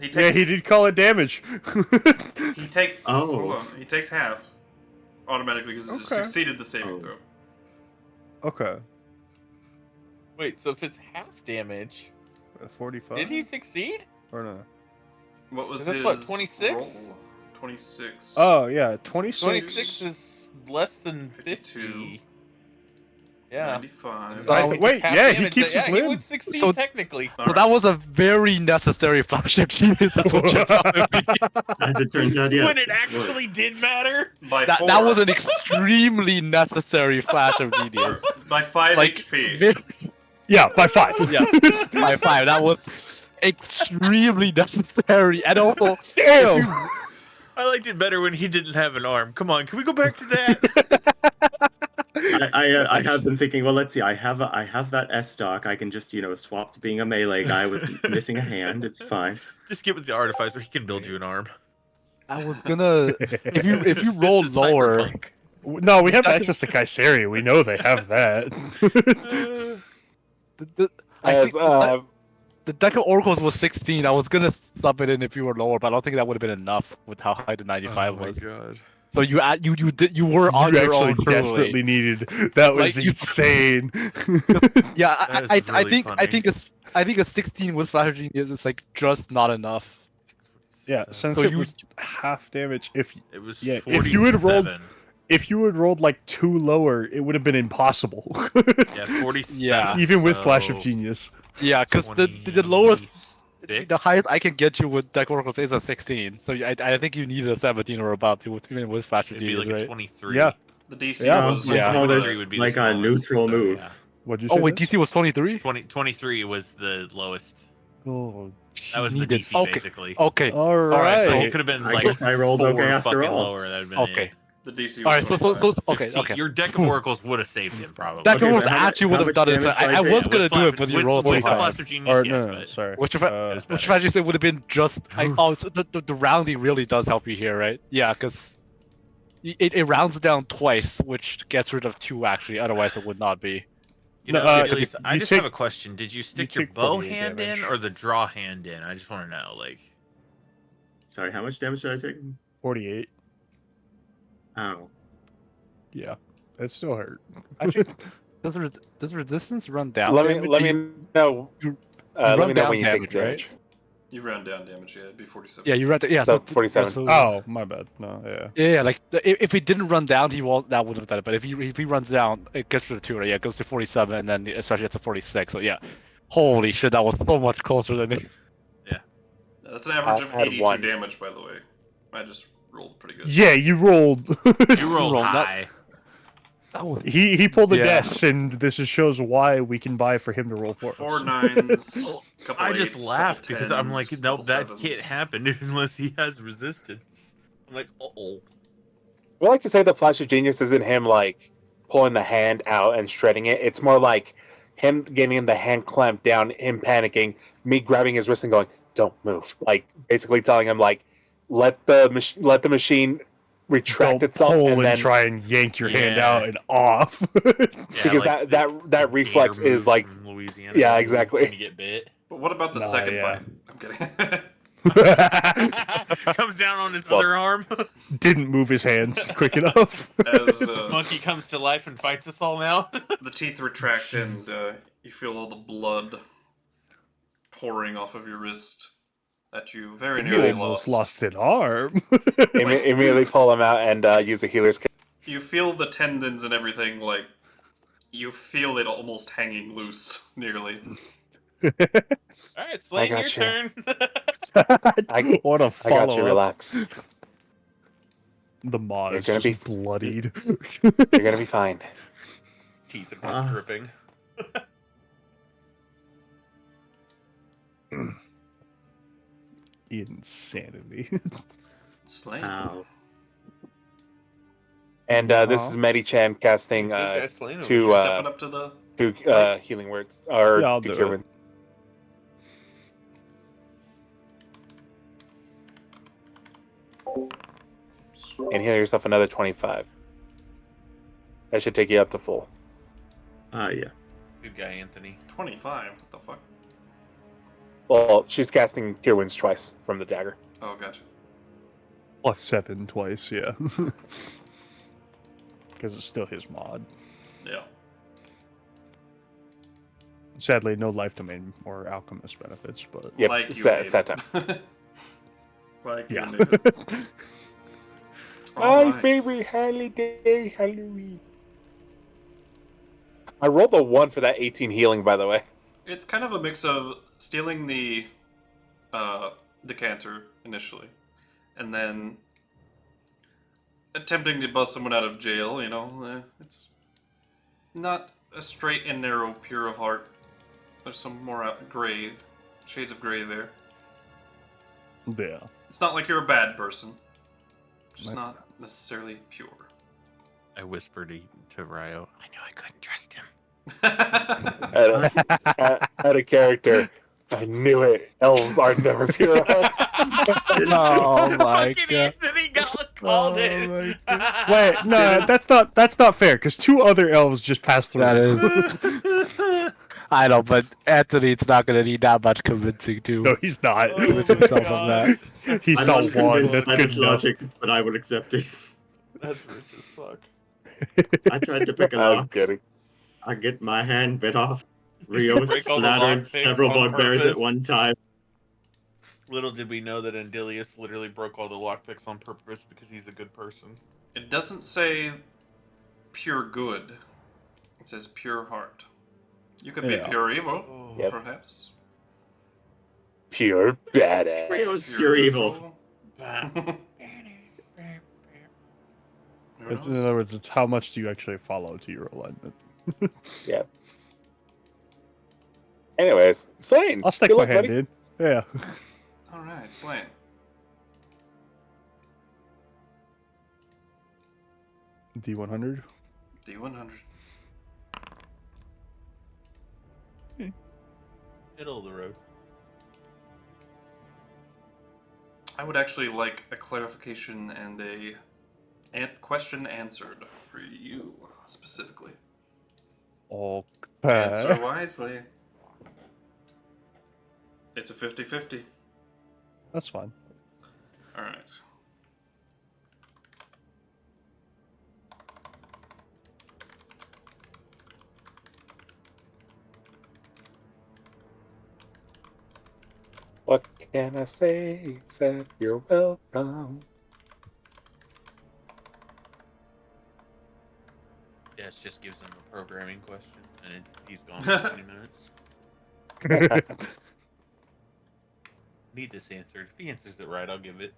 He takes, yeah, he did call it damage. he take Oh. hold on. He takes half automatically because he Okay. succeeded the saving Oh. throw. Okay. Wait, so if it's half damage, 45? did he succeed? Or no? What was That's his what, 26? roll? 26. Oh, yeah, 26. 26 is less than 50. 52. Yeah. 95. I- he took wait, half yeah, he damage, keeps his he limb. would succeed So- technically. So that was a very necessary flash of genius. That's what you're telling me. As it turns out, yes. when it was. actually did matter. By That 4. was an extremely necessary flash of genius. By 5 Like, HP. very- Yeah, by 5. Yeah. by 5. That was extremely necessary. And also, Damn! I liked it better when he didn't have an arm. Come on, can we go back to that? I have been thinking. Well, let's see. I have that S stock. I can just swap to being a melee guy with missing a hand. It's fine. Just get with the Artificer. He can build you an arm. I was gonna. If you roll This is lower, cyberpunk. No, we have access to Kaiseri. We know they have that. I As, think the deck of oracles was 16. I was gonna sub it in if you were lower, but I don't think that would have been enough with how high the 95 was. god. So you were on You your actually own. truly. desperately needed. That was Like, you- insane. Yeah, That I is really I think a 16 with flash of genius is like just not enough. Yeah, since So it you- was half damage. If It was Yeah, 47. if you had rolled like 2 lower, it would have been impossible. Yeah, 47. Yeah. Even with Flash of so Genius. Yeah, because the lowest, 26? the highest I can get you with deck oracles is a 16. So I think you need a 17 or above to even with flash of It'd be genius, like a right? 23. Yeah. The DC Yeah. was Yeah. I call 23 this would be like the a smallest, neutral so, move. yeah. What'd you Oh say? wait, Des? DC was 23. 23 was the lowest. Oh, That was the needed- DC okay. basically. Okay. all right, right. So it could have been I like guess I rolled 4 okay after fucking all. lower. That would have been Okay. it. The DC All was right. 25. Okay. 15. Okay. Your deck of oracles would have saved him probably. Deck Okay, oracles but how actually much would have done it. damage I did I was take? gonna do it, but you rolled too with high. Flash of Genius, Or yes, no, but sorry. Which if it I, was which if better. I just it would have been just so the rounding really does help you here, right? Yeah, because it rounds it down twice, which gets rid of 2 actually. Otherwise, it would not be. You No, know, uh, Andelias, I you just take- have a question. Did you stick your take bow 48 hand damage. in or the draw hand in? I just want to know. Like, Sorry, how much damage did I take? 48. Oh. Yeah. It still hurt. Actually, does resistance run down? Let me damage? let You- me know. you Let run me know down when you damage, take damage. You ran down damage, yeah, it'd be 47. Yeah, you run. Yeah, So 47. so- Oh, my bad. No, yeah. Yeah, like if it didn't run down, that would have done it. But if he runs down, it gets to the 2, right? Yeah, it goes to 47, and then especially it's to 46. So yeah, holy shit, that was so much closer than me. That's an average of I had 82 one. damage, by the way. I just rolled pretty good. Yeah, you rolled. you rolled rolled that- high. That was he pulled the Yeah. deaths, and this just shows why we can buy for him to roll for us. 4 9s, couple I just 8s, laughed couple because I'm 10s, like, no, couple that 7s. can't happen unless he has resistance. I'm like, oh. We like to say the Flash of Genius isn't him like pulling the hand out and shredding it. It's more like him getting the hand clamped down, him panicking, me grabbing his wrist and going, "Don't move!" Like basically telling him like, let the machine retract Don't itself, pull and and then try and yank your hand Yeah. out and off. Yeah, because like that the reflex gator is move like, from Louisiana. yeah, move exactly. When you get bit. But what about the Nah, second yeah. bite? I'm kidding. Comes down on his Well- other arm. Didn't move his hands quick enough. As Monkey comes to life and fights us all now. the teeth retract and you feel all the blood pouring off of your wrist that you very You nearly almost lost. lost an arm. immediately pull him out and use a healer's kit. You feel the tendons and everything, like, you feel it almost hanging loose, nearly. All right, Slane, your gotcha. turn. What a I got you. follow-up. Relax. The maw You're is gonna just be- bloodied. You're gonna be fine. Teeth are just dripping. Insanity. Slane. Ow. And this is Medi-chan casting Good guy Slane over two here. Stepping up to the... healing words or Yeah, I'll do cure it. wounds. And heal yourself another 25. That should take you up to full. Yeah. Good guy, Anthony. 25? What the fuck? Well, she's casting cure wounds twice from the dagger. Oh, gotcha. +7 twice, yeah. Because it's still his mod. Yeah. Sadly, no life domain or alchemist benefits, but Yep, Like you set hate time. it. Like you yeah. hate it. All right. favorite holiday, Halloween. I rolled a 1 for that 18 healing, by the way. It's kind of a mix of stealing the decanter initially, and then attempting to bust someone out of jail. It's not a straight and narrow pure of heart. There's some more gray, shades of gray there. Yeah. It's not like you're a bad person, just Right. not necessarily pure. I whispered to Ryo, I knew I couldn't trust him. Out of character. I knew it. Elves are never pure. Oh my Fucking god. Anthony called it. Wait, no, that's not fair. Because 2 other elves just passed through. That is. I know, but Anthony's not gonna need that much convincing to No, he's not. convince himself of that. He I'm saw not one. convinced That's by good this enough. logic, but I would accept it. That's rich as fuck. I tried to pick a I'm lock. kidding. I get my hand bit off. Rio Break all the splattered lockpicks several on bugbears at purpose. one time. Little did we know that Andelias literally broke all the lockpicks on purpose because he's a good person. It doesn't say pure good. It says pure heart. You could be Yeah. pure evil, Yep. perhaps. Pure badass. Rio's pure evil. Who It's, in knows? other words, it's how much do you actually follow to your alignment. Yeah. Anyways, Slane. I'll stick good my luck, hand buddy. in. Yeah. All right, Slane. D100. D100. Middle of the road. I would actually like a clarification and a question answered for you specifically. Okay. Answer wisely. It's a 50-50. That's fine. All right. What can I say except you're welcome? Yes, just gives him a programming question, and he's gone for 20 minutes. Need this answered. If he answers it right, I'll give it.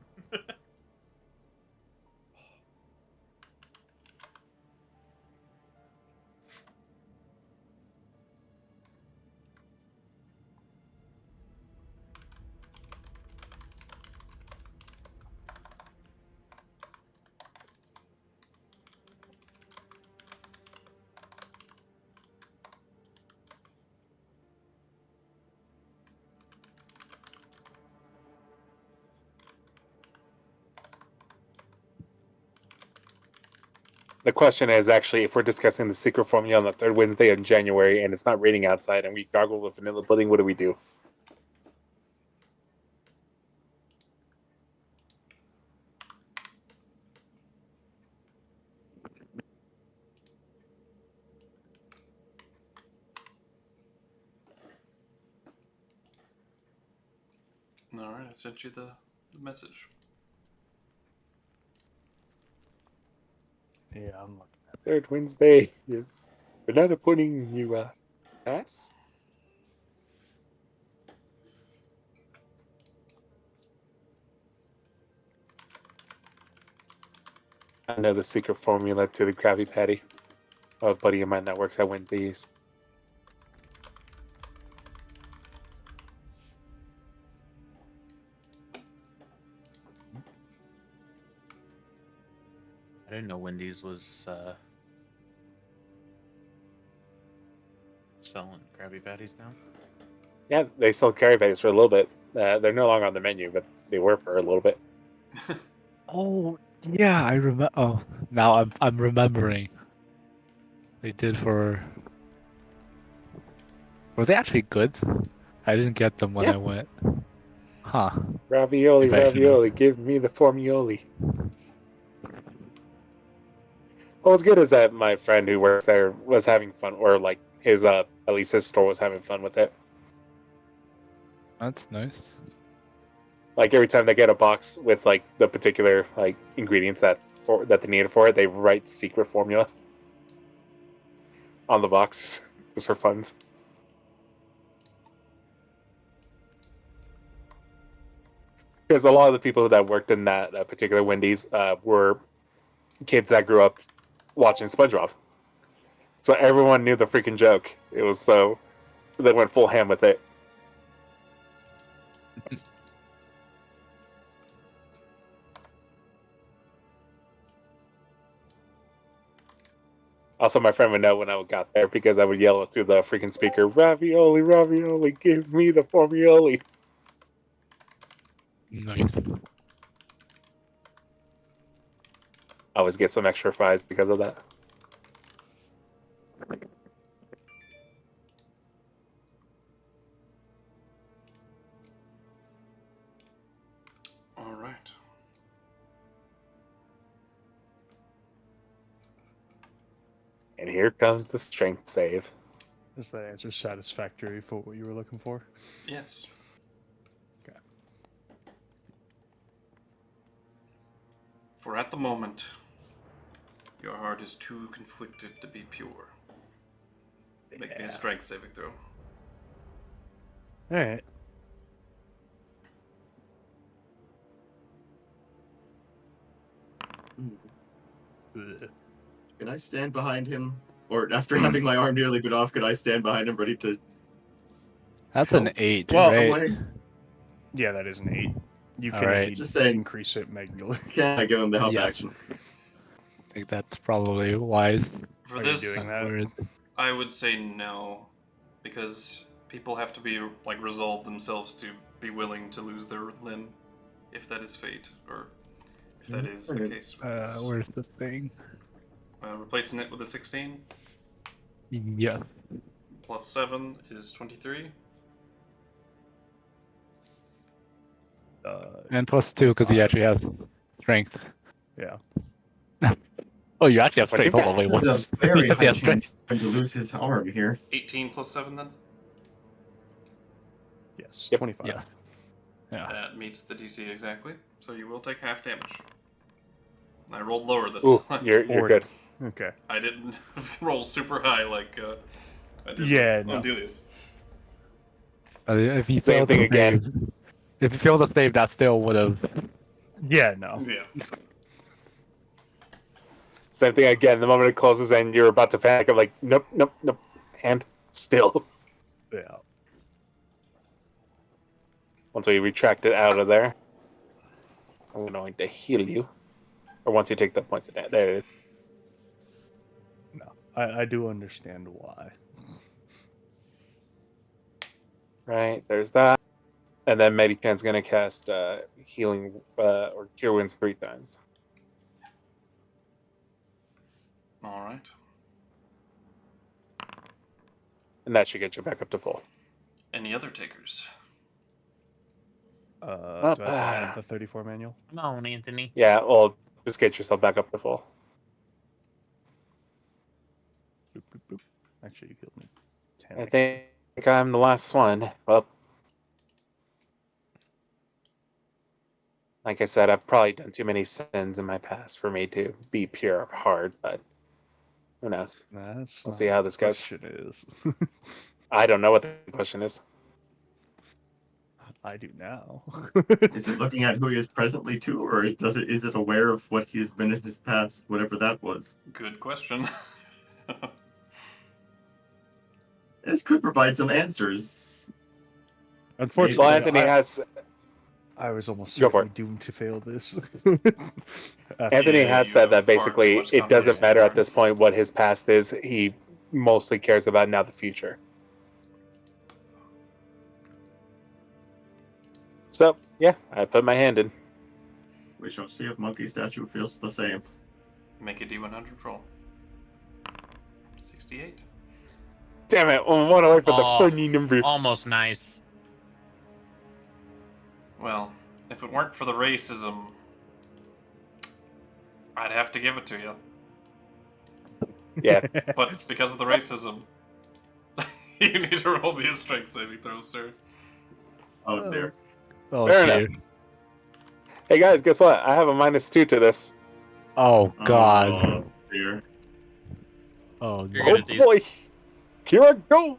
The question is actually if we're discussing the secret formula on the third Wednesday in January and it's not raining outside and we gargle with vanilla pudding, what do we do? All right, I sent you the message. Yeah, I'm looking at Third Wednesday. Banana pudding, you ass. I know the secret formula to the Krabby Patty. A buddy of mine that works at Wendy's. I didn't know Wendy's was selling Krabby Patties now. Yeah, they sold Krabby Patties for a little bit. They're no longer on the menu, but they were for a little bit. Oh yeah, I remember. Oh, now I'm remembering. They did for. Were they actually good? I didn't get them when Yeah. I went. Huh. Ravioli, Maybe I should've. ravioli, give me the formioli. What was good is that my friend who works there was having fun, or like his at least his store was having fun with it. That's nice. Like every time they get a box with like the particular like ingredients that they needed for it, they write secret formula on the box just for funds. Because a lot of the people that worked in that particular Wendy's were kids that grew up watching SpongeBob, so everyone knew the freaking joke. It was so they went full ham with it. Also, my friend would know when I got there because I would yell through the freaking speaker, "Ravioli, ravioli, give me the formioli." Nice. I always get some extra fries because of that. All right. And here comes the strength save. Is that answer satisfactory for what you were looking for? Yes. Okay. For at the moment, your heart is too conflicted to be pure. Make me a strength saving throw. Alright. Can I stand behind him? Or after having my arm nearly bit off, could I stand behind him ready to That's an help 8, Well, in some right? way? Yeah, that is an 8. You All can right. indeed Just saying. increase it manually. Can I give him the help Yes. action? I think that's probably wise. For Are you this, doing that? Word. I would say no, because people have to be like resolve themselves to be willing to lose their limb, if that is fate, or if that is the case with this. Where's the thing? Replacing it with a 16 Yeah. plus 7 is 23. And plus 2 because he 5. actually has strength. Yeah. Oh, you actually have What'd strength. you Hold on, wait, There's what? a very He high has chance he's going to lose his arm here. 18 plus 7 then? Yes. Yep. 25. Yeah. Yeah. That meets the DC exactly, so you will take half damage. I rolled lower this Ooh, time. you're good. Okay. I didn't roll super high like I did Yeah, with no. Andelias. If he Same failed thing to again. save, if he failed to save, that still would have. Yeah, no. Yeah. Same thing again. The moment it closes and you're about to panic, I'm like, nope, nope, nope. Hand still. Yeah. Once we retract it out of there, I'm going to heal you. Or once you take the points of that, there it is. No. I do understand why. Right, there's that. And then Medichan's going to cast healing or cure wounds 3 times. All right. And that should get you back up to full. Any other takers? Do I have to add the 34 manual? Come on, Anthony. Yeah, well, just get yourself back up to full. Boop, boop, boop. Actually, you healed me 10. I think I'm the last one. Well, Like I said, I've probably done too many sins in my past for me to be pure of heart, but who knows? That's We'll not see how what this the goes. question is. I don't know what the question is. I do now. Is it looking at who he is presently too, or is it aware of what he has been in his past, whatever that was? Good question. This could provide some answers. Unfortunately, Well, Anthony has I was almost Go for certainly doomed to fail this. Anthony Yeah, has you said have that far too basically much it doesn't continuity matter at there. this point what his past is. He mostly cares about now the future. So yeah, I put my hand in. We shall see if Monkey Statue feels the same. Make a D100 roll. 68. Damn it! One away from the Oh, funny number. almost nice. Well, if it weren't for the racism, I'd have to give it to you. Yeah, But because of the racism, you need to roll me a strength saving throw, sir. Oh dear. Oh fair dear. enough. Hey guys, guess what? I have a -2 to this. Oh god. Oh dear. Oh You're no. good at these. Hopefully, here I go.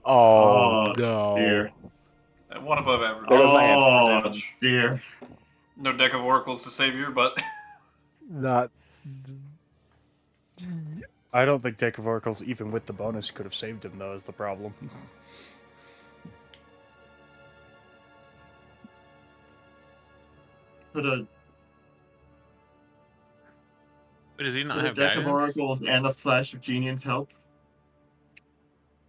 Oh Oh, no. dear. One above average. There goes my hand. For Oh damage. dear. No deck of oracles to save you, but Not. I don't think Deck of Oracles, even with the bonus, could have saved him, though, is the problem. Could a Wait, does he not Could a have deck of guidance? oracles and a flash of genius help?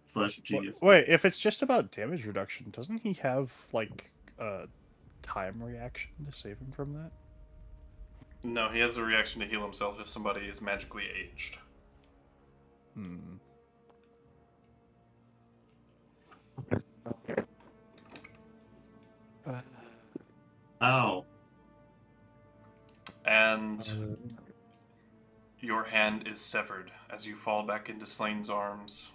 Flash of genius. Wait, if it's just about damage reduction, doesn't he have, like, a time reaction to save him from that? no, he has a reaction to heal himself if somebody is magically aged. Hmm. Ow. And your hand is severed as you fall back into Slane's arms.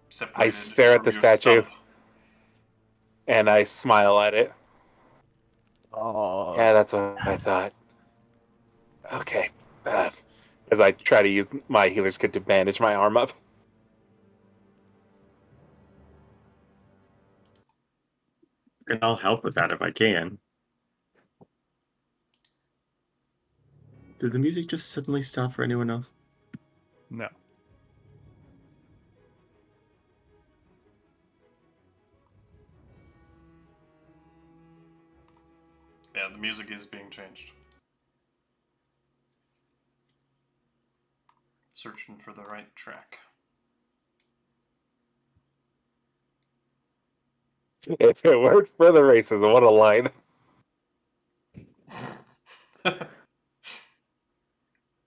Separated stare at from the your statue. stump. And I smile at it. Oh. Yeah, that's what I thought. Okay. As I try to use my healer's kit to bandage my arm up. And I'll help with that if I can. Did the music just suddenly stop for anyone else? No. Yeah, the music is being changed. Searching for the right track. If it worked for the racism, what a line.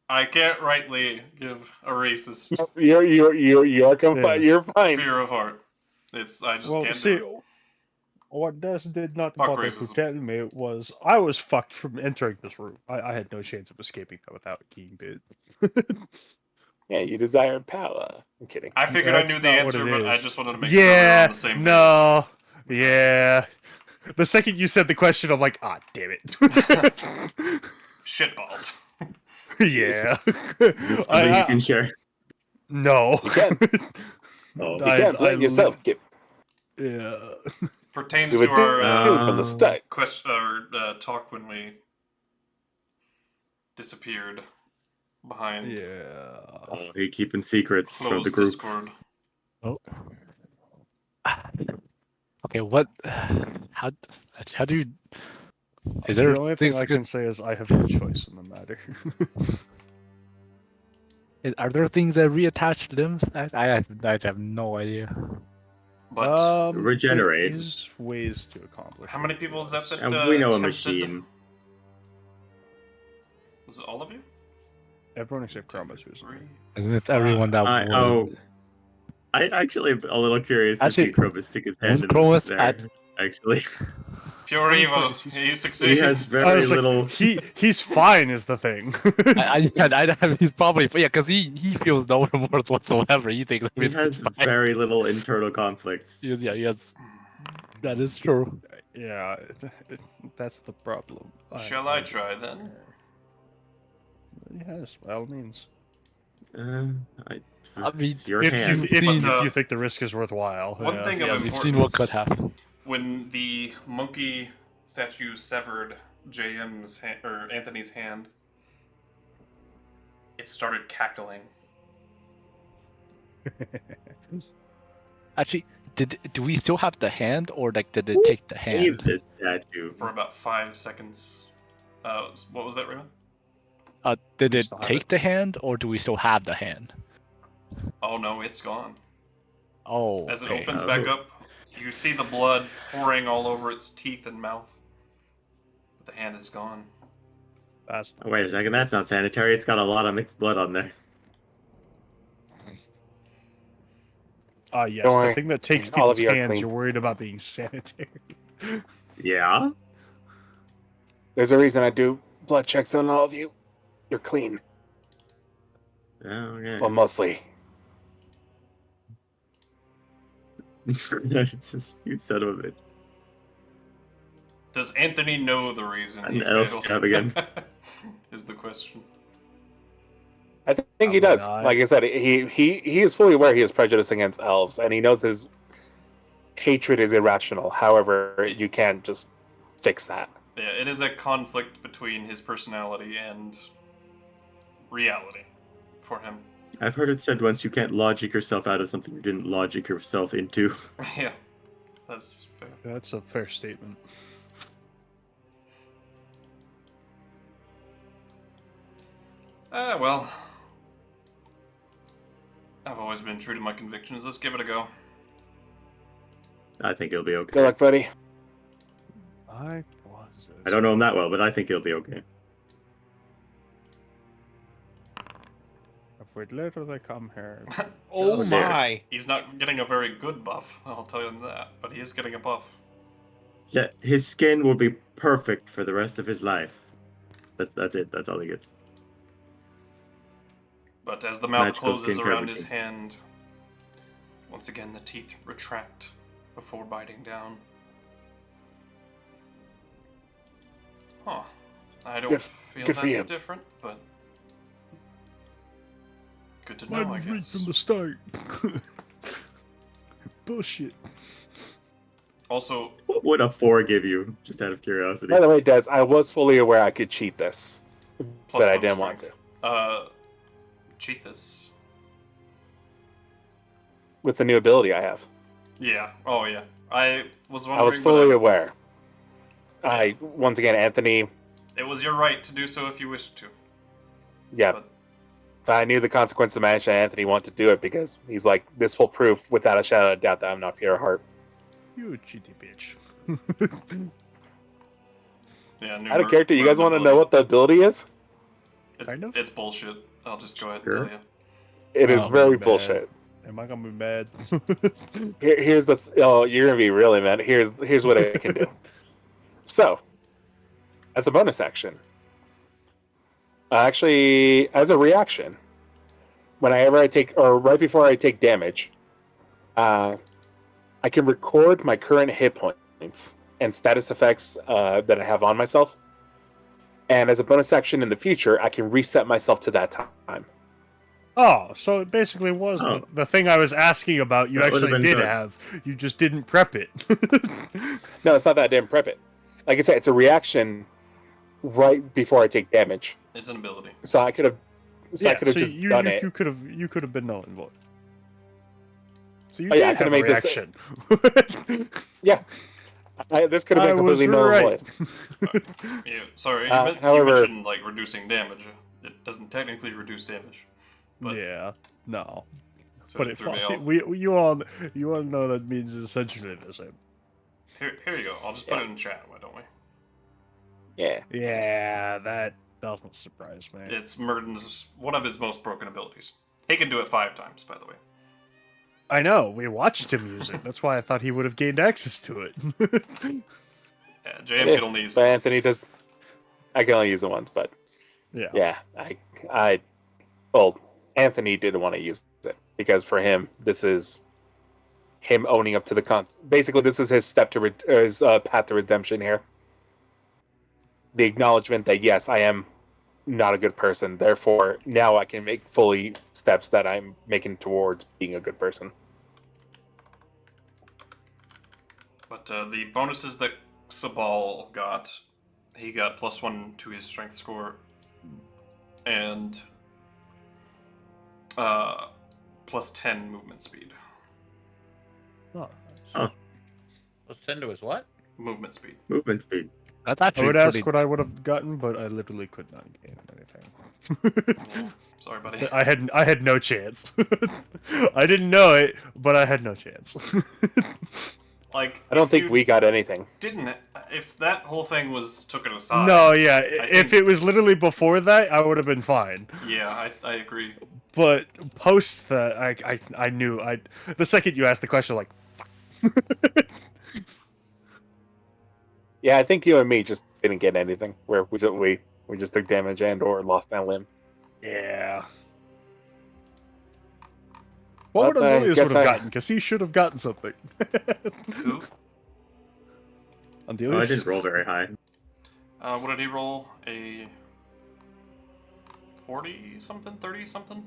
I can't rightly give a racist You're fine. fear of heart. I just Well, can't see, do it. what Des did not Fuck bother to racism. tell me was I was fucked from entering this room. I had no chance of escaping that without being bit. Yeah, you desire power. I'm kidding. I figured I That's knew the not what answer, it but I is. just wanted to make sure we were Yeah, on the same page. no, yeah. The second you said the question, I'm like, ah, damn it. Shitballs. Yeah. Is something you can share? No. You can. Oh. You can't blame yourself. Yeah. Pertains We to were doomed our from the start. question or talk when we disappeared behind Yeah. Oh, he keeping secrets from closed the group. Discord. Oh. Okay, what? How do you? Is there The only thing I can say is I have no choice in the matter. Are there things that reattach limbs? I have no idea. But Regenerate. There is ways to accomplish. how many people is that that And we know a attempted? machine. Was it all of you? Everyone except Chromis was. Three. Isn't it everyone that would? I actually am a little curious to see Actually, Chromis stick his hand in Chromis there. at- Actually, Pure evil. He's- He he succeeds. has I very was like, little. he's fine is the thing. He's probably because he feels no remorse whatsoever. He thinks He everything's has fine. very little internal conflict. He has That is true. Yeah, that's the problem. Shall I try then? Yes, by all means. I mean, it's your If hand. you think the risk is worthwhile. One yeah. thing Yeah, of we've seen what could importance: happen. when the monkey statue severed JM's or Anthony's hand, it started cackling. Actually, do we still have the hand, or like did it take the Leave hand? this statue. For about 5 seconds. What was that, Raymond? Did We it still have take it. the hand, or do we still have the hand? Oh no, it's gone. Oh, As it okay. opens back up, you see the blood pouring all over its teeth and mouth. But the hand is gone. That's Oh, wait a second, that's not sanitary. It's got a lot of mixed blood on there. yes, Don't the worry. thing that takes All of people's you are hands, clean. you're worried about being sanitary. Yeah? There's a reason I do blood checks on all of you. You're clean. Okay. Well, mostly. It's just, you son of a bitch. Does Anthony know the reason An he elf failed? job again. Is the question. I think he Probably does. not. Like I said, he is fully aware he is prejudiced against elves, and he knows his hatred is irrational. However, you can't just fix that. Yeah, it is a conflict between his personality and reality for him. I've heard it said once you can't logic yourself out of something you didn't logic yourself into. Yeah, that's fair. That's a fair statement. Well, I've always been true to my convictions. Let's give it a go. I think it'll be okay. Good luck, buddy. I was. I don't know him that well, but I think it'll be okay. If we'd later they come here. Oh Just- my! He's not getting a very good buff, I'll tell you that, but he is getting a buff. Yeah, his skin will be perfect for the rest of his life. That's it. That's all he gets. But as the mouth Magical closes skincare around his routine. hand, once again the teeth retract before biting down. Huh. I don't feel good for you. that different, but good to know, I Mine was right guess. from the start. Bullshit. Also, What would a 4 give you? Just out of curiosity. By the way, Des, I was fully aware I could cheat this, plus but I one didn't want strength. to. Cheat this. With the new ability I have. Yeah. Oh, yeah. I was wondering. I was but fully aware. Once again, Anthony, It was your right to do so if you wished to. yeah. But But I knew the consequence of my action. Anthony wanted to do it because he's like, this will prove without a shadow of doubt that I'm not pure heart. You cheaty bitch. yeah, new Out of character, you guys want to ability. know what the ability is? Kind of. It's bullshit. I'll just go ahead and Sure. tell you. It is Oh, very bad. bullshit. Am I gonna be mad? Here's the oh, you're gonna be really mad. Here's what I can do. So, as a bonus action, actually, as a reaction, whenever I take or right before I take damage, I can record my current hit points and status effects that I have on myself. And as a bonus action in the future, I can reset myself to that time. Oh, so it basically was Oh. the thing I was asking about. You That would've actually been did good. have. You just didn't prep it. No, it's not that I didn't prep it. Like I said, it's a reaction right before I take damage. It's an ability. So I could have, just done it. You could have been null and void. So you Oh, yeah, I did could've have a made this- reaction. Yeah, this could have been completely null and void. Yeah, sorry, you however- mentioned like reducing damage. It doesn't technically reduce damage. But- Yeah, no. So But it it threw me fo- off. you all know that means essentially the same. Here you go. I'll just put it in chat. Why don't we? Yeah. Yeah, that doesn't surprise me. It's Murden's one of his most broken abilities. He can do it 5 times, by the way. I know. We watched him use it. That's why I thought he would have gained access to it. Yeah, JM could only use it But once. Anthony does. I can only use it once, but yeah. yeah, well, Anthony didn't want to use it because for him, this is him owning up to the con. Basically, this is his step to his path to redemption here. The acknowledgement that yes, I am not a good person. Therefore, now I can make fully steps that I'm making towards being a good person. But the bonuses that Sabal got, he got +1 to his strength score, and +10 movement speed. Oh, Oh, Let's tend to his what? Movement speed. movement speed. That's I actually would ask pretty. what I would have gotten, but I literally could not gain anything. Yeah. Sorry, buddy. I had no chance. I didn't know it, but I had no chance. Like, I don't if think you we got anything. didn't. If that whole thing was taken aside. No, yeah. I If think- it was literally before that, I would have been fine. Yeah, I agree. But post that, I knew. The second you asked the question, like, Yeah, I think you and me just didn't get anything. Where we just took damage and or lost that limb. yeah. What would Well, I Andelias guess would have I- gotten? Because he should have gotten something. Who? Andelias? Oh, I didn't roll very high. What did he roll? A 40 something, 30 something?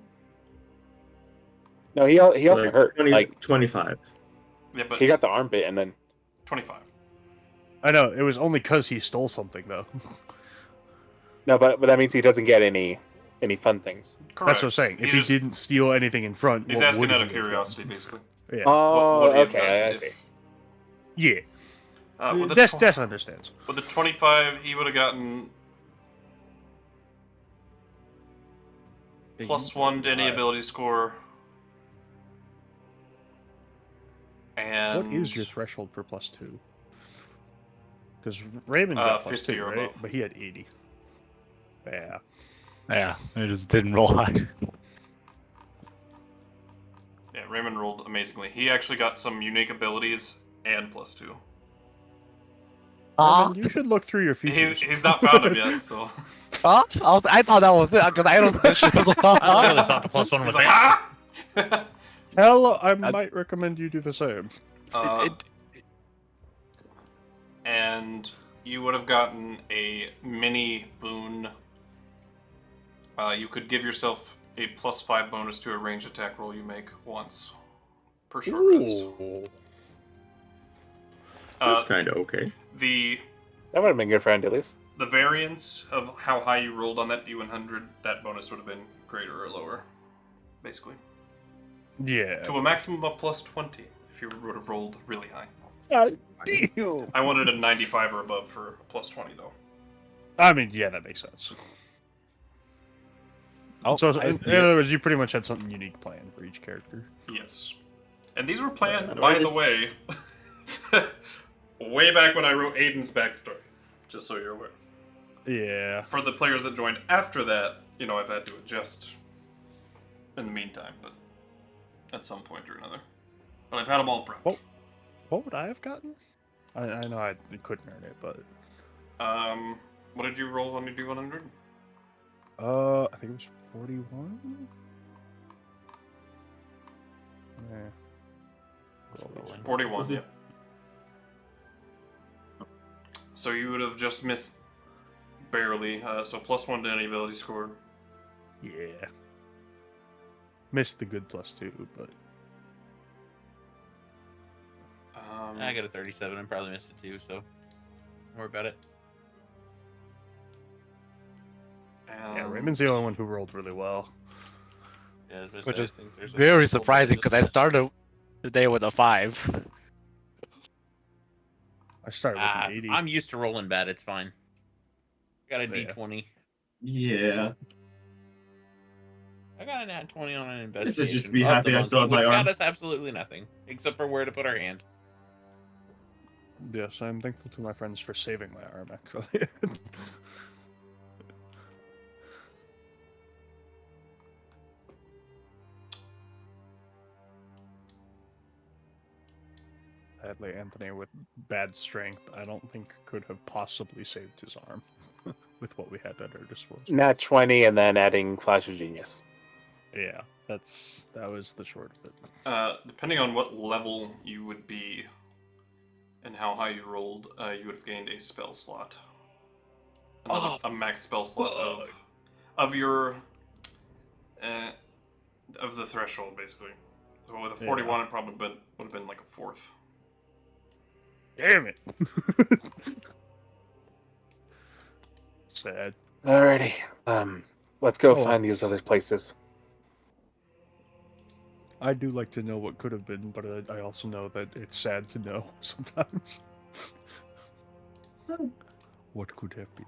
No, he also Like hurt. 20, Like 25. Yeah, but he got the arm bit and then 25. I know, it was only because he stole something, though. no, but that means he doesn't get any fun things. Correct. That's what I'm saying. If he just- didn't steal anything in front, He's what asking would out he of have curiosity, done? basically. Yeah. Oh, What would he have okay, done I if- see. Yeah. With the That's understands. with the 25, he would have gotten +1 to any ability score. And What is your threshold for +2? Because Raymond got 50 +2, or right? above. But he had 80. Yeah. Yeah, it just didn't roll high. Yeah, Raymond rolled amazingly. He actually got some unique abilities and +2. Raymond, you should look through your features. He's not found him yet, so I thought that was it because I don't. I literally thought the +1 he's was like, it. ah! Hell, I might recommend you do the same. And you would have gotten a mini boon. You could give yourself a +5 bonus to a ranged attack roll you make once per short rest. That's kind of okay. The That would have been good for Andelias. the variance of how high you rolled on that D100, that bonus would have been greater or lower, basically. Yeah. To a maximum of +20 if you would have rolled really high. Damn. I wanted a 95 or above for a +20 though. I mean, yeah, that makes sense. Oh, So, I- in other words, you pretty much had something unique planned for each character. Yes. And these were planned, Yeah, by I the way, way back when I wrote Aiden's backstory. Just so you're aware. Yeah. For the players that joined after that, I've had to adjust in the meantime, but at some point or another. But I've had them all prepped. Oh. What would I have gotten? I know I couldn't earn it, but What did you roll on your D100? I think it was 41. Yeah. Scrolling. 41, Was yeah. it- So you would have just missed barely. So +1 to any ability score. Yeah. Missed the good +2, but I got a 37 and probably missed it too, so don't worry about it. yeah, Raymond's the only one who rolled really well. Yeah, Which I is think there's a very couple surprising because I bonuses. started the day with a 5. I started with an 80. I'm used to rolling bad. It's fine. I got a Yeah. D20. Yeah. I got a nat 20 on an should investigation. just be of the happy I monkey, still have my which got arm. us absolutely nothing except for where to put our hand. Yes, I'm thankful to my friends for saving my arm, actually. Sadly, Anthony, with bad strength, I don't think could have possibly saved his arm with what we had at our disposal. Nat 20 and then adding Flash of Genius. Yeah. That was the short of it. Depending on what level you would be and how high you rolled, you would have gained a spell slot. A max spell slot of your of the threshold, basically. So with a 41, it probably would have been like a fourth. Damn it! Sad. Alrighty. Let's go Oh, find these other places. I do like to know what could have been, but I also know that it's sad to know sometimes. What could have been?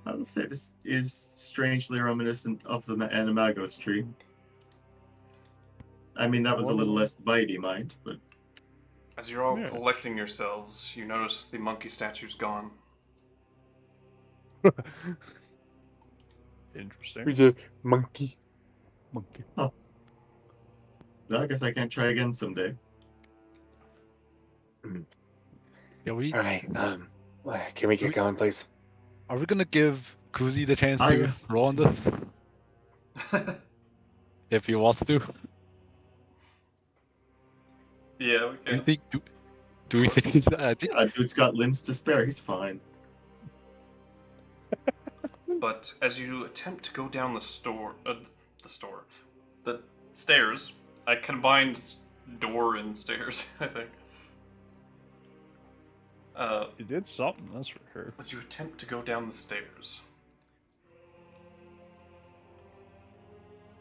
I would say this is strangely reminiscent of the Animagos tree. I mean, that was a little less bitey, mind, but... As you're all collecting yourselves, you notice the monkey statue's gone. Interesting. We get monkey. Monkey. Well, I guess I can't try again someday. Yeah, Alright, can we get going, please? are we gonna give KuZii the chance I to guess- roll on this if he wants to? Yeah, we Do you can. think? Do we think? I think. Yeah, dude's got limbs to spare. He's fine. But as you attempt to go down the stairs, I combined door and stairs, I think. You did something, that's for sure. As you attempt to go down the stairs,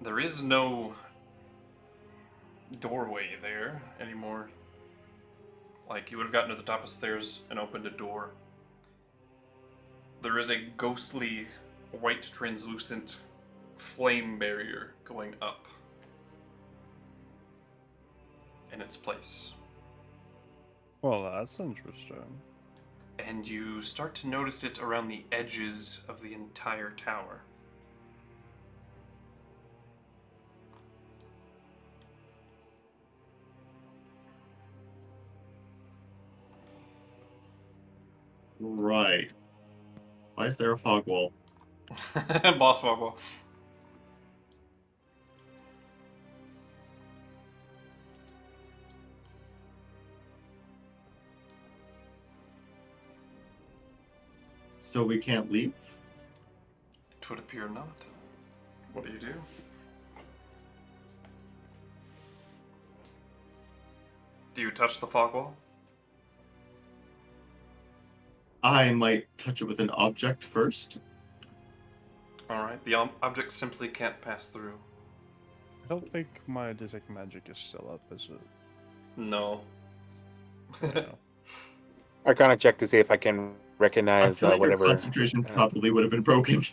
there is no doorway there anymore. Like, you would have gotten to the top of the stairs and opened a door. There is a ghostly, white, translucent flame barrier going up in its place. Well, that's interesting. And you start to notice it around the edges of the entire tower. Right. Why is there a fog wall? Boss Wobble. So we can't leave? It would appear not. What do you do? Do you touch the fog wall? I might touch it with an object first. Alright, the object simply can't pass through. I don't think my detect magic is still up, is it? No. Yeah. Arcana check to see if I can I recognize feel like your whatever. concentration probably would have been broken.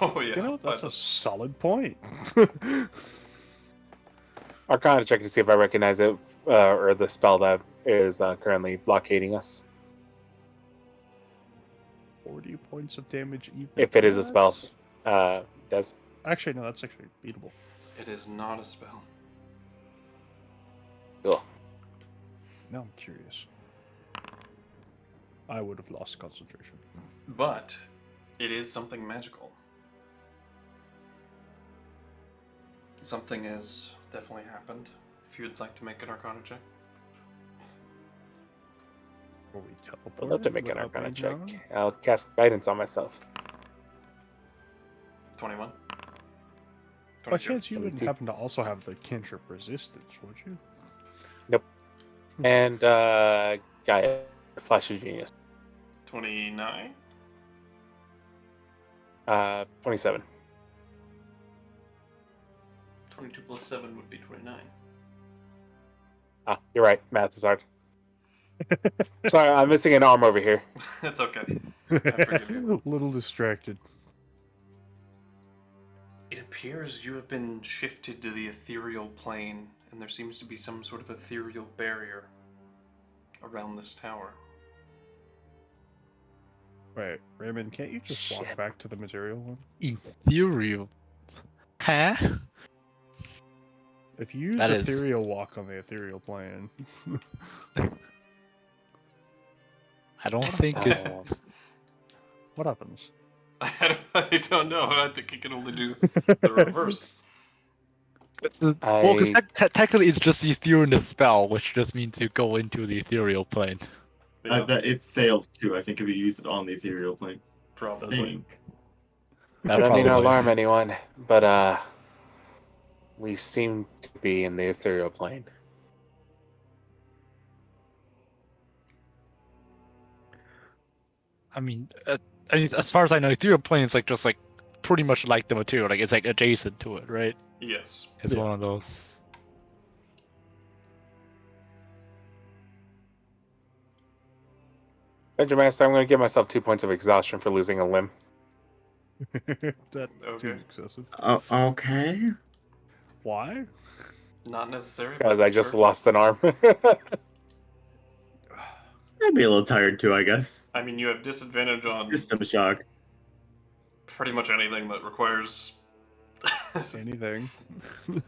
Oh yeah. You know, that's a solid point. Arcana check to see if I recognize it, or the spell that is currently blockading us. 40 points of damage even. If it is a spell, does. Actually, no, that's actually beatable. It is not a spell. Cool. Now I'm curious. I would have lost concentration. But it is something magical. Something has definitely happened. If you would like to make an Arcana check. Or we teleport. I'd love to make an Arcana check. I'll cast guidance on myself. 21. By 22. chance, you wouldn't 22. happen to also have the cantrip resistance, would you? And Gaia, Flash of Genius. 29. 27. 22 plus 7 would be 29. Ah, you're right. Math is hard. Sorry, I'm missing an arm over here. That's okay. forgive you. Little distracted. It appears you have been shifted to the ethereal plane, and there seems to be some sort of ethereal barrier around this tower. Right, Raymond, can't you just walk Shit. back to the material one? Ethereal. Huh? If you use That is- ethereal walk on the ethereal plane. I don't think it. Oh, What happens? I don't know. I think you can only do the reverse. Well, because technically it's just the ethereal spell, which just means you go into the ethereal plane. Yeah, That it fails too. I think if you use it on the ethereal plane. I probably. think. I don't need to alarm anyone, but we seem to be in the ethereal plane. I mean, as far as I know, ethereal plane is like just like pretty much like the material, like it's like adjacent to it, right? Yes. It's Yeah. one of those. Benjamin, I'm going to give myself 2 points of exhaustion for losing a limb. That Okay. seems excessive. Okay. Why? Not necessary. Because but I just sure. lost an arm. I'd be a little tired too, I guess. I mean, you have disadvantage on System shock. pretty much anything that requires Anything.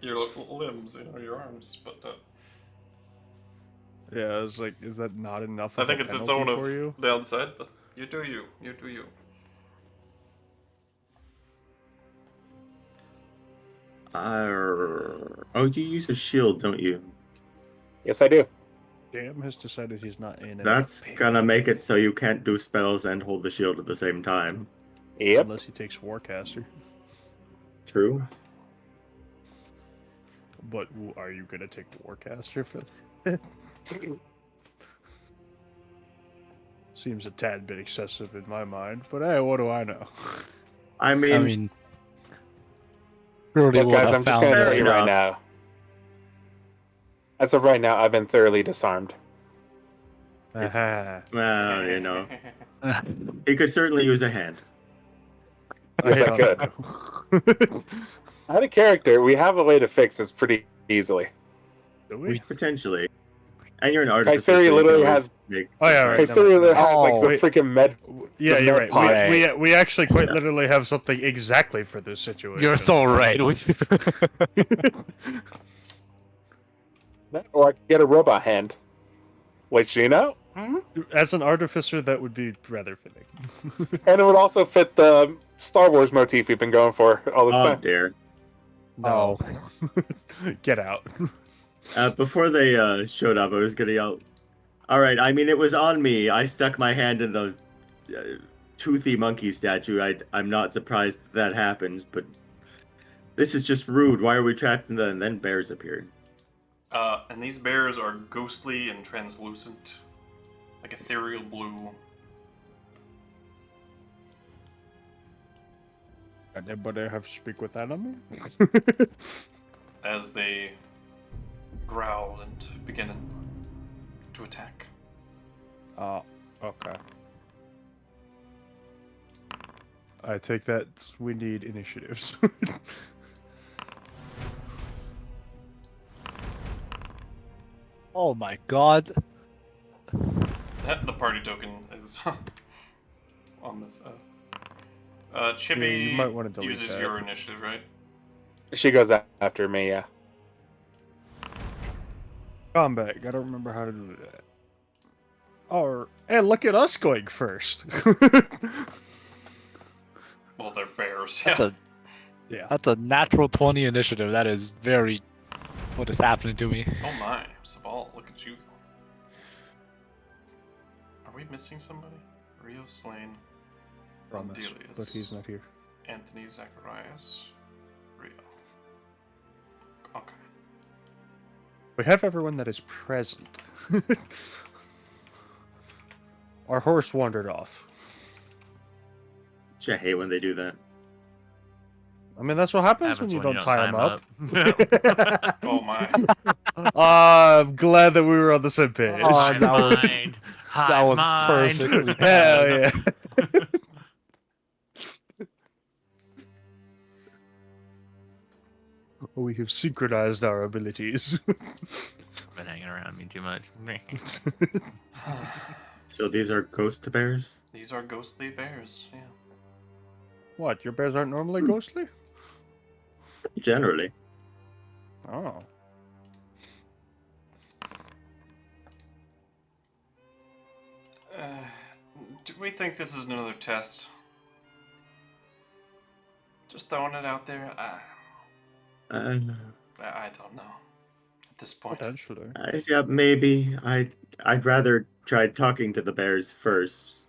your limbs, your arms. But Yeah, it's like, is that not enough I of think a it's its penalty own for you? of downside. But you do you. You do you. Oh, you use a shield, don't you? Yes, I do. Jam has decided he's not in it. That's gonna make it so you can't do spells and hold the shield at the same time. Yep. Unless he takes Warcaster. True. But are you gonna take Warcaster for that? Seems a tad bit excessive in my mind, but hey, what do I know? I mean, Surely Look, would guys, have I'm just found going to Fair tell you right enough. now. As of right now, I've been thoroughly disarmed. Aha. well, you know, he could certainly use a hand. Yes, hate I on could. that. I had a character. We have a way to fix this pretty easily. Do we? Potentially. And you're an artificer. Kayseri so you literally can always has- make Oh, yeah, right. Kayseri literally has like the Oh. freaking med. Yeah, The you're med right. pods. We actually quite literally have something exactly for this situation. You're so right. Or I could get a robot hand. Which, you know? As an artificer, that would be rather fitting. And it would also fit the Star Wars motif we've been going for all this Oh time. dear. No. Get out. Before they showed up, I was gonna yell. All right. I mean, it was on me. I stuck my hand in the toothy monkey statue. I'm not surprised that happened, but this is just rude. Why are we trapped in the? And then bears appeared. And these bears are ghostly and translucent, like ethereal blue. Anybody have to speak with animal? As they growl and begin to attack. Okay. I take that we need initiatives. Oh my god. The party token is on this. Chippy Yeah, you might wanna delete uses that. your initiative, right? She goes after me, yeah. Combat. Gotta remember how to do that. Or hey, look at us going first. Well, they're bears. That's Yeah. Yeah. That's a natural 20 initiative. That is very what is happening to me. Oh my, Sabal, look at you. Are we missing somebody? Rio Slane, Promise, Andelias, but he's not here. Anthony, Zakarias, Rio. Okay. We have everyone that is present. Our horse wandered off. I hate when they do that. I mean, that's what happens when you don't tie him up. Oh my. I'm glad that we were on the same page. Oh, Hive that was- mind. that Hive was mind. perfectly Hell yeah. We have synchronized our abilities. Been hanging around me too much. So these are ghost bears. These are ghostly bears, yeah. What, your bears aren't normally ghostly? Generally. Oh. Do we think this is another test? Just throwing it out there. I don't know. At this point. Potentially. Yeah, maybe. I'd rather try talking to the bears first.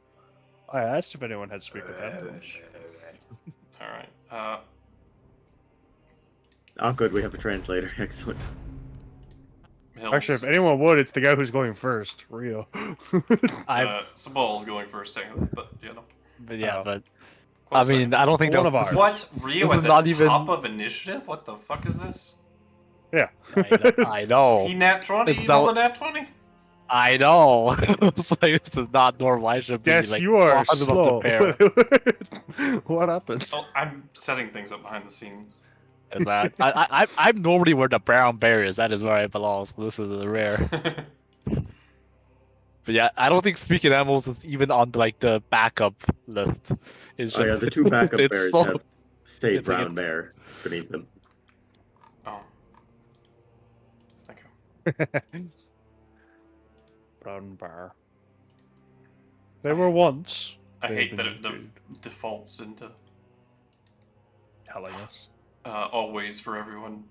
I asked if anyone had speak with animals. Alright. Oh, good, we have a translator. Excellent. Hills. Actually, if anyone would, it's the guy who's going first. Rio. Sabal's going first, technically, but But yeah, Oh. but Close I mean, second. I don't think One that of ours. What? Rio This at is the not top even- of initiative? What the fuck is this? Yeah. I know. He nat 20? It's He rolled a not- nat 20? I know. It's like, this is not normal. I should be Yes, like you are 100 of the slow. pair. What happened? Oh, I'm setting things up behind the scenes. Is that I'm normally where the brown bear is. That is where I belong. So this is rare. But yeah, I don't think speaking animals is even on like the backup list. It's Oh yeah, just- the two backup it's bears so- have State it's like Brown it's- Bear beneath them. Oh. Thank Brown bar. They were once. I They've hate that been it good. defaults into Telling us. always for everyone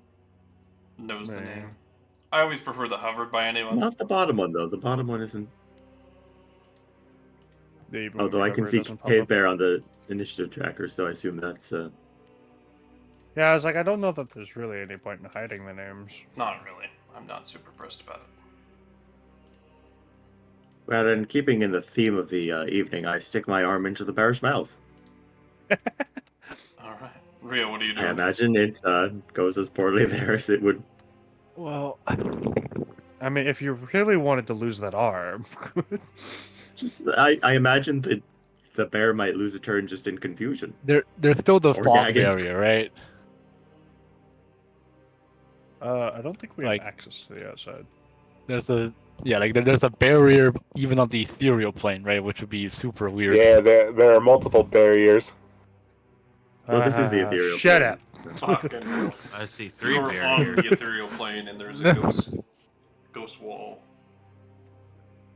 knows the Man. name. I always prefer the hovered by anyone. Not the bottom one though. The bottom one isn't. Even Although I can whenever it see doesn't pop Cave up. Bear on the initiative tracker, so I assume that's. Yeah, I was like, I don't know that there's really any point in hiding the names. Not really. I'm not super pressed about it. Well, in keeping in the theme of the evening, I stick my arm into the bear's mouth. Alright. Rio, what do you do? I imagine it goes as poorly there as it would. Well, I mean, if you really wanted to lose that arm, Just, I imagine that the bear might lose a turn just in confusion. there's still the Or fog gagging. barrier, right? I don't think we Like- have access to the outside. There's a barrier even on the ethereal plane, right? Which would be super weird. Yeah, there are multiple barriers. Well, this is the ethereal. Shut plane. up. Fucking hell. I see 3 You're on barriers. the ethereal plane and there's a ghost wall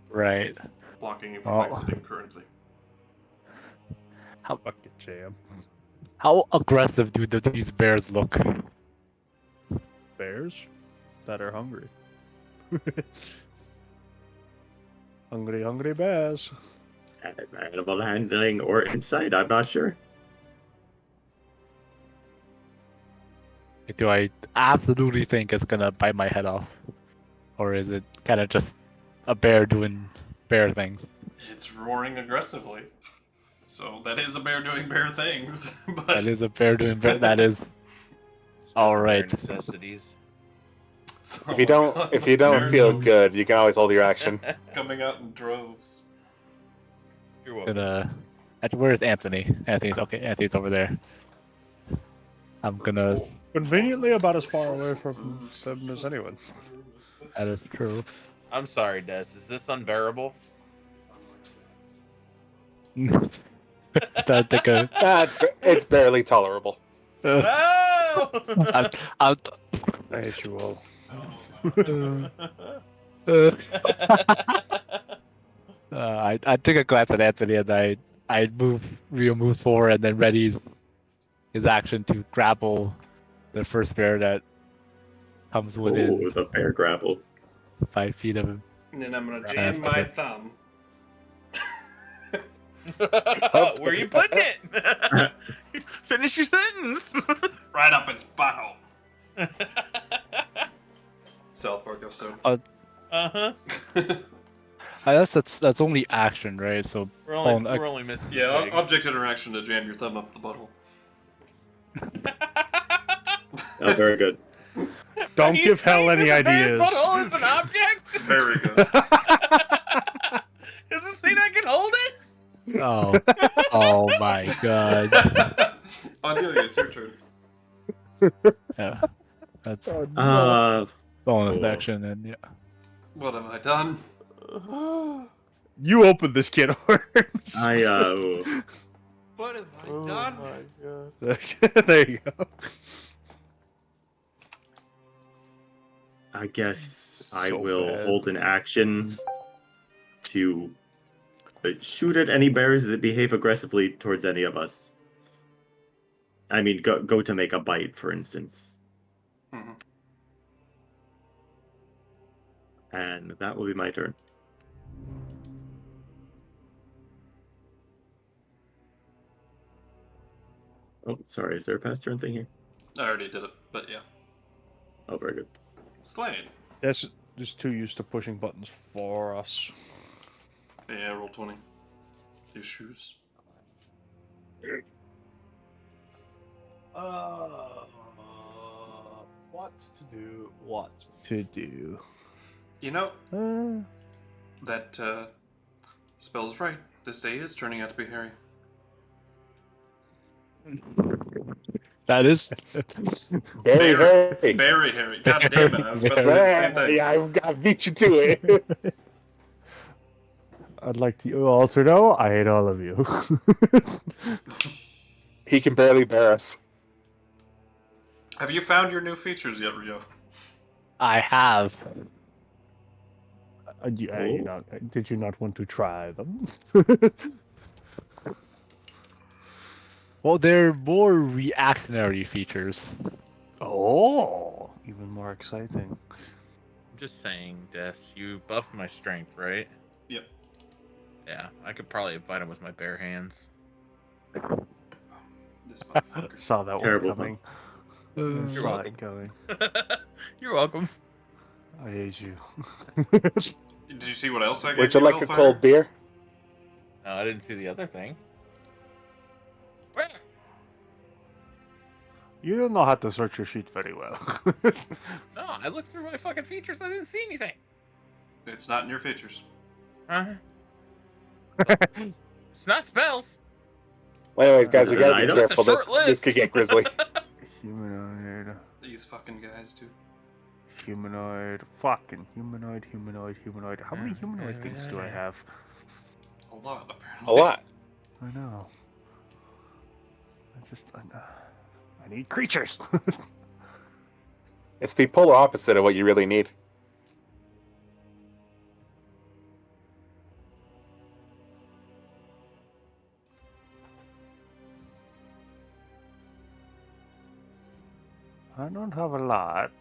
Right. blocking you from Oh. exiting currently. Fuck it, jam. How aggressive do these bears look? Bears that are hungry. Hungry bears. Animal handling or insight, I'm not sure. Do I absolutely think it's gonna bite my head off, or is it kind of just a bear doing bear things? It's roaring aggressively. So that is a bear doing bear things. But That is a bear doing bear. That is all Bare right. necessities. So- If you don't feel Bears good, you can always hold your action. coming out in droves. You're welcome. Gonna. Where's Anthony? Anthony's okay. Anthony's over there. I'm gonna. Conveniently about as far away from them as anyone. That is true. I'm sorry, Des. Is this unbearable? That think It's barely tolerable. No! I'll, I hate you all. I took a glance at Anthony and I Rio moves forward and then readies his action to grapple the first bear that comes within Oh, the bear grapple. 5 feet of him. And then I'm gonna Right. jam my thumb. Where are you putting it? Finish your sentence. Right up its butthole. South Park episode. Uh-huh. I guess that's only action, right? So We're only, Oh, we're only missing the Yeah, pig. object interaction to jam your thumb up the butthole. Oh, very good. Don't Are you give Hell saying any that the bear's ideas. butthole is an object? Very good. Does this mean I can hold it? oh my god. Andelias, it's your turn. Yeah. That's Uh, bonus cool. action and yeah. What have I done? You opened this can of worms. What have I Oh done? my god. There you go. I guess I So will bad. hold an action to shoot at any bears that behave aggressively towards any of us. I mean, go to make a bite, for instance. Mhm. And that will be my turn. Oh, sorry. Is there a past turn thing here? I already did it, but yeah. Oh, very good. Slane. Yes, just too used to pushing buttons for us. Yeah, roll 20. Use shoes. What to do? What to do? You know, Uh, that spell's right. This day is turning out to be hairy. That is. Very hairy. Very hairy. God damn it, I was about to say the same thing. Yeah, I beat you to it. I'd like you all to know I hate all of you. He can barely bear us. Have you found your new features yet, Rio? I have. Did you not want to try them? Well, they're more reactionary features. Oh, even more exciting. I'm just saying, Des, you buffed my strength, right? Yep. Yeah, I could probably fight him with my bare hands. This motherfucker. Saw that Terrible one coming. You're Saw welcome. it going. You're welcome. I hate you. Did you see what else I gave Would you like a Hellfire? cold beer? No, I didn't see the other thing. Where? You don't know how to search your sheet very well. No, I looked through my fucking features. I didn't see anything. It's not in your features. Uh-huh. It's not spells. Well, anyways, guys, Is we it an gotta be item? That's a careful. This, short list. this could get grisly. Humanoid. These fucking guys, dude. Humanoid. Fucking humanoid. How many humanoid things do I have? A lot, apparently. A lot. I know. I need creatures. It's the polar opposite of what you really need. I don't have a lot.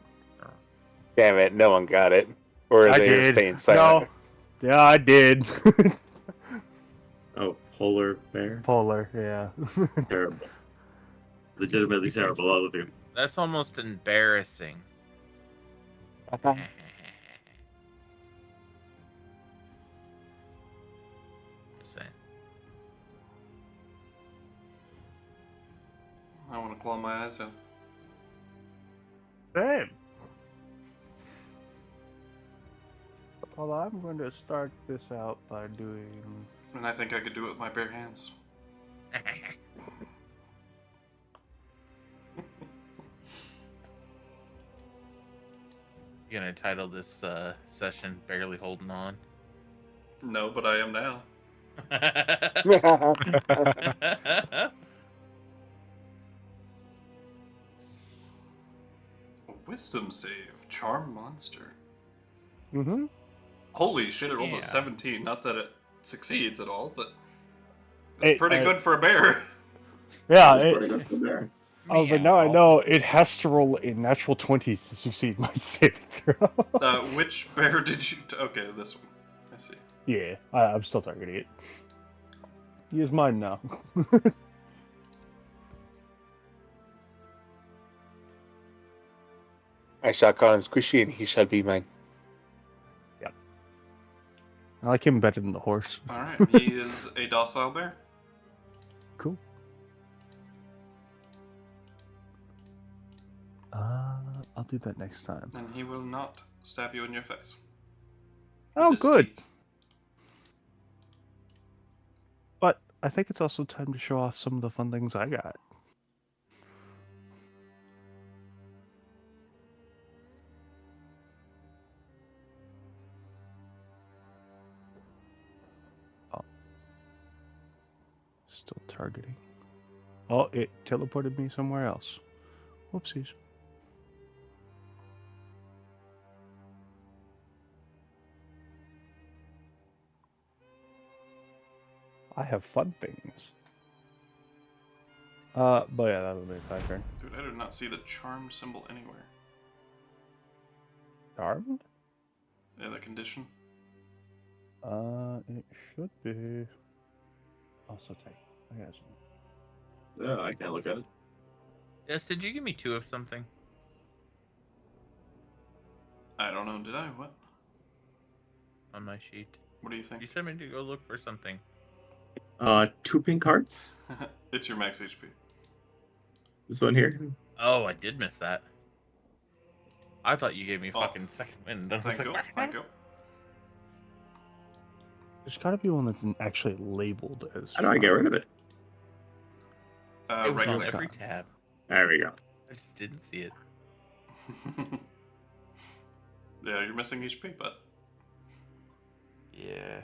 Damn it, no one got it. Or I they're did. staying silent. No. Yeah, I did. Oh, polar bear. Polar, yeah. Terrible. Legitimately terrible, all of you. That's almost embarrassing. Just saying. I want to claw my eyes out. Same. Well, I'm going to start this out by doing... And I think I could do it with my bare hands. You gonna title this session "Barely Holding On"? No, but I am now. A wisdom save. Charm monster. Mm-hmm. Holy shit, it rolled Yeah. a 17. Not that it succeeds at all, but it's Hey, pretty good for a bear. Yeah, That's pretty good for bear. oh, but now I know it has to roll a natural 20 to succeed my saving throw. Which bear did you... Okay, this one. I see. Yeah, I'm still targeting it. He is mine now. I shall call him Squishy and he shall be mine. I like him better than the horse. Alright, he is a docile bear. Cool. I'll do that next time. And he will not stab you in your face. Oh, With his good. teeth. But I think it's also time to show off some of the fun things I got. Oh. Still targeting. Oh, it teleported me somewhere else. Whoopsies. I have fun things. But yeah, that'll be my turn. Dude, I did not see the charm symbol anywhere. Charmed? Yeah, the condition. It should be. Also take. I guess. I can't look at it. Yes, did you give me 2 of something? I don't know. Did I? What? On my sheet. What do you think? You said me to go look for something. 2 pink hearts. It's your max HP. This one here. Oh, I did miss that. I thought you gave me Oh. fucking second wind. I was Thank you. like, Thank you. There's got to be one that's actually labeled as. How do I get rid of it? it was Right on click. every tab. There we go. I just didn't see it. Yeah, you're missing HP, but Yeah.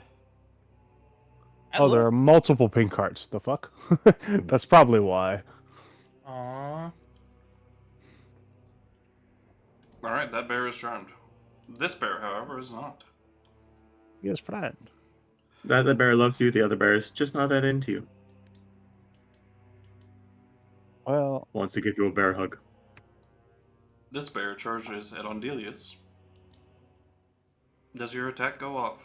Oh, there are multiple pink hearts. The fuck? That's probably why. Aww. all right, that bear is charmed. This bear, however, is not. Yes, friend. The bear loves you. The other bear is just not that into you. Well, Wants to give you a bear hug. This bear charges at Andelias. Does your attack go off?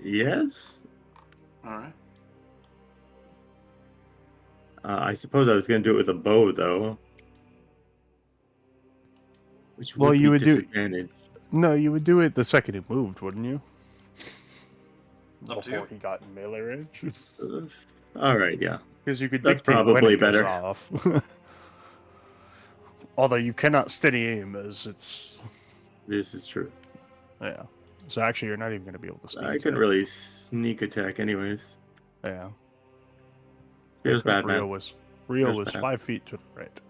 Yes. All right. I suppose I was going to do it with a bow, though. Which Well, would you be would do- disadvantage. no, you would do it the second he moved, wouldn't you? Up to Before you. he got in melee range. All right, yeah. Because you could That's dictate when probably it goes better. off. Although you cannot steady aim, as it's This is true. yeah. So actually, you're not even going to be able to sneak. I could attack. really sneak attack, anyways. Yeah. Feels Because bad, man. Rio Feels was bad. 5 feet to the right.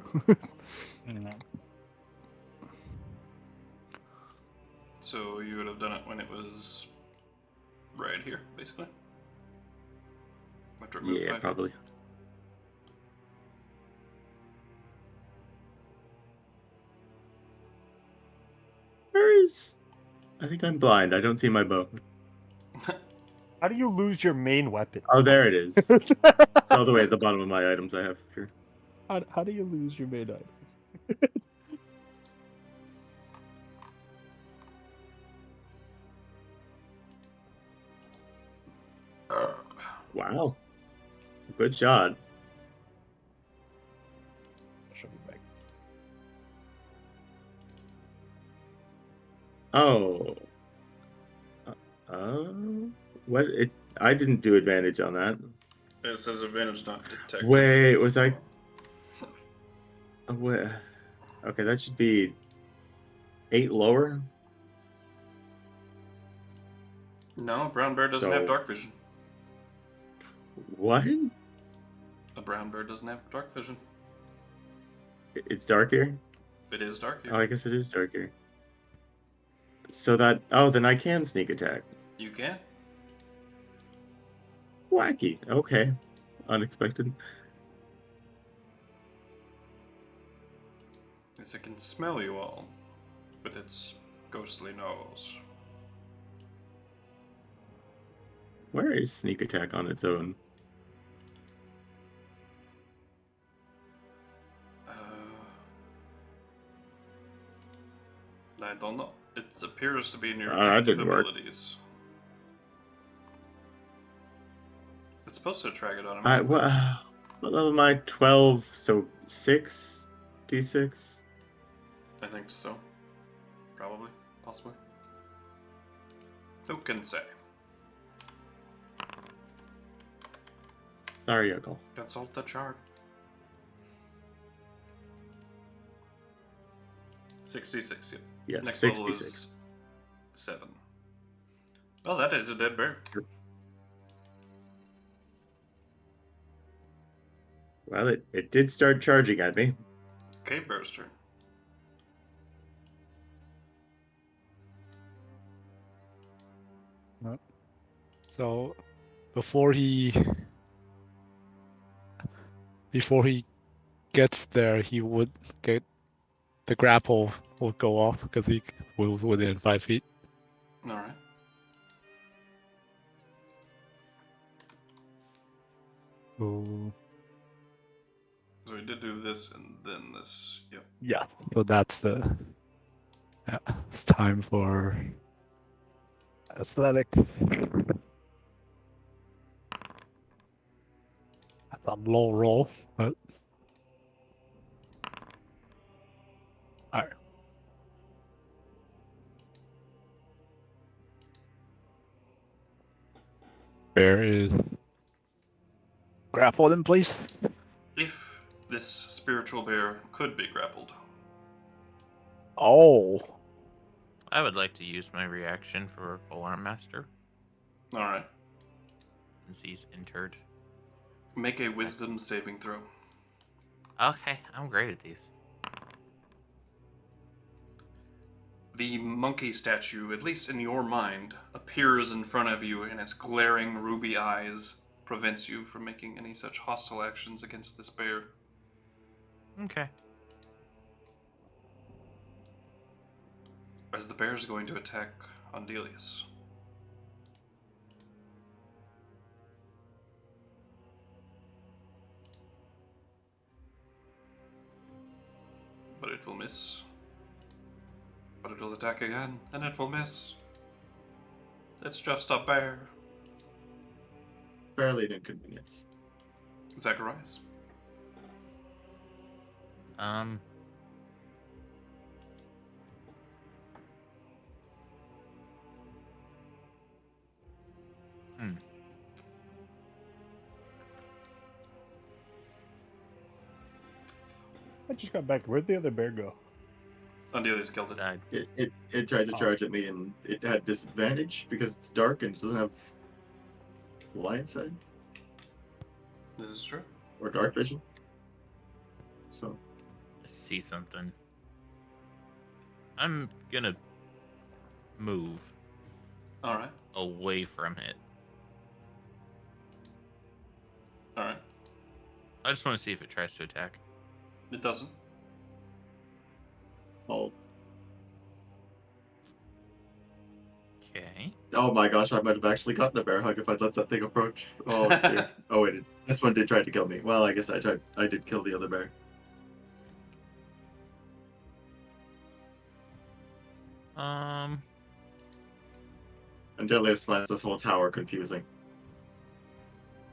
So you would have done it when it was right here, basically. After it moved Yeah, 5 feet. probably. Where is... I think I'm blind. I don't see my bow. How do you lose your main weapon? Oh, there it is. It's all the way at the bottom of my items I have here. How do you lose your main item? Wow. Good shot. Show me back. Oh. What? I didn't do advantage on that. It says advantage not detected. Wait, was I... Wait. Okay, that should be 8 lower. No, brown bear doesn't have So- dark vision. What? A brown bear doesn't have dark vision. It's dark here? It is dark here. Oh, I guess it is dark here. So that... Oh, then I can sneak attack. You can. Wacky. Okay. Unexpected. Yes, it can smell you all with its ghostly nose. Where is sneak attack on its own? I don't know. It appears to be in your That active didn't work. abilities. It's supposed to track it automatically. What level am I? 12, so 6? D6? I think so. Probably. Possibly. Who can say? Sorry, Yokel. Consult the chart. 66, yep. Yes, Next 66. level is 7. Well, that is a dead bear. Well, it did start charging at me. Cave bear's turn. So before he gets there, he would get the grapple will go off because he was within 5 feet. Alright. So So we did do this and then this. Yep. yeah, so that's the Yeah, it's time for athletic. That's a low roll, but alright. Bear is grappled in place. If this spiritual bear could be grappled, Oh, I would like to use my reaction for Alarm Master all right, since he's entered. make a wisdom saving throw. Okay, I'm great at these. The monkey statue, at least in your mind, appears in front of you, and its glaring ruby eyes prevents you from making any such hostile actions against this bear. Okay. As the bear is going to attack Andelias. But it will miss. But it will attack again, and it will miss. It's just a bear. Barely an inconvenience. Zakarias. Um. Hmm. I just got back. Where'd the other bear go? Andelias killed it. Died. It tried to Oh. charge at me, and it had disadvantage because it's dark and it doesn't have light side This is true. or dark vision. So I see something. I'm gonna move Alright. away from it. Alright. I just want to see if it tries to attack. It doesn't. Okay. oh my gosh, I might have actually gotten a bear hug if I'd let that thing approach. Oh dear. Oh wait, this one did try to kill me. Well, I guess I did kill the other bear. Andelias finds this whole tower confusing.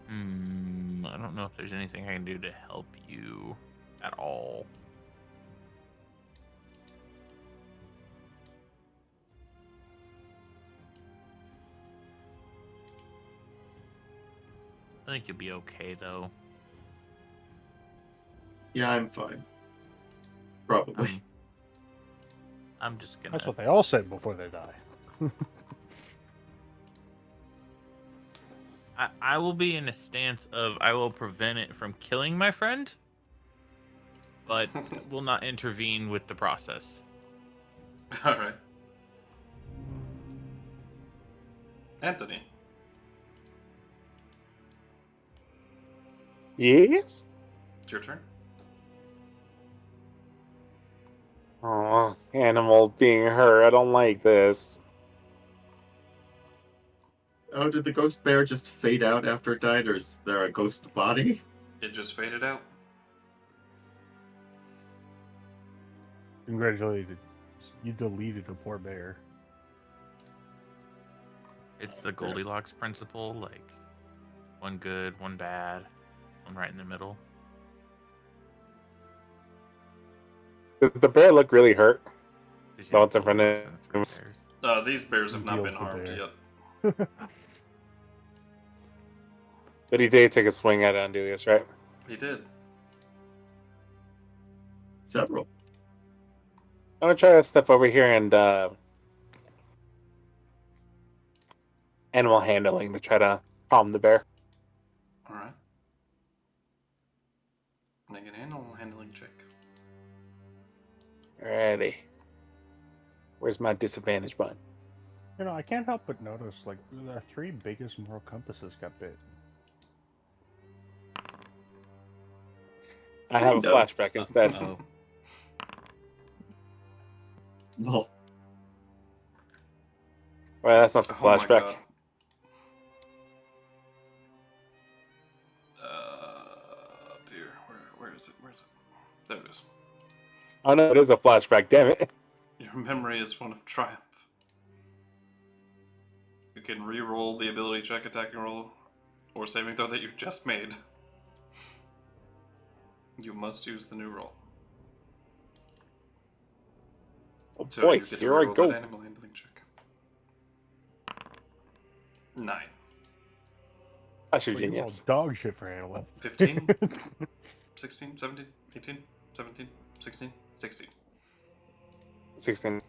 I don't know if there's anything I can do to help you at all. I think you'll be okay though. Yeah, I'm fine. Probably. I'm just gonna. That's what they all said before they die. I will be in a stance of I will prevent it from killing my friend, but will not intervene with the process. Alright. Anthony. Yes? It's your turn. Oh, animal being hurt. I don't like this. Oh, did the ghost bear just fade out after it died, or is there a ghost body? It just faded out. Congratulations. You deleted a poor bear. It's the Goldilocks principle, like one good, one bad, one right in the middle. Does the bear look really hurt? 'Cause you No, have it's in front Goldilocks of and the three him. bears. These bears have not been Reveals the harmed bear. yet. But he did take a swing at Andelias, right? He did. Several. I'm gonna try to step over here and animal handling to try to calm the bear. Alright. Make an animal handling check. Alrighty. Where's my disadvantage button? You know, I can't help but notice, like, the three biggest moral compasses got bit. I have a Kind of. flashback instead. Oh, Well, Well, that's not the Oh my flashback. god. Dear. Where is it? Where is it? There it is. Oh no, it is a flashback. Damn it. Your memory is one of triumph. You can re-roll the ability check, attacking roll, or saving throw that you just made. You must use the new roll. Oh So boy, you get to here I re-roll go. that animal handling check. 9. That's your Well, you all genius. dog shit for animal. 15? 16, 17, 18, 17, 16, 16. 16.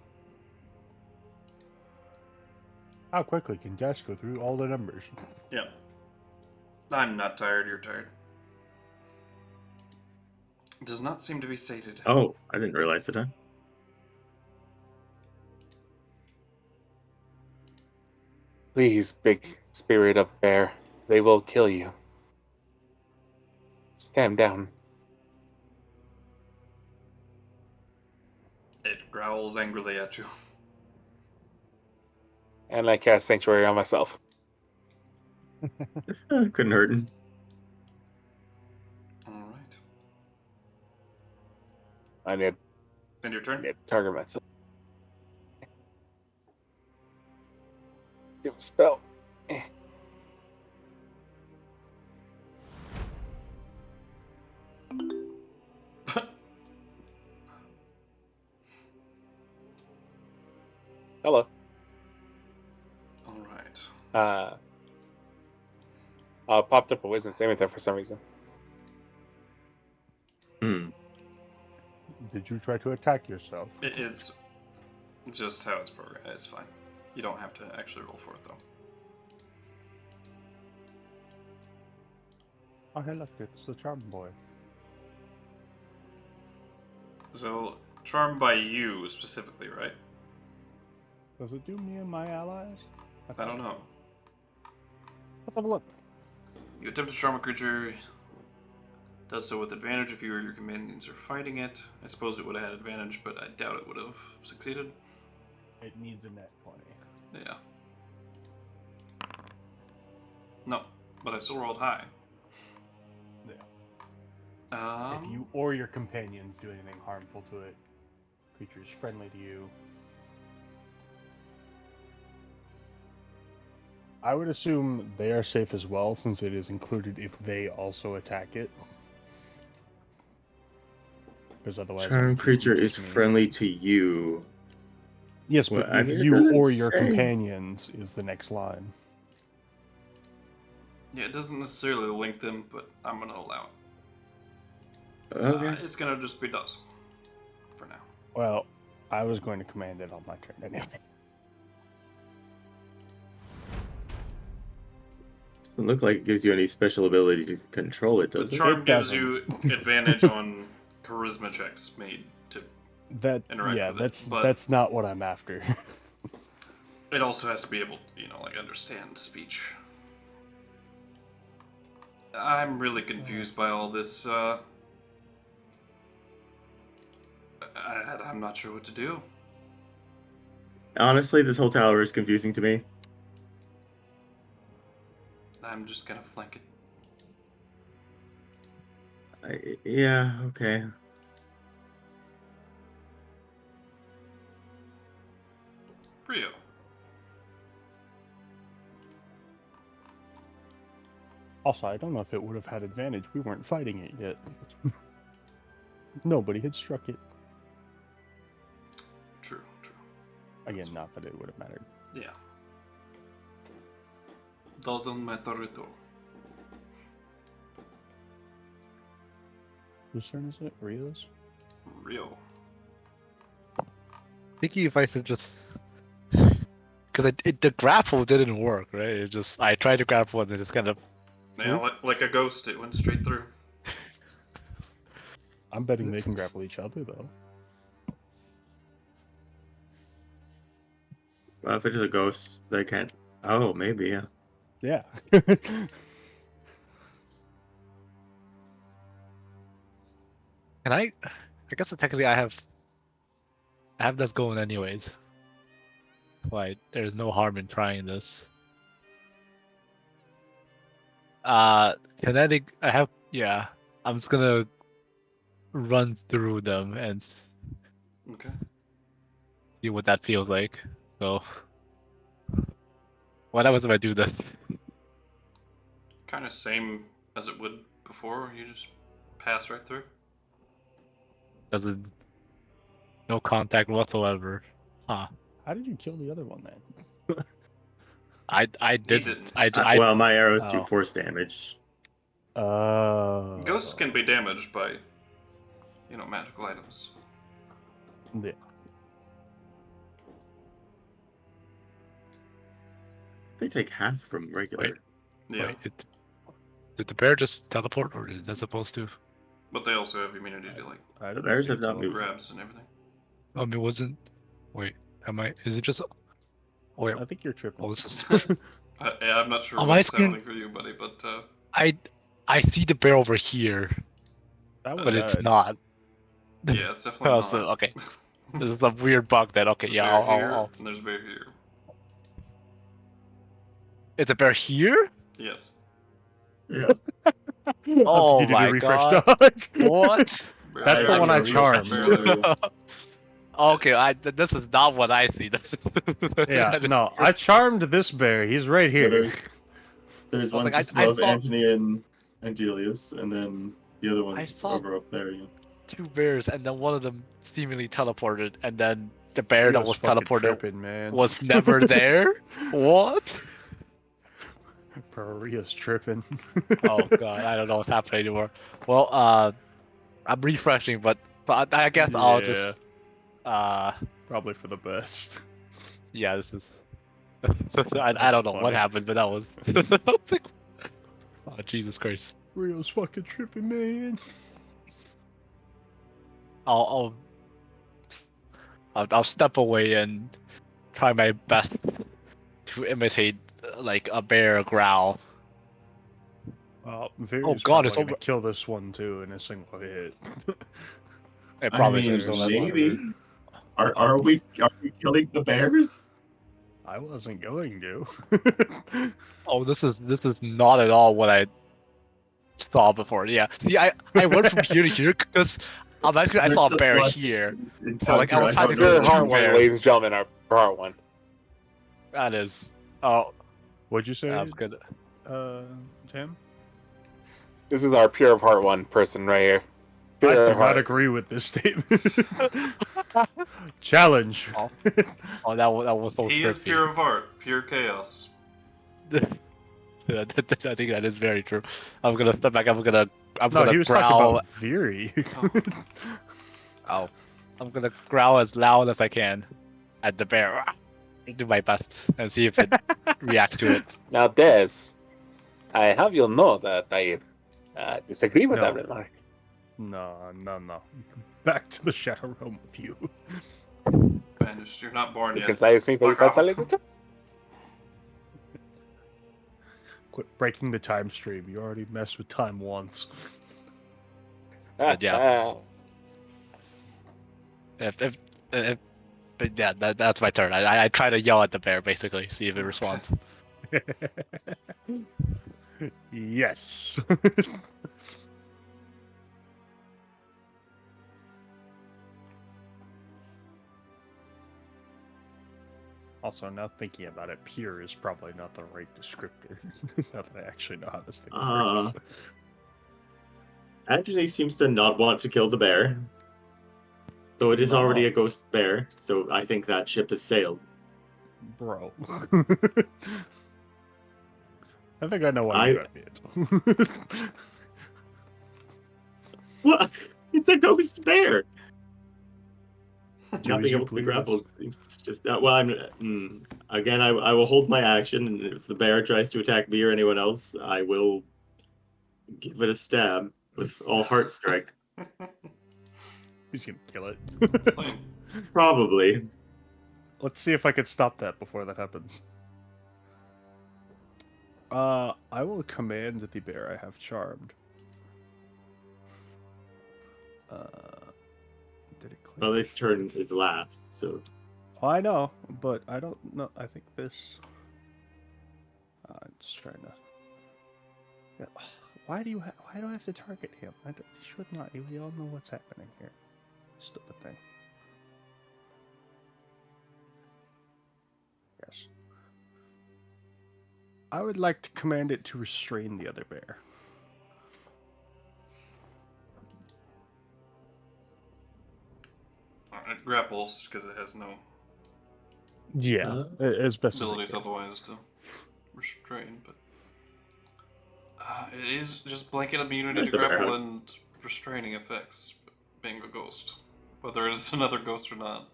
How quickly can Dash go through all the numbers? Yeah. I'm not tired, you're tired. Does not seem to be sated. Oh, I didn't realize it, huh? Please, big spirit of bear. They will kill you. Stand down. It growls angrily at you. And I cast Sanctuary on myself. Couldn't hurt him. Alright. I need And your turn? to target myself. Do a spell. Hello. Alright. Popped up a wisdom saving throw for some reason. Hmm. Did you try to attack yourself? It's just how it's programmed. It's fine. You don't have to actually roll for it, though. Oh, hey, look, it's the charm boy. So, charmed by you specifically, right? Does it do me and my allies? I don't know. Let's have a look. You attempt to charm a creature. Does so with advantage if you or your companions are fighting it. I suppose it would have had advantage, but I doubt it would have succeeded. It needs a net 20. Yeah. No, but I still rolled high. Yeah. If you or your companions do anything harmful to it, creature is friendly to you. I would assume they are safe as well, since it is included if they also attack it. Because otherwise, Charm creature is me. friendly to you. Yes, Well, but I if mean, it you doesn't or your say. companions is the next line. Yeah, it doesn't necessarily link them, but I'm gonna allow it. Okay. It's gonna just be does. For now. Well, I was going to command it on my turn anyway. Doesn't look like it gives you any special ability to control it, The does it? charm It gives you doesn't. advantage on charisma checks made to That interact yeah, with that's it, but that's not what I'm after. it also has to be able to, like, understand speech. I'm really confused by all this, I'm not sure what to do. Honestly, this whole tower is confusing to me. I'm just gonna flank it. Yeah, okay. Brio. Also, I don't know if it would have had advantage. We weren't fighting it yet. Nobody had struck it. True. Again, not that it would have mattered. Yeah. Doesn't matter at all. Whose turn is it? Rio's? Real. Thinking if I should just, because the grapple didn't work, right? It just I tried to grapple and it just kind of. Yeah, like a ghost, it went straight through. I'm betting they can grapple each other, though. Well, if it is a ghost, they can't. Oh, maybe, yeah. Yeah. And I guess technically I have this going anyways. Like, there's no harm in trying this. Kinetic. Yeah. I'm just gonna run through them and Okay. see what that feels like. So, what happens if I do this? Kind of same as it would before. You just pass right through. Doesn't no contact whatsoever. Huh. How did you kill the other one then? I did. didn't. Well, my arrows do Oh. force damage. Ghosts can be damaged by, magical items. Yeah. They take half from regular. Wait. Yeah, Wait, did the bear just teleport, or is that supposed to? but they also have immunity to like I The didn't bears see have not it. moved. grabs and everything. It wasn't. Wait, is it just? Oh, wait, I think you're tripping. what was this? I'm not sure On my what's screen- happening for you, buddy, but I see the bear over here, That one but it's died. not. yeah, it's definitely Oh, not. so, okay. This is a weird bug then. Okay, There's a yeah, bear here, I'll. and there's a bear here. It's a bear here? Yes. Yeah. Oh you did my your refresh god. dog. What? Bear That's there, the one I bear there, charmed. bear there. Okay, this is not what I see. Yeah, no, I charmed this bear. He's right Yeah, here. there's Oh, one like, just I above thought- Antony and Andelias, and then the other I one's saw- over up there. Yeah. 2 bears, and then one of them seemingly teleported, and then the bear that Rio's was fucking teleported tripping, man. was never there? What? Bro, Rio's tripping. Oh god, I don't know what's happening anymore. Well, I'm refreshing, but I guess I'll just probably for the best. yeah, this is I don't know what funny. happened, but that was oh Jesus Christ. Rio's fucking tripping, man. I'll step away and try my best to imitate like a bear growl. Viridian's God, it's probably gonna over- kill this one too in a single hit. It I probably mean, is on that maybe. Are we killing the bears? I wasn't going to. Oh, this is not at all what I saw before. Yeah, see, I went from here to here because actually I There's saw a some bear blood here. Encounter, like, I was trying to don't do know the Our what heart you- one, bear. ladies and gentlemen, our heart one. That is. Oh, What'd you say, that's good. Tim? This is our pure of heart one person right here. I Pure do of not heart. agree with this statement. Challenge. Oh, that was so He is trippy. pure of heart, pure chaos. I think that is very true. I'm gonna step back. I'm No, gonna he was growl. talking about Viri. Oh, I'm gonna growl as loud as I can at the bear. Do my best and see if it reacts to it. Now, Des, I have you know that I disagree with No. that remark. No. Back to the Shadow Realm with you. Banished. You're not born You yet. can size me very Fuck off. fast. Quit breaking the time stream. You already messed with time once. But yeah. If yeah, that's my turn. I try to yell at the bear basically, see if it responds. Yes. Also, now thinking about it, pure is probably not the right descriptor. Now that I actually know how this thing works. Antony seems to not want to kill the bear. Though it is already a ghost bear, so I think that ship has sailed. Bro. I think I know why you got it. What? It's a ghost bear! Do Not as being you able to be grappled please. seems just... well, again, I will hold my action, and if the bear tries to attack me or anyone else, I will give it a stab with all heart strike. He's gonna kill it. Slane. Probably. Let's see if I can stop that before that happens. I will command the bear I have charmed. Did it click? Well, its turn is last, so... Oh, I know, but I don't know. I think this. I'm just trying to. Yeah. Why do I have to target him? You should not. We all know what's happening here. Stupid thing. I would like to command it to restrain the other bear. It grapples because it has no Yeah, as best as abilities it can. otherwise to restrain, but it is just blanket immunity There's to the bear grapple hug. and restraining effects, being a ghost. Whether it is another ghost or not.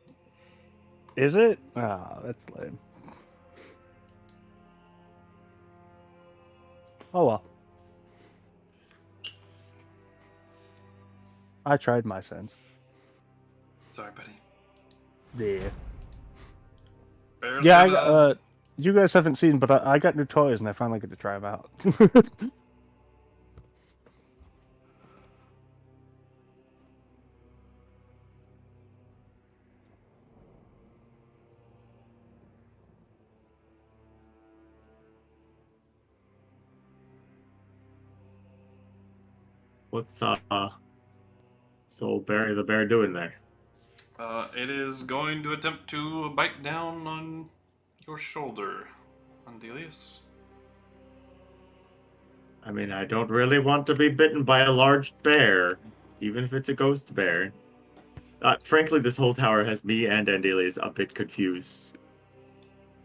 Is it? Ah, that's lame. Oh well. I tried my sense. Sorry, buddy. Yeah. Bears Yeah, gonna- you guys haven't seen, but I got new toys and I finally get to try them out. What's Soul Barry the bear doing there? It is going to attempt to bite down on your shoulder, Andelias. I mean, I don't really want to be bitten by a large bear, even if it's a ghost bear. Frankly, this whole tower has me and Andelias a bit confused.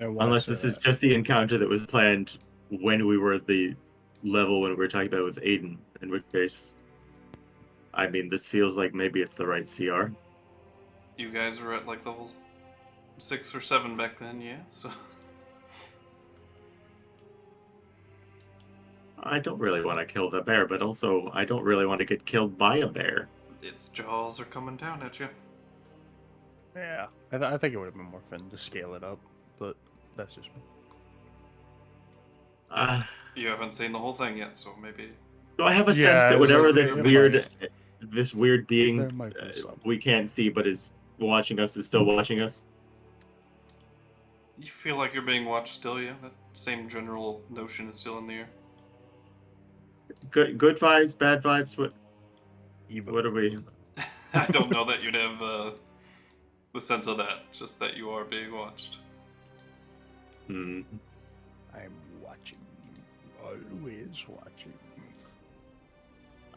And why Unless say this is that? just the encounter that was planned when we were at the level when we were talking about with Aiden, in which case, I mean, this feels like maybe it's the right CR. You guys were at like level 6 or 7 back then, yeah? So I don't really want to kill the bear, but also I don't really want to get killed by a bear. its jaws are coming down at you. Yeah, I think it would have been more fun to scale it up, but that's just me. You haven't seen the whole thing yet, so maybe. Do I have a Yeah, sense that it's whatever like, this it weird, might- this weird being There might be some. we can't see but is watching us is still watching us? You feel like you're being watched still, yeah? That same general notion is still in the air. Good vibes, bad vibes. Evil. What are we? I don't know that you'd have the sense of that, just that you are being watched. Hmm. I'm watching. Always watching.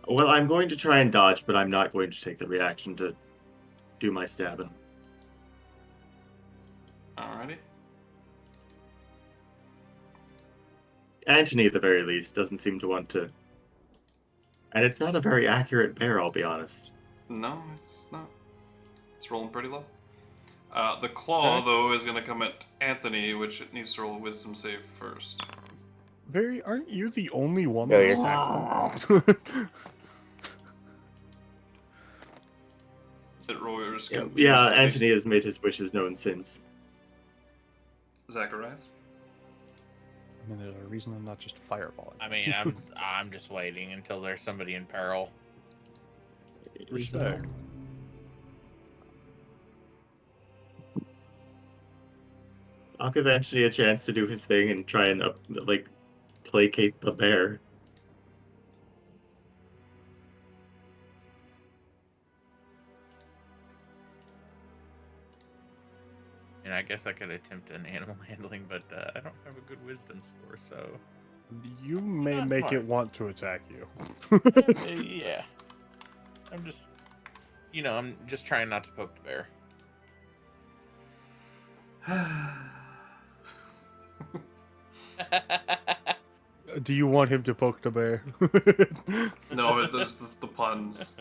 Well, I'm going to try and dodge, but I'm not going to take the reaction to do my stabbing. Alrighty. Antony, at the very least, doesn't seem to want to. And it's not a very accurate bear, I'll be honest. No, it's not. It's rolling pretty low. The claw, though, is going to come at Anthony, which it needs to roll a wisdom save first. Aren't you the only one Yeah, that's sacked? It rolls Yeah, confused. Antony has made his wishes known since. Zacharias. I mean, there's a reason I'm not just fireballing. I mean, I'm just waiting until there's somebody in peril. Respect. I'll give Antony a chance to do his thing and try and placate the bear. And I guess I could attempt an animal handling, but I don't have a good wisdom score, so You may Not make smart. it want to attack you. yeah. I'm just, I'm just trying not to poke the bear. Do you want him to poke the bear? No, it's this the puns.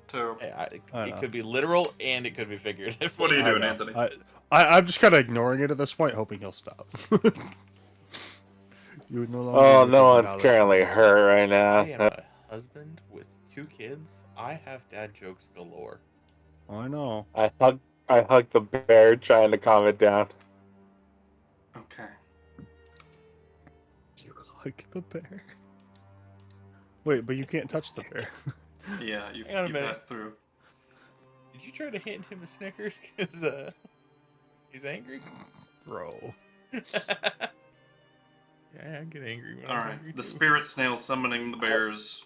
Terrible. It could be literal and it could be figurative. What are you I doing, know. Anthony? I'm just kind of ignoring it at this point, hoping he'll stop. You would no longer Oh, give no him one's knowledge. currently hurt right I now. am a husband with 2 kids. I have dad jokes galore. I know. I hugged the bear, trying to calm it down. Okay. You like the bear? Wait, but you can't touch the bear. Yeah, you Hang on a minute. pass through. Did you try to hand him a Snickers? Because he's angry. Bro. Yeah, I get angry when I'm Alright, angry the too. spirit snail summoning the bears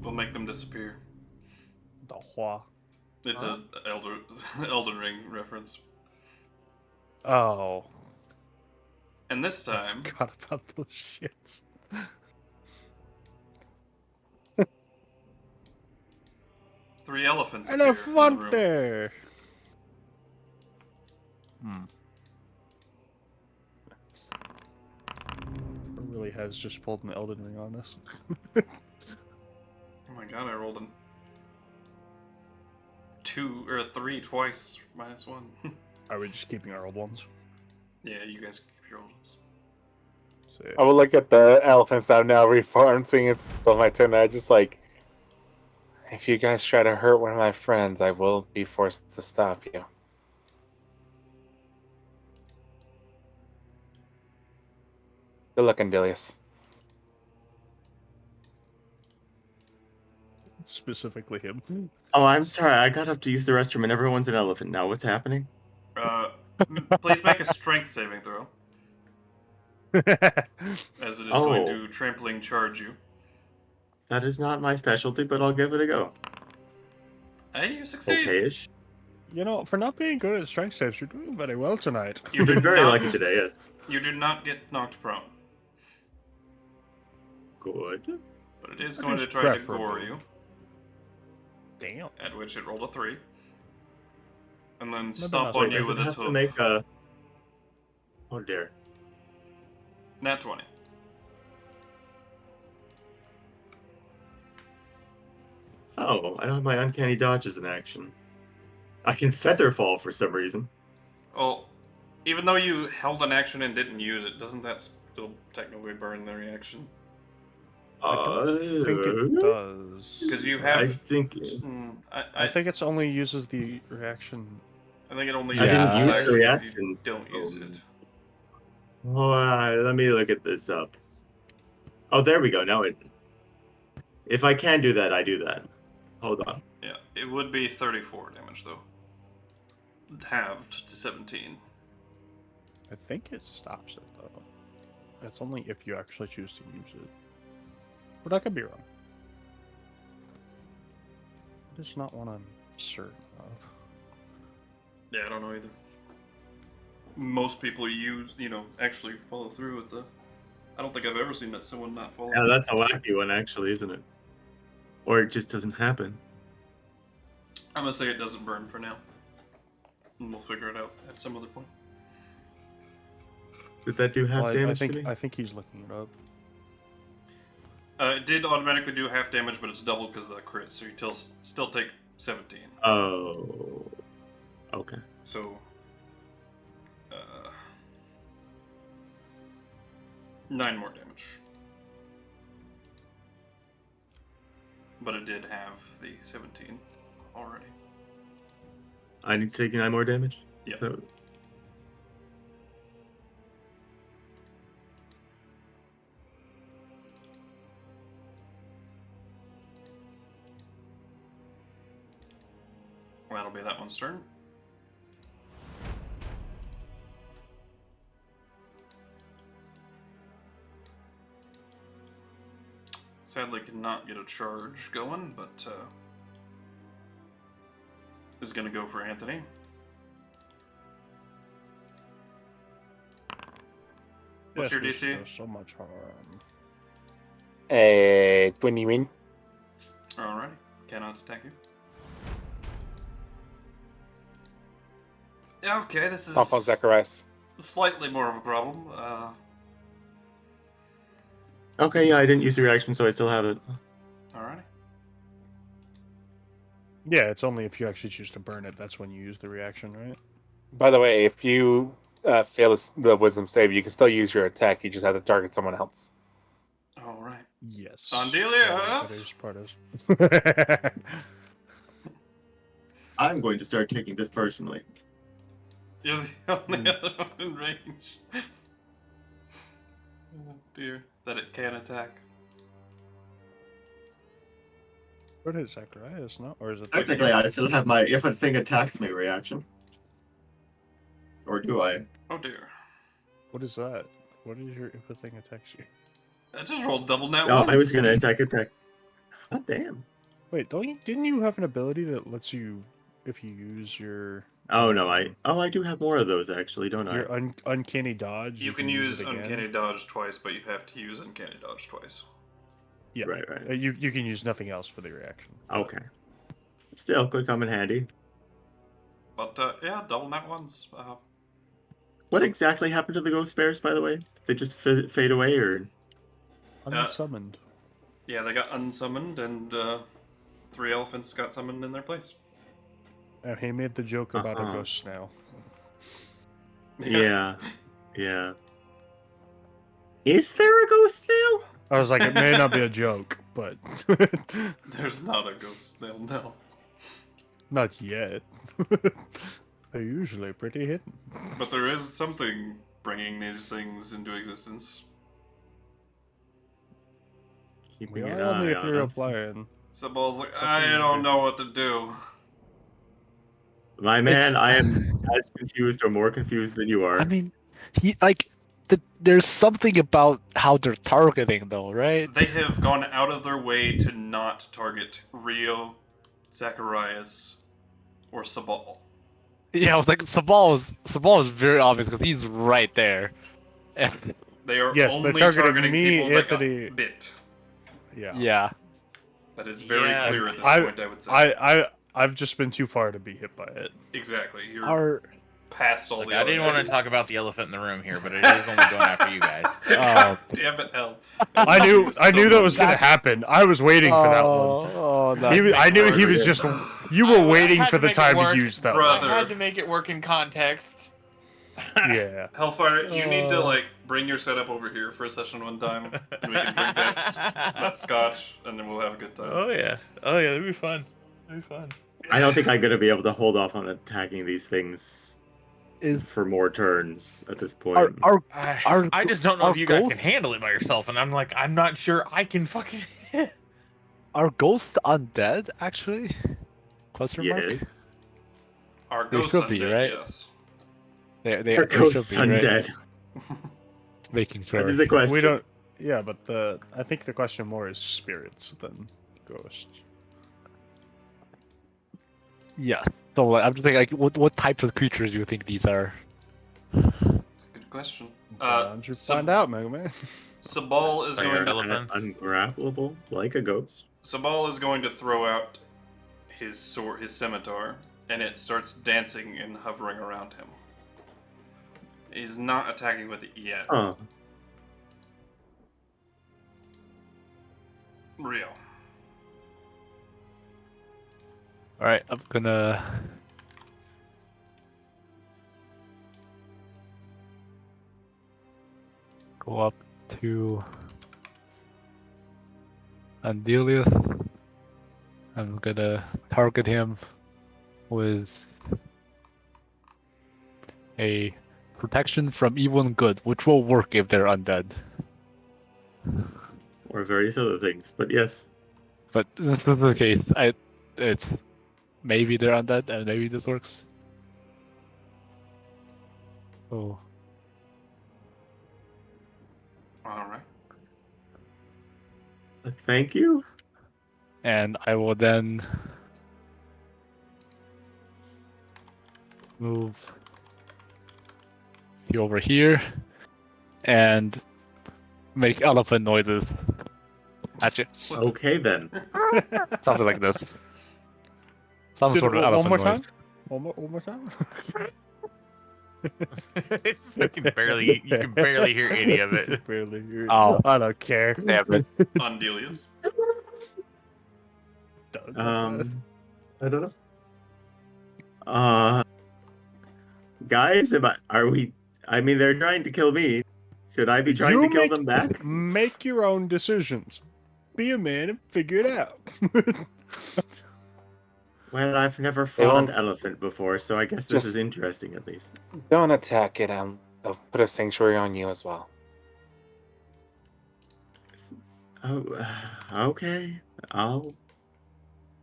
will make them disappear. The Hua. It's a Elden Ring reference. Oh, And this I time, forgot about those shits. 3 elephants An appear in the room. Elefante! Hmm. It really has just pulled an Elden Ring on us. Oh my god, I rolled a 2 or a 3 twice, -1. Are we just keeping our old ones? Yeah, you guys keep your old ones. So, I will look at the elephants that I'm now reformed, seeing it's still my turn. I just like, if you guys try to hurt one of my friends, I will be forced to stop you. Good luck, Andelias. specifically him. Oh, I'm sorry. I got up to use the restroom and everyone's an elephant now. What's happening? Please make a strength saving throw, as it is going to trampling charge you. That is not my specialty, but I'll give it a go. Hey, you succeed. Okay-ish. You know, for not being good at strength saves, you're doing very well tonight. You You've been did very not, lucky today, yes. You did not get knocked prone, Good. but it is That going is to try to preferable. gore you, Damn. at which it rolled a 3. And then Maybe stomp not. on Wait, you does with it its have to hoof. make a... Oh, dear. Nat 20. Oh, I don't have my uncanny dodges in action. I can feather fall for some reason. Well, even though you held an action and didn't use it, doesn't that still technically burn the reaction? I don't think it does. Because you have. I think... I think it's only uses the reaction. I think it only I uses didn't use the action if reaction, you don't use it. Let me look at this up. Oh, there we go. Now it... If I can do that, I do that. Hold on. Yeah, it would be 34 damage though. Halved to 17. I think it stops it though. It's only if you actually choose to use it. But I could be wrong. It's not one I'm certain of. Yeah, I don't know either. Most people actually follow through with the. I don't think I've ever seen someone not follow. Yeah, that's a wacky one, actually, isn't it? Or it just doesn't happen. I'm gonna say it doesn't burn for now. And we'll figure it out at some other point. Did that do half Well, damage to me? I think he's looking it up. It did automatically do half damage, but it's double because of the crit, so you still take 17. Oh. Okay. So, 9 more damage. But it did have the 17 already. I need to take 9 more damage? Yeah. So... That'll be that one's turn. Sadly, could not get a charge going, but is going to go for Anthony. What's your Yes, DC? does so much harm. 20 win. Alrighty. Cannot attack you. Okay, this is Pop on Zakarias. slightly more of a problem. Okay, yeah, I didn't use the reaction, so I still have it. Alrighty. Yeah, it's only if you actually choose to burn it, that's when you use the reaction, right? By the way, if you fail the wisdom save, you can still use your attack. You just have to target someone else. Alright. Yes. Andelias! That is part of. I'm going to start taking this personally. You're the only other one in range. Oh dear. That it can attack. What is Zakarias, no? Or is it... Technically, I still have my if a thing attacks me reaction. Or do I? Oh dear. What is that? What is your if a thing attacks you? I just rolled double net Oh, once. I was going to attack. Oh, damn. Wait, didn't you have an ability that lets you, if you use your Oh no, I do have more of those actually, don't I? Your uncanny dodge. You can use it again. Uncanny Dodge twice, but you have to use Uncanny Dodge twice. Yeah. Right, right. You can use nothing else for the reaction. Okay. Still could come in handy. But yeah, double nat ones. What exactly happened to the ghost bears, by the way? Did they just fade away, or? Unsummoned. Yeah, they got unsummoned, and 3 elephants got summoned in their place. And he made the joke about a Uh-huh. ghost snail. Yeah. Yeah. Is there a ghost snail? I was like, it may not be a joke, but There's not a ghost snail, no. not yet. They're usually pretty hidden. But there is something bringing these things into existence. Keeping We an are on the eye on ethereal us. plane. Sabal's like, Something I don't weird. know what to do. My man, I am as confused or more confused than you are. I mean, there's something about how they're targeting, though, right? They have gone out of their way to not target Rio, Zakarias, or Sabal. Yeah, I was like, Sabal is very obvious because he's right there. They are Yes, they're only targeting targeting me, people that Anthony. got bit. Yeah. Yeah. That is very Yeah, clear at this I- point, I would say. I've just been too far to be hit by it. Exactly. You're Our past all Look, the I other didn't want guys. to talk about the elephant in the room here, but it is only going after you guys. God damn it, L. I knew So that was gonna much. happen. I was waiting for that one. Oh, I knew he was just. You were waiting had for to the make it time to work. use that. Brother. I had to make it work in context. Yeah. Hellfire, you need to like bring your setup over here for a session one time, and we can drink that scotch, and then we'll have a good time. Oh yeah, that'd be fun. That'd be fun. I don't think I'm going to be able to hold off on attacking these things Is for more turns at this point. I just don't know our if you guys goal- can handle it by yourself, and I'm like, I'm not sure I can fucking. Are ghosts undead, actually? Question mark? Yes. Our They ghost should be, undead, right? yes. They They're ghosts should be, right? undead. Making sure. That is a question. We don't. Yeah, but I think the question more is spirits than ghosts. Yeah. So like, I'm just thinking, like, what types of creatures do you think these are? That's a good question. Why don't you find out, man? Sabal is Like going. our To, elephants? Ungrappable, like a ghost. Sabal is going to throw out his sword, his scimitar, and it starts dancing and hovering around him. He's not attacking with it yet. Oh, Rio. All right, I'm gonna. Go up to Andelias. I'm gonna target him with a protection from evil and good, which will work if they're undead. or various other things. But yes, But this is the case. It's maybe they're undead, and maybe this works. Oh, All right. thank you. and I will then move you over here and make elephant noises at you. Okay then. Something like this. Some Did sort it of one more elephant time? noise. One more time? You can barely hear any of it. Barely hear it. Oh. I don't care. Damn it. Andelias. I don't know. Guys, are we? I mean, they're trying to kill me. Should I be trying You to kill make- them back? Make your own decisions. Be a man and figure it out. Well, I've never They fought won't- an elephant before, so I guess this Just- is interesting at least. Don't attack it. I'll put a sanctuary on you as well. Oh, okay.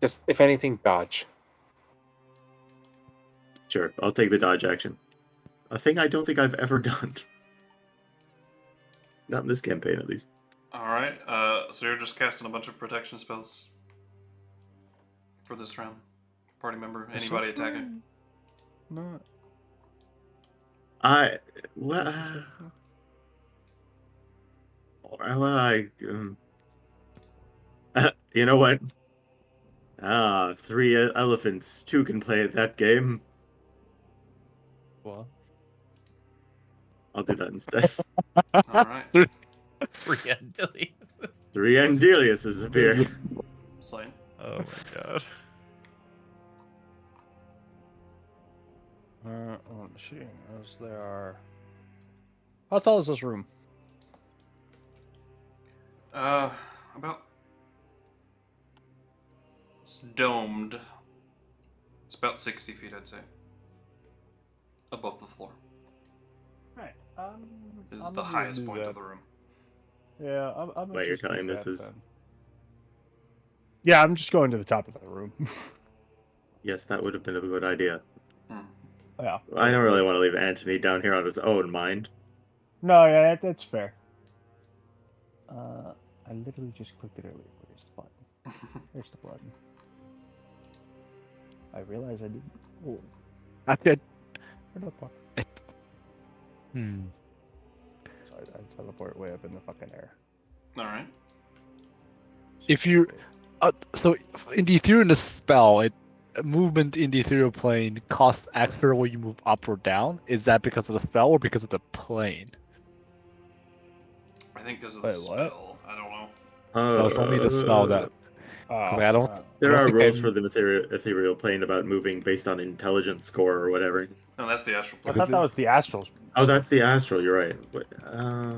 Just if anything, dodge. Sure, I'll take the dodge action. A thing I don't think I've ever done. Not in this campaign, at least. All right. So you're just casting a bunch of protection spells for this round. Party member, anybody attacking? not. Well, you know what? Three elephants, two can play at that game. What? I'll do that instead. All right. Free Andelias. Three Andelias appear. Slane. Oh my god. Let me see. As there are. How tall is this room? About. It's domed. It's about 60 feet, I'd say. Above the floor. Right. It is the highest point of the room. Yeah, I'm Wait, you're just telling do this that, is- then. Yeah, I'm just going to the top of the room. Yes, that would have been a good idea. Yeah. I don't really want to leave Anthony down here on his own, mind. No, yeah, that's fair. I literally just clicked it earlier. Where's the button? There's the button. I realized I didn't. Oh, I did. where the fuck? Hmm. Sorry, I teleport way up in the fucking air. All right. If you, so in the ethereal spell, movement in the ethereal plane costs extra when you move up or down. Is that because of the spell or because of the plane? I think because of the Wait, what? spell. I don't know. So it's only the spell that. Cause I don't. There I don't are think rules I- for the ethereal plane about moving based on intelligence score or whatever. No, that's the astral I plane. thought that was the Astrals. Oh, that's the astral. You're right. But, I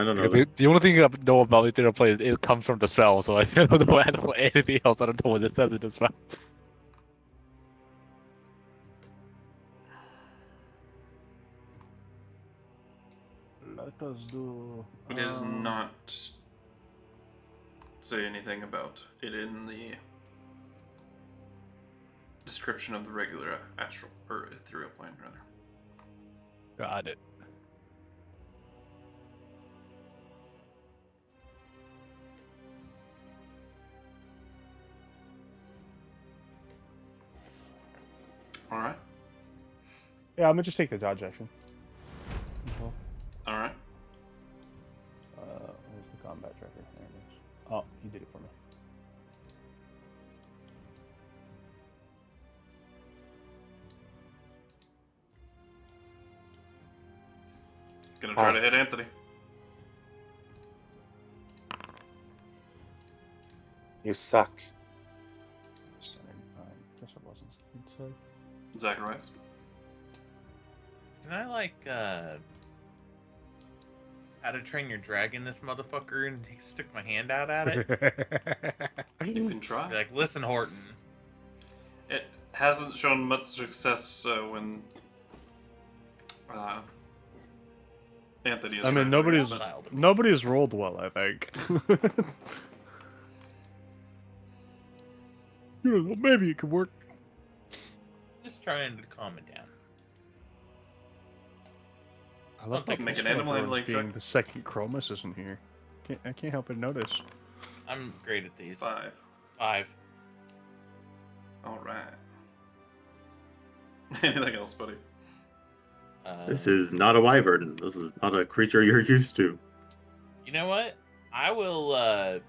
don't know. The only thing I know about ethereal plane is it comes from the spell, so I don't know anything else. I don't know what it says in the spell. Let us do. It does not say anything about it in the description of the regular astral or ethereal plane, rather. Got it. All right. Yeah, I'm gonna just take the dodge action. Well, All right. where's the combat tracker? There it is. Oh, he did it for me. Gonna try to hit Anthony. You suck. Guess it wasn't. Inside. Zakarias. Can I like how to train your dragon this motherfucker and stick my hand out at it? You can try. Be like, listen, Horton. It hasn't shown much success when Anthony is. I mean, trying to nobody's but- nobody's rolled well. I think. You know, maybe it could work. Just trying to calm it down. I love think how make an peaceful animal everyone's handling check. being the second Chromis isn't here. I can't help but notice. I'm great at these. 5. 5. All right. Anything else, buddy? This is not a wyvern. This is not a creature you're used to. You know what? I will.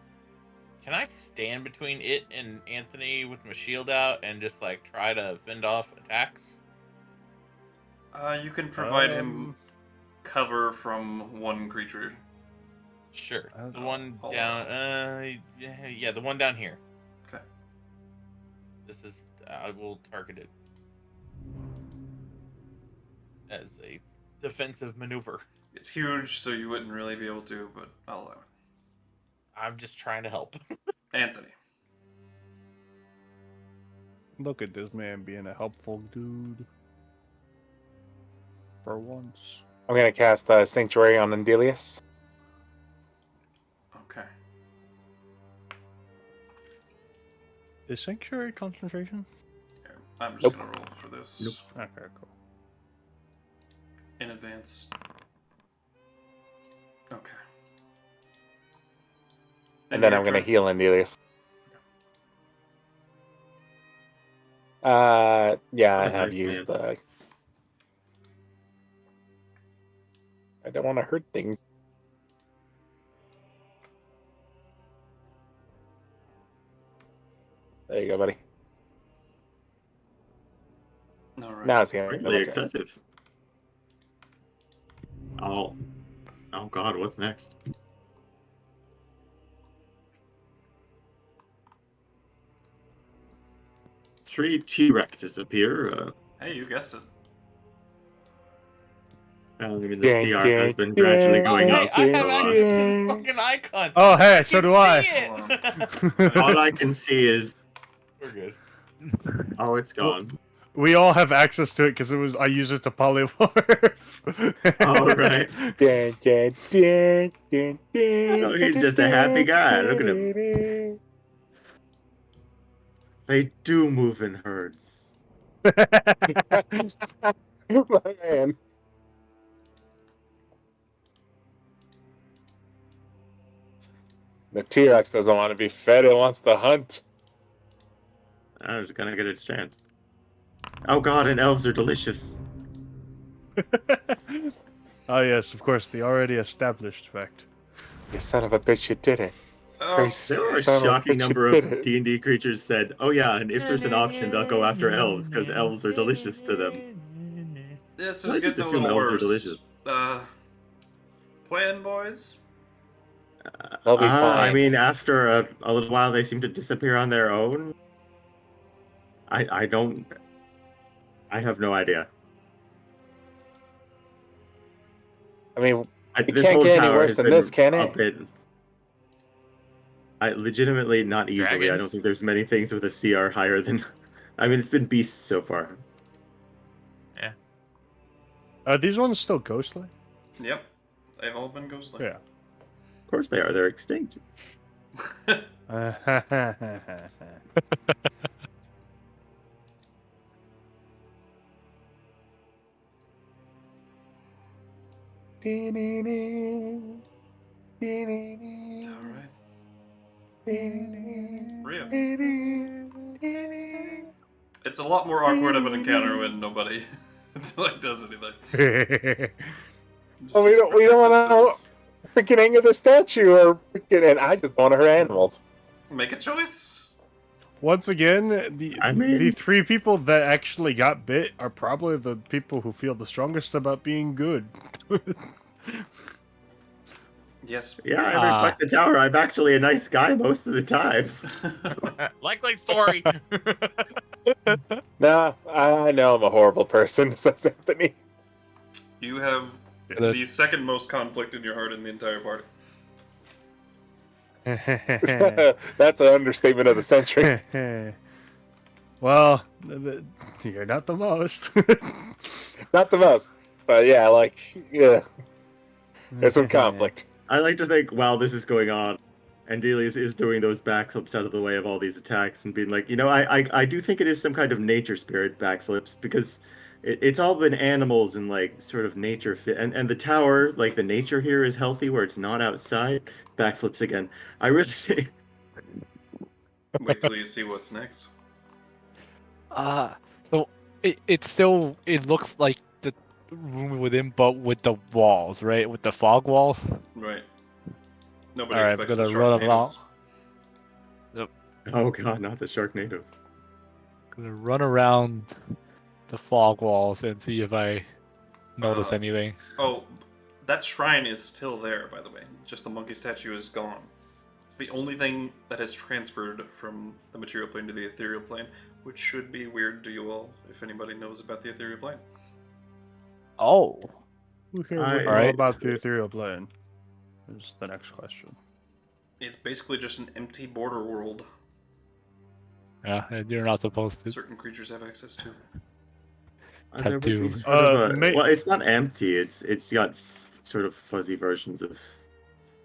Can I stand between it and Anthony with my shield out and just like try to fend off attacks? You can provide him cover from one creature. Sure. I don't The know. one I'll down. Yeah, the one down here. Okay. This is. I will target it as a defensive maneuver. It's huge, so you wouldn't really be able to, but I'll allow it. I'm just trying to help. Anthony. Look at this man being a helpful dude. For once. I'm gonna cast Sanctuary on Andelias. Okay. Is Sanctuary concentration? Here, I'm just Nope. gonna roll for this Okay, cool. in advance. Okay. And then your I'm gonna turn. heal Andelias. Yeah, I What a have nice used man. the. I don't want to hurt things. There you go, buddy. All right. Now it's gonna Greatly double check. excessive. Oh. Oh god, what's next? Three T-Rexes appear. Hey, you guessed it. I mean, the CR has been gradually Oh, going hey, up. I have so, access to the fucking icon. Oh, hey, I so can do I. see it. Hold all I can see is, We're good. oh, it's gone. We all have access to it because I use it to polymorph. Oh, right. Oh, he's just a happy guy. Look at him. They do move in herds. Man. The T-Rex doesn't want to be fed; it wants to hunt. I was gonna get its chance. Oh god, and elves are delicious. Oh yes, of course, the already established fact. You son of a bitch! You did it. Oh, Christ. There were a Son of a shocking bitch, number you did of it. D&D creatures said, oh yeah, and if there's an option, they'll go after elves, because elves are delicious to them. this I is just getting a assume little elves are worse. delicious. Plan, boys. They'll be I fine. mean, after a little while, they seem to disappear on their own. I don't... I have no idea. I mean, it This can't whole get any tower worse has than been this, can it? up in... legitimately, not easily. I don't Dragons? think there's many things with a CR higher than... I mean, it's been beasts so far. Yeah. Are these ones still ghostly? Yep, they've all been ghostly. Yeah. Of course they are. They're extinct. All right. Rio. It's a lot more awkward of an encounter when nobody like does anything. Just Well, we don't protect want distance. to freaking anger the statue, or freaking, and I just want to hurt animals. Make a choice. Once again, I the mean- three people that actually got bit are probably the people who feel the strongest about being good. Yes. Yeah, I reflect the tower. I'm actually a nice guy most of the time. Likely story. Nah, I know I'm a horrible person, says Anthony. You have Yeah, the second most conflict in your heart in the entire party. That's an understatement of the century. Well, you're not the most. Not the most, but yeah, yeah, there's some conflict. I like to think while this is going on, Andelias is doing those backflips out of the way of all these attacks and being like, I do think it is some kind of nature spirit backflips because it's all been animals and like sort of nature fit. And the tower, like the nature here is healthy where it's not outside. Backflips again. I really think. Wait till you see what's next. So it looks like the room within, but with the walls, right? With the fog walls. Right. Nobody Alright, expects the gonna run Sharknadoes. Oh god, not the Sharknadoes. Gonna run around the fog walls and see if I notice anything. Oh, that shrine is still there, by the way. Just the monkey statue is gone. It's the only thing that has transferred from the material plane to the ethereal plane, which should be weird to you all if anybody knows about the ethereal plane. Oh. Okay, Alright. what about the ethereal plane? Is the next question. It's basically just an empty border world Yeah, and you're not supposed to. certain creatures have access to. There would be Tattoo. sort of a, May- well, it's not empty. It's got sort of fuzzy versions of.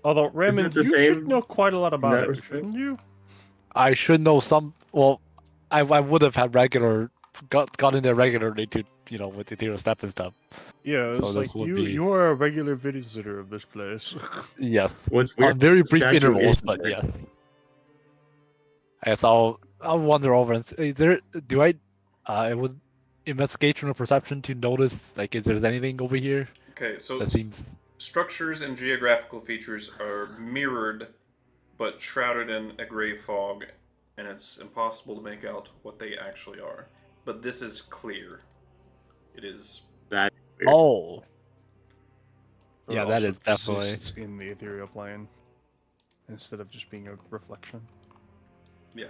Although, Isn't Raymond, it the you same should know quite a lot in about that it, respect? shouldn't you? I should know some. Well, I would have had got in there regularly to with the Ethereal Step and stuff. Yeah, it's So this like would you be- you are a regular visitor of this place. Yeah, What's weird? on very the brief statue intervals, is but there. yeah. I guess I'll wander over and say, do I It would investigation or perception to notice like if there's anything over here Okay, so that seems. structures and geographical features are mirrored but shrouded in a gray fog, and it's impossible to make out what they actually are. But this is clear. It is. That weird. Oh, Or yeah, it that also is definitely. exists in the ethereal plane instead of just being a reflection. Yeah.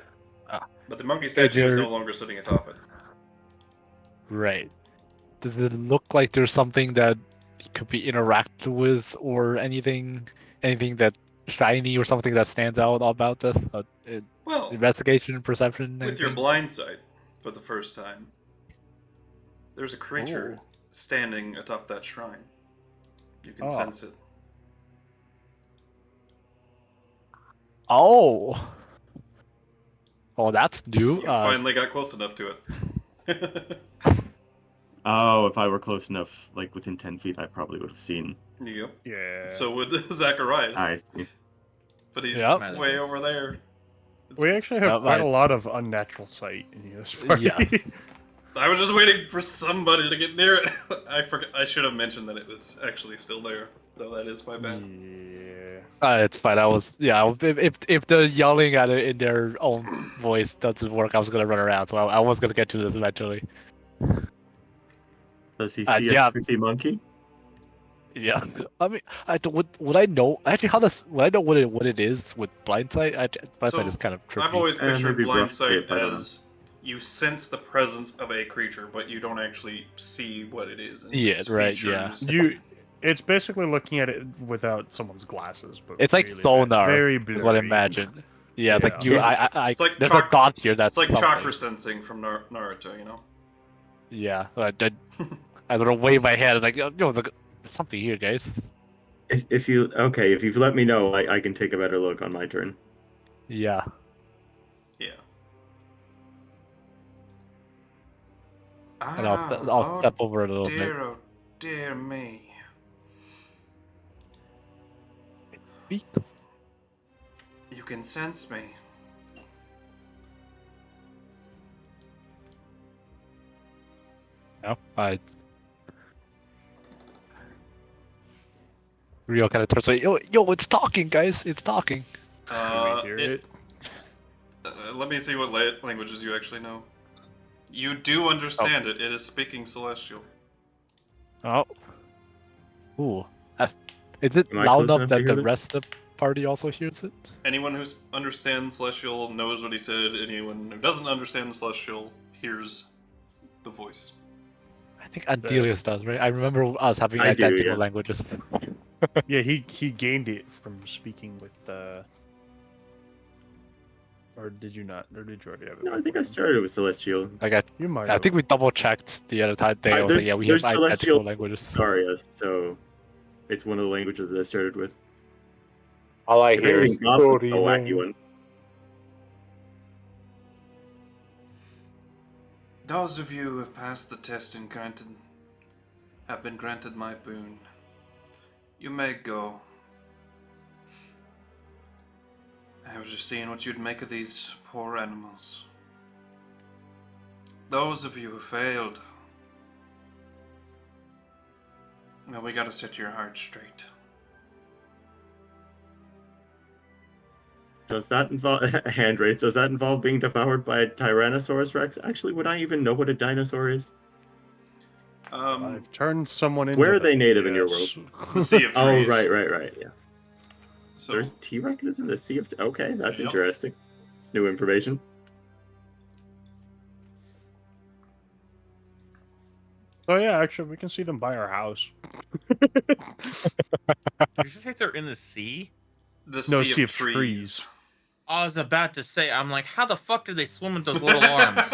Ah. But the monkey statue is there- no longer sitting atop it. Right. Does it look like there's something that could be interacted with, or anything that's shiny or something that stands out about this? Well, Investigation, perception, with your anything? blind sight, for the first time, there's a creature Oh. standing atop that shrine. You can Oh. sense it. Oh. Oh, that's new. You finally got close enough to it. Oh, if I were close enough, like within 10 feet, I probably would have seen. Yep. Yeah. So would Zacharias. I see. But he's Yep. way over there. We actually have Yeah, quite a right. lot of unnatural sight in this party. Yeah. I was just waiting for somebody to get near it. I should have mentioned that it was actually still there. Though that is my bad. Yeah. It's fine. I was if the yelling at it in their own voice doesn't work, I was gonna run around. So I was gonna get to this eventually. Does he see yeah. a truthy monkey? Yeah. I mean, would I know actually would I know what it is with blindsight? Blindsight is kind of tricky. I've always pictured maybe rough blindsight shape, I don't know. as you sense the presence of a creature, but you don't actually see what it is. And Yeah, its right, yeah. features. It's basically looking at it without someone's glasses, but It's like really sonar, very is what I blurry. imagine. Yeah, it's like Yeah. you. I It's like there's chakra- a dot here that's It's like something. chakra sensing from Naruto, you know? Yeah, I don't know, wave my head like, yo, look, there's something here, guys. If you've let me know, I can take a better look on my turn. Yeah. Yeah. And I'll step over it a little bit. Oh dear me. Beat. You can sense me. No, Rio kind of turns away. Yo, it's talking, guys. It's talking. Can we hear it? Let me see what languages you actually know. You do understand it. It is speaking Celestial. Oh. Ooh. Is it Am I loud close enough enough to that hear the that? rest of the party also hears it? Anyone who understands Celestial knows what he said. Anyone who doesn't understand Celestial hears the voice. I think Andelias does, right? I remember us having I do, identical yeah. languages. Yeah, he gained it from speaking with or did you not? Or did you already have it? No, I think I started with Celestial. I You might. think we double checked the other time. They was like, yeah, we have there's identical Celestial languages. Zakarias, so it's one of the languages that I started with. All I If hear is anything, Bob was the Torra'Noc. wacky one. Those of you who have passed the test and have been granted my boon. You may go. I was just seeing what you'd make of these poor animals. Those of you who failed. Well, we gotta set your heart straight. Does that involve hand raise? Does that involve being devoured by a Tyrannosaurus Rex? Actually, would I even know what a dinosaur is? I've turned someone into. Where are they them, native in your yes. The Sea of Oh, Trees. right, yeah. So, There's T-Rexes in the Sea of... Okay, that's Yep. interesting. It's new information. Oh yeah, actually, we can see them by our house. Did you say they're in the sea? the No, Sea of Trees. I was about to say, I'm like, how the fuck do they swim with those little arms?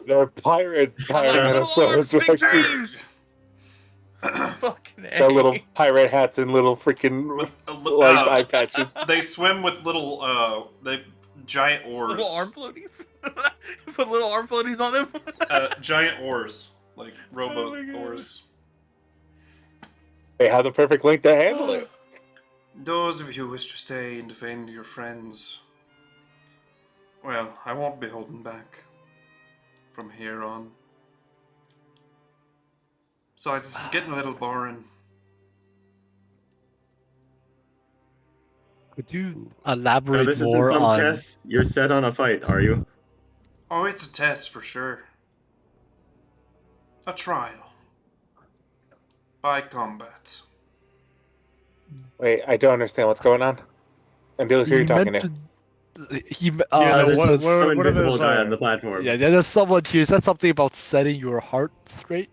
They're pirate I'm like, little arms, Tyrannosaurus big Rexes. dreams. Fucking Got little A. pirate hats and little freaking With eye patches. They swim with little giant oars. Little arm floaties. Put little arm floaties on them. Giant oars, like rowboat my God. oars. They have the perfect length to handle it. Those of you who wish to stay and defend your friends, well, I won't be holding back. from here on. Besides, this is getting a little boring. Could you So elaborate this isn't more some on? test. You're set on a fight, are you? Oh, it's a test for sure. A trial. By combat. Wait, I don't understand what's going on. Andelias, who are you talking to? There's what- some what are invisible those, guy on the platform. Yeah, there's someone here. Said something about setting your heart straight.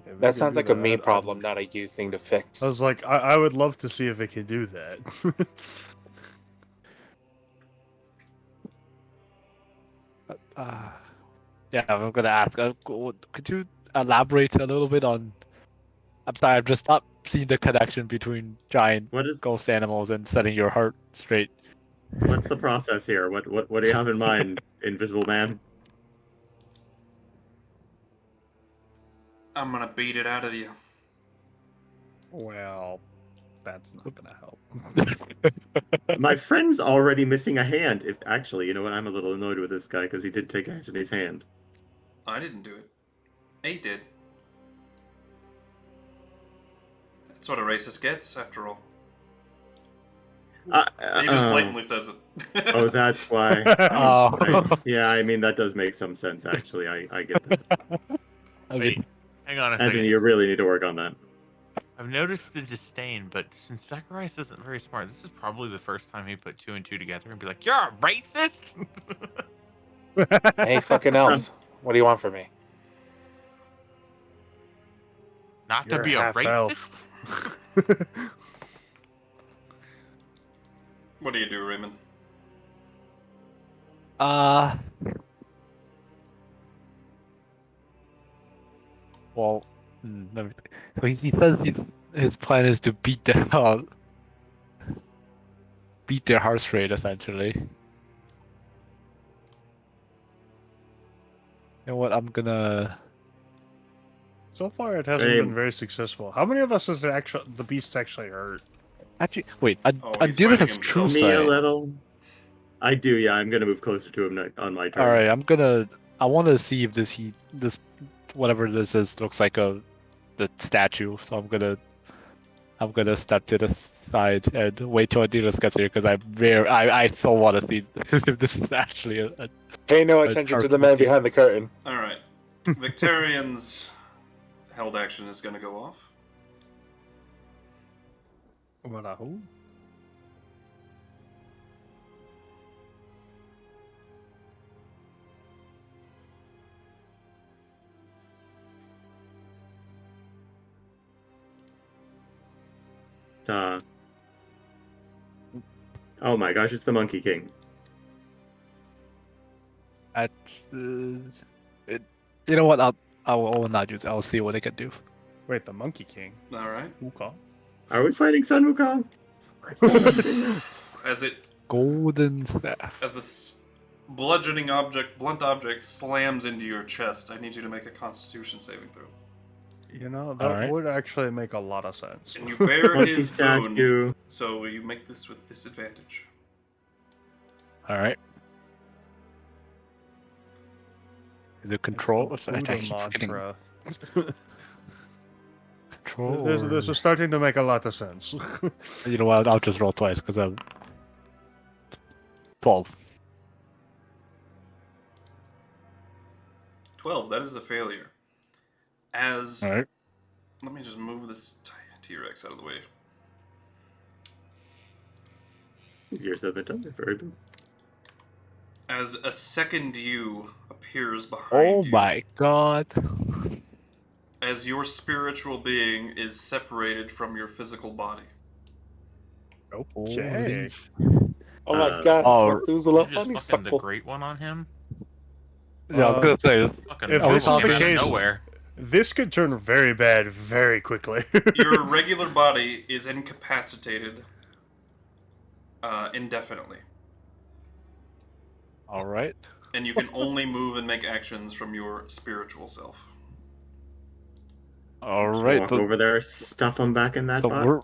Yeah, we That can sounds do like a that. me I'd- problem, not a you thing to fix. I was like, I would love to see if it can do that. Yeah, I'm gonna ask. Could you elaborate a little bit on? I'm sorry, I'm just not seeing the connection between giant What is? ghost animals and setting your heart straight. What's the process here? What do you have in mind, Invisible Man? I'm gonna beat it out of you. Well, that's not gonna help. My friend's already missing a hand. If actually, you know what? I'm a little annoyed with this guy because he did take Anthony's hand. I didn't do it. A did. That's what a racist gets, after all. He just blatantly says it. Oh, that's why. Oh. Yeah, I mean that does make some sense. Actually, I get that. I Wait, mean, hang on a second. Anthony, you really need to work on that. I've noticed the disdain, but since Zakarias isn't very smart, this is probably the first time he put 2 and 2 together and be like, "You're a racist." Hey, fucking elves. What do you want from me? Not You're to be a half elf. racist. What do you do, Raymond? well, let me think. So he says his plan is to beat their heart rate essentially. You know what? I'm gonna. So far, it hasn't Hey. been very successful. How many of us has the beast actually hurt? Actually, wait. Oh, he's Andelias fighting has true himself. Me a sight. little. I do, yeah. I'm gonna move closer to him on my turn. All right, I'm gonna. I want to see if this whatever this is looks like the statue. So I'm gonna step to the side and wait till Andelias gets here because I still want to see if this is actually a Pay no attention to the man sharp behind the curtain. Alright. Victarian's held action is gonna go off. What who? Oh my gosh, it's the Monkey King. You know what? I will not use it. I'll see what I can do. Wait, the Monkey King. Alright. Wukong? Are we fighting Sun Wukong? As it Golden staff. as this bludgeoning object, blunt object, slams into your chest, I need you to make a Constitution saving throw. You know, that Alright. would actually make a lot of sense. And you bear Monkey his boon, statue. so you make this with disadvantage. All right. Is it control? It's the I Buddha keep forgetting. mantra. Control. This is starting to make a lot of sense. You know what? I'll just roll twice because I'm 12. 12, that is a failure. As All right. let me just move this T-Rex out of the way. Easier said than done. Very good. As a second you appears behind Oh you. my god. As your spiritual being is separated from your physical body. Okay. Oh my Uh, god, oh, it's Methuselah. You just Funny fucking the supple. great one on him. Yeah, I was gonna say. Fucking If this is came the out case- of nowhere. This could turn very bad very quickly. Your regular body is incapacitated indefinitely. All right. And you can only move and make actions from your spiritual self. All Just right. walk So, over there, stuff him back in that so bot. we're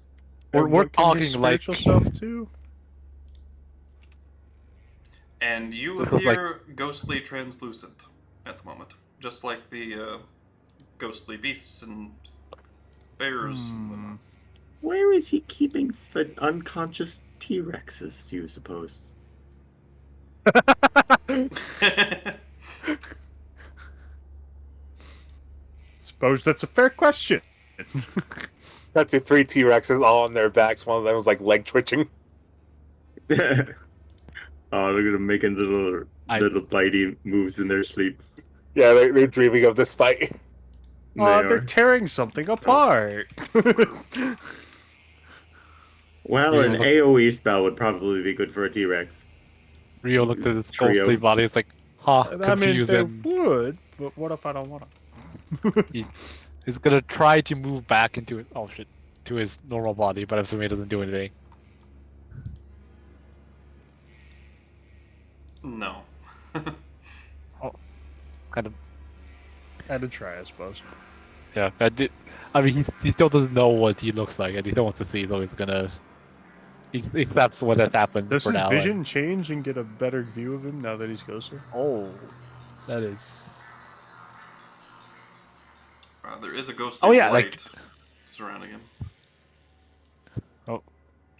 And what can his talking like spiritual self too. And you This is like- appear ghostly translucent at the moment, just like the ghostly beasts and bears and whatnot. Where is he keeping the unconscious T-Rexes, do you suppose? Suppose that's a fair question. That's it. 3 T-Rexes all on their backs. One of them was like leg twitching. Oh, they're gonna making little bitey moves in their sleep. Yeah, they're dreaming of this fight. They're tearing something apart. Well, Rio an look- AoE spell would probably be good for a T-Rex. Rio looked at his Trio. ghostly body. It's like, huh, I mean, they confusing. would, but what if I don't want to? He's gonna try to move back into it. Oh shit, to his normal body, but I'm assuming it doesn't do anything. No. Kind of, Had to try, I suppose. yeah. I mean, he still doesn't know what he looks like, and he still wants to see. So he's gonna. He accepts what has happened Does for his now. vision change and get a better view of him now that he's ghostly? Oh, that is. There is a ghostly Oh, yeah, light like- surrounding him. Oh.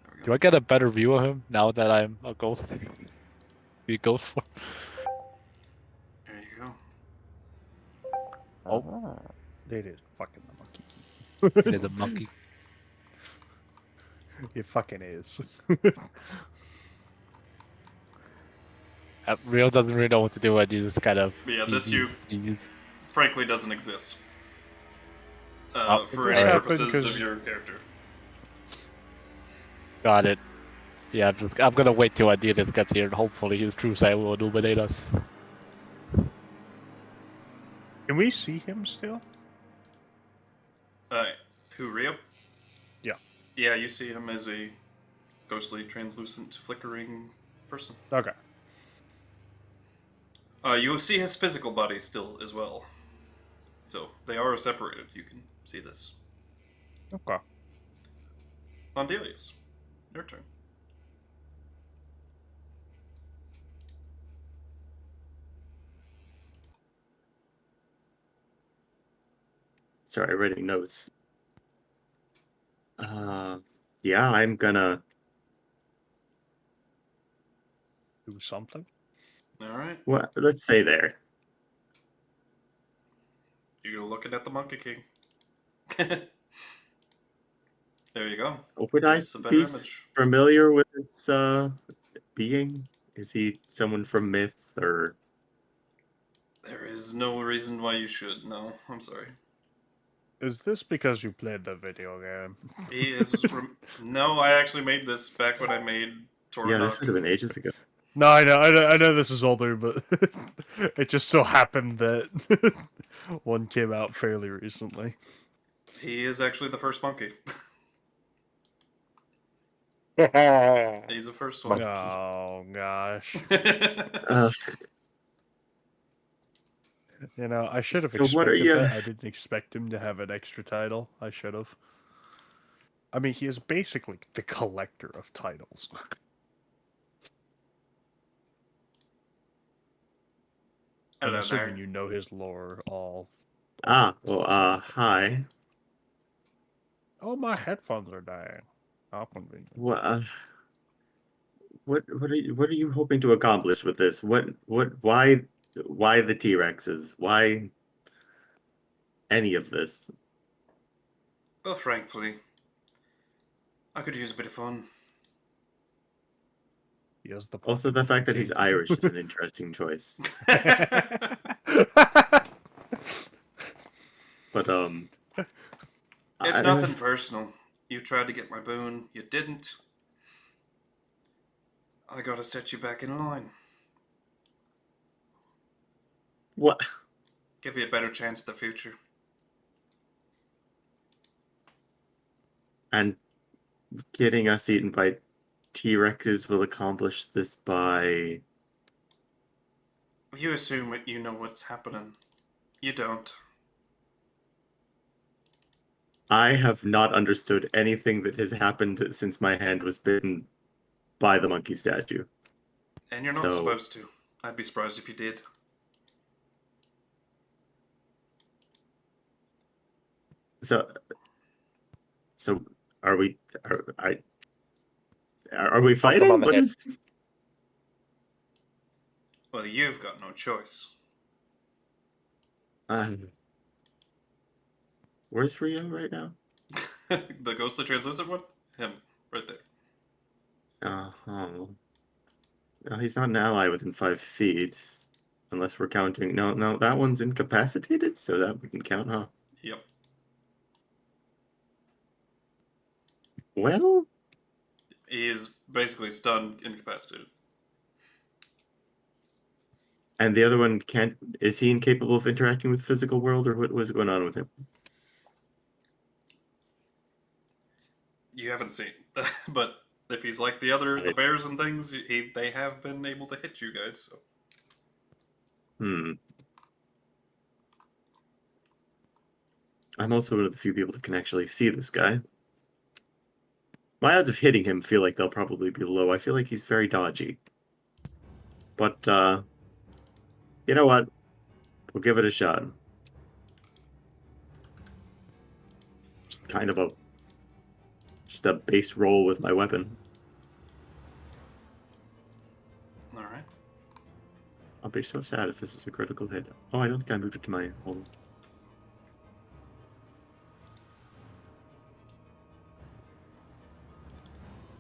There we Do go. I get a better view of him now that I'm a ghost? Be a ghost for. There you go. Oh, It is fucking the monkey key. it is a monkey. It fucking is. Rio doesn't really know what to do, and he just kind of. But yeah, this he- frankly doesn't exist. Oh, For this any happened purposes 'cause- of your character. Got it. Yeah, I'm gonna wait till Andelias gets here, and hopefully his true sight will illuminate us. Can we see him still? Who, Rio? Yeah. Yeah, you see him as a ghostly, translucent, flickering person. Okay. You will see his physical body still as well. So, they are separated. You can see this. Okay. Andelias, your turn. Sorry, writing notes. Yeah, I'm gonna. Do something. Alright. What? Let's say there. You're looking at the Monkey King. There you go. Would I It's a better be image. familiar with this being? Is he someone from myth or? There is no reason why you should. No, I'm sorry. Is this because you played the video game? He is. No, I actually made this back when I made Yeah, this would have Torra'Noc. been ages ago. No, I know this is older, but it just so happened that one came out fairly recently. He is actually the first monkey. He's the first one. Oh gosh. Uh, You know, I should have So what are expected that. you- I didn't expect him to have an extra title. I should have. I mean, he is basically the collector of titles. I'm Hello assuming there. you know his lore all. hi. Oh, my headphones are dying. How convenient. What are you hoping to accomplish with this? Why the T-Rexes? Why any of this? Well, frankly, I could use a bit of fun. He has the Also, the fact that he's King. Irish is an interesting choice. But It's I- nothing personal. You tried to get my boon. You didn't. I gotta set you back in line. What? Give you a better chance at the future. And getting us eaten by T-Rexes will accomplish this by. You assume that you know what's happening. You don't. I have not understood anything that has happened since my hand was bitten by the monkey statue. And you're not supposed to. I'd be surprised if you did. So are we? Are we Fuck 'em fighting? on the What head. is? Well, you've got no choice. Where's Rio right now? The ghostly translucent one? Him, right there. Oh. No, he's not an ally within 5 feet. Unless we're counting. No, that one's incapacitated, so that wouldn't count, huh? Yep. Well, He is basically stunned, incapacitated. and the other one can't. Is he incapable of interacting with the physical world, or what was going on with him? You haven't seen. But if he's like the bears and things, they have been able to hit you guys, so. I'm also one of the few people that can actually see this guy. My odds of hitting him feel like they'll probably be low. I feel like he's very dodgy. But, you know what? We'll give it a shot. Kind of just a base roll with my weapon. Alright. I'll be so sad if this is a critical hit. Oh, I don't think I moved it to my hold.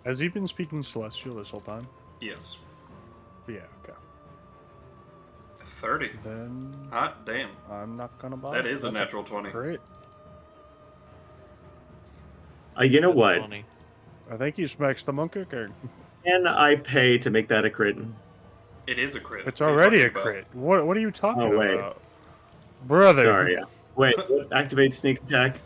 Has he been speaking Celestial this whole time? Yes. Yeah, okay. 30. Then Hot damn. I'm not gonna bother. That is a That's natural 20. Crit. You know That's what? funny. I think he smacks the Monkey King. Can I pay to make that a crit? It is a crit. It's What are you already a talking about? crit. What are you talking Oh, wait. about? Brother. Sorry, yeah. Wait, what activates sneak attack?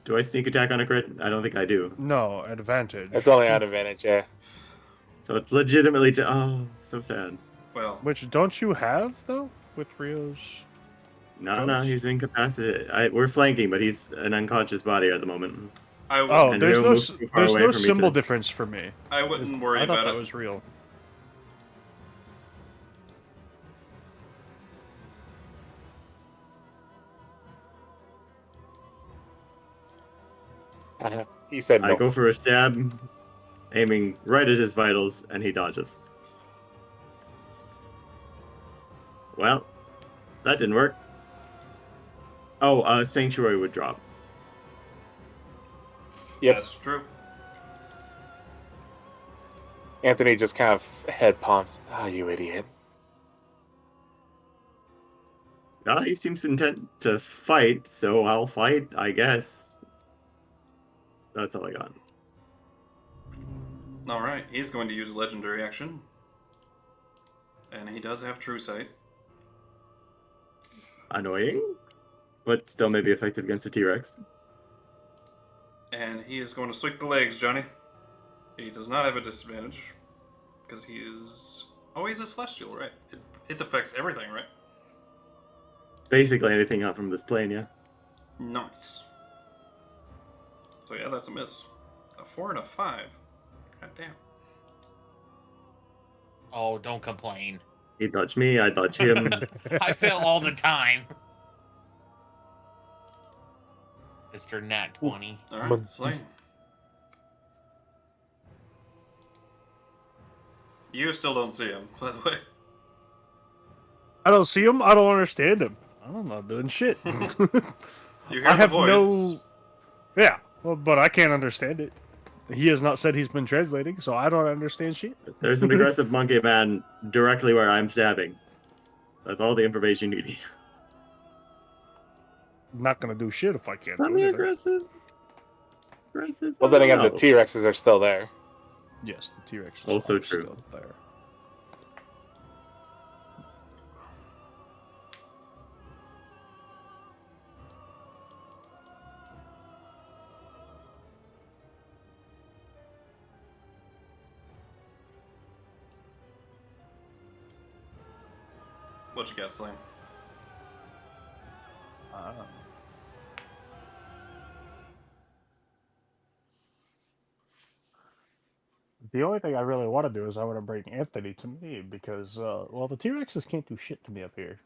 Do I sneak attack on a crit? I don't think I do. No, advantage. It's only on advantage, yeah. So it's legitimately oh, so sad. Well, Which don't you have though with Rio's? No, Ghost? he's incapacitated. We're flanking, but he's an unconscious body at the moment. I would. Oh, And there's Rio no moves too far there's away no for me symbol to- difference for me. I wouldn't worry I thought about that it. was real. He said no. I go for a stab, aiming right at his vitals, and he dodges. Well, that didn't work. Oh, Sanctuary would drop. Yep. That's true. Anthony just kind of head palms. Oh, you idiot. He seems intent to fight, so I'll fight, I guess. That's all I got. Alright, he's going to use legendary action. And he does have true sight. Annoying, but still may be effective against a T-Rex. And he is going to sweep the legs, Johnny. He does not have a disadvantage. Because he is... Oh, he's a Celestial, right? It affects everything, right? Basically anything out from this plane, yeah. Nice. So yeah, that's a miss. A 4 and a 5. God damn. Oh, don't complain. He dodged me, I dodged him. I fail all the time. Mr. Nat 20. Alright, Slane. You still don't see him, by the way. I don't see him. I don't understand him. I'm not doing shit. You hear I the have voice. no. Yeah, well, but I can't understand it. He has not said he's been translating, so I don't understand shit. There's an aggressive monkey man directly where I'm stabbing. That's all the information you need. I'm not gonna do shit if I can't. do anything. Semi-aggressive? Aggressive? Well, then again, the No. T-Rexes are still there. Yes, the T-Rex is Also are true. still there. What you got, Slane? The only thing I really want to do is I want to bring Anthony to me because, well, the T-Rexes can't do shit to me up here.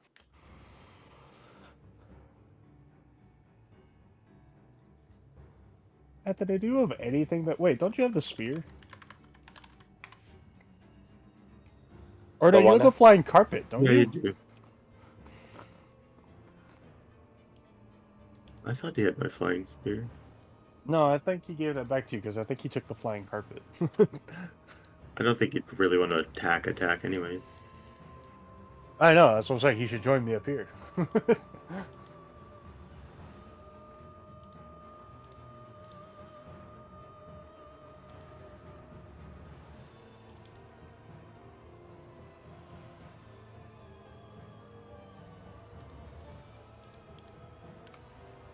Anthony, do you have anything that... Wait, don't you have the spear? Or no, The you have one- the flying carpet, don't Yeah, you? you do. I thought he had my flying spear. No, I think he gave that back to you because I think he took the flying carpet. I don't think he'd really want to attack anyways. I know, that's what I'm saying. He should join me up here.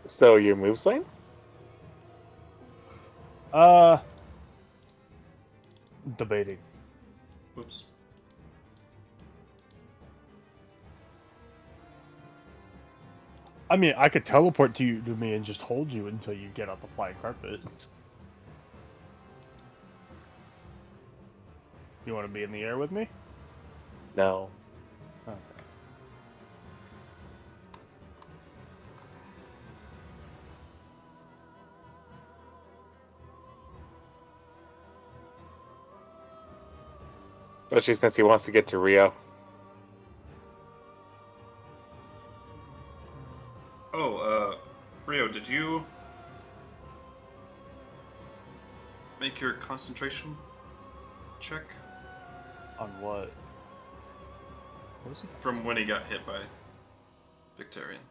So your move, Slane? Debating. Whoops. I mean, I could teleport to me and just hold you until you get off the flying carpet. You want to be in the air with me? No. Okay. Especially since he wants to get to Rio. Oh, Rio, did you make your concentration check On what? What was it? from when he got hit by Victorian?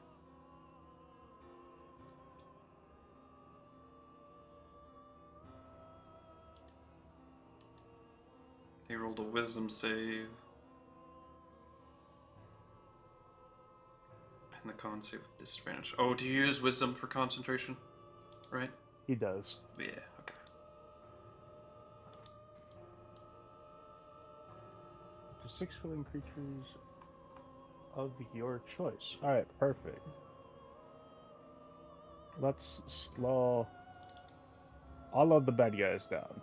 He rolled a wisdom save. And the con save with disadvantage. Oh, do you use wisdom for concentration? Right? He does. Yeah, okay. To 6 willing creatures of your choice. Alright, perfect. Let's slow all of the bad guys down.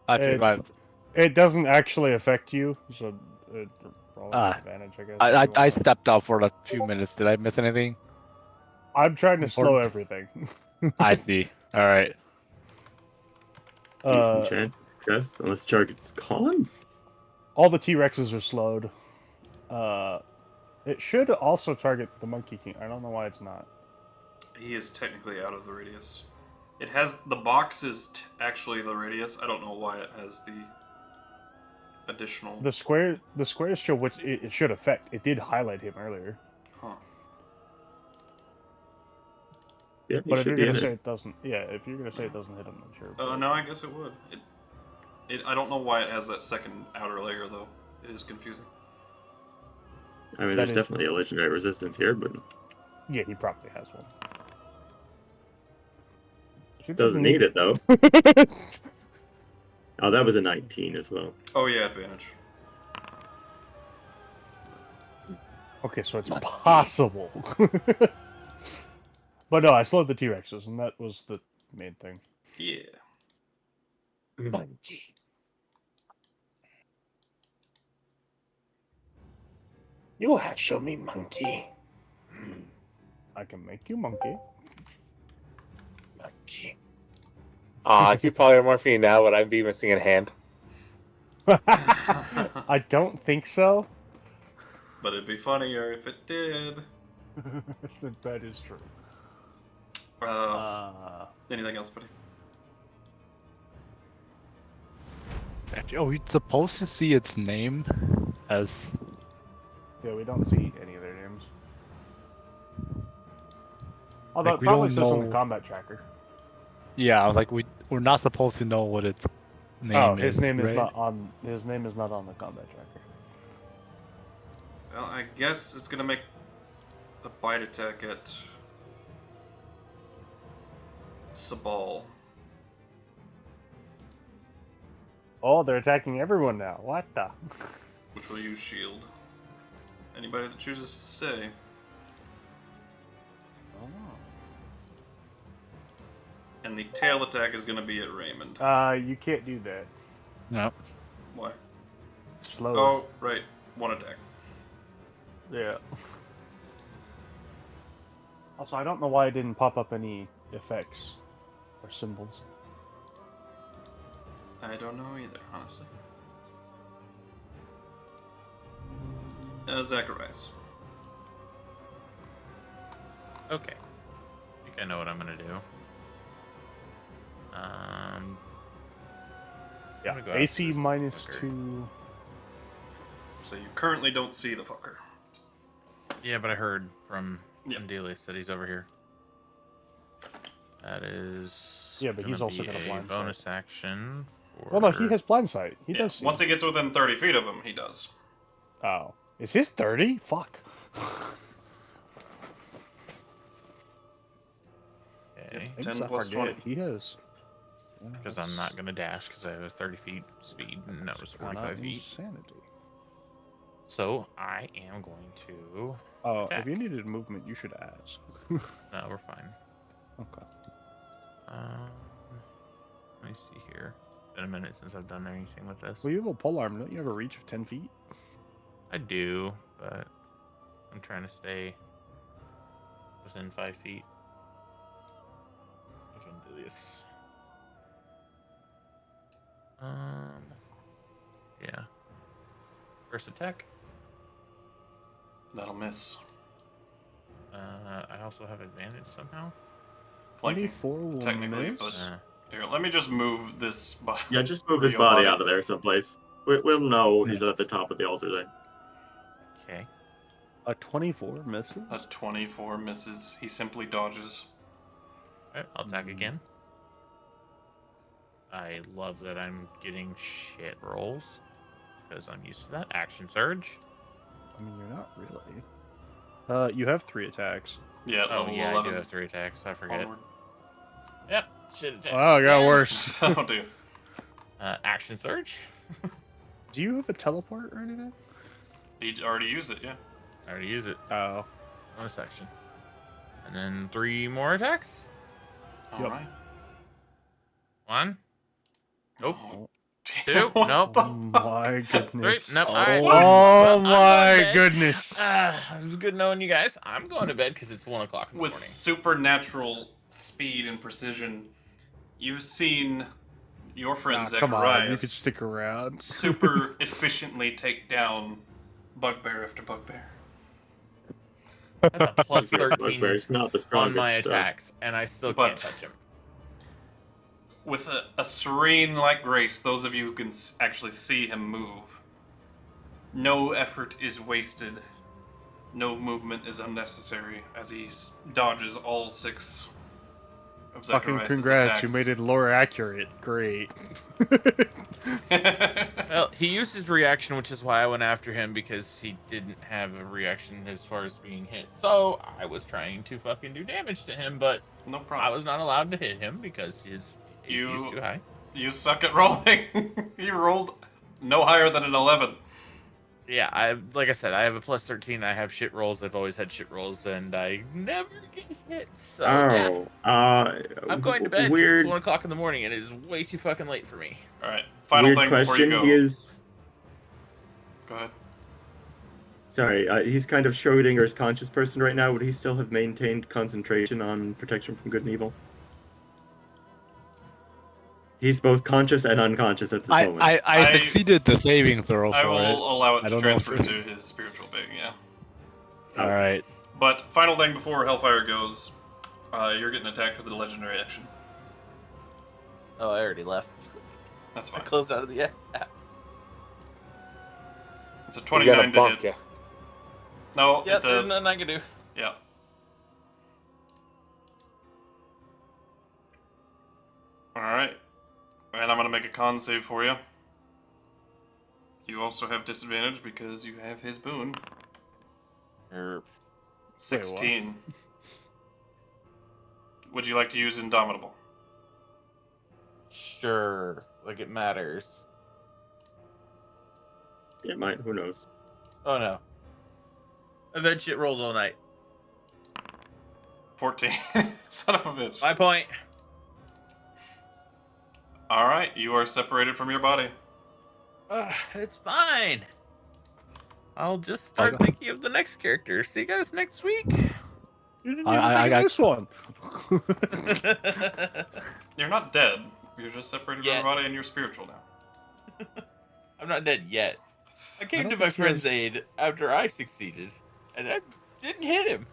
Actually, It doesn't actually affect you, so roll an advantage, I guess. if you I want. stepped out for a few minutes. Did I miss anything? I'm trying to slow important? everything. I see. All right. Decent chance of success, unless target's gone. All the T-Rexes are slowed. It should also target the Monkey King. I don't know why it's not. He is technically out of the radius. It has the box is actually the radius. I don't know why it has the additional. The squares show which it should affect. It did highlight him earlier. Huh. Yeah, But you if should you're be gonna in say it. it doesn't, yeah, if you're gonna say it doesn't hit him, then sure. but- No, I guess it would. I don't know why it has that second outer layer though. It is confusing. I mean, That there's is- definitely a legendary resistance here, but Yeah, he probably has one. He doesn't need it though. Oh, that was a 19 as well. Oh yeah, advantage. Okay, so it's possible. But no, I slowed the T-Rexes, and that was the main thing. Yeah. Monkey. You have shown me monkey. I can make you monkey. Monkey. If you polymorph now, would I be missing a hand? I don't think so. But it'd be funnier if it did. That is true. Anything else, buddy? Actually, are we supposed to see its name as? Yeah, we don't see any of their names. Although Like, it we probably don't says on the know- combat tracker. Yeah, I was like, we're not supposed to know what its name Oh, is. his name is right? not on. His name is not on the combat tracker. Well, I guess it's gonna make a bite attack at Sabal. Oh, they're attacking everyone now. What the? Which will use shield. Anybody that chooses to stay. Oh. And the tail attack is going to be at Raymond. You can't do that. No. Why? Slow. Oh, right. One attack. Yeah. Also, I don't know why it didn't pop up any effects or symbols. I don't know either, honestly. Zakarias. Okay. I think I know what I'm gonna do. Yeah, I'm gonna go after AC this minus fucker. 2. So you currently don't see the fucker. Yeah, but I heard from Yep. Andelias that he's over here. That is. Yeah, but he's also be got a blind sight. bonus action. Well, no, he has blind sight. He Yeah, does see. once he gets within 30 feet of him, he does. Oh. Is his 30? Fuck. Okay. I 10 guess I plus forget. 20. He has. Because I'm not gonna dash because I have a 30 feet speed and that was 45 feet. Insanity. So I am going to. Oh, attack. if you needed movement, you should ask. No, we're fine. Okay. Let me see here. Been a minute since I've done anything with this. Well, you have a pole arm. Don't you have a reach of 10 feet? I do, but I'm trying to stay within 5 feet of Andelias. Yeah. First attack. That'll miss. I also have advantage somehow. Flanking. 24 will Technically, miss. but here, let me just move this. Yeah, just move his Real body body. out of there someplace. We'll know he's at the top of the altar there. Okay. A 24 misses. A 24 misses. He simply dodges. Alright, I'll attack again. I love that I'm getting shit rolls because I'm used to that. Action surge. I mean, you're not really. You have 3 attacks. Yeah, Oh level yeah, 11. I do have 3 attacks. I forget. Onward. Yep. Shit attack. Oh, it got worse. Oh, dude. Action surge. Do you have a teleport or anything? He already used it, yeah. I already use it. Oh. Bonus action. And then 3 more attacks. Alright. Yep. 1. Nope. Oh, 2. what Nope. the Oh fuck? my goodness. Nope, alright. Oh Well, I'm my going to bed. goodness. It was good knowing you guys. I'm going to bed because it's 1 o'clock in the With morning. supernatural speed and precision, you've seen your friend Come on, you Zakarias could stick around. super efficiently take down bugbear after bugbear. That's a plus Bugbear- 13 Bugbear's not the on strongest. my attacks, and I still But- can't touch him. With a serene-like grace, those of you who can actually see him move, no effort is wasted. No movement is unnecessary as he dodges all 6 of Fucking Zakarias' congrats, attacks. you made it lore accurate. Great. Well, he used his reaction, which is why I went after him, because he didn't have a reaction as far as being hit. So I was trying to fucking do damage to him, but No I problem. was not allowed to hit him because his AC is too high. You suck at rolling. You rolled no higher than an 11. Yeah, like I said, I have a plus 13. I have shit rolls. I've always had shit rolls, and I never get hit. So yeah, Oh, I'm going to bed. 'Cause Weird, It's 1 o'clock in the morning, and it is way too fucking late for me. All right. Final weird thing before question. you go. He is. Go ahead. Sorry, he's kind of Schrodinger's conscious person right now. Would he still have maintained concentration on protection from good and evil? He's both conscious and unconscious at this moment. I succeeded the saving throw I for will it. allow it I to don't know if transfer it- to his spiritual being. Yeah. All right. But final thing before Hellfire goes, you're getting attacked with a legendary action. Oh, I already left. That's fine. closed out of the app. It's a We're 29 gonna to bunk hit. ya. No, Yeah, it's there's a nothing I can do. yeah. All right, and I'm gonna make a con save for you. You also have disadvantage because you have his boon. 16. Would you like to use Indomitable? Sure, like it matters. It might. Who knows? Oh no. I've had shit rolls all night. 14. Son of a bitch. 5 point. All right, you are separated from your body. It's fine. I'll just start Okay. thinking of the next character. See you guys next week. You didn't I- even I think got- of this one. You're not dead. You're just separated from Yet. your body and you're spiritual now. I'm not dead yet. I came don't to my think he friend's has- aid after I succeeded, and I didn't hit him.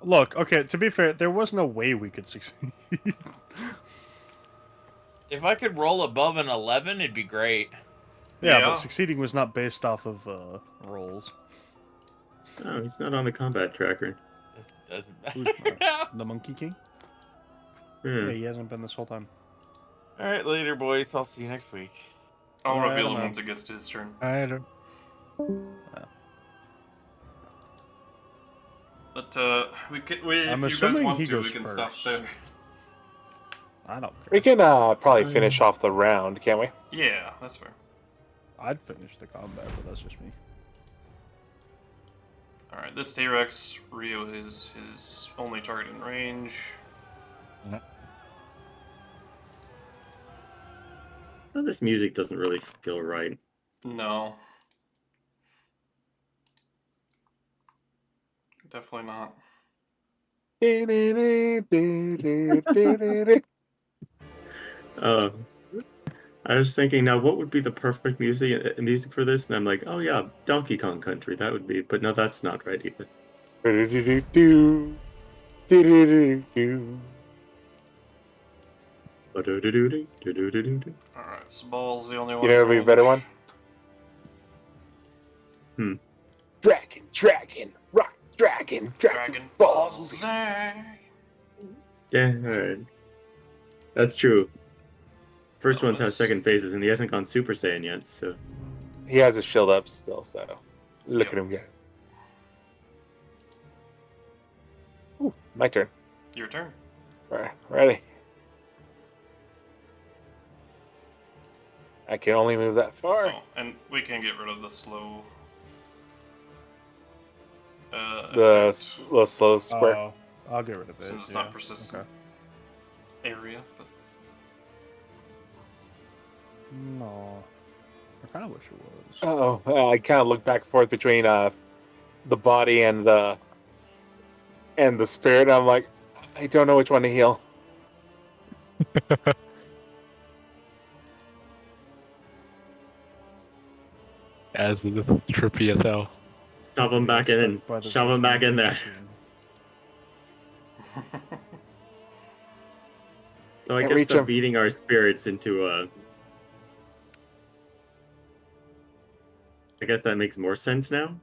Look, okay, to be fair, there was no way we could succeed. If I could roll above an 11, it'd be great. Yeah, Yeah. but succeeding was not based off of rolls. Oh, he's not on the combat tracker. Doesn't Who's matter. the Monkey King? Hmm. Yeah, he hasn't been this whole time. All right, later, boys. I'll see you next week. I'll Right, reveal I'm him out. once it gets to his turn. But if I'm you guys assuming want he to, we goes can first. stop there. I don't We care. can probably finish off the round, can't we? Yeah, that's fair. I'd finish the combat, but that's just me. All right, this T-Rex, Rio is his only target in range. Oh, this music doesn't really feel right. No. Definitely not. I was thinking now, what would be the perfect music for this? And I'm like, oh yeah, Donkey Kong Country. That would be, but no, that's not right either. All right, so Ball's the only one. You know, in it'd be a range. better one. Hmm. Dragon, rock, dragon, Dragon balls. Balls. Yeah, alright. That's true. First one's has Elvis. second phases, and he hasn't gone Super Saiyan yet, so. He has his shield up still, so look Yep. at him go. Ooh, my turn. Your turn. All right, ready. I can only move that far. Oh, and we can get rid of the slow. The effect, slow square. Oh, I'll get rid of it. since it's yeah. not persistent Okay. area. But No. I kind of wish it was. Oh, I kind of look back and forth between the body and the spirit. I'm like, I don't know which one to heal. As with trippy as hell. Shove him back Stuck in. by the Shove him back in there. machine. So I Can't guess reach they're him. beating our spirits into a. I guess that makes more sense now.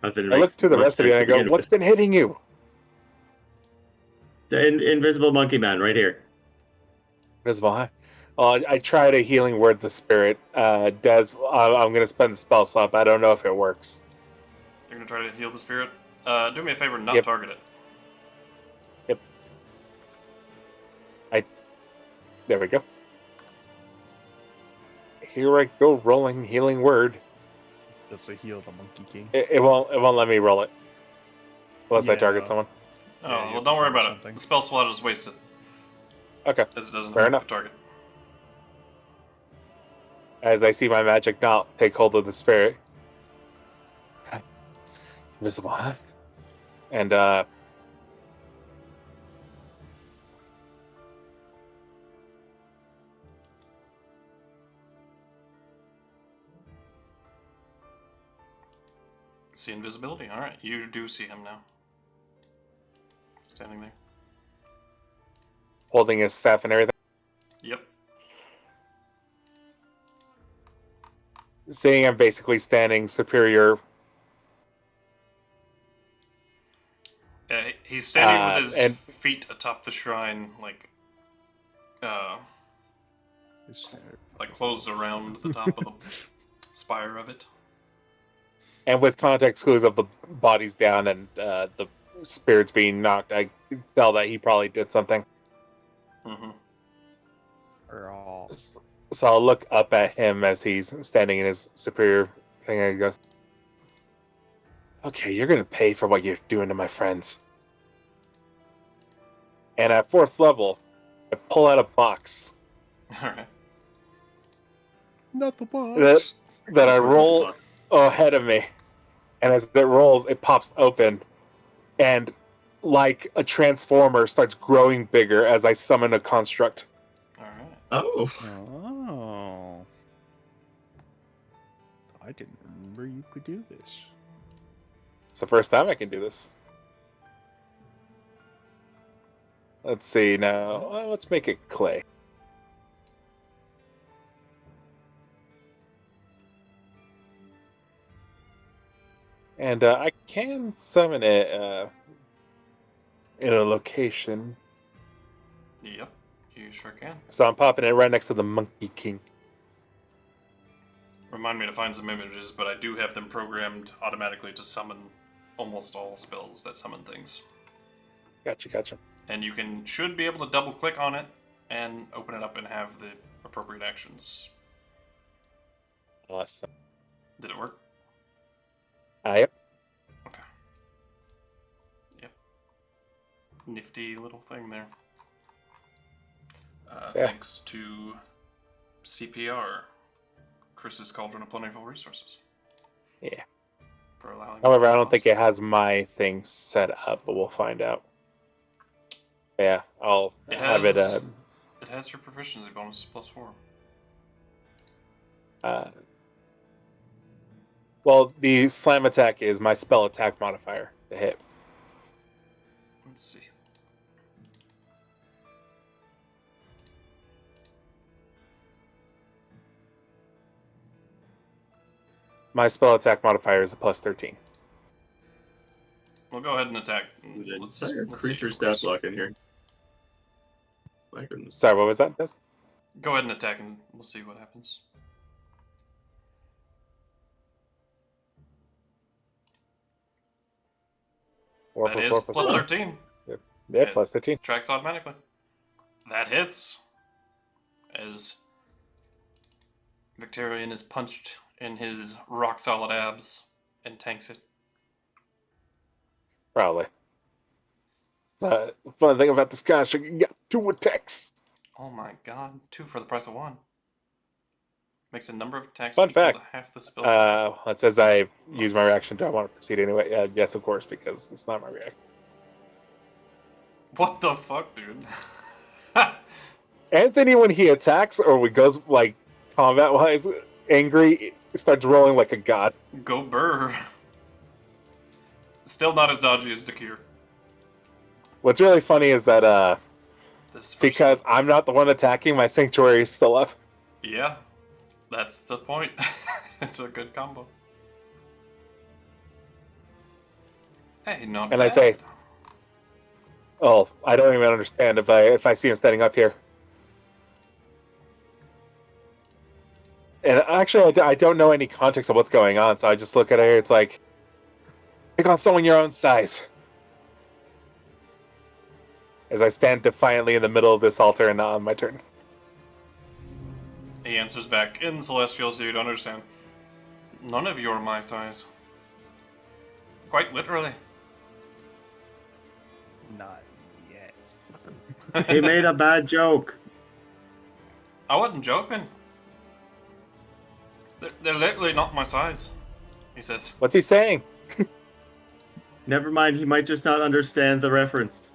Not that it I look makes to the much rest of you sense and I to go, begin "What's with. been hitting you?" The invisible monkey man, right here. Visible, huh? I tried a healing word, the spirit. Des, I'm going to spend the spell slot, but I don't know if it works. you're gonna try to heal the spirit. Do me a favor, not Yep. target it. There we go. Here I go, rolling healing word. That's a heal the Monkey King. It won't let me roll it unless I target Yeah. someone. Oh, Yeah, you well, don't worry target about something. it. The spell slot is wasted, Okay, as it doesn't Fair affect enough. the target. as I see my magic now take hold of the spirit. Invisible, huh? And See invisibility? Alright, you do see him now. Standing there. holding his staff and everything. Yep. Seeing him basically standing superior. He's standing with his and- feet atop the shrine, like closed around the top of the spire of it. And with context clues of the bodies down and the spirits being knocked, I can tell that he probably did something. Mm-hmm. So I'll look up at him as he's standing in his superior thing and he goes, "Okay, you're going to pay for what you're doing to my friends." And at 4th level, I pull out a box Alright. Not the that box. that I roll ahead of me, and as it rolls, it pops open, and like a transformer, starts growing bigger as I summon a construct. Alright. Oh. Oh. I didn't remember you could do this. It's the first time I can do this. Let's see now. Well, let's make it clay. And I can summon it in a location. Yep, you sure can. So I'm popping it right next to the Monkey King. Remind me to find some images, but I do have them programmed automatically to summon almost all spells that summon things. Gotcha. And you should be able to double click on it and open it up and have the appropriate actions. Awesome. Did it work? Yep. Okay. Yep. Nifty little thing there. Yeah. Thanks to CPR, Chris's Cauldron of Plentiful Resources. Yeah. For allowing. However, I don't think it has my thing set up, but we'll find out. Yeah, I'll have it. It has your proficiency bonus +4. Well, the slam attack is my spell attack modifier to hit. Let's see. My spell attack modifier is a +13. We'll go ahead and attack. Let's see creature stat block in here. My goodness. Sorry, what was that? Des? Go ahead and attack, and we'll see what happens. That is plus 13. Yeah, plus 13. Tracks automatically. That hits. As Victorian is punched in his rock solid abs and tanks it. Probably. But the fun thing about this guy, she got 2 attacks. Oh my god. 2 for the price of 1. Makes a number of attacks Fun equal fact. to half the spell slot. It says I use my reaction. Do I want to proceed anyway? Yes, of course, because it's not my reaction. What the fuck, dude? Anthony, when he attacks or when he goes like combat-wise angry, starts rolling like a god. Go burr. Still not as dodgy as Dakir. What's really funny is that This first because I'm not the one attacking, my sanctuary is still up. Yeah, that's the point. It's a good combo. Hey, not And bad. I say, oh, I don't even understand if I see him standing up here. And actually, I don't know any context of what's going on, so I just look at it. It's like, pick on someone your own size. As I stand defiantly in the middle of this altar and on my turn. He answers back in Celestial, so you don't understand. None of you are my size. Quite literally. Not yet. He made a bad joke. I wasn't joking. They're literally not my size, he says. What's he saying? Never mind, he might just not understand the reference.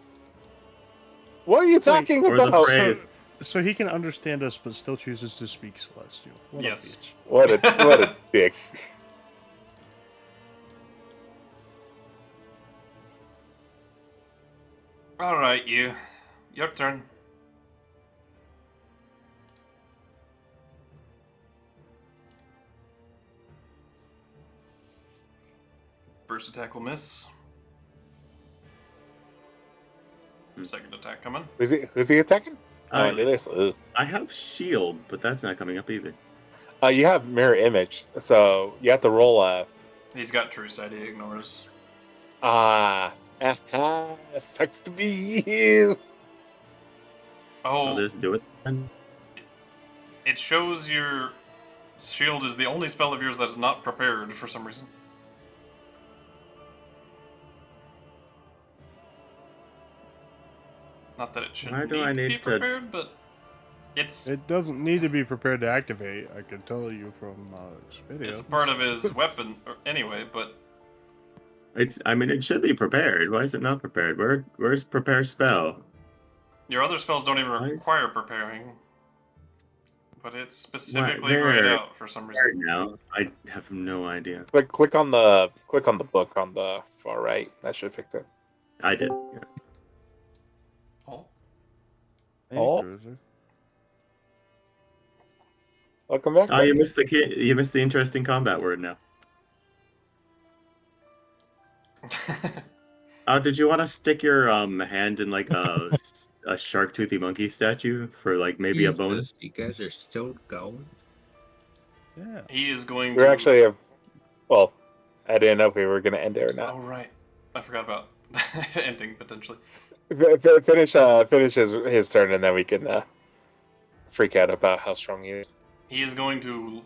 What are you talking Or the about? phrase. So he can understand us, but still chooses to speak Celestial. What a Yes. bitch. What a dick. Alright, you. Your turn. First attack will miss. Second attack coming. Who's he attacking? Andelias. I have shield, but that's not coming up either. You have mirror image, so you have to roll He's got true sight, he ignores. sucks to be you. Oh, So just do it then. it shows your shield is the only spell of yours that is not prepared for some reason. Not that it should Why do need I to be need to- prepared, but it's It doesn't need to be prepared to activate. I can tell you from experience. it's part of his weapon anyway. But I mean, it should be prepared. Why is it not prepared? Where's prepare spell? your other spells don't even Why is- require preparing. But it's specifically there? grayed out for some Right reason. now, I have no idea. Click on the book on the far right. That should fix it. I did. Yeah. Oh, Hey, Oh. KuZii. Welcome back. Oh, you missed the interesting combat word now. Oh, did you want to stick your hand in like a shark toothy monkey statue for like maybe a bonus? You guys are still going? Yeah. he is going We're to. actually, well, I didn't know if we were going to end it or not. Oh right, I forgot about ending potentially. Finish his turn, and then we can freak out about how strong he is. He is going to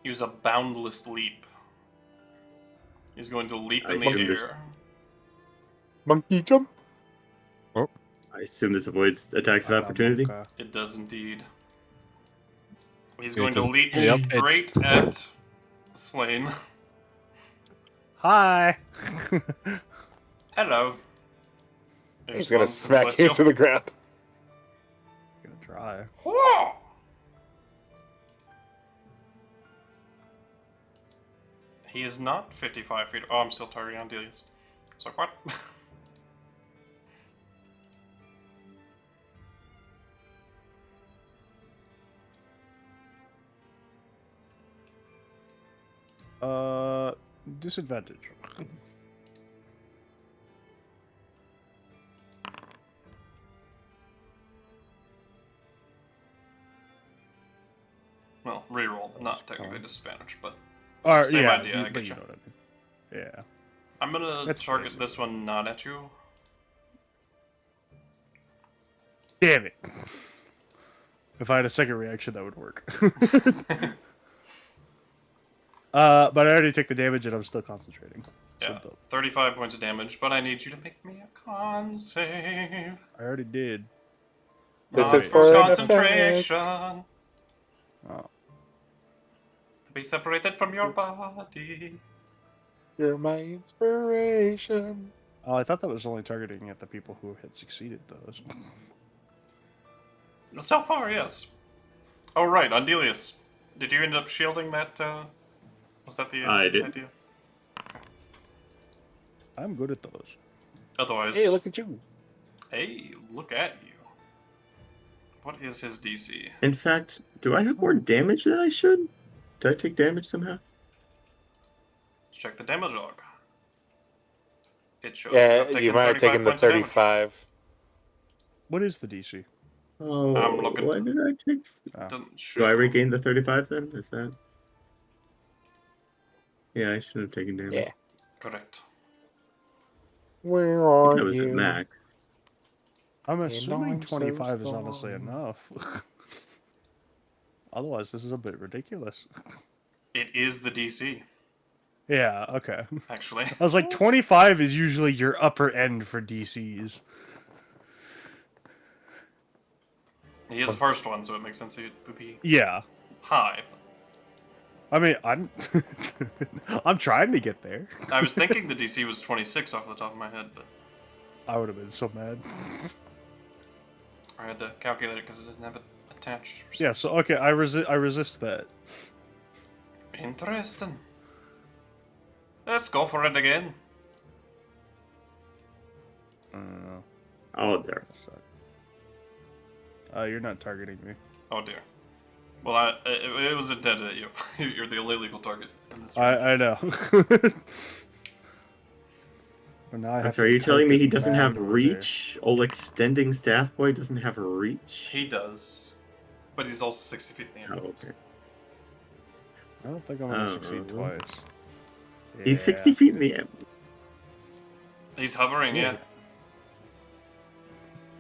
use a boundless leap. He's going to leap I in the assume this- air. Monkey jump. I assume this avoids attacks of opportunity. Okay. It does indeed. He's It going to does- leap Yep, it- straight at Slane. Hi. Hello. He's going to Responds to smack you Celestial. to the ground. Gonna try. Whoa! He is not 55 feet. Oh, I'm still targeting Andelias. So what? Disadvantage. Well, reroll, not technically fine. disadvantage, but Or Same yeah, idea, I but get you you. know what I mean. Yeah. I'm gonna That's target basic. this one not at you. Damn it. If I had a second reaction, that would work. But I already took the damage and I'm still concentrating. So Yeah. dope. 35 points of damage, but I need you to make me a con save. I already did. This Not is for an concentration. Oh. To be separated from your body. You're my inspiration. Oh, I thought that was only targeting at the people who had succeeded those. So far, yes. Oh, right, Andelias. Did you end up shielding that, was that the I did. idea? I'm good at those. Otherwise... Hey, look at you. Hey, look at you. What is his DC? In fact, do I have more damage than I should? Did I take damage somehow? Let's check the damage log. It shows Yeah, I've you might have 35 taken the points of damage. 35. What is the DC? Oh, I'm looking. what did I take? Doesn't show. Do I regain the 35 then? Is that? Yeah, I should have taken damage. Yeah. Correct. Where I are think I was at you? max. I'm And assuming I'm so 25 is honestly strong. enough. Otherwise, this is a bit ridiculous. It is the DC, Yeah, okay. actually. I was like, 25 is usually your upper end for DCs. He is the first one, so it makes sense it would be Yeah. high. I mean, I'm I'm trying to get there. I was thinking the DC was 26 off the top of my head, but I would have been so mad. I had to calculate it because it didn't have it attached. Yeah, so okay, I resist that. Interesting. Let's go for it again. Oh, there. You're not targeting me. Oh dear. Well, it was intended at you. You're the illegal target in this range. I know. But now I I'm have sorry, to are you telling me he target doesn't man have over reach? Old extending staff boy doesn't have reach? He does. But he's also 60 feet in the Oh, air. okay. there. I don't think I'm gonna succeed Oh. twice. He's Yeah. 60 feet in the air. He's hovering, yeah.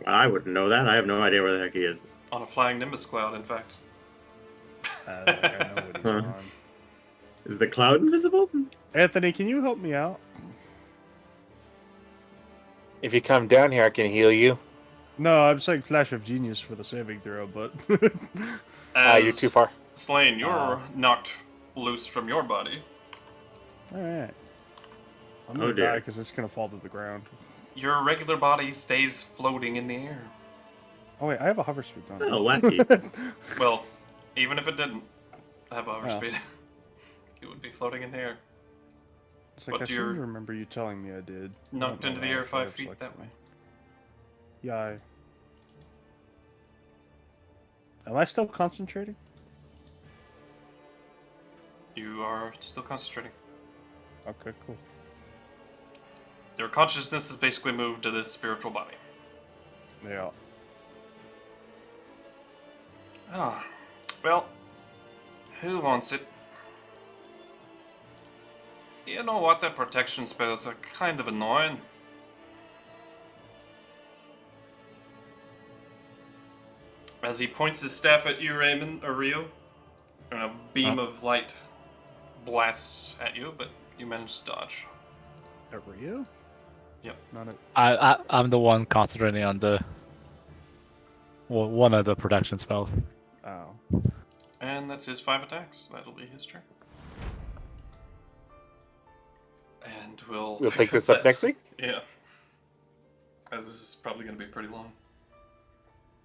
I wouldn't know that. I have no idea where the heck he is. On a flying Nimbus cloud, in fact. I think I know what he's Huh. on. Is the cloud invisible? Anthony, can you help me out? If you come down here, I can heal you. No, I'm saying Flash of Genius for the saving throw, but You're too far. Slane, you're Oh. knocked loose from your body. all right. I'm Oh, gonna dear. die because it's gonna fall to the ground. Your regular body stays floating in the air. Oh wait, I have a hover speed, don't I? Oh, wacky. Well, even if it didn't have hover Oh. speed, it would be floating in the air. It's like But I seem you're to remember you telling me I did. I knocked don't into know the why air it 5 feels feet like that way. Yeah. Am I still concentrating? You are still concentrating. Okay, cool. Your consciousness has basically moved to this spiritual body. Yeah. Ah, well, who wants it? You know what? That protection spells are kind of annoying. As he points his staff at you, Raymond, or Rio, and a beam of light blasts at you, but you manage to dodge. At Rio? Yep. Not at. I'm the one concentrating on the one of the protection spells. Oh. And that's his 5 attacks. That'll be his turn. And we'll Pick this up that. next week. Yeah. As this is probably going to be pretty long.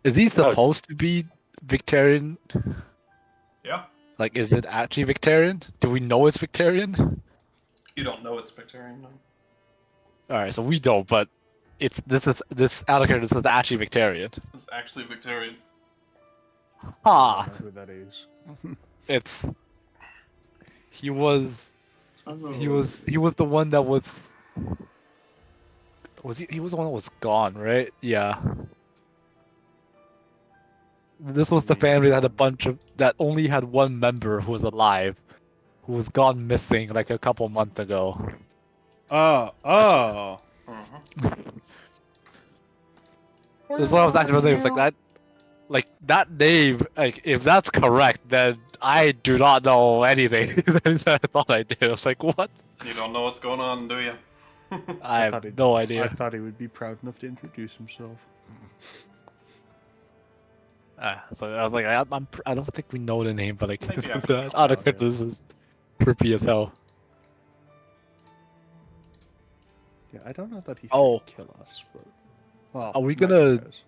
Is he supposed to be Victorian? Yeah. Like, is it actually Victorian? Do we know it's Victorian? You don't know it's Victorian, no? Alright, so we don't, but this allocator is actually Victorian. It's actually Victorian. I Ah, don't know who that is. it's he was Oh. the one that was he was the one that was gone, right? Yeah. This was the family that had a bunch of that only had one member who was alive, who was gone missing like a couple months ago. Oh. Mm-hmm. That's what I was actually wondering. It's like that, that name. Like, if that's correct, then I do not know anything. That's all I did. I was like, what? You don't know what's going on, do you? I thought have no idea. I thought he would be proud enough to introduce himself. So I was like, I don't think we know the name, but like, Maybe after the the combat, other characters is creepy as hell. Yeah, I don't know that he's Oh. gonna kill us, but well, Are we might gonna- be guys.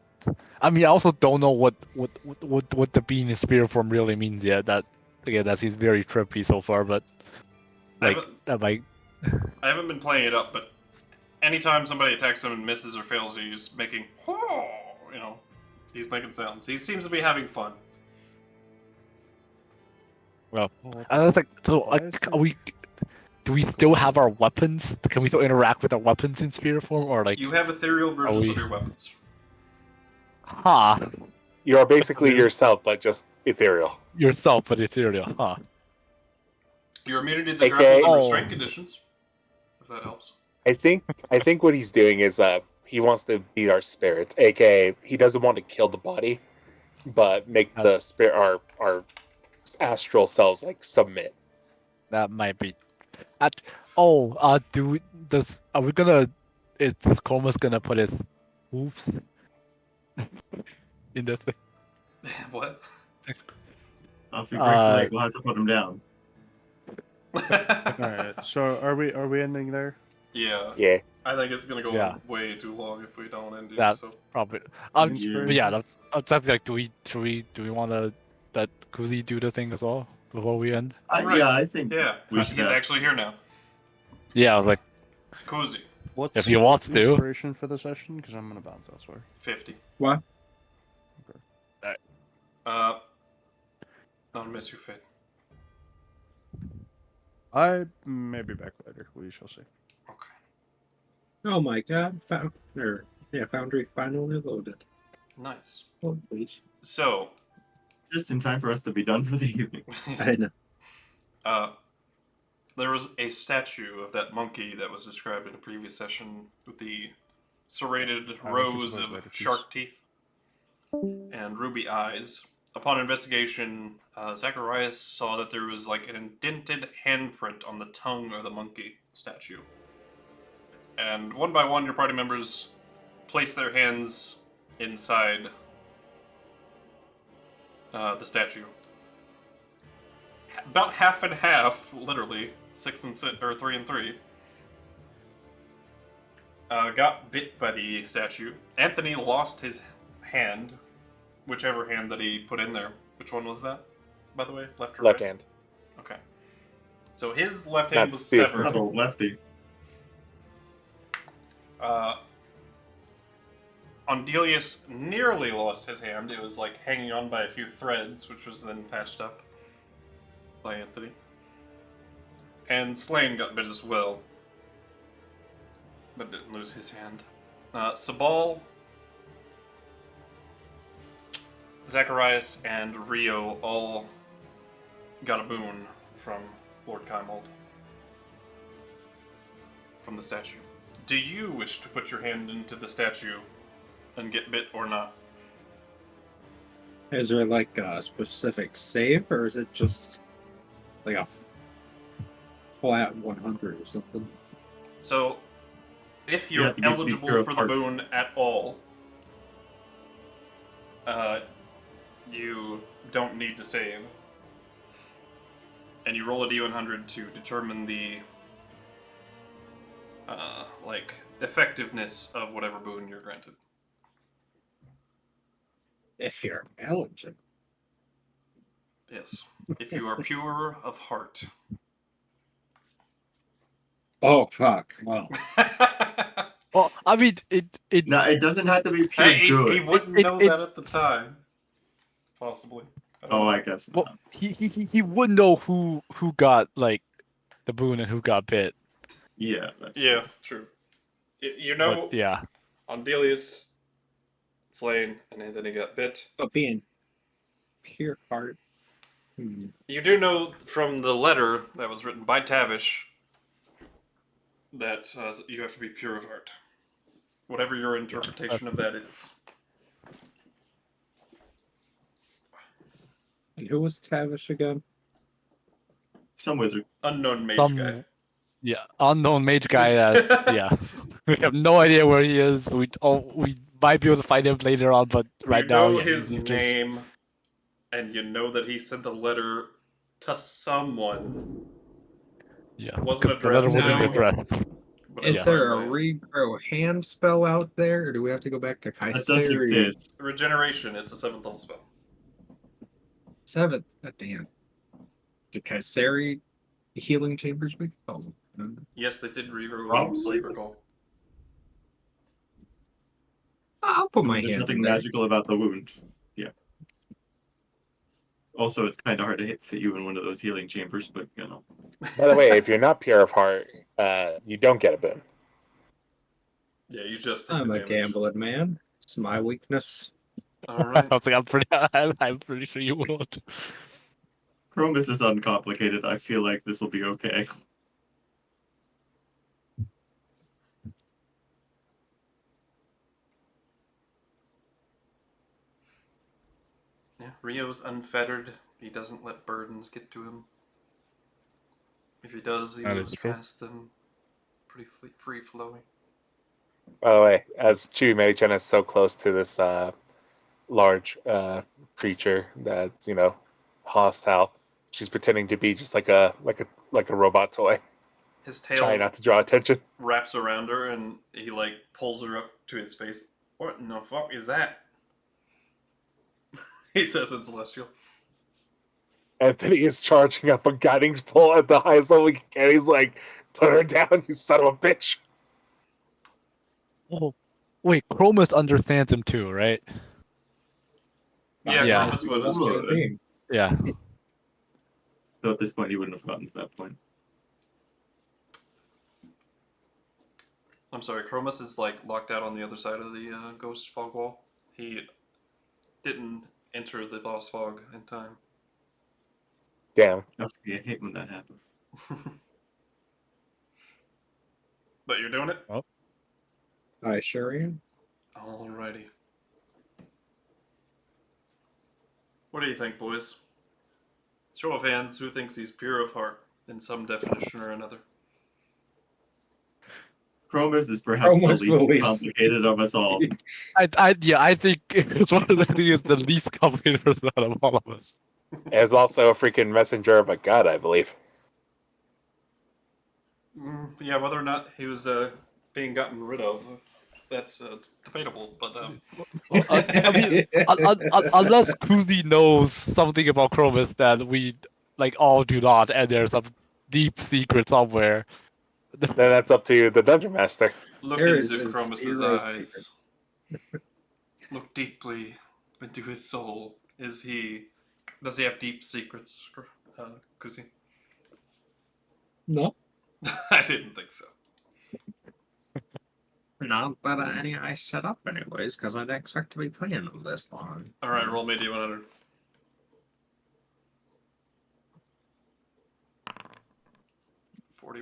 I mean, I also don't know what the being in spirit form really means yet. That again, that seems very trippy so far, but like, I haven't been playing it up, but anytime somebody attacks him and misses or fails, he's making, you know, he's making sounds. He seems to be having fun. Oh, what I the was like, so Why is like, there- do we still have our weapons? Can we still interact with our weapons in spirit form, or like, You have ethereal versions we- of your weapons. huh? You are basically yourself, but just ethereal. Yourself, but ethereal, huh? You're immune to the AKA grapple and Oh. restraint conditions, if that helps. I think what he's doing is he wants to beat our spirits, aka he doesn't want to kill the body, but make the spirit our astral selves like submit. That might be. Are we gonna? Is Chromis gonna put his hooves in the thing? What? If he breaks the leg, we'll have to put him down. All right. So are we ending there? Yeah. Yeah. I think it's gonna go Yeah. way too long if we don't end it. That- So Probably. Inspiration? But yeah, that's definitely like. Do we want to let KuZii do the thing as well before we end? Right. Yeah, I think yeah, we should he's have. actually here now. Yeah, I was like, KuZii, What's If he wants what's to. inspiration for the session? Because I'm gonna bounce elsewhere. 50. What? I'll miss you, Fate. I may be back later. We shall see. Okay. Oh my god. Foundry finally loaded. Nice. Oh, please. So, Just in time for us to be done for the evening. I know. there was a statue of that monkey that was described in a previous session with the serrated rows of shark teeth and ruby eyes. Upon investigation, Zakarias saw that there was like an indented handprint on the tongue of the monkey statue. And one by one, your party members place their hands inside the statue. About half and half, literally 6 and 6 or 3 and 3. Got bit by the statue. Anthony lost his hand, whichever hand that he put in there. Which one was that, by the way? Left or Left right? hand. Okay. So his left hand was That's the- severed. Oh, lefty. Andelias nearly lost his hand. It was like hanging on by a few threads, which was then patched up by Anthony. And Slane got bit as well, but didn't lose his hand. Sabal, Zakarias, and Rio all got a boon from Lord Kaimold. From the statue. Do you wish to put your hand into the statue and get bit or not? Is there like a specific save, or is it just like a flat 100 or something? So, if You you're have to be eligible pure for the heart. boon at all, you don't need to save. And you roll a d100 to determine the effectiveness of whatever boon you're granted. If you're eligible. Yes. If you are pure of heart. Oh, fuck. Well, Well, I mean, it No, it doesn't have to be pure Hey, good. he wouldn't It- know it- that at the time. Possibly. I don't Oh, know. I guess well, not. he would know who got like the boon and who got bit. Yeah, that's Yeah, true. You know, But yeah, Andelias, Slane, and Anthony got bit. but being pure heart. You do know from the letter that was written by Tavish that you have to be pure of heart. Whatever your interpretation of that is. And who was Tavish again? Some wizard. Unknown mage some guy. yeah unknown mage guy that yeah we have no idea where he is. We might be able to find him later on, but right you now know yeah, his he's just- name, and you know that he sent a letter to someone. yeah. It wasn't The letter addressed wasn't to- addressed. But Is it's there a by regrow hand spell out there, or do we have to go back to That doesn't Kaiseri? exist. regeneration. It's a 7th level spell. 7th. God damn. Did Kaiseri healing chambers make? Oh, no. Yes, they did regrow. Probably. I recall. I'll put So my there's hand nothing in there. magical about the wound. Yeah. Also, it's kind of hard to fit you in one of those healing chambers, but you know. By the way, if you're not pure of heart, you don't get a boon. Yeah, you just take I'm the a damage. gambling man. It's my weakness. All right. I think I'm pretty sure you won't. Chromis is uncomplicated. I feel like this will be okay. Yeah, Rio's unfettered. He doesn't let burdens get to him. If he does, he That moves is true. past them. Pretty free flowing. By the way, as Chewy Mage is so close to this large creature that's hostile, she's pretending to be just like a robot toy, His trying tail not to draw attention. wraps around her, and he pulls her up to his face. What in the fuck is that? He says in Celestial. Anthony is charging up a guiding bolt at the highest level he can. He's like, "Put her down, you son of a bitch!" Oh, wait, Chromis understands him too, right? Yeah, Yeah. Chromis would That's understand. the thing. Yeah. So at this point, he wouldn't have gotten to that point. I'm sorry, Chromis is locked out on the other side of the ghost fog wall. He didn't enter the boss fog in time. Damn. I hate when that happens. But you're doing it? I sure am. Alrighty. What do you think, boys? Show of hands, who thinks he's pure of heart in some definition or another? Chromis is perhaps Chromis the least believes. complicated of us all. I think it's one of the things the least complicated person out of all of us. As also a freaking messenger of a god, I believe. Yeah, whether or not he was being gotten rid of, that's debatable. But Well, I mean, unless KuZii knows something about Chromis that we like all do not, and there's some deep secret somewhere. Then that's up to the dungeon master. look There into is Chromis's zero eyes. Look deeply into his soul. Does he have deep secrets, KuZii? No, I didn't think so. not that any I set up anyways, because I didn't expect to be playing them this long. All right, roll me D100.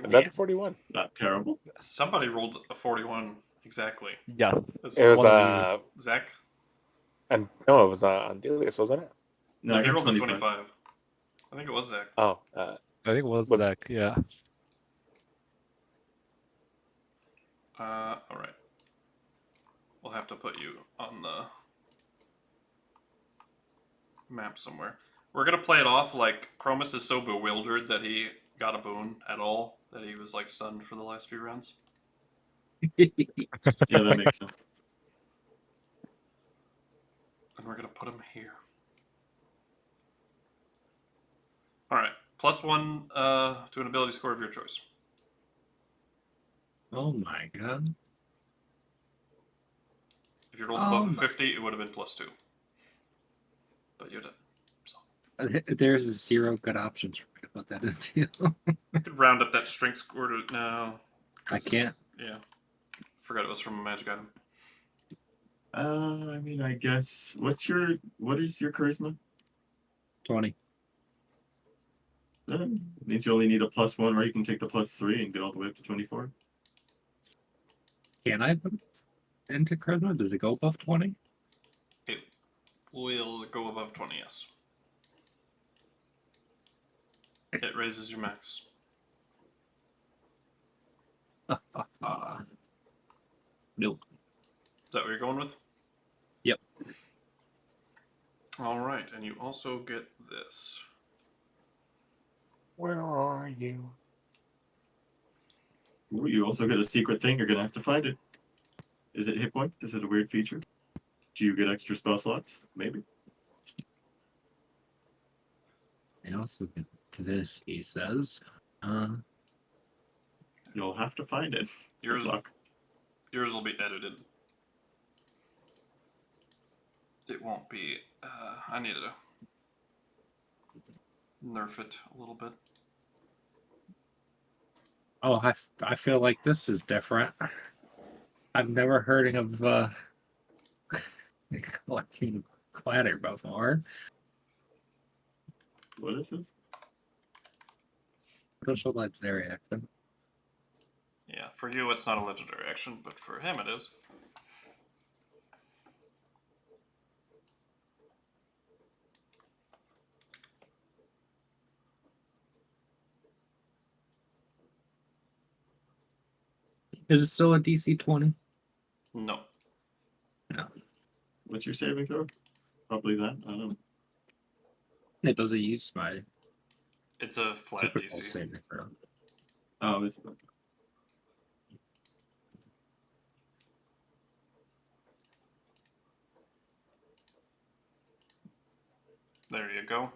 Another 41. Not terrible. Somebody rolled a 41 exactly. Yeah, It was one of Zach. and no, it was Andelias, wasn't it? No, I He got rolled a 25. 25. I think it was Zach. Oh, I think it was Zach. Yeah. All right. We'll have to put you on the map somewhere. We're gonna play it off like Chromis is so bewildered that he got a boon at all that he was like stunned for the last few rounds. Yeah, that makes sense. And we're gonna put him here. All right, +1 to an ability score of your choice. Oh my god. If you rolled above a 50, it would have been +2. But you didn't. So. There's zero good options for me to put that into. You could round up that strength score to no. I can't. Yeah. Forgot it was from a magic item. I mean, I guess. What is your charisma? 20. It means you only need a +1, or you can take the +3 and get all the way up to 24. Can I put into charisma? Does it go above 20? It will go above 20, yes. It raises your max. Nope. Is that what you're going with? Yep. All right, and you also get this. where are you? Ooh, you also get a secret thing. You're gonna have to find it. Is it hit point? Is it a weird feature? Do you get extra spell slots? Maybe. I also get this, he says. You'll have to find it. Yours, Good luck. yours will be edited. It won't be. I need to nerf it a little bit. Oh, I feel like this is different. I've never heard of collecting clatter before. What is this? Special legendary action. Yeah, for you it's not a legendary action, but for him it is. Is it still a DC 20? No. No. What's your saving throw? Probably that. I don't know. It doesn't use my It's a flat typical DC. saving throw. Oh, is it? There you go.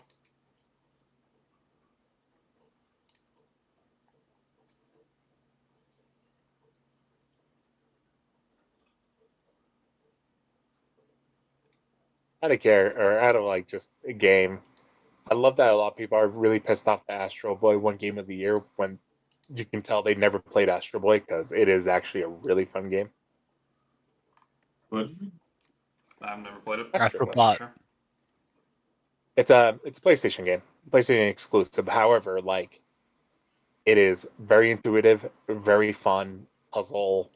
Out of care, or out of like just a game. I love that a lot of people are really pissed off the Astral Boy one game of the year when you can tell they never played Astral Boy because it is actually a really fun game. What is it? I've never played it. Astral That's Bot. for sure. It's a PlayStation game, PlayStation exclusive. However, like it is very intuitive, very fun puzzle